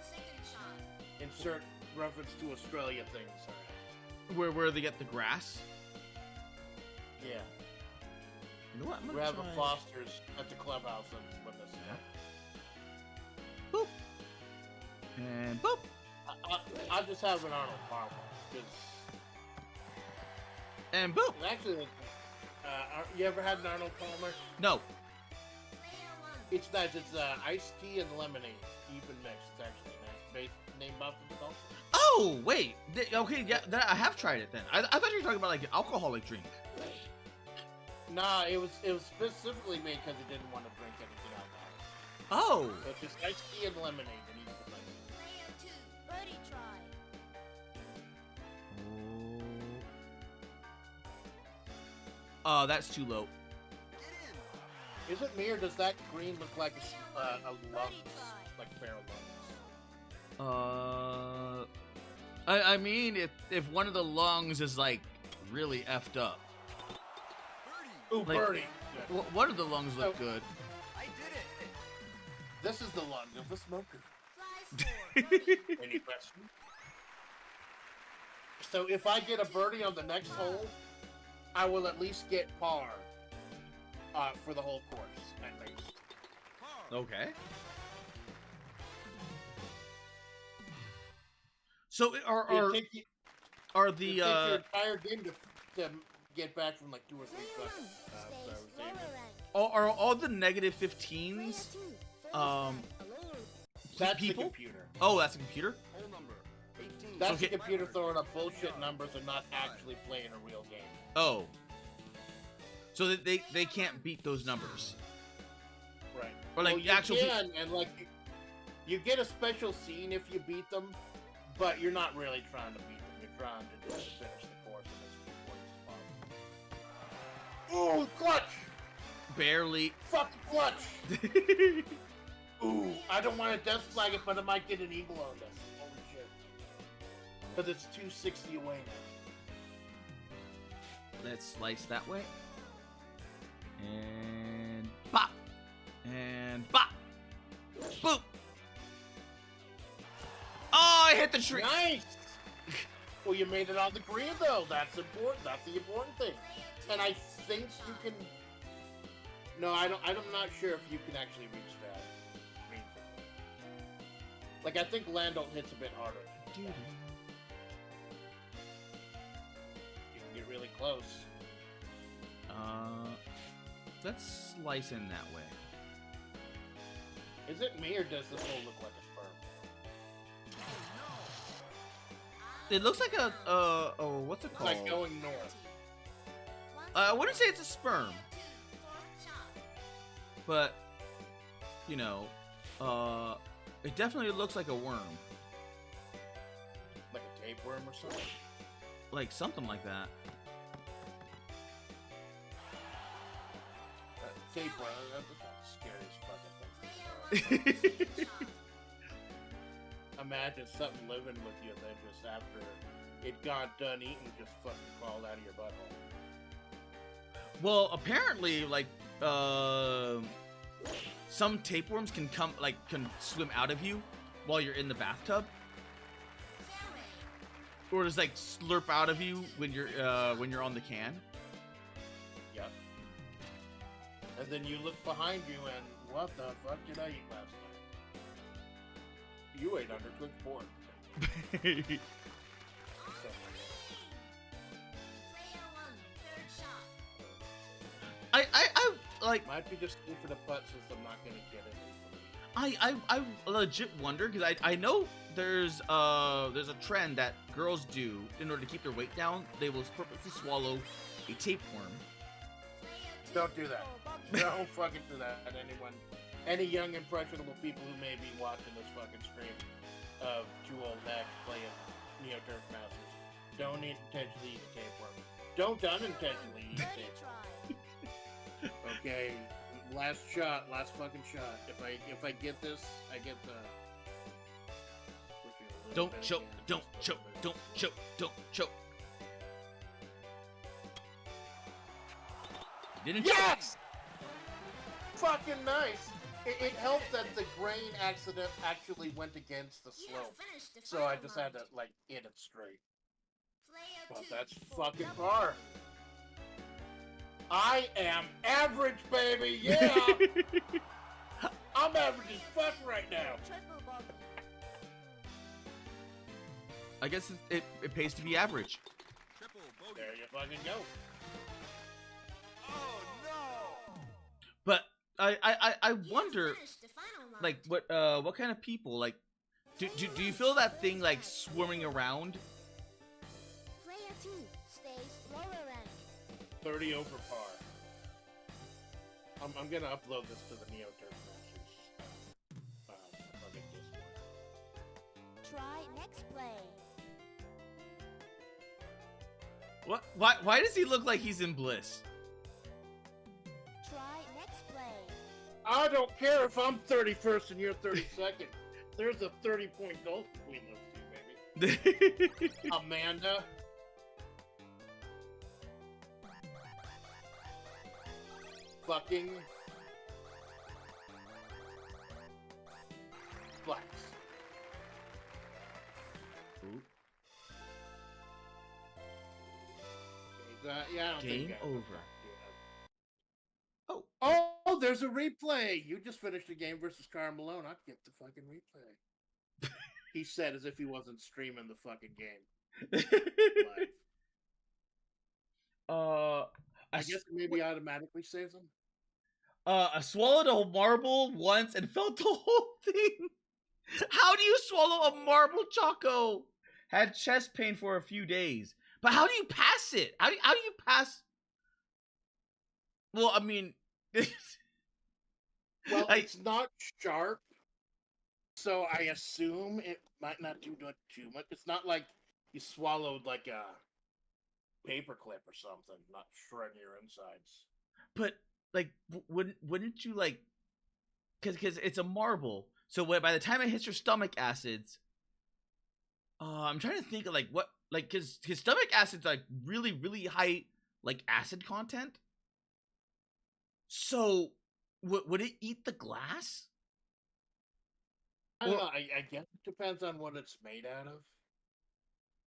S6: Second shot.
S1: insert reference to Australia things are.
S2: Where they get the grass?
S1: Yeah,
S2: You know what? I'm
S1: we
S2: gonna
S1: have
S2: try.
S1: a Foster's at the clubhouse and when this is
S2: Boop. And boop.
S1: I just have an Arnold Palmer because
S2: And boop.
S1: actually, you ever had an Arnold Palmer?
S2: No.
S6: Player 1.
S1: It's nice. It's iced tea and lemonade, even mixed. It's actually nice. Named after the dolphin.
S2: Oh wait. Okay, yeah, I have tried it then. I thought you were talking about like an alcoholic drink.
S1: Nah, it was specifically made because it didn't want to drink anything alcoholic.
S2: Oh.
S1: So it's just iced tea and lemonade and even lemon.
S6: Player 2 birdie try.
S2: Oh, that's too low.
S1: Is it me or does that green look like a lungs, like bare lungs?
S2: I mean, if one of the lungs is like really effed up,
S1: Ooh,
S2: Like-
S1: birdie. Good.
S2: one of the lungs look
S1: Oh.
S2: good.
S7: I did it.
S1: This is the lung of the smoker.
S6: Fly 4 birdie.
S1: Any questions? So if I get a birdie on the next hole, I will at least get par for the whole course, at least.
S2: Okay. So are
S1: It'd take you-
S2: are
S1: it'd
S2: the
S1: take your entire game to get back from like 2 or 3 seconds.
S2: are all the negative 15s
S1: That's
S2: people?
S1: the computer.
S2: Oh, that's a computer?
S7: Hole number 18.
S1: That's
S2: Okay.
S1: the computer throwing up bullshit numbers and not actually playing a real game.
S2: Oh. So that they can't beat those numbers.
S1: Right.
S2: Or like
S1: well, you
S2: actual
S1: can, and like you get a special scene if you beat them, but you're not really trying to beat them. You're trying to just finish the course in as few points as possible. Ooh, clutch!
S2: barely.
S1: Fucking clutch! Ooh, I don't want to death flag it, but I might get an eagle on this. Holy shit! Because it's 260 away now.
S2: Let's slice that way. And bop. And bop. Boop. Oh, I hit the tree.
S1: Nice! Well, you made it on the green, though. That's important. That's the important thing. And I think you can... No, I'm not sure if you can actually reach that green. Like, I think Landau hits a bit harder. You can get really close.
S2: Let's slice in that way.
S1: Is it me, or does this hole look like a sperm?
S2: It looks like a what's it
S1: It's
S2: called?
S1: like going north.
S2: I wouldn't say it's a sperm, but you know, it definitely looks like a worm,
S1: Like a tapeworm or something.
S2: like something like that.
S1: Tapeworm, that's the scariest fucking thing. Imagine something living with you, and then just after it got done eating, just fucking crawled out of your butthole.
S2: Well, apparently, like some tapeworms can can swim out of you while you're in the bathtub, or just like slurp out of you when you're on the can.
S1: Yep. And then you look behind you, and what the fuck did I eat last night? You ate undercooked pork. So,
S2: I like
S1: might be just good for the putt since I'm not gonna get it.
S2: I legit wonder because I know there's a trend that girls do in order to keep their weight down. They will purposely swallow a tapeworm.
S1: Don't do that. Don't fucking do that. Any young impressionable people who may be watching this fucking stream of two old hacks playing Neo Turf Masters, don't intentionally eat a tapeworm. Don't unintentionally eat a tapeworm. Okay, last fucking shot. If I get this, I get the.
S2: Don't choke, don't choke, don't choke, don't choke. Didn't choke.
S1: Yes! Fucking nice. It helped that the grain accident actually went against the slope, so I just had to like hit it straight. But that's fucking par. I am average, baby. Yeah, I'm average as fuck right now.
S2: I guess it pays to be average.
S7: Triple bogey.
S1: There you fucking go.
S7: Oh no!
S2: But I wonder, like, what kind of people, like, do you feel that thing, like, swarming around?
S6: Player 2 stays lower rank.
S1: 30 over par. I'm gonna upload this to the Neo Turf Masters fucking Discord.
S6: Try next play.
S2: What? Why does he look like he's in bliss?
S6: Try next play.
S1: I don't care if I'm 31st and you're 32nd. There's a 30-point gulf between those two, baby. Amanda. Fucking blacks. Yeah, I don't
S2: Game
S1: think
S2: over. Oh.
S1: Oh, there's a replay. You just finished the game versus Karl Malone. I'd get the fucking replay. He said as if he wasn't streaming the fucking game. Live. I guess it maybe automatically saves them.
S2: I swallowed a marble once and felt the whole thing. How do you swallow a marble, Choco? Had chest pain for a few days. But how do you pass it? How do you pass? Well, I mean,
S1: well, it's not sharp, so I assume it might not do too much. It's not like you swallowed like a paperclip or something, not shredding your insides.
S2: But like, wouldn't you like? Because it's a marble, so by the time it hits your stomach acids, I'm trying to think of like what, like, because his stomach acid's like really, really high, like acid content. So, would it eat the glass?
S1: I don't know. I guess it depends on what it's made out of.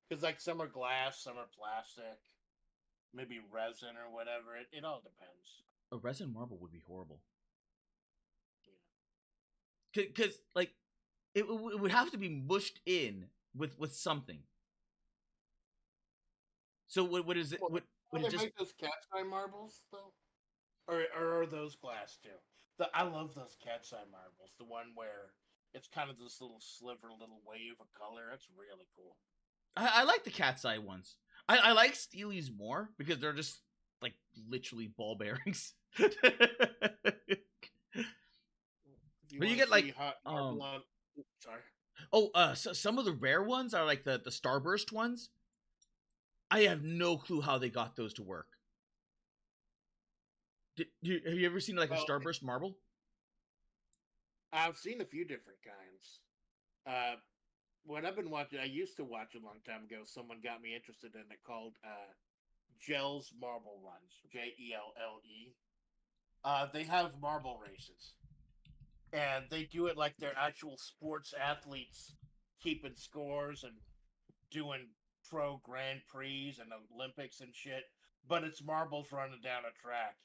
S1: Because like some are glass, some are plastic, maybe resin or whatever. It all depends.
S2: A resin marble would be horrible. Because like it would have to be mushed in with something. So what is it? What
S1: they
S2: it just
S1: make those cat's eye marbles though, or are those glass too? I love those cat's eye marbles. The one where it's kind of this little sliver, little wave of color. That's really cool.
S2: I like the cat's eye ones. I like Steely's more because they're just like literally ball bearings. But you get like
S1: sorry.
S2: Oh, so some of the rare ones are like the Starburst ones. I have no clue how they got those to work. Have you ever seen like a Starburst marble?
S1: I've seen a few different kinds. What I've been watching, I used to watch a long time ago. Someone got me interested in it called Gels Marble Runs, JELLE. They have marble races, and they do it like they're actual sports athletes keeping scores and doing pro Grand Prix and Olympics and shit. But it's marbles running down a track.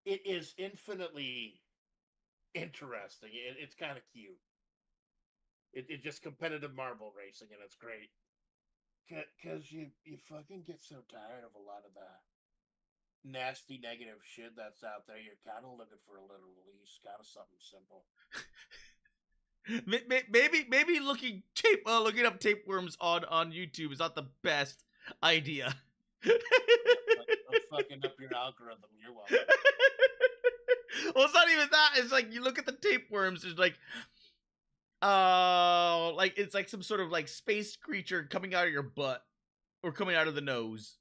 S1: It is infinitely interesting. It's kind of cute. It's just competitive marble racing, and it's great. Because you fucking get so tired of a lot of the nasty negative shit that's out there. You're kind of looking for a little release, kind of something simple.
S2: Maybe looking up tapeworms on YouTube is not the best idea.
S1: I'm fucking up your algorithm. You're welcome.
S2: Well, it's not even that. It's like you look at the tapeworms. There's like it's like some sort of like space creature coming out of your butt or coming out of the nose.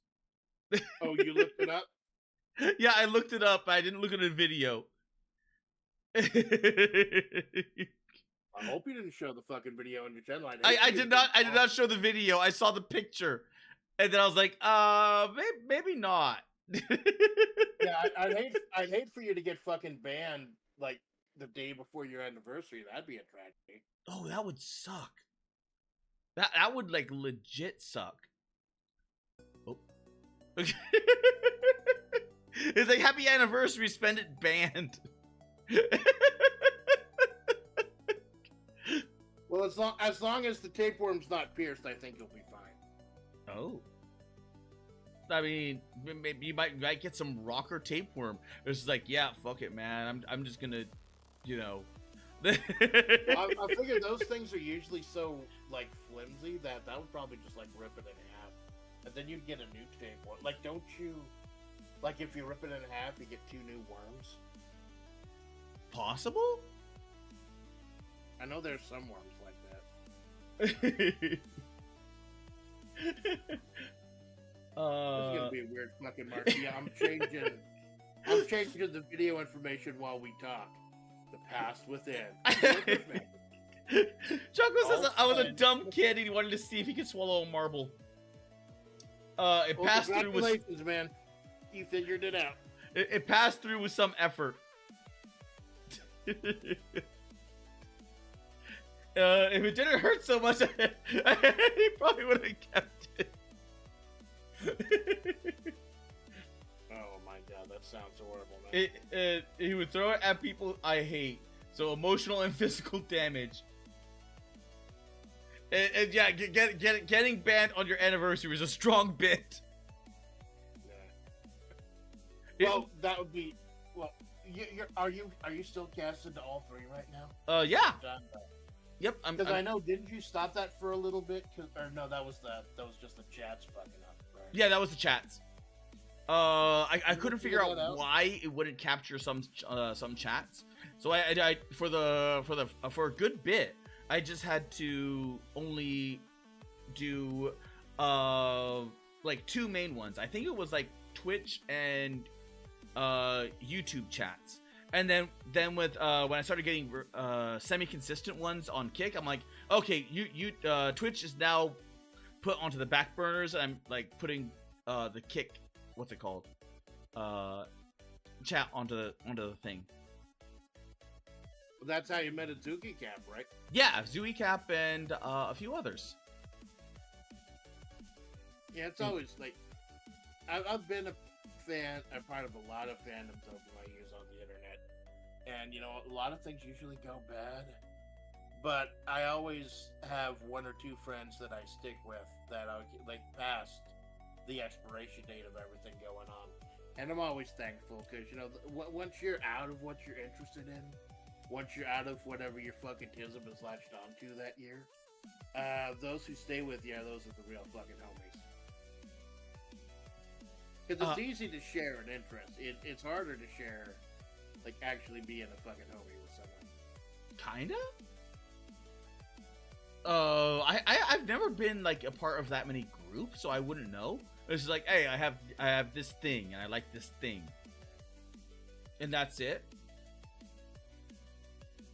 S1: Oh, you looked it up?
S2: Yeah, I looked it up. I didn't look at a video.
S1: I hope you didn't show the fuking video on your channel.
S2: I did not show the video. I saw the picture, and then I was like, maybe not.
S1: Yeah, I'd hate for you to get fucking banned like the day before your anniversary. That'd be a tragedy.
S2: Oh, that would suck. That would like legit suck. Oh. It's like happy anniversary, spend it banned.
S1: Well, as long as the tapeworm's not pierced, I think you'll be fine.
S2: Oh. I mean, maybe you might get some rocker tapeworm. It's like, yeah, fuck it, man. I'm just gonna, you know.
S1: I figure those things are usually so like flimsy that would probably just like rip it in half, and then you'd get a new tapeworm. Like, don't you? Like, if you rip it in half, you get 2 new worms.
S2: Possible?
S1: I know there's some worms like that. This is gonna be a weird fucking mark. Yeah, I'm changing the video information while we talk. The past within.
S2: Choco says I was a dumb kid and he wanted to see if he could swallow a marble. It passed through with.
S1: Congratulations, man. You figured it out.
S2: It passed through with some effort. If it didn't hurt so much, he probably would have kept it.
S1: that sounds horrible, man.
S2: He would throw it at people I hate. So emotional and physical damage. And yeah, getting banned on your anniversary was a strong bit.
S1: Yeah. Well, that would be. Well, are you still casted to all three right now?
S2: Yeah. Yep.
S1: Because I know, didn't you stop that for a little bit? Or no, that was just the chats fucking up, right?
S2: Yeah, that was the chats. I couldn't figure out why it wouldn't capture some chats. So I for a good bit, I just had to only do like two main ones. I think it was like Twitch and YouTube chats. And then with when I started getting semi-consistent ones on Kick, I'm like, okay, Twitch is now put onto the back burners, and I'm like putting the Kick, what's it called, chat onto the thing.
S1: Well, that's how you met at Zuki Cap, right?
S2: Yeah, Zooey Cap and a few others.
S1: Yeah, it's always like I've been a fan, a part of a lot of fandoms over my years on the internet, and you know, a lot of things usually go bad, but I always have one or two friends that I stick with that I like past the expiration date of everything going on, and I'm always thankful because you know once you're out of what you're interested in, once you're out of whatever your fucking tism is latched onto that year, those who stay with you, those are the real fucking homies. Because it's easy to share an interest. It's harder to share, like, actually being a fucking homie with someone.
S2: Kinda? I've never been, like, a part of that many groups, so I wouldn't know. It's just like, hey, I have this thing, and I like this thing. And that's it.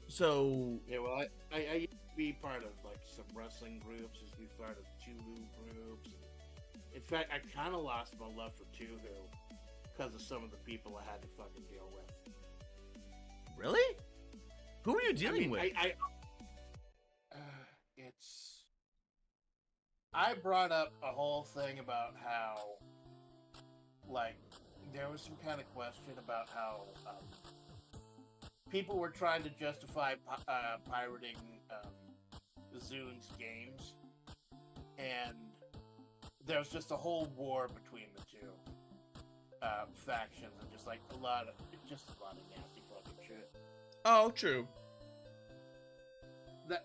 S2: So...
S1: Yeah, well, I used to be part of, like, some wrestling groups. I used to be part of Chulu groups. In fact, I kind of lost my love for Tuhu because of some of the people I had to fucking deal with.
S2: Really? Who were you dealing with?
S1: I brought up a whole thing about how, like, there was some kind of question about how people were trying to justify pirating Zune's games, and there was just a whole war between the two factions, and just like a lot of nasty fucking shit.
S2: Oh, true.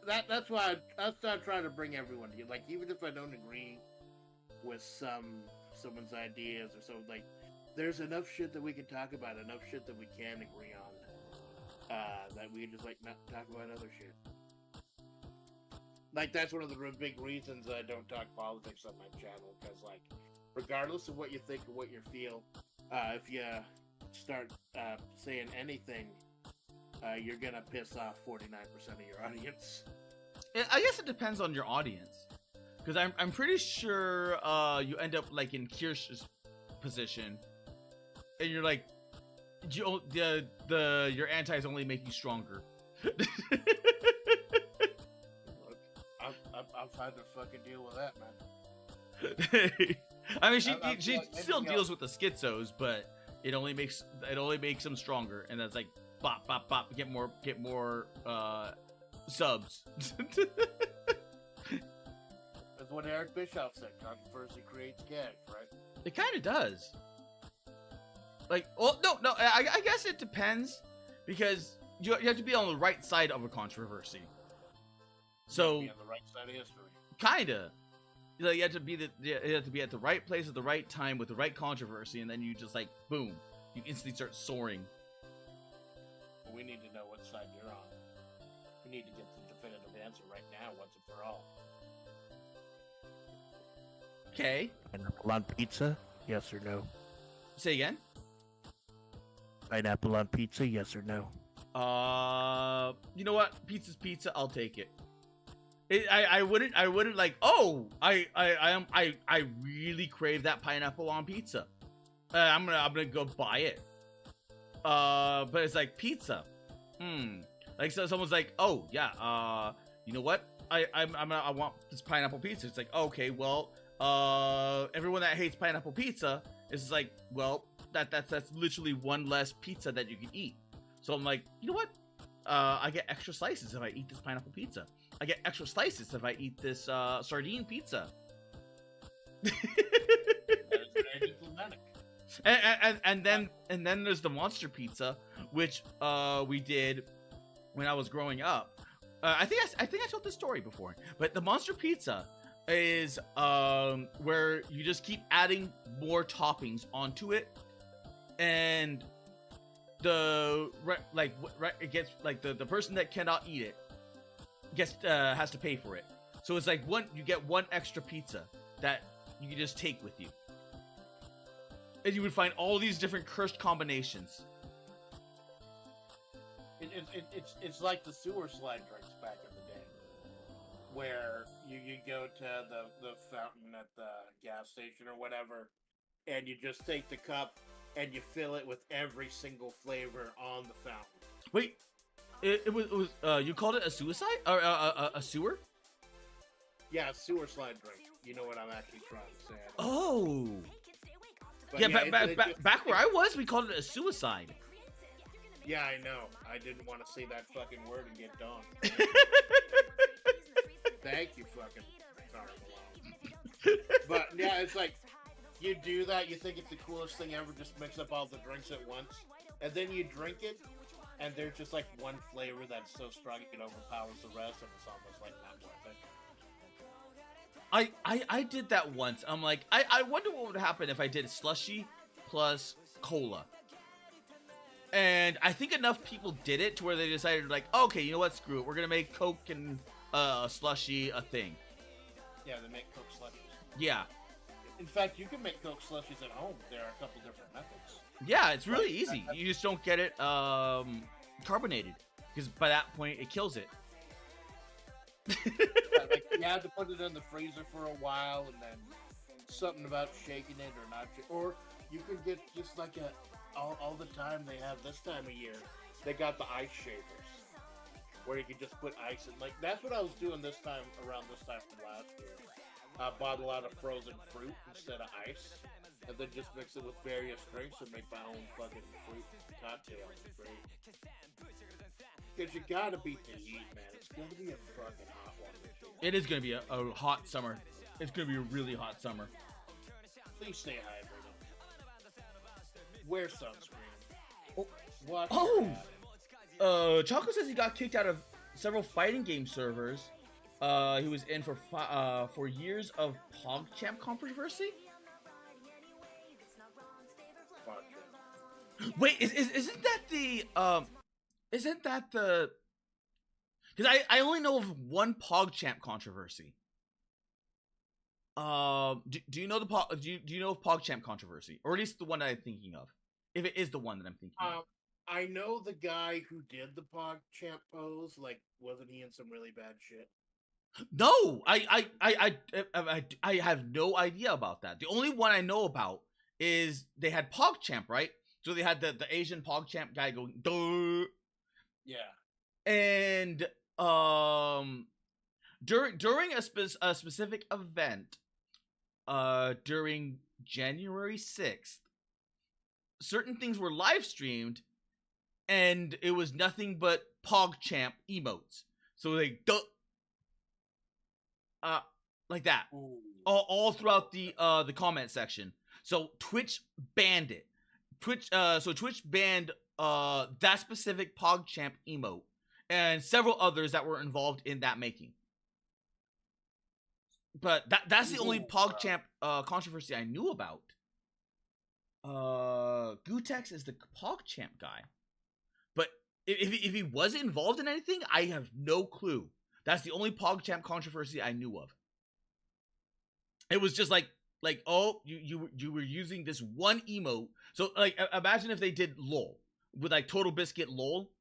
S1: That's why I'm trying to bring everyone together. Like, even if I don't agree with someone's ideas or so, like, there's enough shit that we can talk about, enough shit that we can agree on, that we can just like not talk about other shit. Like, that's one of the big reasons I don't talk politics on my channel, because, like, regardless of what you think or what you feel, if you start saying anything, you're gonna piss off 49% of your audience.
S2: I guess it depends on your audience, because I'm pretty sure you end up like in Kirsch's position, and you're like, your antis only make you stronger.
S1: I'll find a fucking deal with that, man.
S2: I mean, she still deals with the schizos, but it only makes them stronger, and that's like bop bop bop. Get more subs.
S1: That's what Eric Bischoff said. Controversy creates cash, right?
S2: It kind of does. Like, well, no. I guess it depends, because you have to be on the right side of a controversy. So,
S1: be on the right side of history.
S2: Kinda. You have to be at the right place at the right time with the right controversy, and then you just like boom, you instantly start soaring.
S1: Well, we need to know what side you're on. We need to get the definitive answer right now, once and for all.
S2: Okay.
S1: Pineapple on pizza? Yes or no?
S2: Say again.
S1: Pineapple on pizza? Yes or no?
S2: You know what? Pizza's pizza. I'll take it. I wouldn't like. Oh, I really crave that pineapple on pizza. I'm gonna go buy it. But it's like pizza. Like, so someone's like, oh yeah. You know what? I want this pineapple pizza. It's like, okay, well, everyone that hates pineapple pizza is like, well, that's literally one less pizza that you can eat. So I'm like, you know what? I get extra slices if I eat this pineapple pizza. I get extra slices if I eat this sardine pizza.
S1: That is very diplomatic.
S2: And then there's the monster pizza, which we did when I was growing up. I think I told this story before, but the monster pizza is where you just keep adding more toppings onto it, and it gets like the person that cannot eat it gets has to pay for it. So it's like you get one extra pizza that you can just take with you. And you would find all these different cursed combinations.
S1: It's like the sewer slide drinks back in the day, where you go to the fountain at the gas station or whatever, and you just take the cup and you fill it with every single flavor on the fountain.
S2: Wait, it was you called it a suicide or a sewer?
S1: Yeah, sewer slide drink. You know what I'm actually trying to say.
S2: Oh.
S1: But
S2: Yeah, back where I was, we called it a suicide.
S1: Yeah, I know. I didn't want to say that fucking word and get done. Thank you, fucking sorry. But yeah, it's like you do that. You think it's the coolest thing ever. Just mix up all the drinks at once, and then you drink it, and there's just like one flavor that's so strong it overpowers the rest, and it's almost like not worth it.
S2: I did that once. I'm like, I wonder what would happen if I did slushy plus cola. And I think enough people did it to where they decided, like, okay, you know what, screw it. We're going to make Coke and slushy a thing.
S1: Yeah, they make Coke slushies.
S2: Yeah.
S1: In fact, you can make Coke slushies at home. There are a couple different methods.
S2: Yeah, it's really easy. You just don't get it carbonated. Because by that point, it kills it.
S1: Like, you have to put it in the freezer for a while, and then something about shaking it or not. Or you could get just like all the time they have this time of year, they got the ice shavers, where you can just put ice in. Like, that's what I was doing around this time from last year. I bought a lot of frozen fruit instead of ice, and then just mix it with various drinks and make my own fucking fruit cocktail. It's great. Because you gotta beat the heat, man. It's gonna be a fucking hot one this year.
S2: It is going to be a hot summer. It's going to be a really hot summer.
S1: Please stay hydrated. Wear sunscreen. Watch
S2: Choco says he got kicked out of several fighting game servers. He was in for years of PogChamp controversy. Wait, isn't that the because I only know of one PogChamp controversy. Do you know do you know of PogChamp controversy, or at least the one that I'm thinking of? If it is the one that I'm thinking of.
S1: I know the guy who did the PogChamp pose. Like, wasn't he in some really bad shit?
S2: No, I have no idea about that. The only one I know about is they had PogChamp, right? So they had the Asian PogChamp guy going, duh.
S1: Yeah.
S2: And during a specific event, during January 6th, certain things were live streamed, and it was nothing but PogChamp emotes. So they like that, all throughout the comment section. So Twitch banned it. Twitch banned that specific PogChamp emote and several others that were involved in that making. But that's the only PogChamp controversy I knew about. Gutex is the PogChamp guy, but if he was involved in anything, I have no clue. That's the only PogChamp controversy I knew of. It was just like oh, you were using this one emote. So like imagine if they did LOL with like Total Biscuit LOL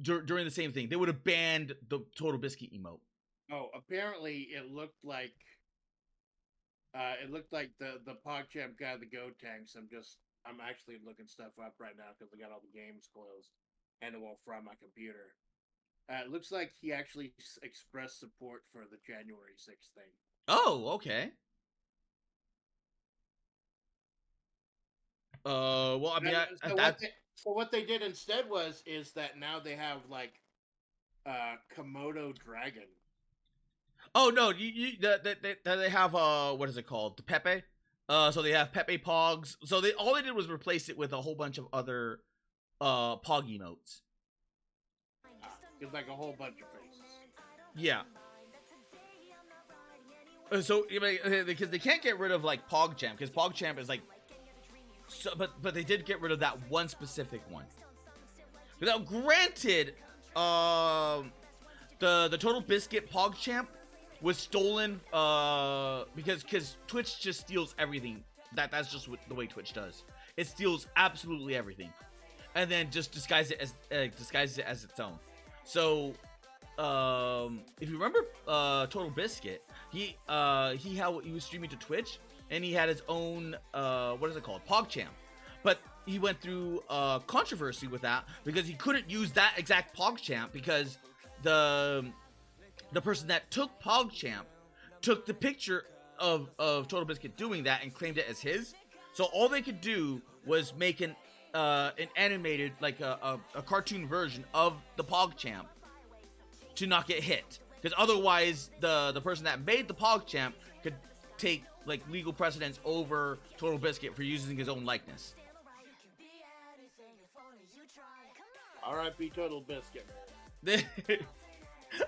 S2: during the same thing. They would have banned the Total Biscuit emote.
S1: Oh, apparently it looked like the PogChamp guy, the Go Tanks. I'm actually looking stuff up right now because I got all the games closed and it won't fry my computer. It looks like he actually expressed support for the January 6th thing.
S2: Oh, okay. Well, I mean,
S1: So what they did instead is that now they have like Komodo dragon.
S2: Oh no, they have what is it called? The Pepe. So they have Pepe Pogs. So all they did was replace it with a whole bunch of other Pog emotes.
S1: It's like a whole bunch of faces.
S2: Yeah. So because they can't get rid of like PogChamp, because PogChamp is like, so, but they did get rid of that one specific one. Now, granted, the Total Biscuit PogChamp was stolen because Twitch just steals everything. That's just the way Twitch does. It steals absolutely everything, and then just disguises it as its own. So, if you remember Total Biscuit, he was streaming to Twitch, and he had his own what is it called, PogChamp, but he went through controversy with that because he couldn't use that exact PogChamp because the person that took PogChamp took the picture of Total Biscuit doing that and claimed it as his. So all they could do was make an animated, like a cartoon version of the PogChamp to not get hit. Because otherwise, the person that made the PogChamp could take like legal precedence over Total Biscuit for using his own likeness.
S1: R.I.P. Total Biscuit.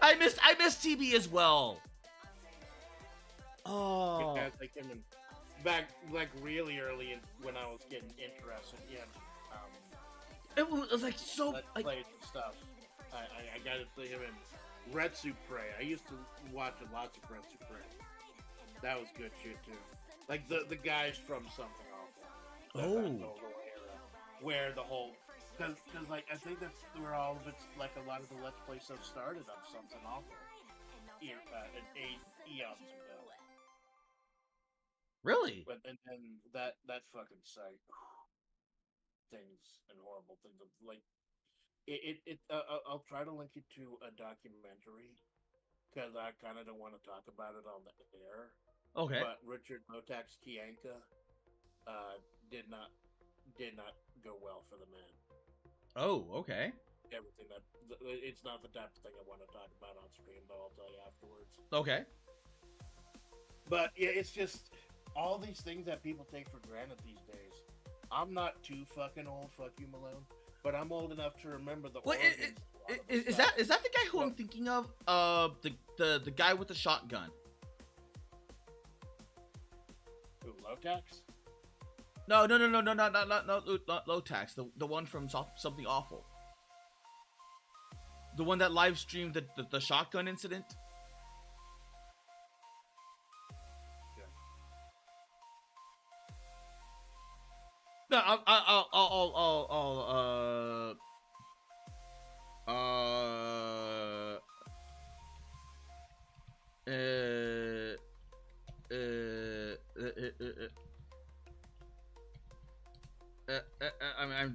S2: I missed TB as well. Oh.
S1: Guys like him back like really early when I was getting interested in
S2: it was like so
S1: let's
S2: like
S1: play stuff. I got to play him in Retsu Prey. I used to watch lots of Retsu Prey. That was good shit too. Like the guys from Something Awful. That whole era where the whole because like I think that's where all of it's like a lot of the Let's Play stuff started on Something Awful. Eons ago.
S2: Really?
S1: But and that fucking site, things and horrible things like I'll try to link you to a documentary because I kind of don't want to talk about it on the air.
S2: Okay.
S1: But Richard Motak's Kianka did not go well for the man.
S2: Oh, okay.
S1: Everything that it's not the type of thing I want to talk about on stream, though. I'll tell you afterwards.
S2: Okay.
S1: But yeah, it's just all these things that people take for granted these days. I'm not too fucking old, fuck you, Malone, but I'm old enough to remember the.
S2: Wait, is that the guy who I'm thinking of? The guy with the shotgun.
S1: Who, Lotax?
S2: No, not Lotax. The one from Something Awful. The one that live streamed the shotgun incident. No,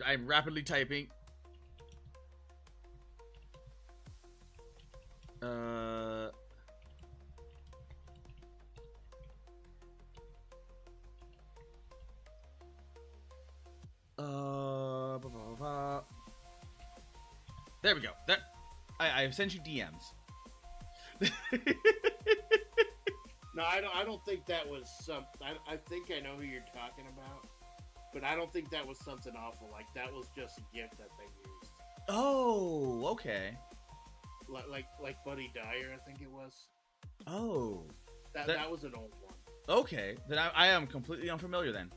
S2: I'm rapidly typing. There we go. I've sent you DMs.
S1: No, I don't think that was some. I think I know who you're talking about, but I don't think that was Something Awful. Like that was just a gift that they used.
S2: Oh, okay.
S1: Like Buddy Dyer, I think it was.
S2: Oh,
S1: that was an old one.
S2: Okay, then I am completely unfamiliar then.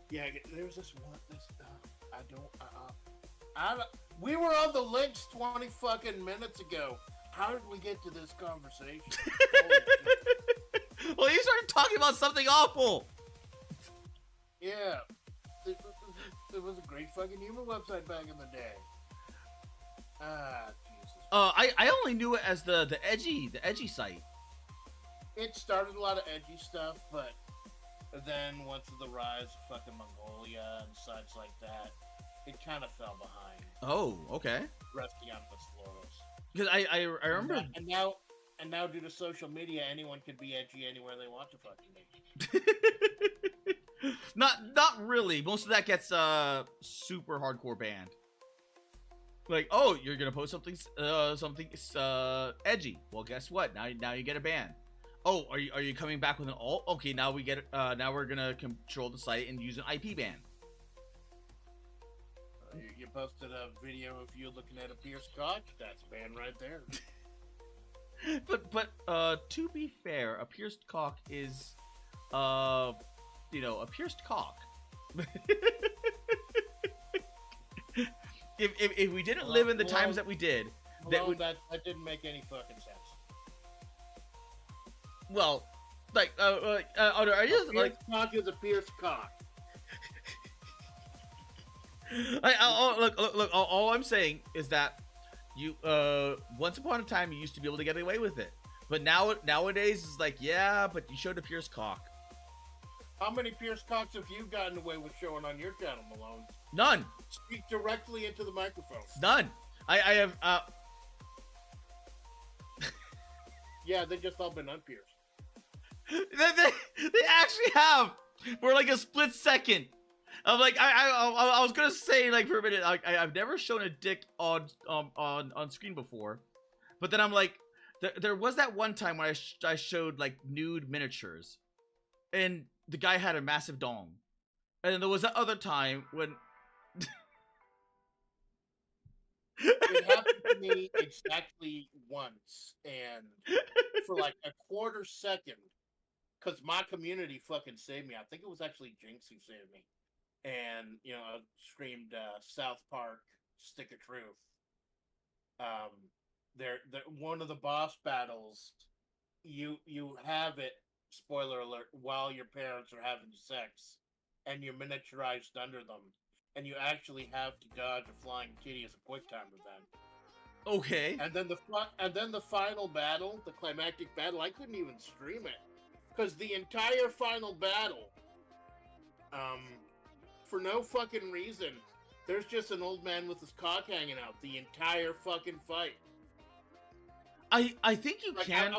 S1: Yeah, there's this one. We were on the links 20 fucking minutes ago. How did we get to this conversation?
S2: Well, you started talking about Something Awful.
S1: Yeah, it was a great fucking humor website back in the day. Jesus.
S2: I only knew it as the edgy site.
S1: It started a lot of edgy stuff, but then once the rise of fucking Mongolia and sites like that, it kind of fell behind.
S2: Oh, okay.
S1: Resting on its laurels.
S2: Because I remember.
S1: And now due to social media, anyone could be edgy anywhere they want to fucking be.
S2: Not really. Most of that gets super hardcore banned. Like, oh, you're gonna post something edgy. Well, guess what? Now you get a ban. Oh, are you coming back with an alt? Okay, now we get now we're gonna control the site and use an IP ban.
S1: You posted a video of you looking at a pierced cock. That's banned right there.
S2: but to be fair, a pierced cock is a pierced cock. if we didn't live in the times that we did,
S1: that didn't make any fucking sense.
S2: Well, like, are you like
S1: cock is a pierced cock?
S2: Look. All I'm saying is that you, once upon a time, you used to be able to get away with it, but nowadays it's like, yeah, but you showed a pierced cock.
S1: How many pierced cocks have you gotten away with showing on your channel, Malone?
S2: None.
S1: Speak directly into the microphone.
S2: None. I have.
S1: Yeah, they just all been unpierced.
S2: They actually have for like a split second. I'm like, I was gonna say, like, for a minute, I've never shown a dick on screen before, but then I'm like, there was that one time when I showed like nude miniatures, and the guy had a massive dong, and then there was that other time when
S1: it happened to me exactly once, and for like a quarter second, because my community fucking saved me. I think it was actually Jinx who saved me. And, I screamed South Park, Stick of Truth. One of the boss battles, you have it, spoiler alert, while your parents are having sex, and you're miniaturized under them, and you actually have to dodge a flying kitty as a quick time event.
S2: Okay.
S1: And then the final battle, the climactic battle, I couldn't even stream it. Because the entire final battle, for no fucking reason, there's just an old man with his cock hanging out the entire fucking fight.
S2: I think you can.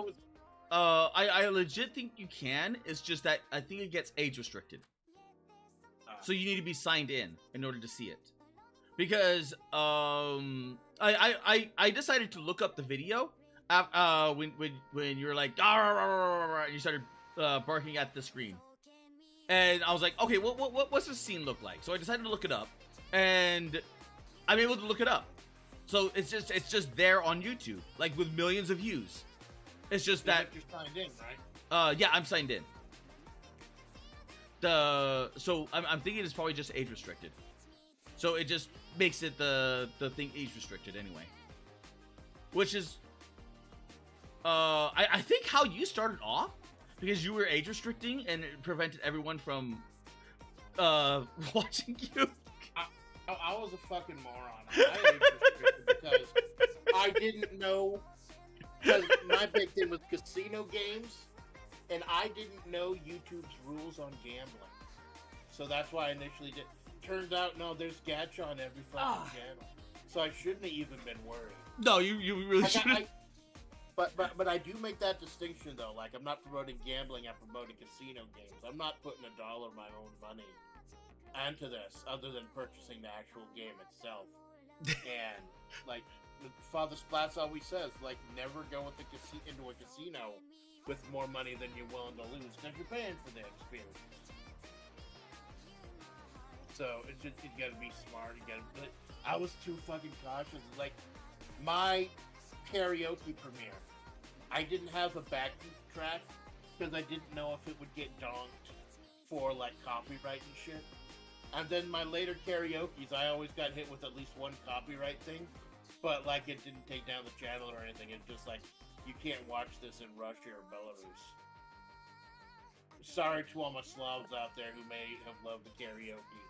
S2: I legit think you can. It's just that I think it gets age restricted. So you need to be signed in order to see it. Because I decided to look up the video when you're like, and you started barking at the screen. And I was like, okay, what's this scene look like? So I decided to look it up, and I'm able to look it up. So it's just there on YouTube, like with millions of views. It's just that
S1: you're signed in, right?
S2: Yeah, I'm signed in. So I'm thinking it's probably just age restricted. So it just makes it the thing age restricted anyway. Which is I think how you started off. Because you were age restricting and it prevented everyone from watching you.
S1: I was a fucking moron. I age restricted because I didn't know. Because my big thing was casino games, and I didn't know YouTube's rules on gambling. So that's why I initially did. Turned out, no, there's gacha on every fucking channel. So I shouldn't have even been worried.
S2: No, you really shouldn't.
S1: But I do make that distinction though. Like, I'm not promoting gambling, I'm promoting casino games. I'm not putting $1 of my own money into this, other than purchasing the actual game itself. And like Father Splats always says, like, never go with into a casino with more money than you're willing to lose, because you're paying for the experience. So it's just, you gotta be smart. But I was too fucking cautious. Like, my karaoke premiere, I didn't have a backing track because I didn't know if it would get donked for like copyright and shit. And then my later karaoke's, I always got hit with at least one copyright thing, but like it didn't take down the channel or anything. It's just like, you can't watch this in Russia or Belarus. Sorry to all my Slavs out there who may have loved the karaoke.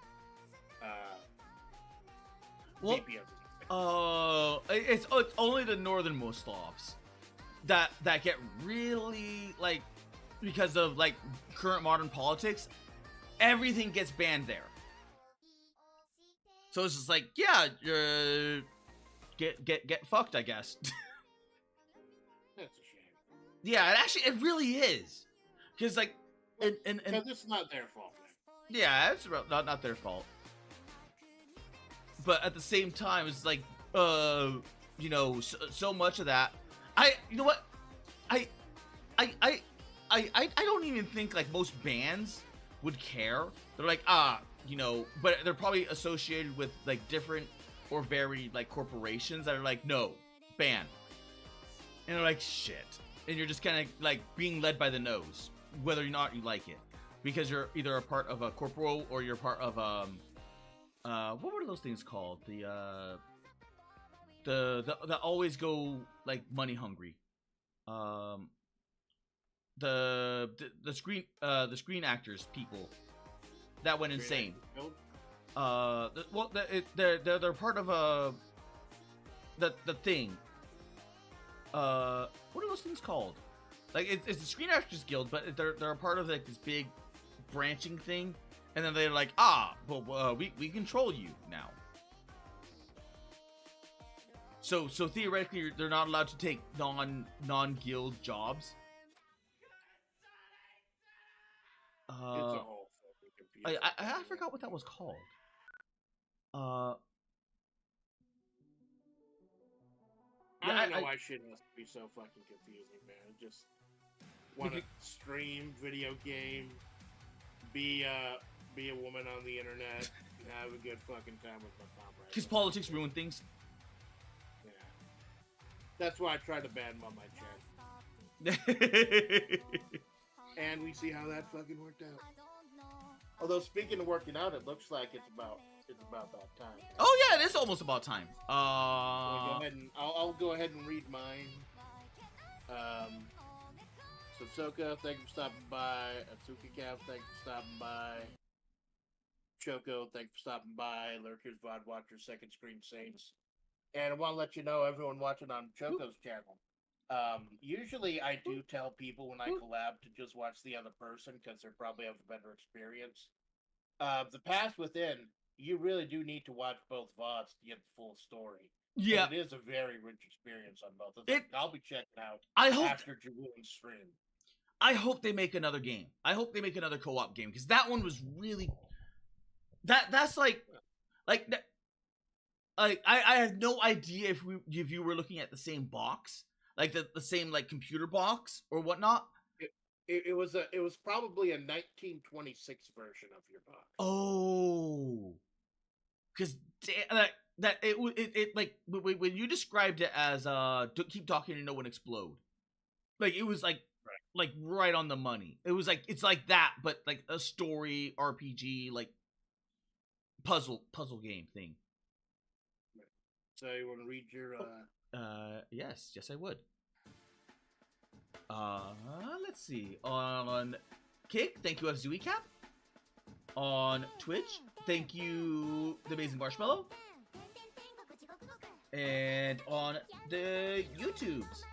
S2: It's only the northernmost Slavs that get really, like, because of like current modern politics, everything gets banned there. So it's just like, yeah, get fucked, I guess.
S1: That's a shame.
S2: Yeah, it really is, because like, and
S1: because it's not their fault, man.
S2: Yeah, it's not their fault. But at the same time, it's like, you know, so much of that. You know what? I don't even think like most bands would care. They're like, you know, but they're probably associated with like different or varied like corporations that are like, no, ban. And they're like, shit. And you're just kind of like being led by the nose, whether or not you like it, because you're either a part of a corporal or you're part of what were those things called? The always go like money hungry. The screen actors people that went insane. They're part of the thing. What are those things called? Like it's the Screen Actors Guild, but they're a part of like this big branching thing, and then they're like, we control you now. So theoretically, they're not allowed to take non-guild jobs.
S1: It's a whole fucking confusing.
S2: I forgot what that was called.
S1: I don't know why shit has to be so fucking confusing, man. Just want to stream video game, be a woman on the internet, and have a good fucking time with my comrades.
S2: Because politics ruin things.
S1: Yeah. That's why I tried to ban him on my channel. And we see how that fucking worked out. Although speaking of working out, it looks like it's about that time.
S2: Oh yeah, it is almost about time.
S1: I'll go ahead and read mine. Soka, thank you for stopping by. Atsuki Cav, thank you for stopping by. Choco, thank you for stopping by. Lurkers, VOD Watchers, Second Screen Saints. And I want to let you know, everyone watching on Choco's channel, usually I do tell people when I collab to just watch the other person because they probably have a better experience. The Path Within, you really do need to watch both VODs to get the full story.
S2: Yeah.
S1: It is a very rich experience on both of them. I'll be checking out after Jawoon's stream.
S2: I hope they make another game. I hope they make another co-op game, because that one was really... That's like I had no idea if you were looking at the same box, like the same like computer box or whatnot.
S1: It was probably a 1926 version of your box.
S2: Oh, because it like when you described it as keep talking and no one explode, like it was like right on the money. It was like it's like that, but like a story RPG like puzzle game thing.
S1: So you want to read your
S2: yes I would. Let's see. On Kick, thank you FZooeyCap. On Twitch, thank you The Amazing Marshmallow. And on the YouTubes,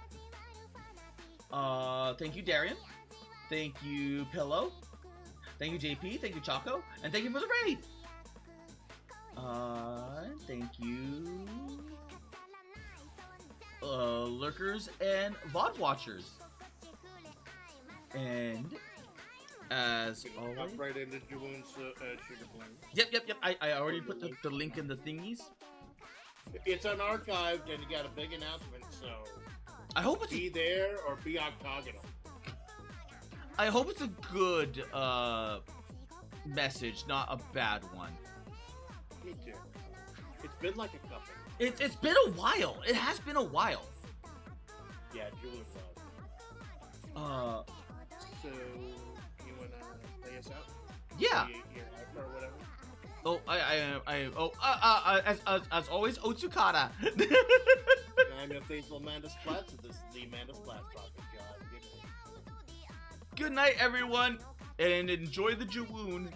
S2: thank you Darian. Thank you Pillow. Thank you JP. Thank you Choco. And thank you for the raid. Thank you Lurkers and VOD Watchers. And as always,
S1: hop right into Jawoon's Sugar Plane.
S2: Yep. I already put the link in the thingies.
S1: It's unarchived, and you got a big announcement. So
S2: I hope it's
S1: be there or be octagonal.
S2: I hope it's a good message, not a bad one.
S1: Me too. It's been like a couple.
S2: It's been a while. It has been a while.
S1: Yeah, Julie was. So you wanna play us out?
S2: Yeah.
S1: Or whatever.
S2: Oh, as always, Otsukata.
S1: I'm your faithful Amanda Splat, so this is the Amanda Splat Prophet. God, good night.
S2: Good night, everyone, and enjoy the Jawoon.